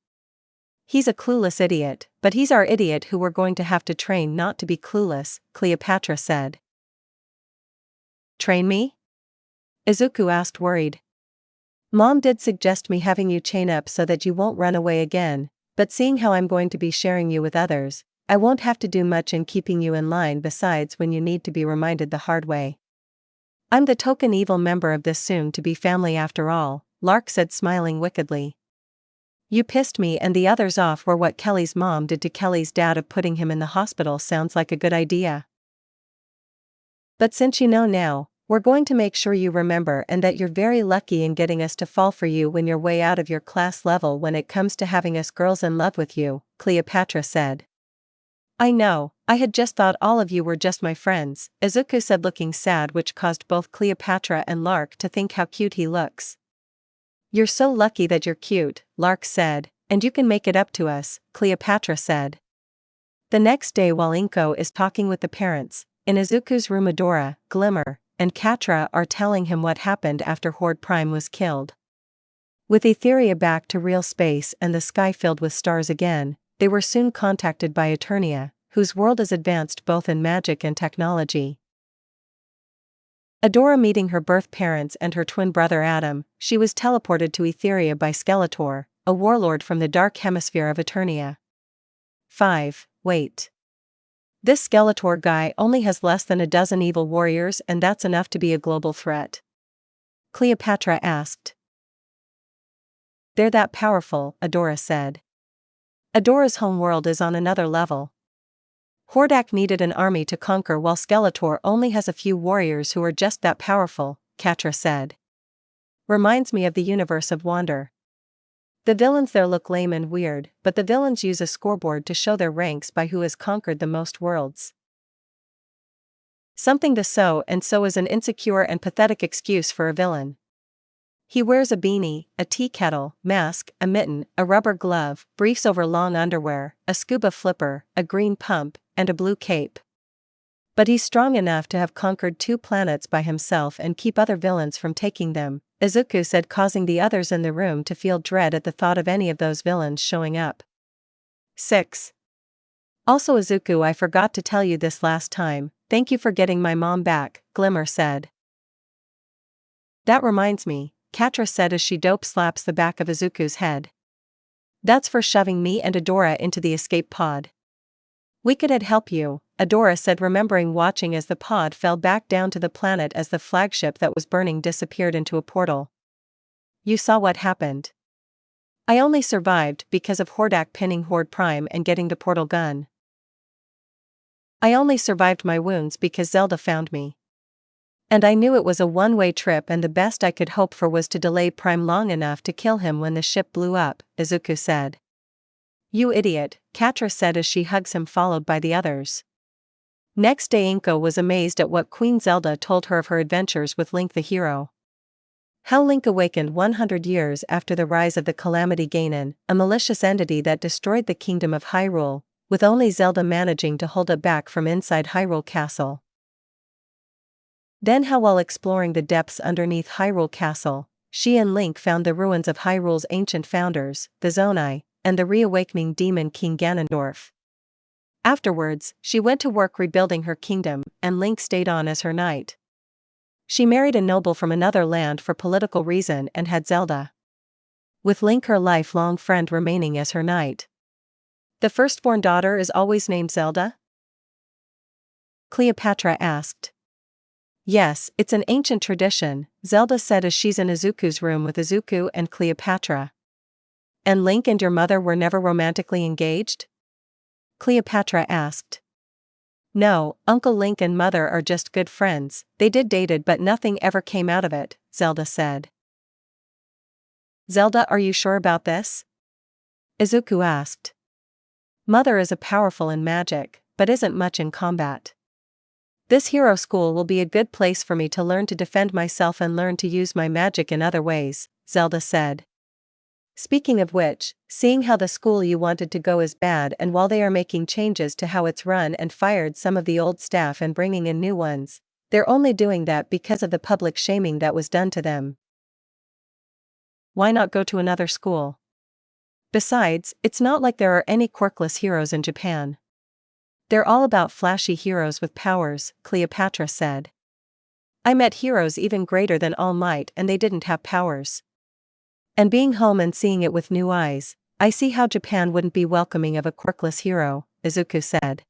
He's a clueless idiot, but he's our idiot who we're going to have to train not to be clueless, Cleopatra said. Train me? Izuku asked, worried. Mom did suggest me having you chain up so that you won't run away again, but seeing how I'm going to be sharing you with others, I won't have to do much in keeping you in line, besides when you need to be reminded the hard way. I'm the token evil member of this soon-to-be family after all, Lark said, smiling wickedly. You pissed me and the others off, where what Kelly's mom did to Kelly's dad of putting him in the hospital sounds like a good idea. But since you know now, we're going to make sure you remember, and that you're very lucky in getting us to fall for you when you're way out of your class level when it comes to having us girls in love with you, Cleopatra said. I know, I had just thought all of you were just my friends, Izuku said, looking sad, which caused both Cleopatra and Lark to think how cute he looks. You're so lucky that you're cute, Lark said, and you can make it up to us, Cleopatra said. The next day, while Inko is talking with the parents, in Izuku's room, Adora, Glimmer, and Katra are telling him what happened after Horde Prime was killed. With Etheria back to real space and the sky filled with stars again, they were soon contacted by Eternia, whose world is advanced both in magic and technology. Adora meeting her birth parents and her twin brother Adam, she was teleported to Etheria by Skeletor, a warlord from the Dark Hemisphere of Eternia. 5. Wait. This Skeletor guy only has less than a dozen evil warriors, and that's enough to be a global threat? Cleopatra asked. They're that powerful, Adora said. Adora's homeworld is on another level. Hordak needed an army to conquer while Skeletor only has a few warriors who are just that powerful, Catra said. Reminds me of the universe of Wander. The villains there look lame and weird, but the villains use a scoreboard to show their ranks by who has conquered the most worlds. Something to so is an insecure and pathetic excuse for a villain. He wears a beanie, a tea kettle, mask, a mitten, a rubber glove, briefs over long underwear, a scuba flipper, a green pump, and a blue cape. But he's strong enough to have conquered 2 planets by himself and keep other villains from taking them, Izuku said, causing the others in the room to feel dread at the thought of any of those villains showing up. 6. Also Izuku, I forgot to tell you this last time, thank you for getting my mom back, Glimmer said. That reminds me, Catra said as she dope slaps the back of Izuku's head. That's for shoving me and Adora into the escape pod. We could help you, Adora said, remembering watching as the pod fell back down to the planet as the flagship that was burning disappeared into a portal. You saw what happened. I only survived because of Hordak pinning Horde Prime and getting the portal gun. I only survived my wounds because Zelda found me. And I knew it was a one-way trip, and the best I could hope for was to delay Prime long enough to kill him when the ship blew up, Izuku said. You idiot, Catra said as she hugs him, followed by the others. Next day Inko was amazed at what Queen Zelda told her of her adventures with Link the hero. How Link awakened 100 years after the rise of the Calamity Ganon, a malicious entity that destroyed the kingdom of Hyrule, with only Zelda managing to hold it back from inside Hyrule Castle. Then how while exploring the depths underneath Hyrule Castle, she and Link found the ruins of Hyrule's ancient founders, the Zonai, and the reawakening demon King Ganondorf. Afterwards, she went to work rebuilding her kingdom, and Link stayed on as her knight. She married a noble from another land for political reason and had Zelda, with Link, her lifelong friend, remaining as her knight. The firstborn daughter is always named Zelda? Cleopatra asked. Yes, it's an ancient tradition, Zelda said as she's in Izuku's room with Izuku and Cleopatra. And Link and your mother were never romantically engaged? Cleopatra asked. No, Uncle Link and Mother are just good friends. They did dated but nothing ever came out of it, Zelda said. Zelda, are you sure about this? Izuku asked. Mother is a powerful in magic, but isn't much in combat. This hero school will be a good place for me to learn to defend myself and learn to use my magic in other ways, Zelda said. Speaking of which, seeing how the school you wanted to go is bad, and while they are making changes to how it's run and fired some of the old staff and bringing in new ones, they're only doing that because of the public shaming that was done to them. Why not go to another school? Besides, it's not like there are any quirkless heroes in Japan. They're all about flashy heroes with powers, Cleopatra said. I met heroes even greater than All Might and they didn't have powers. And being home and seeing it with new eyes, I see how Japan wouldn't be welcoming of a quirkless hero, Izuku said.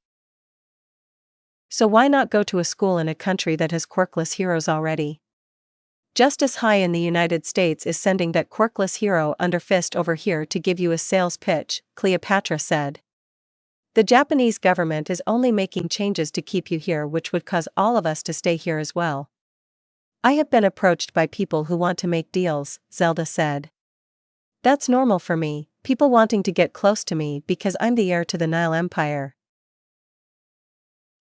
So why not go to a school in a country that has quirkless heroes already? Justice High in the United States is sending that quirkless hero under fist over here to give you a sales pitch, Cleopatra said. The Japanese government is only making changes to keep you here, which would cause all of us to stay here as well. I have been approached by people who want to make deals, Zelda said. That's normal for me, people wanting to get close to me because I'm the heir to the Nile Empire.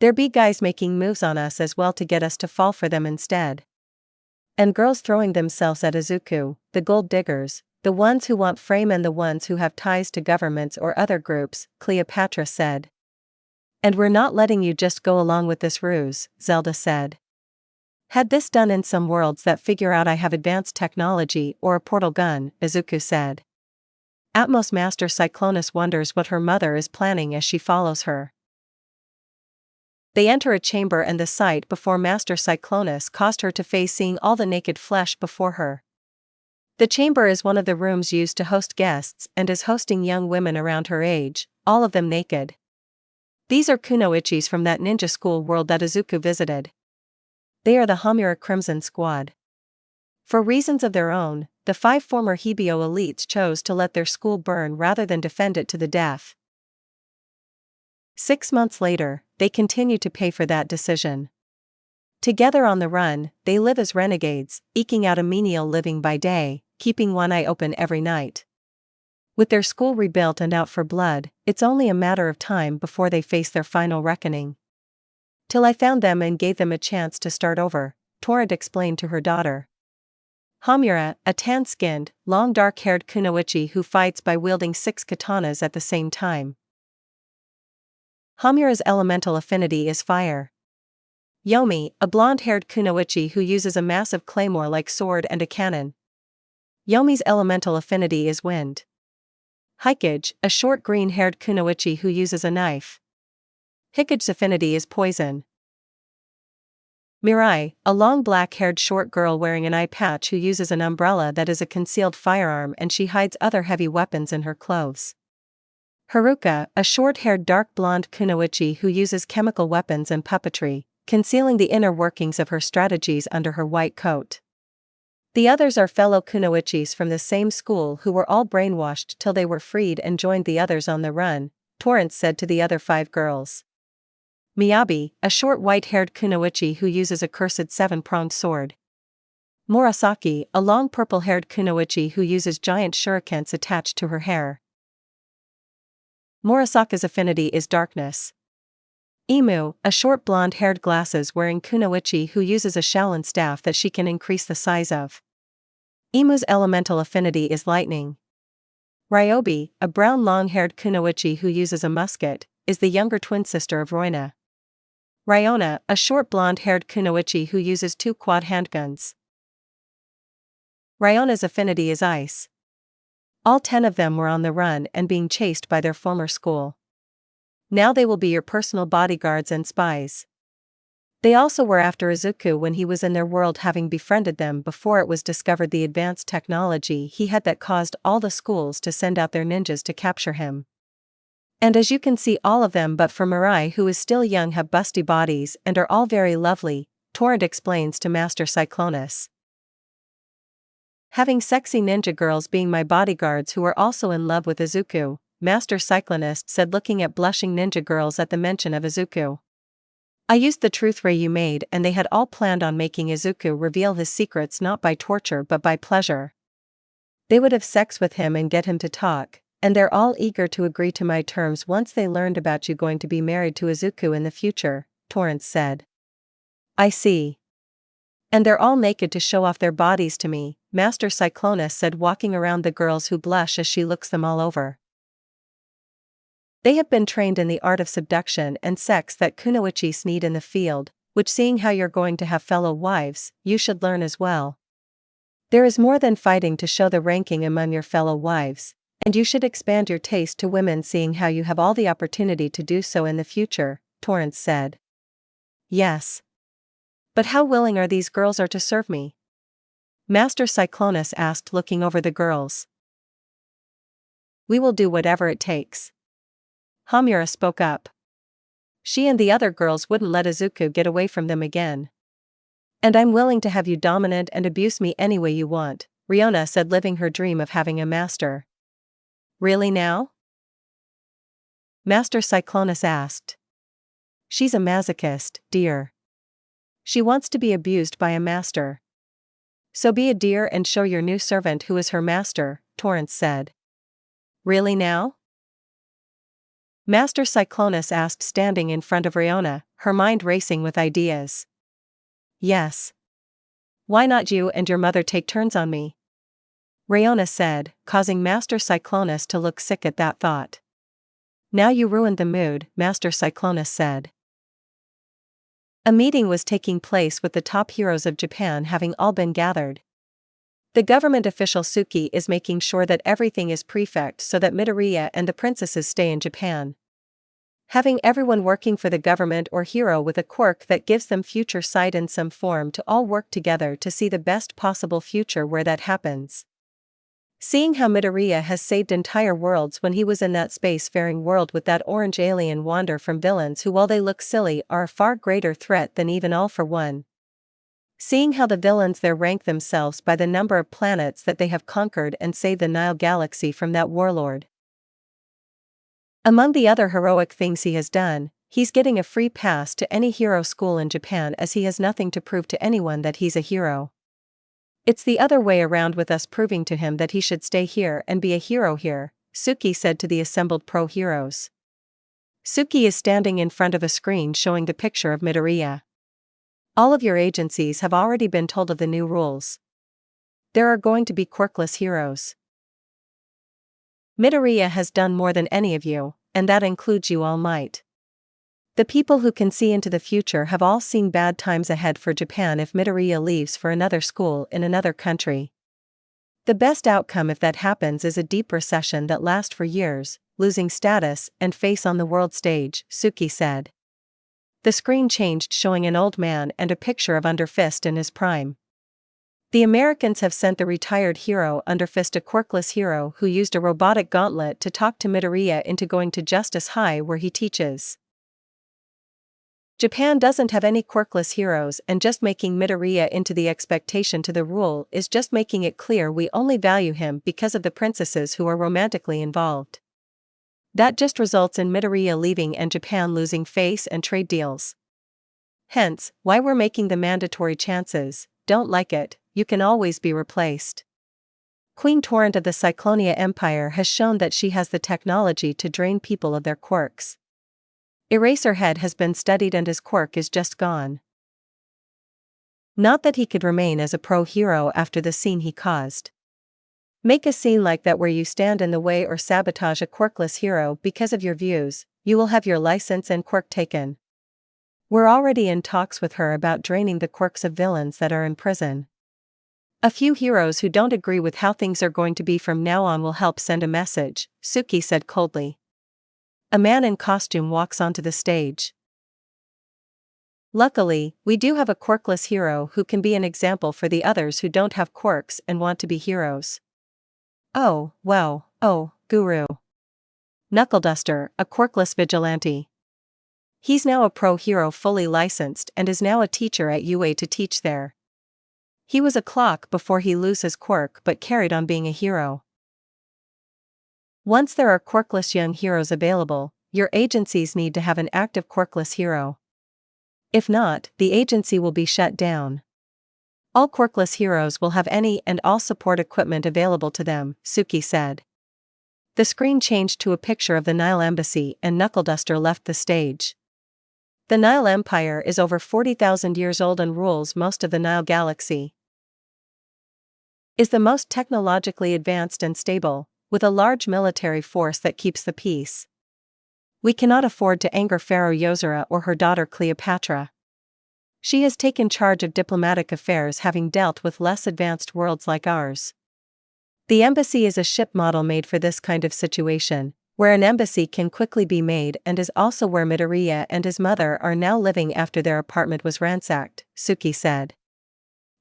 There be guys making moves on us as well to get us to fall for them instead. And girls throwing themselves at Izuku, the gold diggers, the ones who want fame and the ones who have ties to governments or other groups, Cleopatra said. And we're not letting you just go along with this ruse, Zelda said. Had this done in some worlds that figure out I have advanced technology or a portal gun, Izuku said. Atmos Master Cyclonus wonders what her mother is planning as she follows her. They enter a chamber and the sight before Master Cyclonus caused her to face seeing all the naked flesh before her. The chamber is one of the rooms used to host guests and is hosting young women around her age, all of them naked. These are kunoichis from that ninja school world that Izuku visited. They are the Hamura Crimson Squad. For reasons of their own, the 5 former Hebio elites chose to let their school burn rather than defend it to the death. 6 months later, they continue to pay for that decision. Together on the run, they live as renegades, eking out a menial living by day, keeping one eye open every night. With their school rebuilt and out for blood, it's only a matter of time before they face their final reckoning. Till I found them and gave them a chance to start over, Torrent explained to her daughter. Hamura, a tan-skinned, long dark-haired kunoichi who fights by wielding 6 katanas at the same time. Hamura's elemental affinity is fire. Yomi, a blonde-haired kunoichi who uses a massive claymore-like sword and a cannon. Yomi's elemental affinity is wind. Hikage, a short green-haired kunoichi who uses a knife. Hikage's affinity is poison. Mirai, a long black-haired short girl wearing an eye patch who uses an umbrella that is a concealed firearm and she hides other heavy weapons in her clothes. Haruka, a short-haired dark blonde kunoichi who uses chemical weapons and puppetry, concealing the inner workings of her strategies under her white coat. The others are fellow kunoichis from the same school who were all brainwashed till they were freed and joined the others on the run, Torrance said to the other 5 girls. Miyabi, a short white-haired kunoichi who uses a cursed 7-pronged sword. Murasaki, a long purple-haired kunoichi who uses giant shurikens attached to her hair. Murasaki's affinity is darkness. Imu, a short blonde-haired glasses-wearing kunoichi who uses a Shaolin staff that she can increase the size of. Imu's elemental affinity is lightning. Ryobi, a brown long-haired kunoichi who uses a musket, is the younger twin sister of Roina. Ryona, a short blonde-haired kunoichi who uses 2 quad handguns. Ryona's affinity is ice. All 10 of them were on the run and being chased by their former school. Now they will be your personal bodyguards and spies. They also were after Izuku when he was in their world, having befriended them before it was discovered the advanced technology he had that caused all the schools to send out their ninjas to capture him. And as you can see, all of them but for Mirai, who is still young, have busty bodies and are all very lovely, Torrent explains to Master Cyclonus. Having sexy ninja girls being my bodyguards who are also in love with Izuku, Master Cyclonist said, looking at blushing ninja girls at the mention of Izuku. I used the truth ray you made and they had all planned on making Izuku reveal his secrets not by torture but by pleasure. They would have sex with him and get him to talk, and they're all eager to agree to my terms once they learned about you going to be married to Izuku in the future, Torrance said. I see. And they're all naked to show off their bodies to me, Master Cyclonus said, walking around the girls who blush as she looks them all over. They have been trained in the art of seduction and sex that kunoichis need in the field, which, seeing how you're going to have fellow wives, you should learn as well. There is more than fighting to show the ranking among your fellow wives, and you should expand your taste to women, seeing how you have all the opportunity to do so in the future, Torrance said. Yes. But how willing are these girls to serve me? Master Cyclonus asked, looking over the girls. We will do whatever it takes. Hamura spoke up. She and the other girls wouldn't let Izuku get away from them again. And I'm willing to have you dominant and abuse me any way you want, Ryona said, living her dream of having a master. Really now? Master Cyclonus asked. She's a masochist, dear. She wants to be abused by a master. So be a dear and show your new servant who is her master, Torrance said. Really now? Master Cyclonus asked, standing in front of Ryona, her mind racing with ideas. Yes. Why not you and your mother take turns on me? Ryona said, causing Master Cyclonus to look sick at that thought. Now you ruined the mood, Master Cyclonus said. A meeting was taking place with the top heroes of Japan, having all been gathered. The government official Suki is making sure that everything is perfect so that Midoriya and the princesses stay in Japan. Having everyone working for the government or hero with a quirk that gives them future sight in some form to all work together to see the best possible future where that happens. Seeing how Midoriya has saved entire worlds when he was in that spacefaring world with that orange alien wander from villains who, while they look silly, are a far greater threat than even All for One. Seeing how the villains there rank themselves by the number of planets that they have conquered and saved the Nile galaxy from that warlord. Among the other heroic things he has done, he's getting a free pass to any hero school in Japan as he has nothing to prove to anyone that he's a hero. It's the other way around with us proving to him that he should stay here and be a hero here, Suki said to the assembled pro-heroes. Suki is standing in front of a screen showing the picture of Midoriya. All of your agencies have already been told of the new rules. There are going to be quirkless heroes. Midoriya has done more than any of you, and that includes you All Might. The people who can see into the future have all seen bad times ahead for Japan if Midoriya leaves for another school in another country. The best outcome if that happens is a deep recession that lasts for years, losing status and face on the world stage, Suki said. The screen changed showing an old man and a picture of Underfist in his prime. The Americans have sent the retired hero Underfist, a quirkless hero who used a robotic gauntlet to talk to Midoriya into going to Justice High where he teaches. Japan doesn't have any quirkless heroes, and just making Midoriya into the expectation to the rule is just making it clear we only value him because of the princesses who are romantically involved. That just results in Midoriya leaving and Japan losing face and trade deals. Hence, why we're making the mandatory chances. Don't like it, you can always be replaced. Queen Torrent of the Cyclonia Empire has shown that she has the technology to drain people of their quirks. Eraserhead has been studied and his quirk is just gone. Not that he could remain as a pro-hero after the scene he caused. Make a scene like that where you stand in the way or sabotage a quirkless hero because of your views, you will have your license and quirk taken. We're already in talks with her about draining the quirks of villains that are in prison. A few heroes who don't agree with how things are going to be from now on will help send a message, Suki said coldly. A man in costume walks onto the stage. Luckily, we do have a quirkless hero who can be an example for the others who don't have quirks and want to be heroes. Oh, wow, oh, Guru. Knuckleduster, a quirkless vigilante. He's now a pro-hero fully licensed and is now a teacher at UA to teach there. He was a clock before he lose his quirk but carried on being a hero. Once there are quirkless young heroes available, your agencies need to have an active quirkless hero. If not, the agency will be shut down. All quirkless heroes will have any and all support equipment available to them, Suki said. The screen changed to a picture of the Nile embassy and Knuckleduster left the stage. The Nile Empire is over 40,000 years old and rules most of the Nile galaxy. Is the most technologically advanced and stable, with a large military force that keeps the peace. We cannot afford to anger Pharaoh Yozora or her daughter Cleopatra. She has taken charge of diplomatic affairs having dealt with less advanced worlds like ours. The embassy is a ship model made for this kind of situation, where an embassy can quickly be made, and is also where Midoriya and his mother are now living after their apartment was ransacked, Suki said.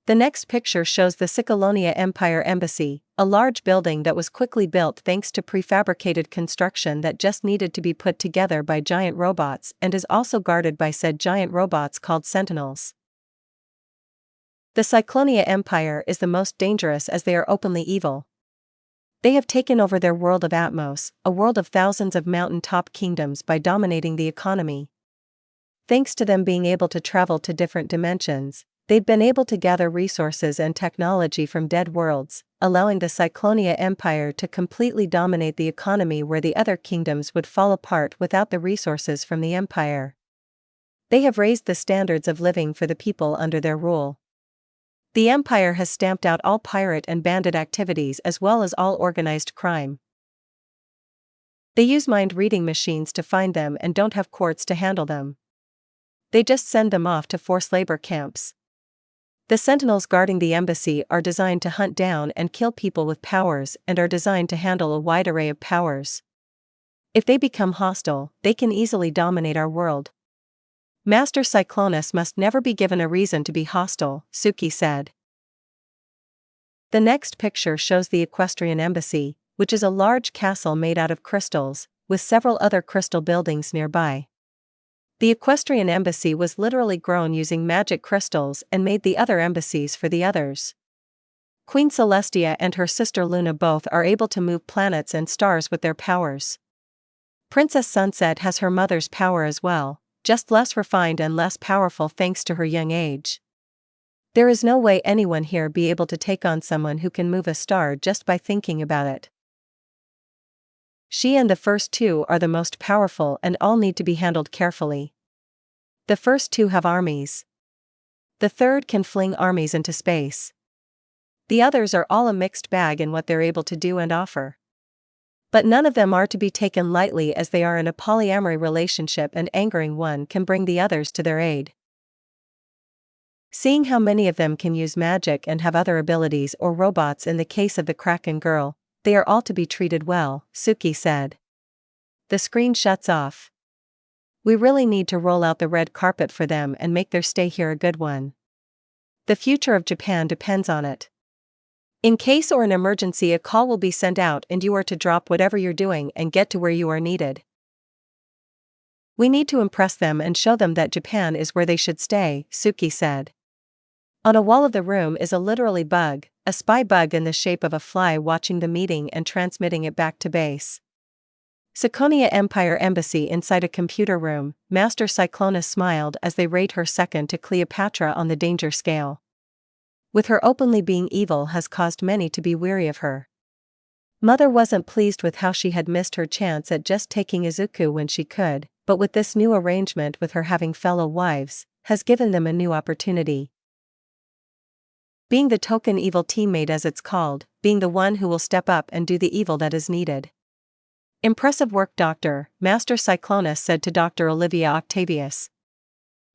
The next picture shows the Cyclonia Empire Embassy, a large building that was quickly built thanks to prefabricated construction that just needed to be put together by giant robots and is also guarded by said giant robots called Sentinels. The Cyclonia Empire is the most dangerous as they are openly evil. They have taken over their world of Atmos, a world of thousands of mountain-top kingdoms, by dominating the economy. Thanks to them being able to travel to different dimensions, they've been able to gather resources and technology from dead worlds, allowing the Cyclonia Empire to completely dominate the economy where the other kingdoms would fall apart without the resources from the empire. They have raised the standards of living for the people under their rule. The empire has stamped out all pirate and bandit activities as well as all organized crime. They use mind-reading machines to find them and don't have courts to handle them. They just send them off to forced labor camps. The sentinels guarding the embassy are designed to hunt down and kill people with powers and are designed to handle a wide array of powers. If they become hostile, they can easily dominate our world. Master Cyclonus must never be given a reason to be hostile, Suki said. The next picture shows the Equestrian Embassy, which is a large castle made out of crystals, with several other crystal buildings nearby. The Equestrian Embassy was literally grown using magic crystals and made the other embassies for the others. Queen Celestia and her sister Luna both are able to move planets and stars with their powers. Princess Sunset has her mother's power as well, just less refined and less powerful thanks to her young age. There is no way anyone here be able to take on someone who can move a star just by thinking about it. She and the first two are the most powerful and all need to be handled carefully. The first two have armies. The third can fling armies into space. The others are all a mixed bag in what they're able to do and offer. But none of them are to be taken lightly as they are in a polyamory relationship and angering one can bring the others to their aid. Seeing how many of them can use magic and have other abilities or robots in the case of the Kraken girl, they are all to be treated well, Suki said. The screen shuts off. We really need to roll out the red carpet for them and make their stay here a good one. The future of Japan depends on it. In case or an emergency, a call will be sent out and you are to drop whatever you're doing and get to where you are needed. We need to impress them and show them that Japan is where they should stay, Suki said. On a wall of the room is a literally bug, a spy bug in the shape of a fly watching the meeting and transmitting it back to base. Sakonia Empire Embassy inside a computer room, Master Cyclonus smiled as they rate her second to Cleopatra on the danger scale. With her openly being evil has caused many to be weary of her. Mother wasn't pleased with how she had missed her chance at just taking Izuku when she could, but with this new arrangement with her having fellow wives, has given them a new opportunity. Being the token evil teammate as it's called, being the one who will step up and do the evil that is needed. Impressive work, Doctor, Master Cyclonus said to Dr. Olivia Octavius.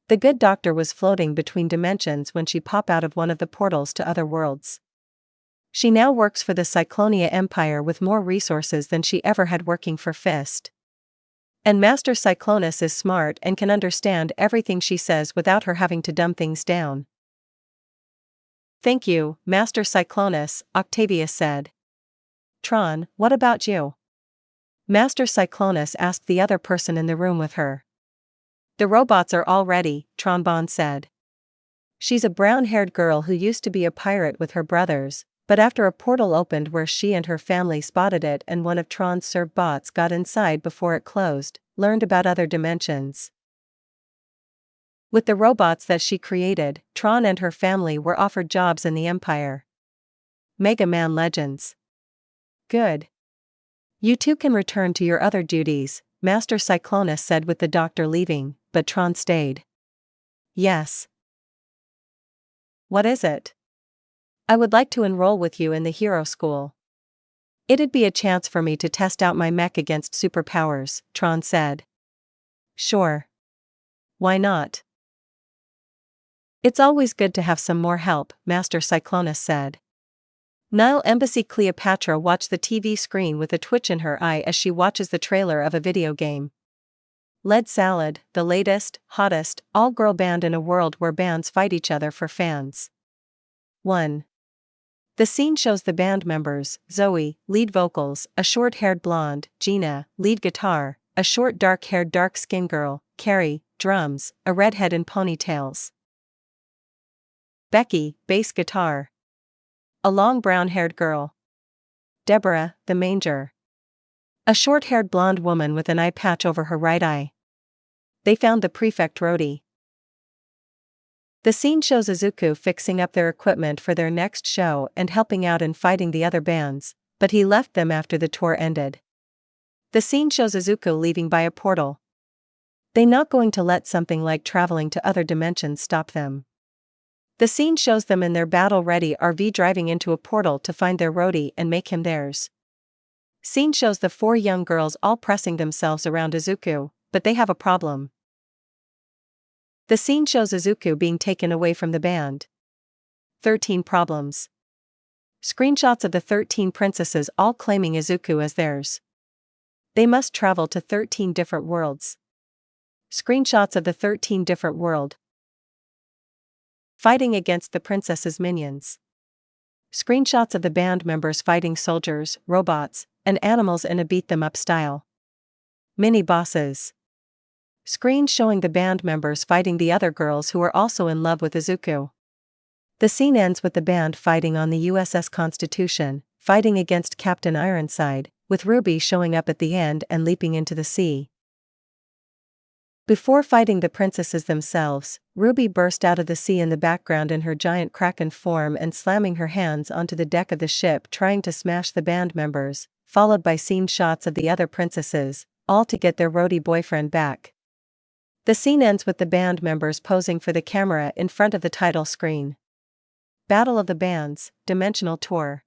The good doctor was floating between dimensions when she popped out of one of the portals to other worlds. She now works for the Cyclonia Empire with more resources than she ever had working for Fist. And Master Cyclonus is smart and can understand everything she says without her having to dumb things down. Thank you, Master Cyclonus, Octavius said. Tron, what about you? Master Cyclonus asked the other person in the room with her. The robots are all ready, Tron said. She's a brown-haired girl who used to be a pirate with her brothers, but after a portal opened where she and her family spotted it and one of Tron's serve bots got inside before it closed, learned about other dimensions. With the robots that she created, Tron and her family were offered jobs in the Empire. Mega Man Legends. Good. You two can return to your other duties, Master Cyclonus said with the doctor leaving, but Tron stayed. Yes. What is it? I would like to enroll with you in the hero school. It'd be a chance for me to test out my mech against superpowers, Tron said. Sure. Why not? It's always good to have some more help, Master Cyclonus said. Nile Embassy Cleopatra watched the TV screen with a twitch in her eye as she watches the trailer of a video game. Lead Salad, the latest, hottest, all-girl band in a world where bands fight each other for fans. 1. The scene shows the band members, Zoe, lead vocals, a short-haired blonde, Gina, lead guitar, a short dark-haired dark-skinned girl, Carrie, drums, a redhead in ponytails. Becky, bass guitar. A long brown-haired girl. Deborah, the manger. A short-haired blonde woman with an eye patch over her right eye. They found the prefect roadie. The scene shows Izuku fixing up their equipment for their next show and helping out in fighting the other bands, but he left them after the tour ended. The scene shows Izuku leaving by a portal. They not going to let something like traveling to other dimensions stop them. The scene shows them in their battle-ready RV driving into a portal to find their roadie and make him theirs. Scene shows the 4 young girls all pressing themselves around Izuku, but they have a problem. The scene shows Izuku being taken away from the band. 13 problems. Screenshots of the 13 princesses all claiming Izuku as theirs. They must travel to 13 different worlds. Screenshots of the 13 different world. Fighting against the princess's minions. Screenshots of the band members fighting soldiers, robots, and animals in a beat-them-up style. Mini bosses. Screens showing the band members fighting the other girls who are also in love with Izuku. The scene ends with the band fighting on the USS Constitution, fighting against Captain Ironside, with Ruby showing up at the end and leaping into the sea. Before fighting the princesses themselves, Ruby burst out of the sea in the background in her giant kraken form and slamming her hands onto the deck of the ship trying to smash the band members, followed by scene shots of the other princesses, all to get their roadie boyfriend back. The scene ends with the band members posing for the camera in front of the title screen. Battle of the Bands, Dimensional Tour.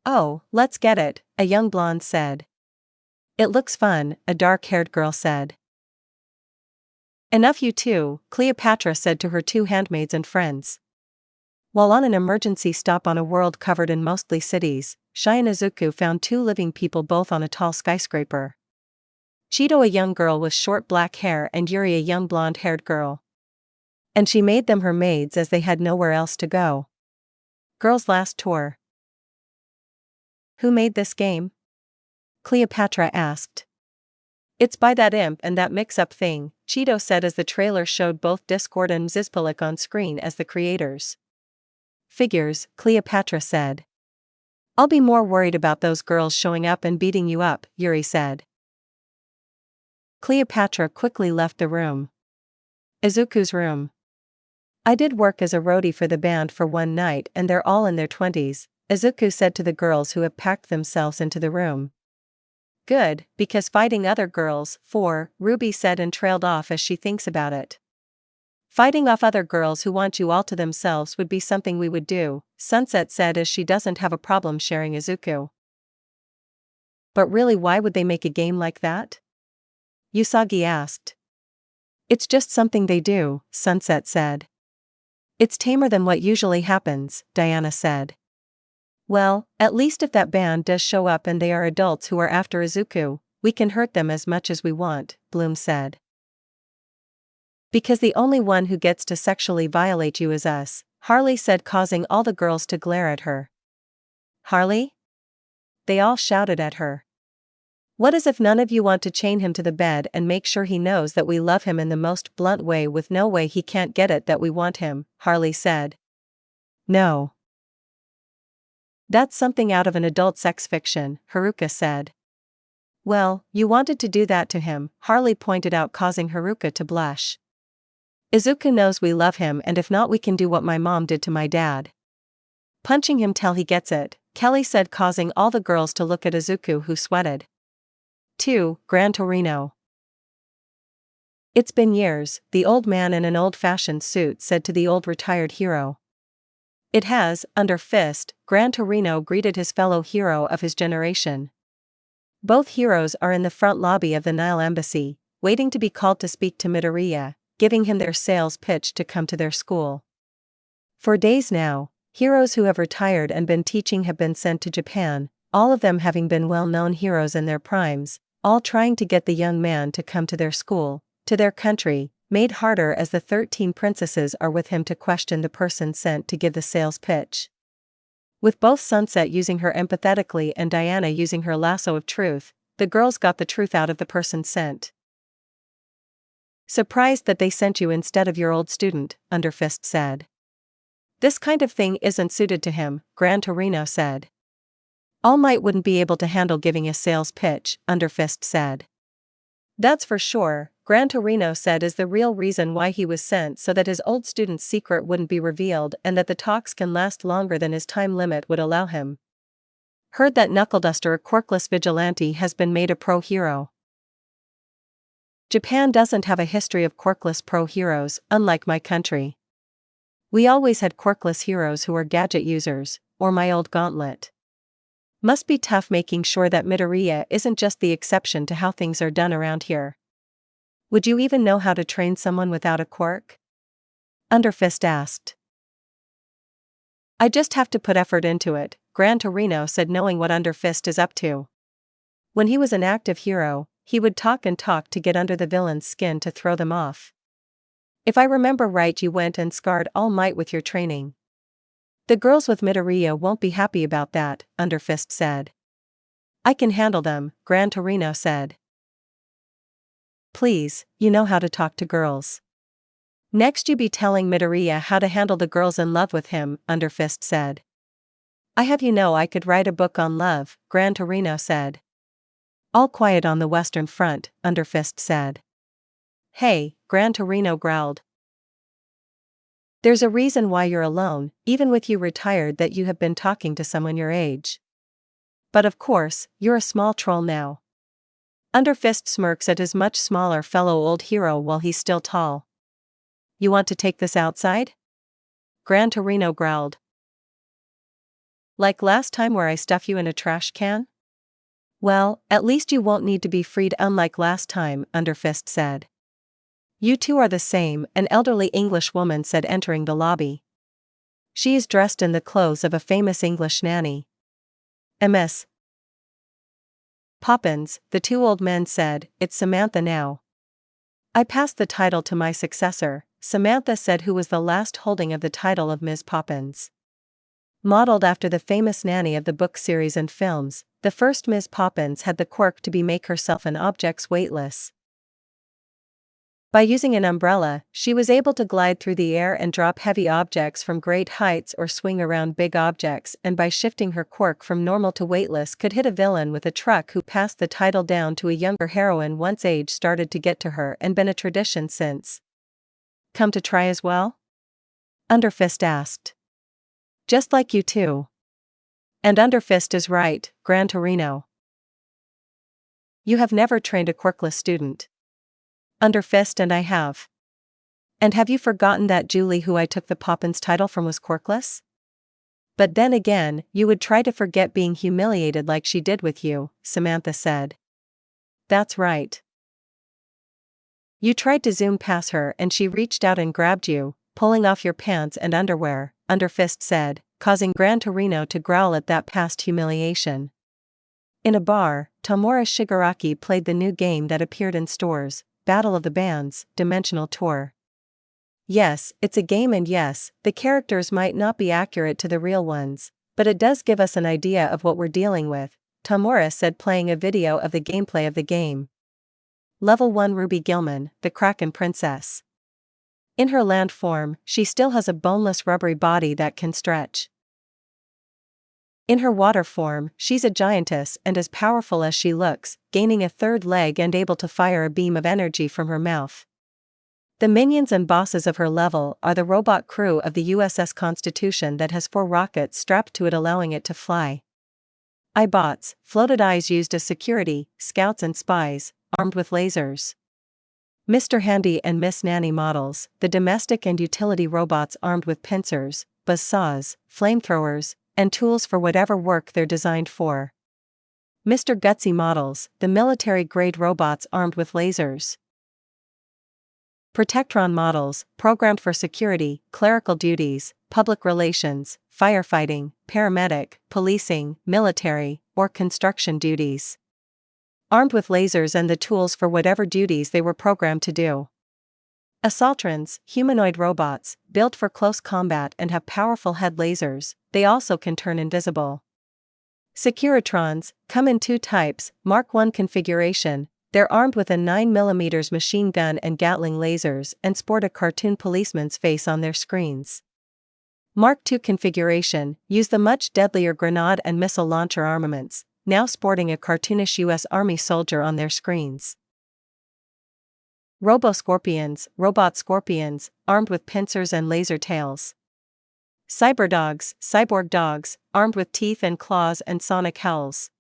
"Oh, let's get it," a young blonde said. "It looks fun," a dark-haired girl said. "Enough you two," Cleopatra said to her two handmaids and friends. While on an emergency stop on a world covered in mostly cities, Shai and Izuku found two living people both on a tall skyscraper. Cheeto, a young girl with short black hair, and Yuri, a young blonde-haired girl. And she made them her maids as they had nowhere else to go. Girls' last tour. "Who made this game?" Cleopatra asked. "It's by that imp and that mix-up thing," Cheeto said as the trailer showed both Discord and Zizpalik on screen as the creators. "Figures," Cleopatra said. "I'll be more worried about those girls showing up and beating you up," Yuri said. Cleopatra quickly left the room. Izuku's room. "I did work as a roadie for the band for one night and they're all in their 20s, Izuku said to the girls who have packed themselves into the room. "Good, because fighting other girls, Ruby said and trailed off as she thinks about it. "Fighting off other girls who want you all to themselves would be something we would do," Sunset said as she doesn't have a problem sharing Izuku. "But really, why would they make a game like that?" Usagi asked. "It's just something they do," Sunset said. "It's tamer than what usually happens," Diana said. "Well, at least if that band does show up and they are adults who are after Izuku, we can hurt them as much as we want," Bloom said. "Because the only one who gets to sexually violate you is us," Harley said, causing all the girls to glare at her. "Harley?" They all shouted at her. "What is if none of you want to chain him to the bed and make sure he knows that we love him in the most blunt way with no way he can't get it that we want him," Harley said. "No. That's something out of an adult sex fiction," Haruka said. "Well, you wanted to do that to him," Harley pointed out, causing Haruka to blush. "Izuku knows we love him, and if not, we can do what my mom did to my dad. Punching him till he gets it," Kelly said, causing all the girls to look at Izuku, who sweated. 2. Gran Torino. "It's been years," the old man in an old-fashioned suit said to the old retired hero. "It has," under fist, Gran Torino greeted his fellow hero of his generation. Both heroes are in the front lobby of the Nile embassy, waiting to be called to speak to Midoriya, giving him their sales pitch to come to their school. For days now, heroes who have retired and been teaching have been sent to Japan, all of them having been well-known heroes in their primes, all trying to get the young man to come to their school, to their country, made harder as the 13 princesses are with him to question the person sent to give the sales pitch. With both Sunset using her empathetically and Diana using her lasso of truth, the girls got the truth out of the person sent. "Surprised that they sent you instead of your old student," Underfist said. "This kind of thing isn't suited to him," Gran Torino said. "All Might wouldn't be able to handle giving a sales pitch," Underfist said. "That's for sure," Gran Torino said, is the real reason why he was sent, so that his old student's secret wouldn't be revealed and that the talks can last longer than his time limit would allow him. "Heard that Knuckleduster, a quirkless vigilante, has been made a pro-hero." Japan doesn't have a history of quirkless pro-heroes, unlike my country. We always had quirkless heroes who are gadget users, or my old gauntlet. Must be tough making sure that Midoriya isn't just the exception to how things are done around here. "Would you even know how to train someone without a quirk?" Underfist asked. "I just have to put effort into it," Gran Torino said, knowing what Underfist is up to. When he was an active hero, he would talk and talk to get under the villain's skin to throw them off. If I remember right, you went and scarred All Might with your training. The girls with Midoriya won't be happy about that, Underfist said. I can handle them, Gran Torino said. Please, you know how to talk to girls. Next you be telling Midoriya how to handle the girls in love with him, Underfist said. I have you know I could write a book on love, Gran Torino said. All quiet on the Western Front, Underfist said. Hey, Gran Torino growled. There's a reason why you're alone, even with you retired, that you have been talking to someone your age. But of course, you're a small troll now. Underfist smirks at his much smaller fellow old hero while he's still tall. You want to take this outside? Gran Torino growled. Like last time where I stuff you in a trash can? Well, at least you won't need to be freed unlike last time, Underfist said. You two are the same, an elderly English woman said, entering the lobby. She is dressed in the clothes of a famous English nanny. Miss Poppins, the two old men said. It's Samantha now. I passed the title to my successor, Samantha said, who was the last holding of the title of Ms. Poppins. Modeled after the famous nanny of the book series and films, the first Ms. Poppins had the quirk to make herself an object's weightless. By using an umbrella, she was able to glide through the air and drop heavy objects from great heights or swing around big objects, and by shifting her quirk from normal to weightless could hit a villain with a truck who passed the title down to a younger heroine once age started to get to her and been a tradition since. Come to try as well? Underfist asked. Just like you too. And Underfist is right, Gran Torino. You have never trained a quirkless student. Underfist and I have. And have you forgotten that Julie, who I took the Poppins title from, was quirkless? But then again, you would try to forget being humiliated like she did with you, Samantha said. That's right. You tried to zoom past her and she reached out and grabbed you, pulling off your pants and underwear, Underfist said, causing Gran Torino to growl at that past humiliation. In a bar, Tomura Shigaraki played the new game that appeared in stores, Battle of the Bands, Dimensional Tour. Yes, it's a game, and yes, the characters might not be accurate to the real ones, but it does give us an idea of what we're dealing with, Tomura said, playing a video of the gameplay of the game. Level 1 Ruby Gilman, the Kraken Princess. In her land form, she still has a boneless rubbery body that can stretch. In her water form, she's a giantess and as powerful as she looks, gaining a third leg and able to fire a beam of energy from her mouth. The minions and bosses of her level are the robot crew of the USS Constitution that has 4 rockets strapped to it, allowing it to fly. iBots, floated eyes used as security, scouts and spies, armed with lasers. Mr. Handy and Miss Nanny models, the domestic and utility robots armed with pincers, buzzsaws, flamethrowers, and tools for whatever work they're designed for. Mr. Gutsy models, the military-grade robots armed with lasers. Protectron models, programmed for security, clerical duties, public relations, firefighting, paramedic, policing, military, or construction duties. Armed with lasers and the tools for whatever duties they were programmed to do. Assaultrons, humanoid robots, built for close combat and have powerful head lasers, they also can turn invisible. Securitrons, come in 2 types, Mark I configuration, they're armed with a 9mm machine gun and Gatling lasers and sport a cartoon policeman's face on their screens. Mark II configuration, use the much deadlier grenade and missile launcher armaments, now sporting a cartoonish US Army soldier on their screens. Robo-Scorpions, robot scorpions, armed with pincers and laser tails. Cyberdogs, cyborg dogs, armed with teeth and claws and sonic howls.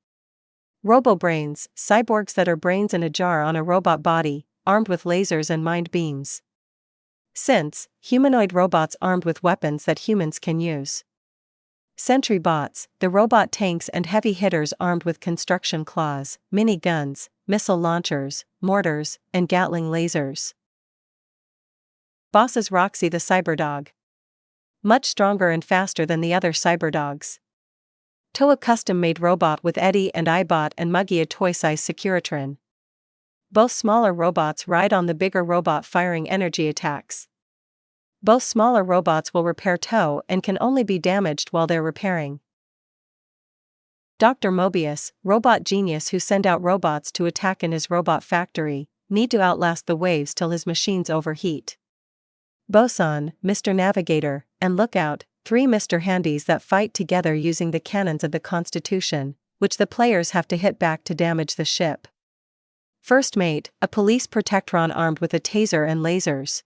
Robo-Brains, cyborgs that are brains in a jar on a robot body, armed with lasers and mind beams. Synths, humanoid robots armed with weapons that humans can use. Sentry bots, the robot tanks and heavy hitters armed with construction claws, mini guns, missile launchers, mortars, and Gatling lasers. Bosses Roxy the Cyberdog. Much stronger and faster than the other cyberdogs. Toe a custom-made robot with Eddie and Ibot and Muggy a toy-size Securitron. Both smaller robots ride on the bigger robot firing energy attacks. Both smaller robots will repair Toe and can only be damaged while they're repairing. Dr. Mobius, robot genius who send out robots to attack in his robot factory, need to outlast the waves till his machines overheat. Boson, Mr. Navigator, and Lookout, three Mr. Handies that fight together using the cannons of the Constitution, which the players have to hit back to damage the ship. First Mate, a police protectron armed with a taser and lasers.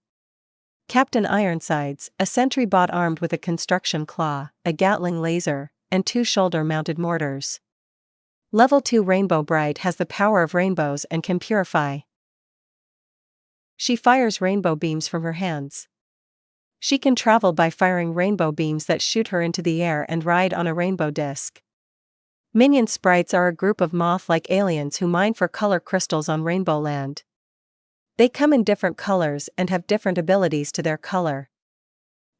Captain Ironsides, a sentry bot armed with a construction claw, a Gatling laser, and 2 shoulder-mounted mortars. Level 2 Rainbow Bright has the power of rainbows and can purify. She fires rainbow beams from her hands. She can travel by firing rainbow beams that shoot her into the air and ride on a rainbow disc. Minion sprites are a group of moth-like aliens who mine for color crystals on Rainbow Land. They come in different colors and have different abilities to their color.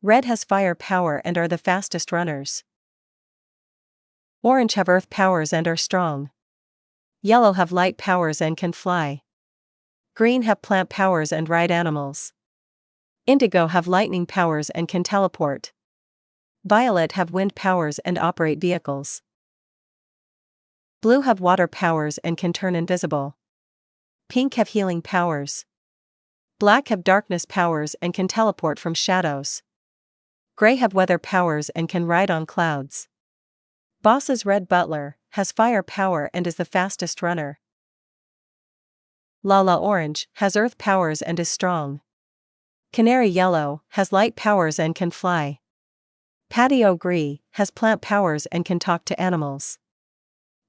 Red has fire power and are the fastest runners. Orange have earth powers and are strong. Yellow have light powers and can fly. Green have plant powers and ride animals. Indigo have lightning powers and can teleport. Violet have wind powers and operate vehicles. Blue have water powers and can turn invisible. Pink have healing powers. Black have darkness powers and can teleport from shadows. Gray have weather powers and can ride on clouds. Boss's Red Butler has fire power and is the fastest runner. Lala Orange has earth powers and is strong. Canary Yellow has light powers and can fly. Patio Gris has plant powers and can talk to animals.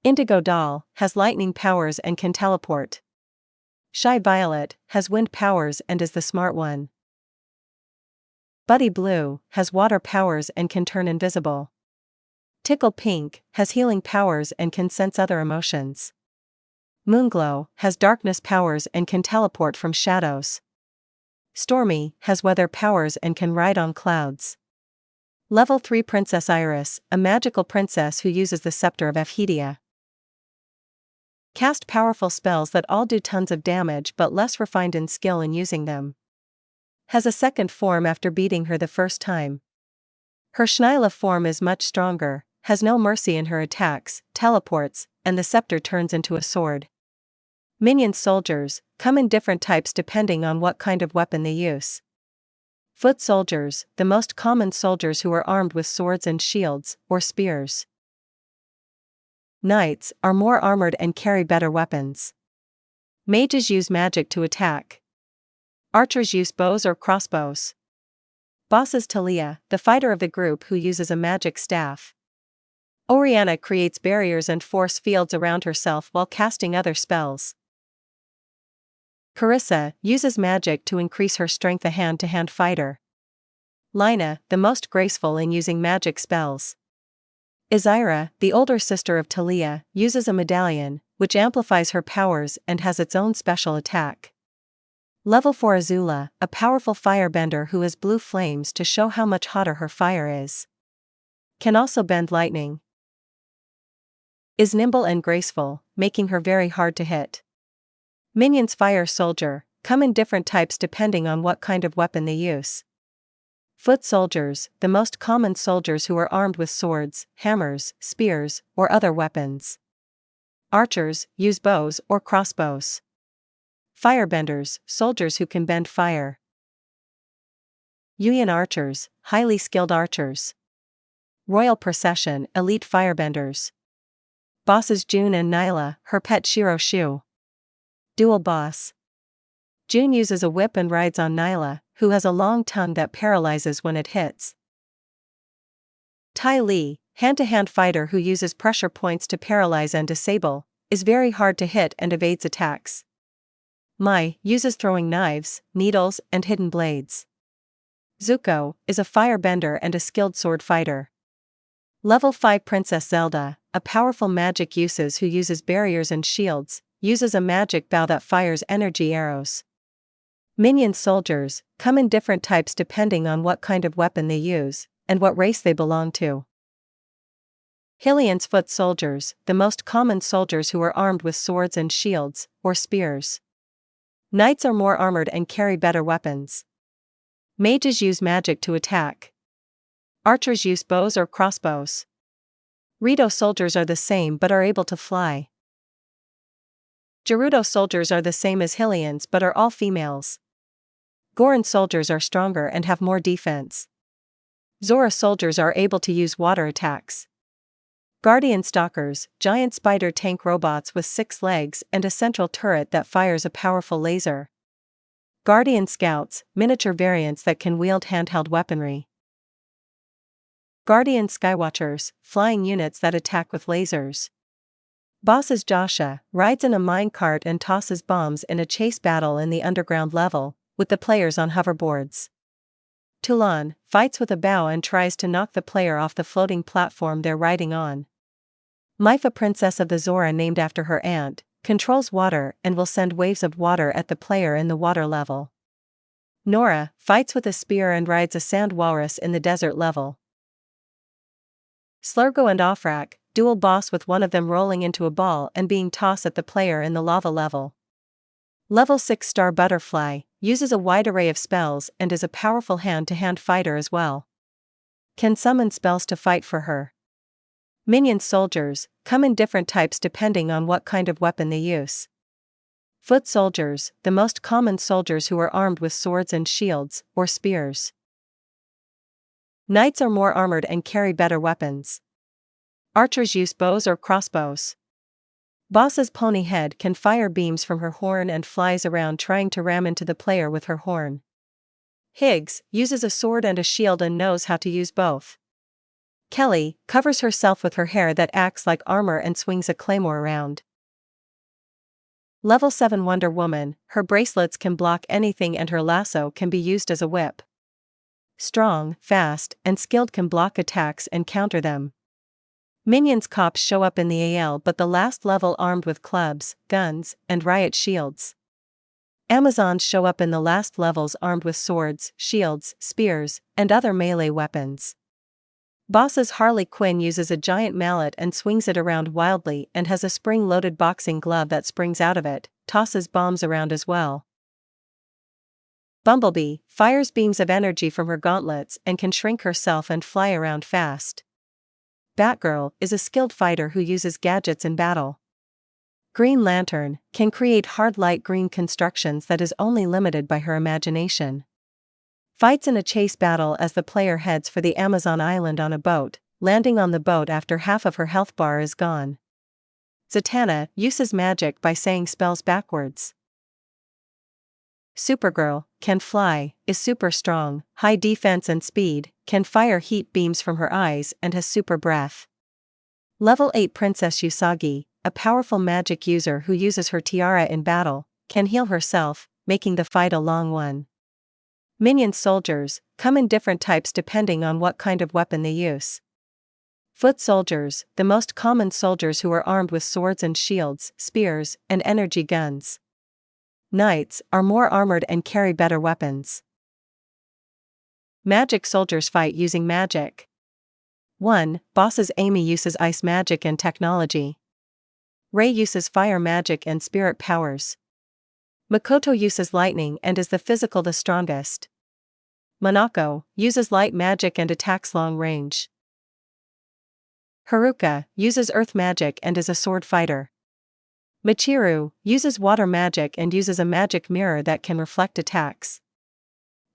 Indigo Doll has lightning powers and can teleport. Shy Violet has wind powers and is the smart one. Buddy Blue has water powers and can turn invisible. Tickle Pink has healing powers and can sense other emotions. Moonglow has darkness powers and can teleport from shadows. Stormy has weather powers and can ride on clouds. Level 3 Princess Iris, a magical princess who uses the scepter of Ephedia. Cast powerful spells that all do tons of damage but less refined in skill in using them. Has a second form after beating her the first time. Her Schnyla form is much stronger, has no mercy in her attacks, teleports, and the scepter turns into a sword. Minion soldiers come in different types depending on what kind of weapon they use. Foot soldiers, the most common soldiers who are armed with swords and shields, or spears. Knights are more armored and carry better weapons. Mages use magic to attack. Archers use bows or crossbows. Boss is Talia, the fighter of the group who uses a magic staff. Oriana creates barriers and force fields around herself while casting other spells. Carissa uses magic to increase her strength, a hand-to-hand fighter. Lina, the most graceful in using magic spells. Izira, the older sister of Talia, uses a medallion, which amplifies her powers and has its own special attack. Level 4 Azula, a powerful firebender who has blue flames to show how much hotter her fire is. Can also bend lightning. Is nimble and graceful, making her very hard to hit. Minions Fire Soldier come in different types depending on what kind of weapon they use. Foot soldiers, the most common soldiers who are armed with swords, hammers, spears, or other weapons. Archers use bows or crossbows. Firebenders, soldiers who can bend fire. Yuyan archers, highly skilled archers. Royal Procession, elite firebenders. Bosses June and Nyla, her pet Shiro Shu. Dual Boss. June uses a whip and rides on Nyla, who has a long tongue that paralyzes when it hits. Tai Li, hand-to-hand fighter who uses pressure points to paralyze and disable, is very hard to hit and evades attacks. Mai uses throwing knives, needles, and hidden blades. Zuko is a firebender and a skilled sword fighter. Level 5 Princess Zelda, a powerful magic who uses barriers and shields, uses a magic bow that fires energy arrows. Minion soldiers come in different types depending on what kind of weapon they use and what race they belong to. Hylians foot soldiers, the most common soldiers who are armed with swords and shields, or spears. Knights are more armored and carry better weapons. Mages use magic to attack. Archers use bows or crossbows. Rito soldiers are the same but are able to fly. Gerudo soldiers are the same as Hylians but are all females. Goron soldiers are stronger and have more defense. Zora soldiers are able to use water attacks. Guardian stalkers, giant spider tank robots with 6 legs and a central turret that fires a powerful laser. Guardian scouts, miniature variants that can wield handheld weaponry. Guardian skywatchers, flying units that attack with lasers. Boss's Joshua rides in a minecart and tosses bombs in a chase battle in the underground level, with the players on hoverboards. Toulon fights with a bow and tries to knock the player off the floating platform they're riding on. Maifa, princess of the Zora named after her aunt, controls water and will send waves of water at the player in the water level. Nora fights with a spear and rides a sand walrus in the desert level. Slurgo and Offrak duel boss with one of them rolling into a ball and being tossed at the player in the lava level. Level 6 Star Butterfly uses a wide array of spells and is a powerful hand-to-hand fighter as well. Can summon spells to fight for her. Minion soldiers come in different types depending on what kind of weapon they use. Foot soldiers, the most common soldiers who are armed with swords and shields, or spears. Knights are more armored and carry better weapons. Archers use bows or crossbows. Boss's pony head can fire beams from her horn and flies around trying to ram into the player with her horn. Higgs uses a sword and a shield and knows how to use both. Kelly covers herself with her hair that acts like armor and swings a claymore around. Level 7 Wonder Woman, her bracelets can block anything and her lasso can be used as a whip. Strong, fast, and skilled, can block attacks and counter them. Minions cops show up in the AL but the last level armed with clubs, guns, and riot shields. Amazons show up in the last levels armed with swords, shields, spears, and other melee weapons. Boss's Harley Quinn uses a giant mallet and swings it around wildly and has a spring-loaded boxing glove that springs out of it, tosses bombs around as well. Bumblebee fires beams of energy from her gauntlets and can shrink herself and fly around fast. Batgirl is a skilled fighter who uses gadgets in battle. Green Lantern can create hard light green constructions that is only limited by her imagination. Fights in a chase battle as the player heads for the Amazon island on a boat, landing on the boat after half of her health bar is gone. Zatanna uses magic by saying spells backwards. Supergirl can fly, is super strong, high defense and speed, can fire heat beams from her eyes and has super breath. Level 8 Princess Usagi, a powerful magic user who uses her tiara in battle, can heal herself, making the fight a long one. Minion soldiers come in different types depending on what kind of weapon they use. Foot soldiers, the most common soldiers who are armed with swords and shields, spears, and energy guns. Knights are more armored and carry better weapons. Magic soldiers fight using magic. 1. Boss's Amy uses ice magic and technology. Rei uses fire magic and spirit powers. Makoto uses lightning and is the strongest. Monako uses light magic and attacks long range. Haruka uses earth magic and is a sword fighter. Michiru uses water magic and uses a magic mirror that can reflect attacks.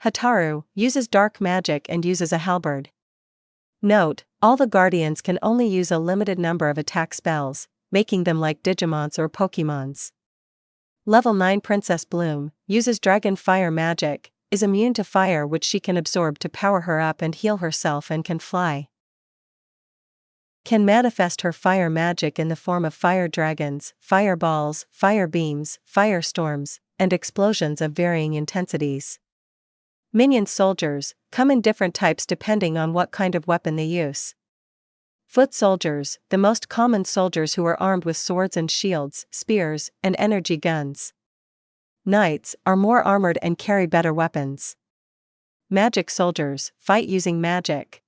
Hataru uses dark magic and uses a halberd. Note, all the guardians can only use a limited number of attack spells, making them like Digimons or Pokemons. Level 9 Princess Bloom uses dragon fire magic, is immune to fire which she can absorb to power her up and heal herself, and can fly. Can manifest her fire magic in the form of fire dragons, fireballs, fire beams, firestorms, and explosions of varying intensities. Minion soldiers come in different types depending on what kind of weapon they use. Foot soldiers, the most common soldiers who are armed with swords and shields, spears, and energy guns. Knights are more armored and carry better weapons. Magic soldiers fight using magic.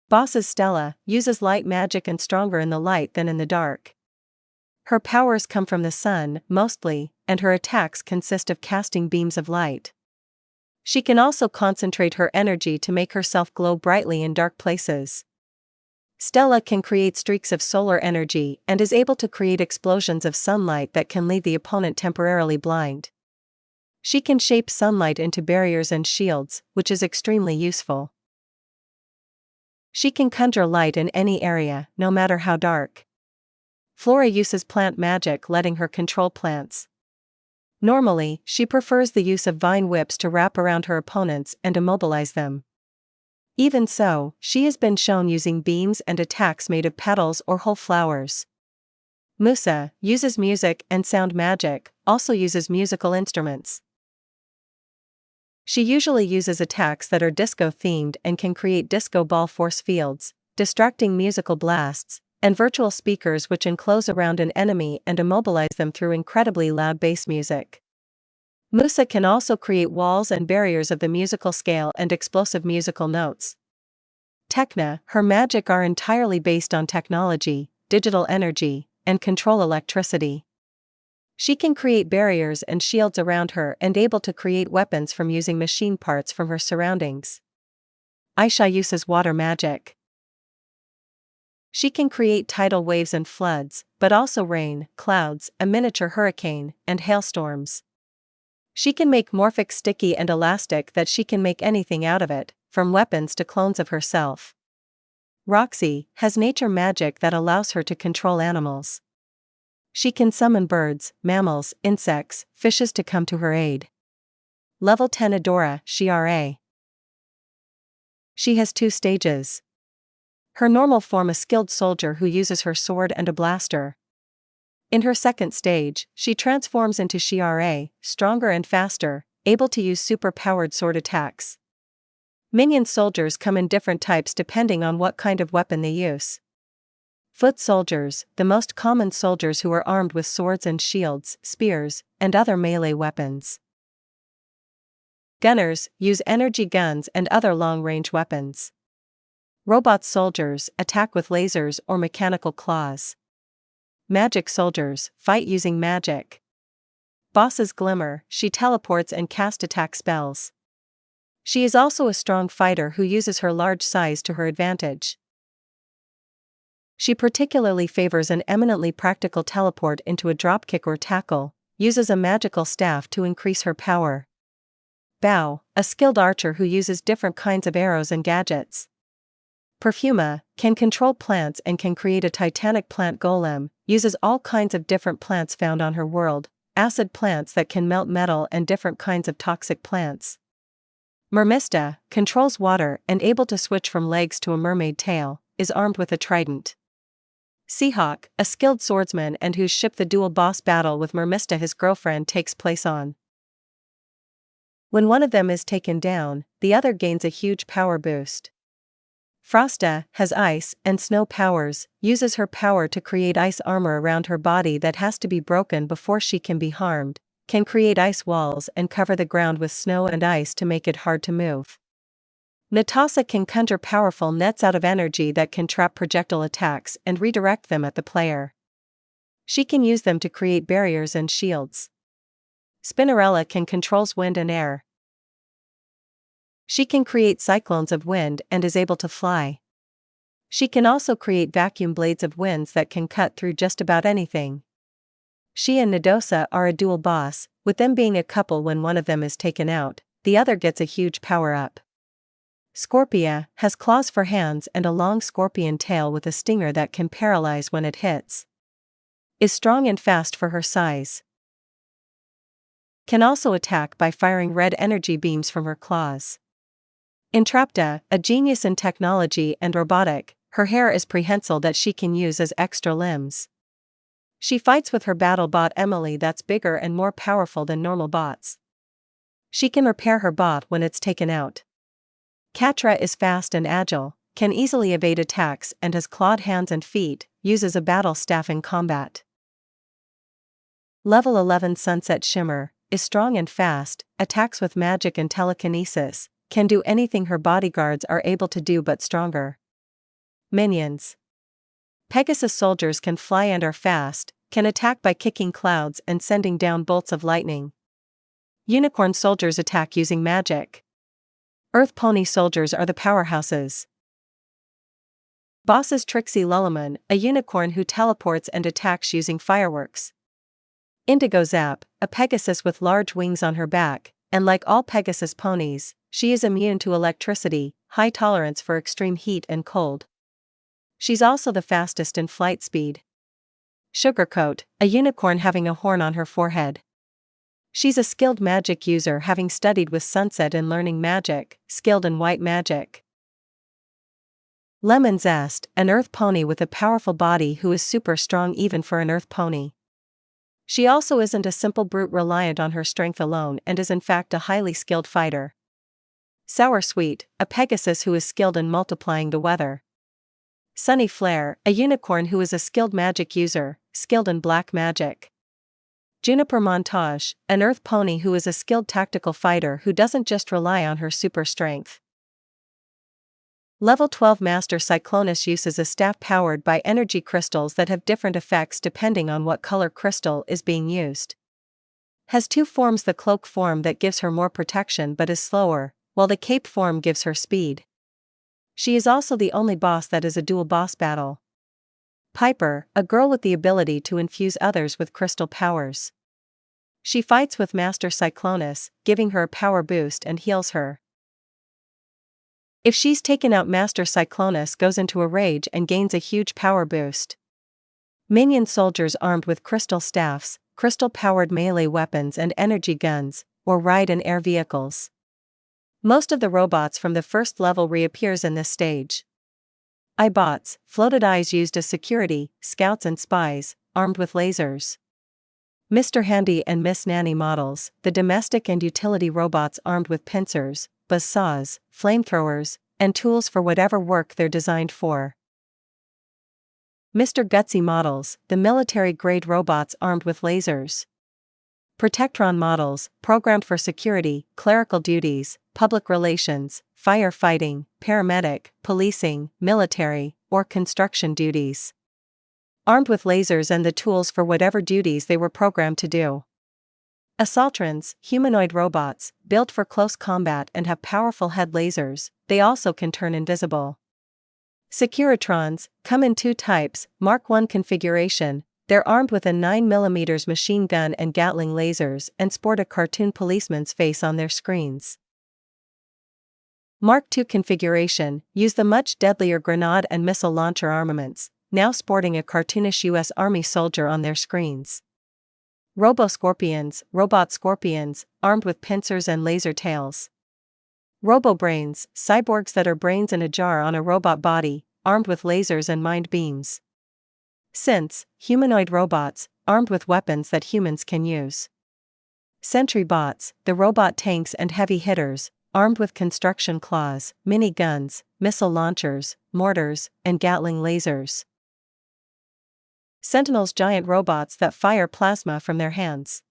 Boss's Stella uses light magic and stronger in the light than in the dark. Her powers come from the sun, mostly, and her attacks consist of casting beams of light. She can also concentrate her energy to make herself glow brightly in dark places. Stella can create streaks of solar energy and is able to create explosions of sunlight that can leave the opponent temporarily blind. She can shape sunlight into barriers and shields, which is extremely useful. She can conjure light in any area, no matter how dark. Flora uses plant magic, letting her control plants. Normally, she prefers the use of vine whips to wrap around her opponents and immobilize them. Even so, she has been shown using beams and attacks made of petals or whole flowers. Musa uses music and sound magic, also uses musical instruments. She usually uses attacks that are disco-themed and can create disco ball force fields, distracting musical blasts, and virtual speakers which enclose around an enemy and immobilize them through incredibly loud bass music. Musa can also create walls and barriers of the musical scale and explosive musical notes. Tekna, her magic are entirely based on technology, digital energy, and control electricity. She can create barriers and shields around her and able to create weapons from using machine parts from her surroundings. Aisha uses water magic. She can create tidal waves and floods, but also rain, clouds, a miniature hurricane, and hailstorms. She can make morphic sticky and elastic that she can make anything out of it, from weapons to clones of herself. Roxy has nature magic that allows her to control animals. She can summon birds, mammals, insects, fishes to come to her aid. Level 10 Adora, Shiare. She has 2 stages. Her normal form, a skilled soldier who uses her sword and a blaster. In her second stage, she transforms into Shiare, stronger and faster, able to use super-powered sword attacks. Minion soldiers come in different types depending on what kind of weapon they use. Foot soldiers, the most common soldiers who are armed with swords and shields, spears, and other melee weapons. Gunners use energy guns and other long-range weapons. Robot soldiers attack with lasers or mechanical claws. Magic soldiers fight using magic. Boss's Glimmer, she teleports and cast attack spells. She is also a strong fighter who uses her large size to her advantage. She particularly favors an eminently practical teleport into a dropkick or tackle, uses a magical staff to increase her power. Bao, a skilled archer who uses different kinds of arrows and gadgets. Perfuma, can control plants and can create a titanic plant golem, uses all kinds of different plants found on her world, acid plants that can melt metal and different kinds of toxic plants. Mermista, controls water and able to switch from legs to a mermaid tail, is armed with a trident. Seahawk, a skilled swordsman and whose ship the dual boss battle with Mermista his girlfriend takes place on. When one of them is taken down, the other gains a huge power boost. Frosta has ice and snow powers, uses her power to create ice armor around her body that has to be broken before she can be harmed, can create ice walls and cover the ground with snow and ice to make it hard to move. Natasha can conjure powerful nets out of energy that can trap projectile attacks and redirect them at the player. She can use them to create barriers and shields. Spinnerella can controls wind and air. She can create cyclones of wind and is able to fly. She can also create vacuum blades of winds that can cut through just about anything. She and Nadosa are a dual boss, with them being a couple. When one of them is taken out, the other gets a huge power-up. Scorpia has claws for hands and a long scorpion tail with a stinger that can paralyze when it hits. Is strong and fast for her size. Can also attack by firing red energy beams from her claws. Entrapta, a genius in technology and robotic, her hair is prehensile that she can use as extra limbs. She fights with her battle bot Emily that's bigger and more powerful than normal bots. She can repair her bot when it's taken out. Katra is fast and agile, can easily evade attacks and has clawed hands and feet, uses a battle staff in combat. Level 11 Sunset Shimmer, is strong and fast, attacks with magic and telekinesis, can do anything her bodyguards are able to do but stronger. Minions. Pegasus soldiers can fly and are fast, can attack by kicking clouds and sending down bolts of lightning. Unicorn soldiers attack using magic. Earth pony soldiers are the powerhouses. Boss is Trixie Luluman, a unicorn who teleports and attacks using fireworks. Indigo Zap, a Pegasus with large wings on her back, and like all Pegasus ponies, she is immune to electricity, high tolerance for extreme heat and cold. She's also the fastest in flight speed. Sugarcoat, a unicorn having a horn on her forehead. She's a skilled magic user having studied with Sunset in learning magic, skilled in white magic. Lemon Zest, an earth pony with a powerful body who is super strong even for an earth pony. She also isn't a simple brute reliant on her strength alone and is in fact a highly skilled fighter. Sour Sweet, a Pegasus who is skilled in multiplying the weather. Sunny Flare, a unicorn who is a skilled magic user, skilled in black magic. Juniper Montage, an earth pony who is a skilled tactical fighter who doesn't just rely on her super strength. Level 12 Master Cyclonus uses a staff powered by energy crystals that have different effects depending on what color crystal is being used. Has two forms: the cloak form that gives her more protection but is slower, while the cape form gives her speed. She is also the only boss that is a dual boss battle. Piper, a girl with the ability to infuse others with crystal powers. She fights with Master Cyclonus, giving her a power boost and heals her. If she's taken out, Master Cyclonus goes into a rage and gains a huge power boost. Minion soldiers armed with crystal staffs, crystal-powered melee weapons and energy guns, or ride in air vehicles. Most of the robots from the first level reappears in this stage. iBots, floated eyes used as security, scouts and spies, armed with lasers. Mr. Handy and Miss Nanny models, the domestic and utility robots armed with pincers, buzzsaws, flamethrowers, and tools for whatever work they're designed for. Mr. Gutsy models, the military-grade robots armed with lasers. Protectron models, programmed for security, clerical duties, public relations, firefighting, paramedic, policing, military, or construction duties. Armed with lasers and the tools for whatever duties they were programmed to do. Assaultrons, humanoid robots, built for close combat and have powerful head lasers, they also can turn invisible. Securitrons, come in two types: Mark I configuration. They're armed with a 9mm machine gun and Gatling lasers and sport a cartoon policeman's face on their screens. Mark II configuration, use the much deadlier grenade and missile launcher armaments, now sporting a cartoonish US Army soldier on their screens. Robo-Scorpions, robot scorpions, armed with pincers and laser tails. Robo-Brains, cyborgs that are brains in a jar on a robot body, armed with lasers and mind beams. Synths, humanoid robots, armed with weapons that humans can use. Sentry bots, the robot tanks and heavy hitters, armed with construction claws, mini guns, missile launchers, mortars, and Gatling lasers. Sentinels, giant robots that fire plasma from their hands.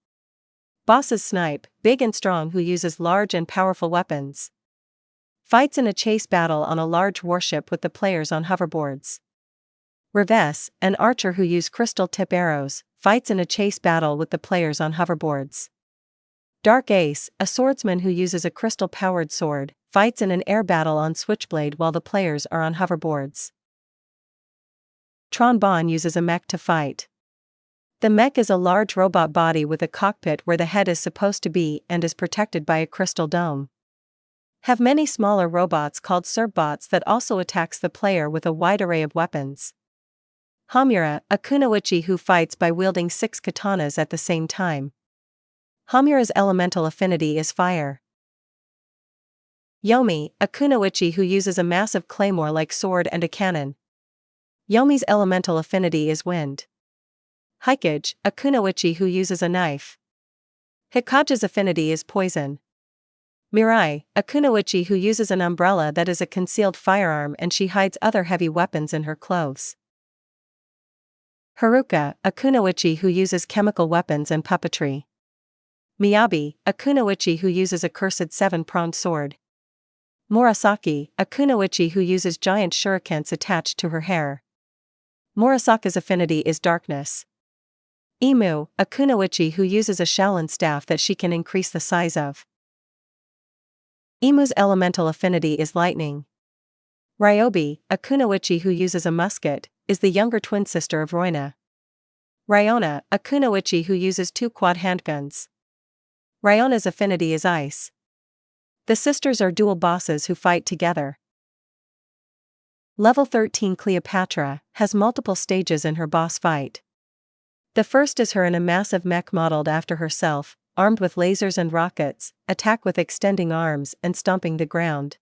Bosses Snipe, big and strong who uses large and powerful weapons. Fights in a chase battle on a large warship with the players on hoverboards. Reves, an archer who uses crystal tip arrows, fights in a chase battle with the players on hoverboards. Dark Ace, a swordsman who uses a crystal-powered sword, fights in an air battle on Switchblade while the players are on hoverboards. Tron uses a mech to fight. The mech is a large robot body with a cockpit where the head is supposed to be and is protected by a crystal dome. Have many smaller robots called Serbots that also attacks the player with a wide array of weapons. Hamura, a kunoichi who fights by wielding 6 katanas at the same time. Hamura's elemental affinity is fire. Yomi, a kunoichi who uses a massive claymore-like sword and a cannon. Yomi's elemental affinity is wind. Hikage, a kunoichi who uses a knife. Hikage's affinity is poison. Mirai, a kunoichi who uses an umbrella that is a concealed firearm and she hides other heavy weapons in her clothes. Haruka, a kunoichi who uses chemical weapons and puppetry. Miyabi, a kunoichi who uses a cursed 7-pronged sword. Murasaki, a kunoichi who uses giant shurikens attached to her hair. Murasaka's affinity is darkness. Imu, a kunoichi who uses a shaolin staff that she can increase the size of. Imu's elemental affinity is lightning. Ryobi, a kunoichi who uses a musket, is the younger twin sister of Roina. Ryona, a kunoichi who uses 2 quad handguns. Ryona's affinity is ice. The sisters are dual bosses who fight together. Level 13 Cleopatra has multiple stages in her boss fight. The first is her in a massive mech modeled after herself, armed with lasers and rockets, attack with extending arms and stomping the ground.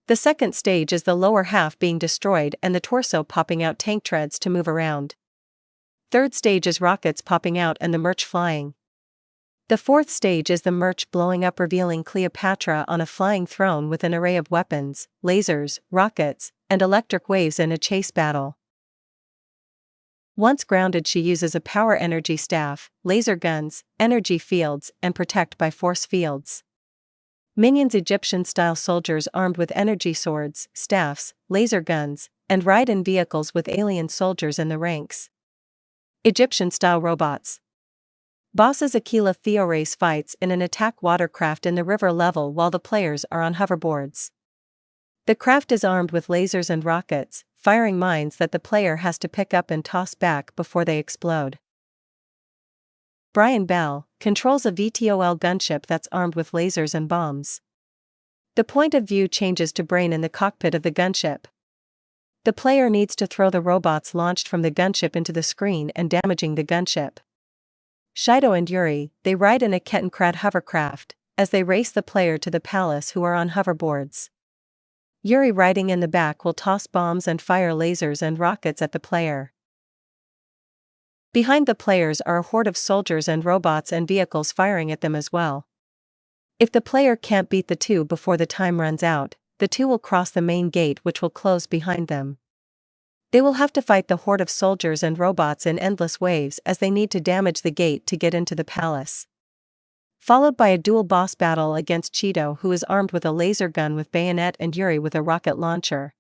The second stage is the lower half being destroyed and the torso popping out tank treads to move around. Third stage is rockets popping out and the merch flying. The fourth stage is the merch blowing up, revealing Cleopatra on a flying throne with an array of weapons, lasers, rockets, and electric waves in a chase battle. Once grounded, she uses a power energy staff, laser guns, energy fields, and protect by force fields. Minions, Egyptian-style soldiers armed with energy swords, staffs, laser guns, and ride in vehicles with alien soldiers in the ranks. Egyptian-style robots. Bosses Aquila Theores fights in an attack watercraft in the river level while the players are on hoverboards. The craft is armed with lasers and rockets, firing mines that the player has to pick up and toss back before they explode. Brian Bell controls a VTOL gunship that's armed with lasers and bombs. The point of view changes to Brain in the cockpit of the gunship. The player needs to throw the robots launched from the gunship into the screen and damaging the gunship. Shido and Yuri, they ride in a Kettenkrad hovercraft, as they race the player to the palace who are on hoverboards. Yuri riding in the back will toss bombs and fire lasers and rockets at the player. Behind the players are a horde of soldiers and robots and vehicles firing at them as well. If the player can't beat the two before the time runs out, the two will cross the main gate, which will close behind them. They will have to fight the horde of soldiers and robots in endless waves as they need to damage the gate to get into the palace. Followed by a dual boss battle against Cheeto, who is armed with a laser gun with bayonet, and Yuri with a rocket launcher.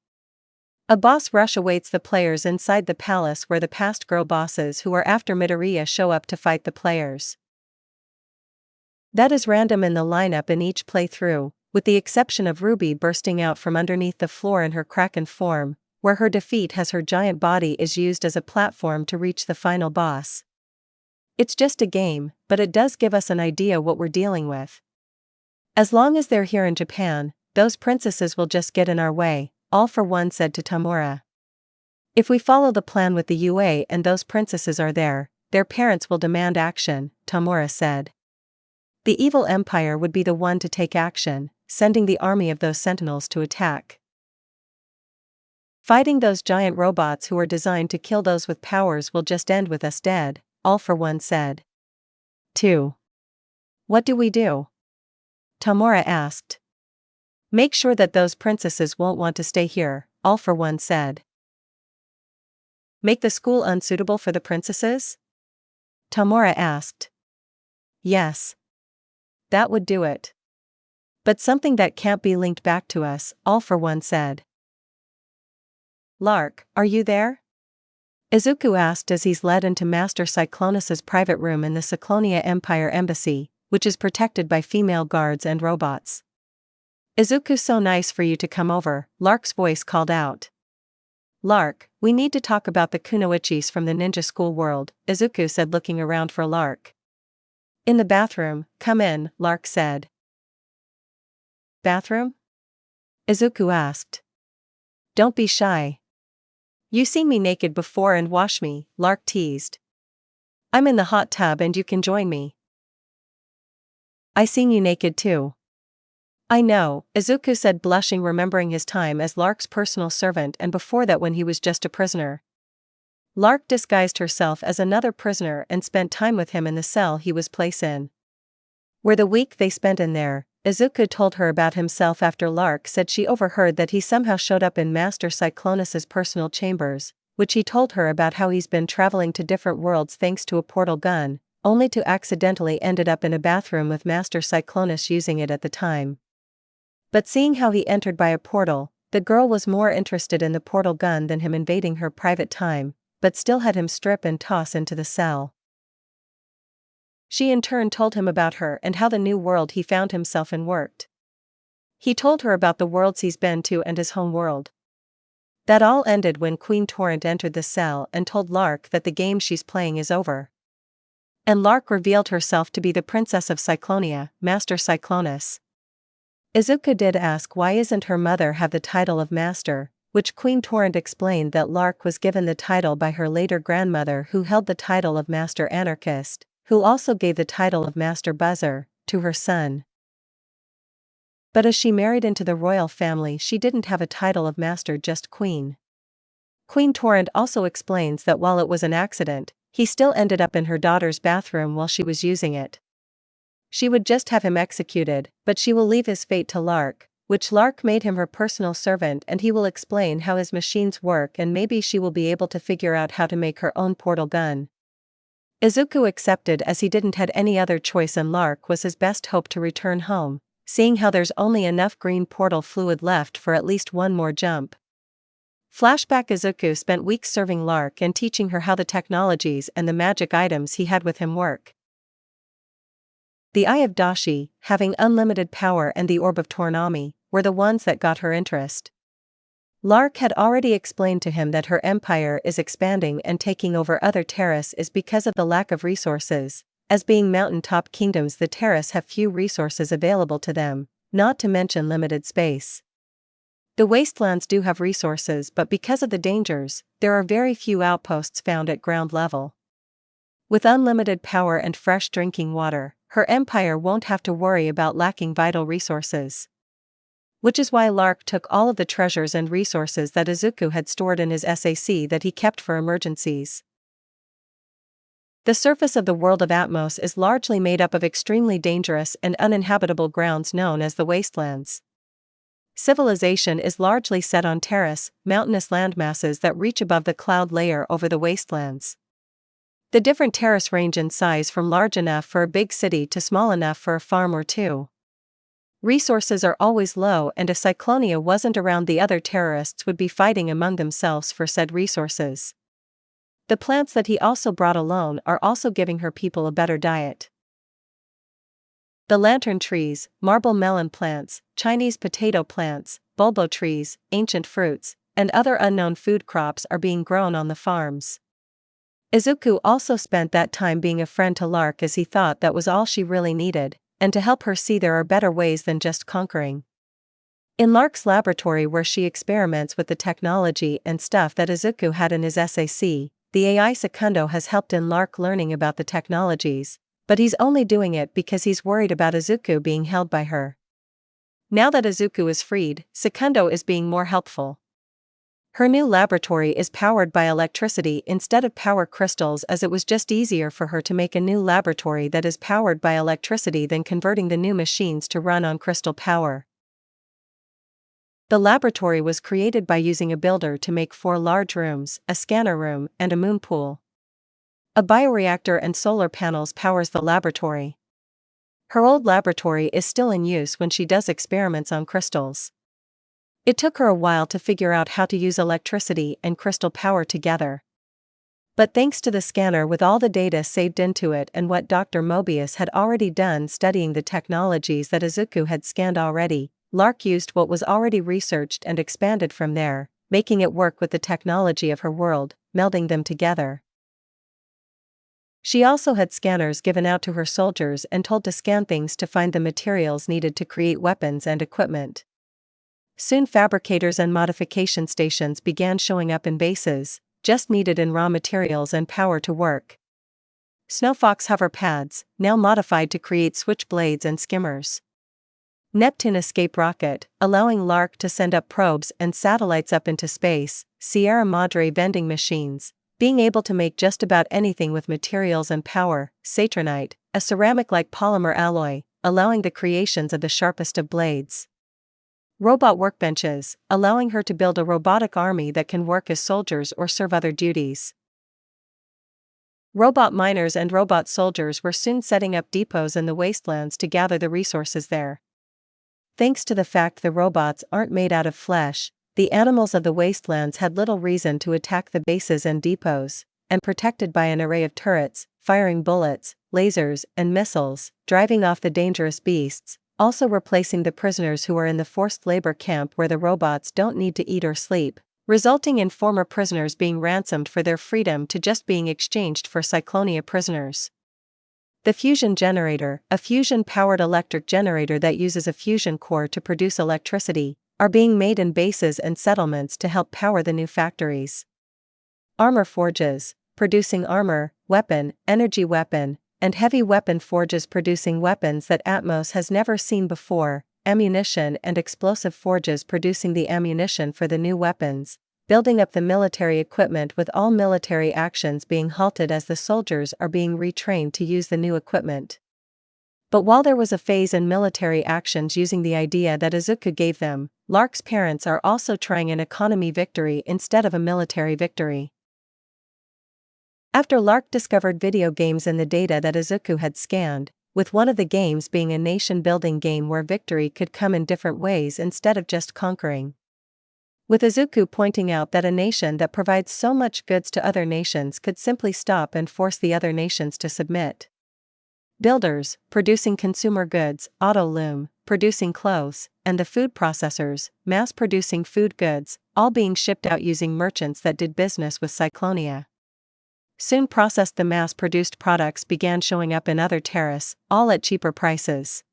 A boss rush awaits the players inside the palace, where the past girl bosses who are after Midoriya show up to fight the players. That is random in the lineup in each playthrough, with the exception of Ruby bursting out from underneath the floor in her Kraken form, where her defeat has her giant body is used as a platform to reach the final boss. It's just a game, but it does give us an idea what we're dealing with. As long as they're here in Japan, those princesses will just get in our way, All For One said to Tamura. If we follow the plan with the UA and those princesses are there, their parents will demand action, Tamura said. The evil empire would be the one to take action, sending the army of those sentinels to attack. Fighting those giant robots who are designed to kill those with powers will just end with us dead, All For One said. 2. What do we do? Tamura asked. Make sure that those princesses won't want to stay here, All For One said. Make the school unsuitable for the princesses? Tamura asked. Yes. That would do it. But something that can't be linked back to us, All For One said. Lark, are you there? Izuku asked as he's led into Master Cyclonus's private room in the Cyclonia Empire Embassy, which is protected by female guards and robots. Izuku's so nice for you to come over, Lark's voice called out. Lark, we need to talk about the kunoichis from the ninja school world, Izuku said, looking around for Lark. In the bathroom, come in, Lark said. Bathroom? Izuku asked. Don't be shy. You seen me naked before and wash me, Lark teased. I'm in the hot tub and you can join me. I seen you naked too. I know, Izuku said, blushing, remembering his time as Lark's personal servant and before that when he was just a prisoner. Lark disguised herself as another prisoner and spent time with him in the cell he was placed in. Where the week they spent in there, Izuku told her about himself after Lark said she overheard that he somehow showed up in Master Cyclonus's personal chambers, which he told her about how he's been traveling to different worlds thanks to a portal gun, only to accidentally ended up in a bathroom with Master Cyclonus using it at the time. But seeing how he entered by a portal, the girl was more interested in the portal gun than him invading her private time, but still had him strip and toss into the cell. She in turn told him about her and how the new world he found himself in worked. He told her about the worlds he's been to and his home world. That all ended when Queen Torrent entered the cell and told Lark that the game she's playing is over. And Lark revealed herself to be the Princess of Cyclonia, Master Cyclonus. Izuku did ask why isn't her mother have the title of Master, which Queen Torrent explained that Lark was given the title by her later grandmother who held the title of Master Anarchist, who also gave the title of Master Buzzer to her son. But as she married into the royal family, she didn't have a title of Master, just Queen. Queen Torrent also explains that while it was an accident, he still ended up in her daughter's bathroom while she was using it. She would just have him executed, but she will leave his fate to Lark, which Lark made him her personal servant, and he will explain how his machines work, and maybe she will be able to figure out how to make her own portal gun. Izuku accepted as he didn't had any other choice, and Lark was his best hope to return home, seeing how there's only enough green portal fluid left for at least one more jump. Flashback: Izuku spent weeks serving Lark and teaching her how the technologies and the magic items he had with him work. The Eye of Dashi, having unlimited power, and the Orb of Toonami were the ones that got her interest. Lark had already explained to him that her empire is expanding and taking over other terraces is because of the lack of resources. As being mountaintop kingdoms, the terraces have few resources available to them, not to mention limited space. The wastelands do have resources, but because of the dangers, there are very few outposts found at ground level. With unlimited power and fresh drinking water, her empire won't have to worry about lacking vital resources. Which is why Lark took all of the treasures and resources that Izuku had stored in his SAC that he kept for emergencies. The surface of the world of Atmos is largely made up of extremely dangerous and uninhabitable grounds known as the wastelands. Civilization is largely set on terrace, mountainous landmasses that reach above the cloud layer over the wastelands. The different terrace range in size from large enough for a big city to small enough for a farm or two. Resources are always low, and if Cyclonia wasn't around, the other terrorists would be fighting among themselves for said resources. The plants that he also brought alone are also giving her people a better diet. The lantern trees, marble melon plants, Chinese potato plants, bulbo trees, ancient fruits, and other unknown food crops are being grown on the farms. Izuku also spent that time being a friend to Lark, as he thought that was all she really needed, and to help her see there are better ways than just conquering. In Lark's laboratory, where she experiments with the technology and stuff that Izuku had in his SAC, the AI Secundo has helped in Lark learning about the technologies, but he's only doing it because he's worried about Izuku being held by her. Now that Izuku is freed, Secundo is being more helpful. Her new laboratory is powered by electricity instead of power crystals, as it was just easier for her to make a new laboratory that is powered by electricity than converting the new machines to run on crystal power. The laboratory was created by using a builder to make 4 large rooms, a scanner room, and a moon pool. A bioreactor and solar panels powers the laboratory. Her old laboratory is still in use when she does experiments on crystals. It took her a while to figure out how to use electricity and crystal power together. But thanks to the scanner with all the data saved into it and what Dr. Mobius had already done studying the technologies that Izuku had scanned already, Lark used what was already researched and expanded from there, making it work with the technology of her world, melding them together. She also had scanners given out to her soldiers and told to scan things to find the materials needed to create weapons and equipment. Soon fabricators and modification stations began showing up in bases, just needed in raw materials and power to work. Snowfox hover pads, now modified to create switchblades and skimmers. Neptune escape rocket, allowing Lark to send up probes and satellites up into space. Sierra Madre vending machines, being able to make just about anything with materials and power. Saturnite, a ceramic-like polymer alloy, allowing the creations of the sharpest of blades. Robot workbenches, allowing her to build a robotic army that can work as soldiers or serve other duties. Robot miners and robot soldiers were soon setting up depots in the wastelands to gather the resources there. Thanks to the fact the robots aren't made out of flesh, the animals of the wastelands had little reason to attack the bases and depots, and protected by an array of turrets, firing bullets, lasers, and missiles, driving off the dangerous beasts, also replacing the prisoners who are in the forced labor camp where the robots don't need to eat or sleep, resulting in former prisoners being ransomed for their freedom to just being exchanged for Cyclonia prisoners. The fusion generator, a fusion-powered electric generator that uses a fusion core to produce electricity, are being made in bases and settlements to help power the new factories. Armor forges, producing armor, weapon, energy weapon, and heavy weapon forges producing weapons that Atmos has never seen before, ammunition and explosive forges producing the ammunition for the new weapons, building up the military equipment with all military actions being halted as the soldiers are being retrained to use the new equipment. But while there was a phase in military actions using the idea that Izuku gave them, Lark's parents are also trying an economy victory instead of a military victory. After Lark discovered video games in the data that Izuku had scanned, with one of the games being a nation-building game where victory could come in different ways instead of just conquering. With Izuku pointing out that a nation that provides so much goods to other nations could simply stop and force the other nations to submit. Builders, producing consumer goods, auto loom, producing clothes, and the food processors, mass-producing food goods, all being shipped out using merchants that did business with Cyclonia. Soon processed the mass-produced products began showing up in other terraces, all at cheaper prices.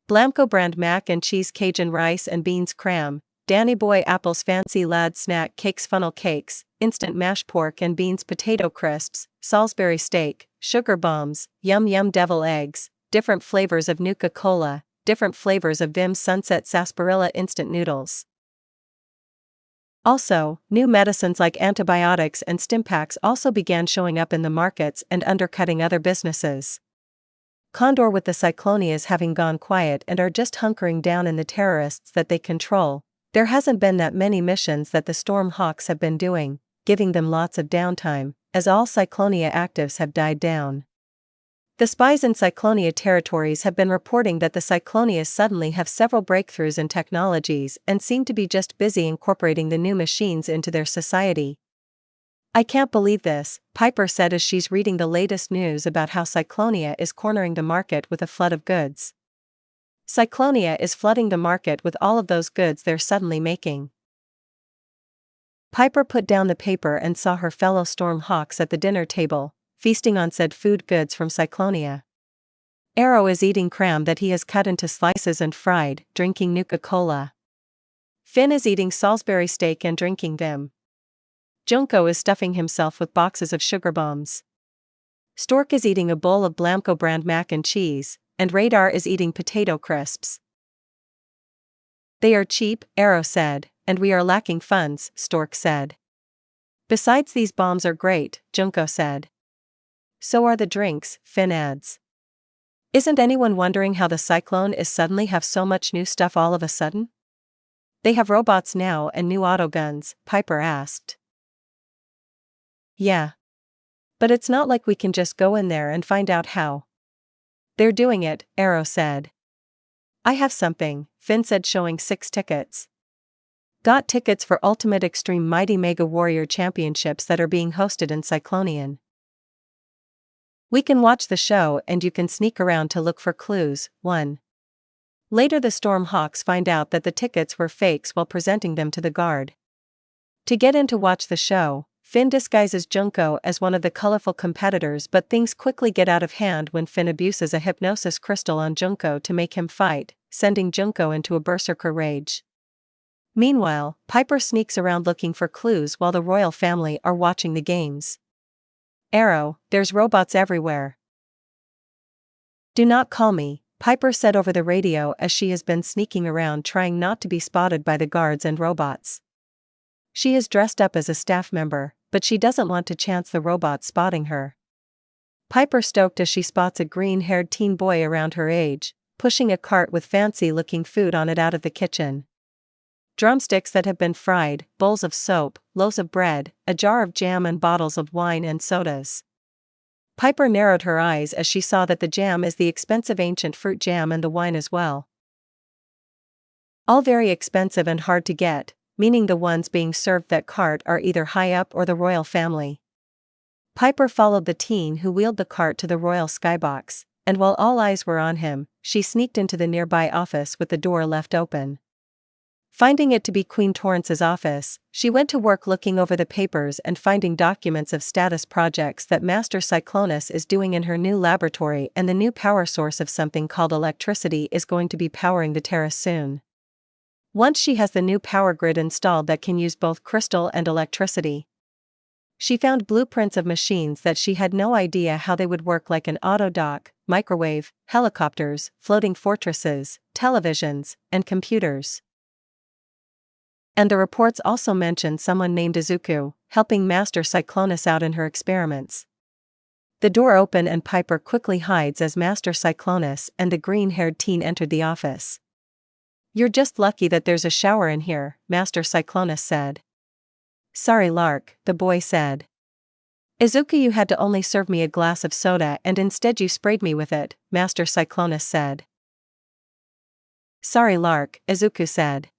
Blamco brand mac and cheese Cajun rice and beans cram, Danny Boy Apple's fancy lad snack cakes funnel cakes, instant mashed pork and beans potato crisps, Salisbury steak, sugar bombs, yum yum devil eggs, different flavors of Nuka-Cola, different flavors of Vim's Sunset Sarsaparilla instant noodles. Also, new medicines like antibiotics and Stimpaks also began showing up in the markets and undercutting other businesses. Condor with the Cyclonias having gone quiet and are just hunkering down in the terrorists that they control. There hasn't been that many missions that the Storm Hawks have been doing, giving them lots of downtime, as all Cyclonia actives have died down. The spies in Cyclonia territories have been reporting that the Cyclonias suddenly have several breakthroughs in technologies and seem to be just busy incorporating the new machines into their society. I can't believe this, Piper said as she's reading the latest news about how Cyclonia is cornering the market with a flood of goods. Cyclonia is flooding the market with all of those goods they're suddenly making. Piper put down the paper and saw her fellow Storm Hawks at the dinner table, feasting on said food goods from Cyclonia. Arrow is eating cram that he has cut into slices and fried, drinking Nuka-Cola. Finn is eating Salisbury steak and drinking Vim. Junko is stuffing himself with boxes of sugar bombs. Stork is eating a bowl of Blamco brand mac and cheese, and Radar is eating potato crisps. They are cheap, Arrow said, and we are lacking funds, Stork said. Besides these bombs are great, Junko said. So are the drinks, Finn adds. Isn't anyone wondering how the Cyclone is suddenly have so much new stuff all of a sudden? They have robots now and new autoguns, Piper asked. Yeah. But it's not like we can just go in there and find out how. They're doing it, Arrow said. I have something, Finn said showing 6 tickets. Got tickets for Ultimate Extreme Mighty Mega Warrior Championships that are being hosted in Cyclonian. We can watch the show and you can sneak around to look for clues. 1. Later the Storm Hawks find out that the tickets were fakes while presenting them to the guard. To get in to watch the show, Finn disguises Junko as one of the colorful competitors, but things quickly get out of hand when Finn abuses a hypnosis crystal on Junko to make him fight, sending Junko into a berserker rage. Meanwhile, Piper sneaks around looking for clues while the royal family are watching the games. Arrow, there's robots everywhere. Do not call me, Piper said over the radio as she has been sneaking around trying not to be spotted by the guards and robots. She is dressed up as a staff member, but she doesn't want to chance the robots spotting her. Piper stoked as she spots a green-haired teen boy around her age, pushing a cart with fancy-looking food on it out of the kitchen. Drumsticks that have been fried, bowls of soap, loaves of bread, a jar of jam and bottles of wine and sodas. Piper narrowed her eyes as she saw that the jam is the expensive ancient fruit jam and the wine as well. All very expensive and hard to get, meaning the ones being served that cart are either high up or the royal family. Piper followed the teen who wheeled the cart to the royal skybox, and while all eyes were on him, she sneaked into the nearby office with the door left open. Finding it to be Queen Torrance's office, she went to work looking over the papers and finding documents of status projects that Master Cyclonus is doing in her new laboratory, and the new power source of something called electricity is going to be powering the terrace soon. Once she has the new power grid installed that can use both crystal and electricity. She found blueprints of machines that she had no idea how they would work, like an auto dock, microwave, helicopters, floating fortresses, televisions, and computers. And the reports also mentioned someone named Izuku, helping Master Cyclonus out in her experiments. The door opened and Piper quickly hides as Master Cyclonus and the green-haired teen entered the office. "You're just lucky that there's a shower in here," Master Cyclonus said. "Sorry, Lark," the boy said. "Izuku, you had to only serve me a glass of soda and instead you sprayed me with it," Master Cyclonus said. "Sorry, Lark," Izuku said.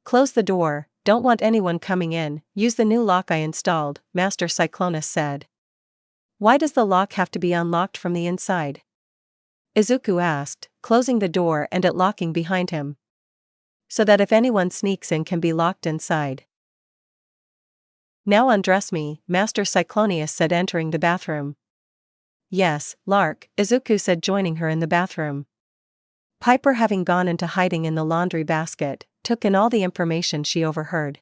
"Close the door, don't want anyone coming in, use the new lock I installed," Master Cyclonus said. "Why does the lock have to be unlocked from the inside?" Izuku asked, closing the door and it locking behind him. "So that if anyone sneaks in can be locked inside." "Now undress me," Master Cyclonius said, entering the bathroom. "Yes, Lark," Izuku said, joining her in the bathroom. Piper, having gone into hiding in the laundry basket, took in all the information she overheard.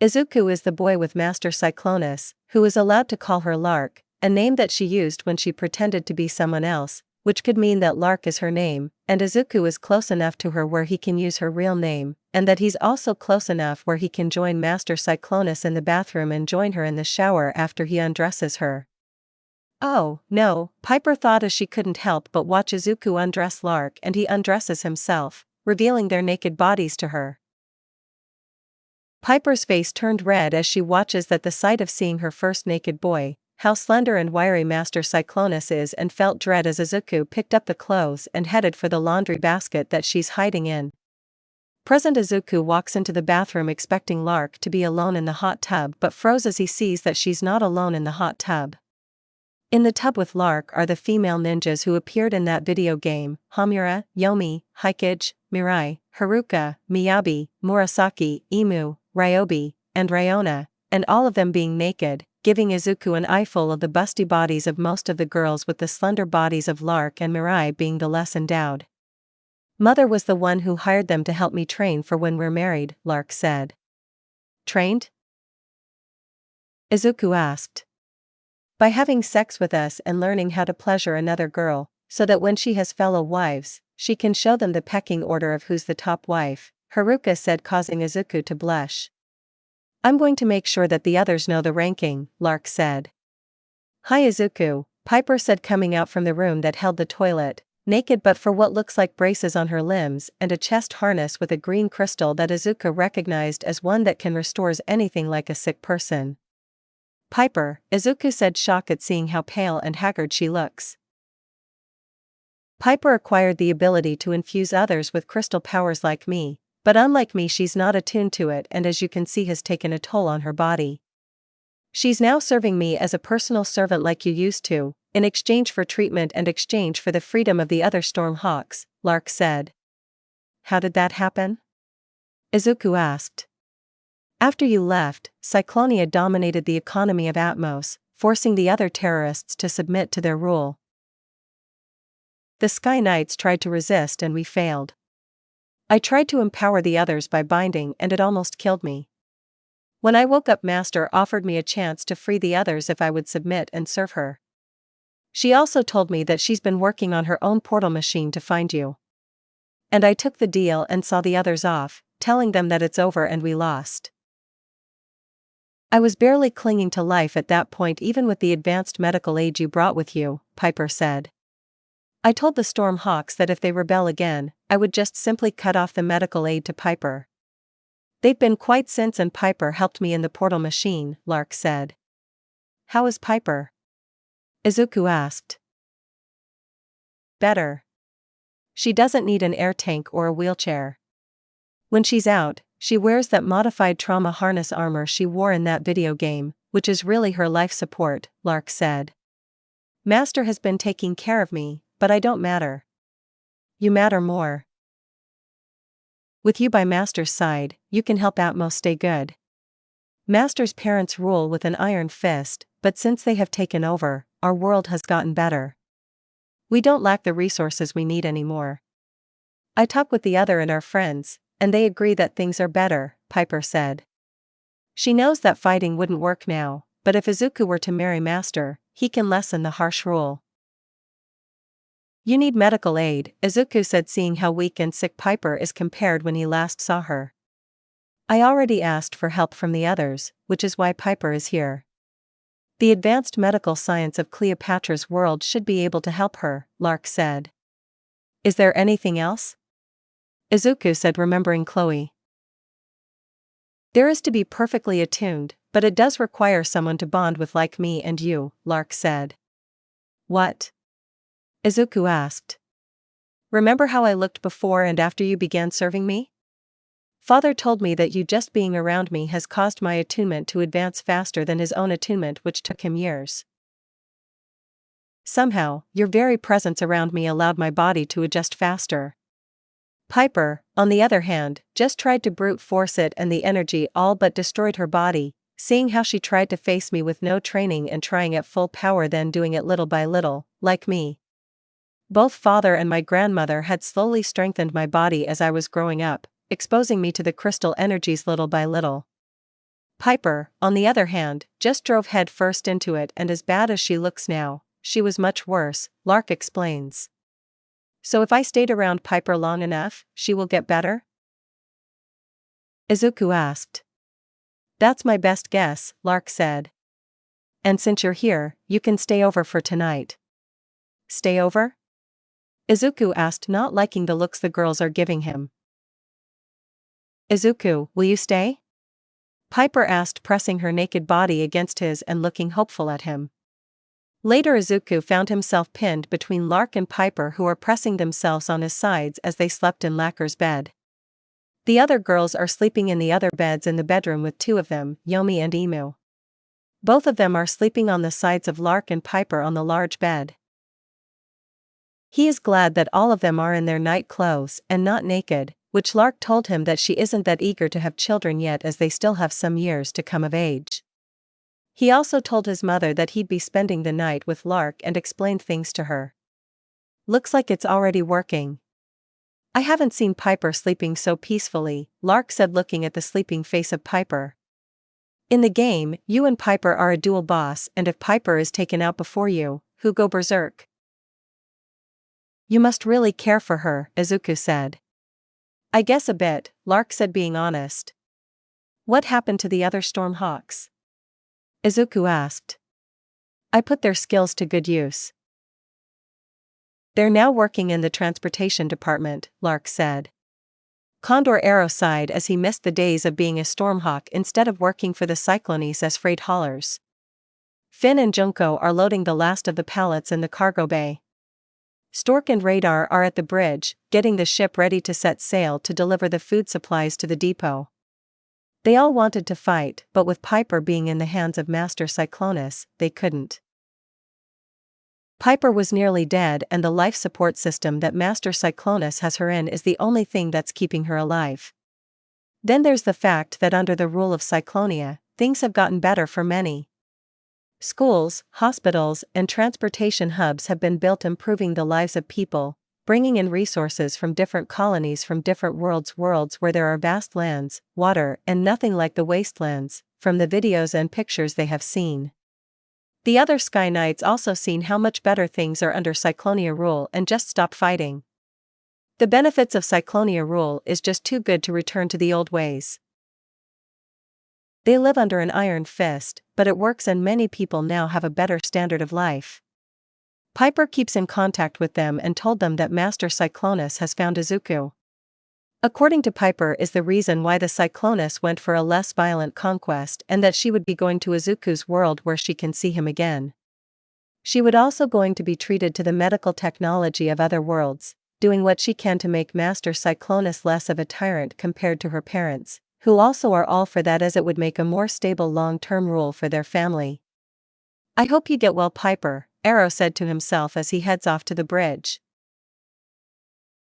Izuku is the boy with Master Cyclonus, who is allowed to call her Lark, a name that she used when she pretended to be someone else, which could mean that Lark is her name, and Izuku is close enough to her where he can use her real name, and that he's also close enough where he can join Master Cyclonus in the bathroom and join her in the shower after he undresses her. Oh, no, Piper thought, as she couldn't help but watch Izuku undress Lark, and he undresses himself, revealing their naked bodies to her. Piper's face turned red as she watches that, the sight of seeing her first naked boy, how slender and wiry Master Cyclonus is, and felt dread as Izuku picked up the clothes and headed for the laundry basket that she's hiding in. Present Izuku walks into the bathroom expecting Lark to be alone in the hot tub, but froze as he sees that she's not alone in the hot tub. In the tub with Lark are the female ninjas who appeared in that video game: Hamura, Yomi, Hikage, Mirai, Haruka, Miyabi, Murasaki, Imu, Ryobi, and Ryona, and all of them being naked, giving Izuku an eyeful of the busty bodies of most of the girls, with the slender bodies of Lark and Mirai being the less endowed. "Mother was the one who hired them to help me train for when we're married," Lark said. "Trained?" Izuku asked. "By having sex with us and learning how to pleasure another girl, so that when she has fellow wives, she can show them the pecking order of who's the top wife," Haruka said, causing Izuku to blush. "I'm going to make sure that the others know the ranking," Lark said. "Hi, Izuku," Piper said, coming out from the room that held the toilet, naked but for what looks like braces on her limbs and a chest harness with a green crystal that Izuku recognized as one that can restores anything like a sick person. "Piper," Izuku said, shocked at seeing how pale and haggard she looks. "Piper acquired the ability to infuse others with crystal powers like me, but unlike me she's not attuned to it, and as you can see has taken a toll on her body. She's now serving me as a personal servant like you used to, in exchange for treatment and exchange for the freedom of the other Stormhawks," Lark said. "How did that happen?" Izuku asked. "After you left, Cyclonia dominated the economy of Atmos, forcing the other terrorists to submit to their rule. The Sky Knights tried to resist and we failed. I tried to empower the others by binding and it almost killed me. When I woke up, Master offered me a chance to free the others if I would submit and serve her. She also told me that she's been working on her own portal machine to find you. And I took the deal and saw the others off, telling them that it's over and we lost. I was barely clinging to life at that point, even with the advanced medical aid you brought with you," Piper said. "I told the Stormhawks that if they rebel again, I would just simply cut off the medical aid to Piper. They've been quite since, and Piper helped me in the portal machine," Lark said. "How is Piper?" Izuku asked. "Better. She doesn't need an air tank or a wheelchair. When she's out, she wears that modified trauma harness armor she wore in that video game, which is really her life support, Lark said. Master has been taking care of me, but I don't matter. You matter more. With you by Master's side, you can help Atmos stay good. Master's parents rule with an iron fist, but since they have taken over, our world has gotten better. We don't lack the resources we need anymore. I talk with the other and our friends, and they agree that things are better, Piper said. She knows that fighting wouldn't work now, but if Izuku were to marry Master, he can lessen the harsh rule. You need medical aid, Izuku said, seeing how weak and sick Piper is compared when he last saw her. I already asked for help from the others, which is why Piper is here. The advanced medical science of Cleopatra's world should be able to help her, Lark said. Is there anything else? Izuku said, remembering Chloe. There is to be perfectly attuned, but it does require someone to bond with like me and you, Lark said. What? Izuku asked. Remember how I looked before and after you began serving me? Father told me that you just being around me has caused my attunement to advance faster than his own attunement, which took him years. Somehow, your very presence around me allowed my body to adjust faster. Piper, on the other hand, just tried to brute force it, and the energy all but destroyed her body, seeing how she tried to face me with no training and trying at full power, then doing it little by little, like me. Both father and my grandmother had slowly strengthened my body as I was growing up, exposing me to the crystal energies little by little. Piper, on the other hand, just drove head first into it, and as bad as she looks now, she was much worse, Lark explains. So if I stayed around Piper long enough, she will get better? Izuku asked. That's my best guess, Lark said. And since you're here, you can stay over for tonight. Stay over? Izuku asked, not liking the looks the girls are giving him. Izuku, will you stay? Piper asked, pressing her naked body against his and looking hopeful at him. Later Izuku found himself pinned between Lark and Piper, who are pressing themselves on his sides as they slept in Lacquer's bed. The other girls are sleeping in the other beds in the bedroom with two of them, Yomi and Emu. Both of them are sleeping on the sides of Lark and Piper on the large bed. He is glad that all of them are in their night clothes and not naked, which Lark told him that she isn't that eager to have children yet, as they still have some years to come of age. He also told his mother that he'd be spending the night with Lark and explained things to her. Looks like it's already working. I haven't seen Piper sleeping so peacefully, Lark said, looking at the sleeping face of Piper. In the game, you and Piper are a dual boss, and if Piper is taken out before you, who go berserk? You must really care for her, Izuku said. I guess a bit, Lark said, being honest. What happened to the other Stormhawks? Izuku asked. I put their skills to good use. They're now working in the transportation department, Lark said. Condor Arrow sighed as he missed the days of being a Stormhawk instead of working for the Cyclones as freight haulers. Finn and Junko are loading the last of the pallets in the cargo bay. Stork and Radar are at the bridge, getting the ship ready to set sail to deliver the food supplies to the depot. They all wanted to fight, but with Piper being in the hands of Master Cyclonus, they couldn't. Piper was nearly dead, and the life support system that Master Cyclonus has her in is the only thing that's keeping her alive. Then there's the fact that under the rule of Cyclonia, things have gotten better for many. Schools, hospitals, and transportation hubs have been built, improving the lives of people, bringing in resources from different colonies from different worlds where there are vast lands, water, and nothing like the wastelands, from the videos and pictures they have seen. The other Sky Knights also seen how much better things are under Cyclonia rule and just stop fighting. The benefits of Cyclonia rule is just too good to return to the old ways. They live under an iron fist, but it works, and many people now have a better standard of life. Piper keeps in contact with them and told them that Master Cyclonus has found Izuku. According to Piper, is the reason why the Cyclonus went for a less violent conquest, and that she would be going to Izuku's world where she can see him again. She would also going to be treated to the medical technology of other worlds, doing what she can to make Master Cyclonus less of a tyrant compared to her parents, who also are all for that, as it would make a more stable long-term rule for their family. I hope you get well, Piper, Arrow said to himself as he heads off to the bridge.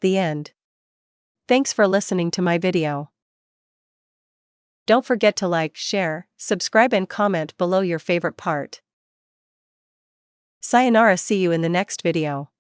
The end. Thanks for listening to my video. Don't forget to like, share, subscribe and comment below your favorite part. Sayonara, see you in the next video.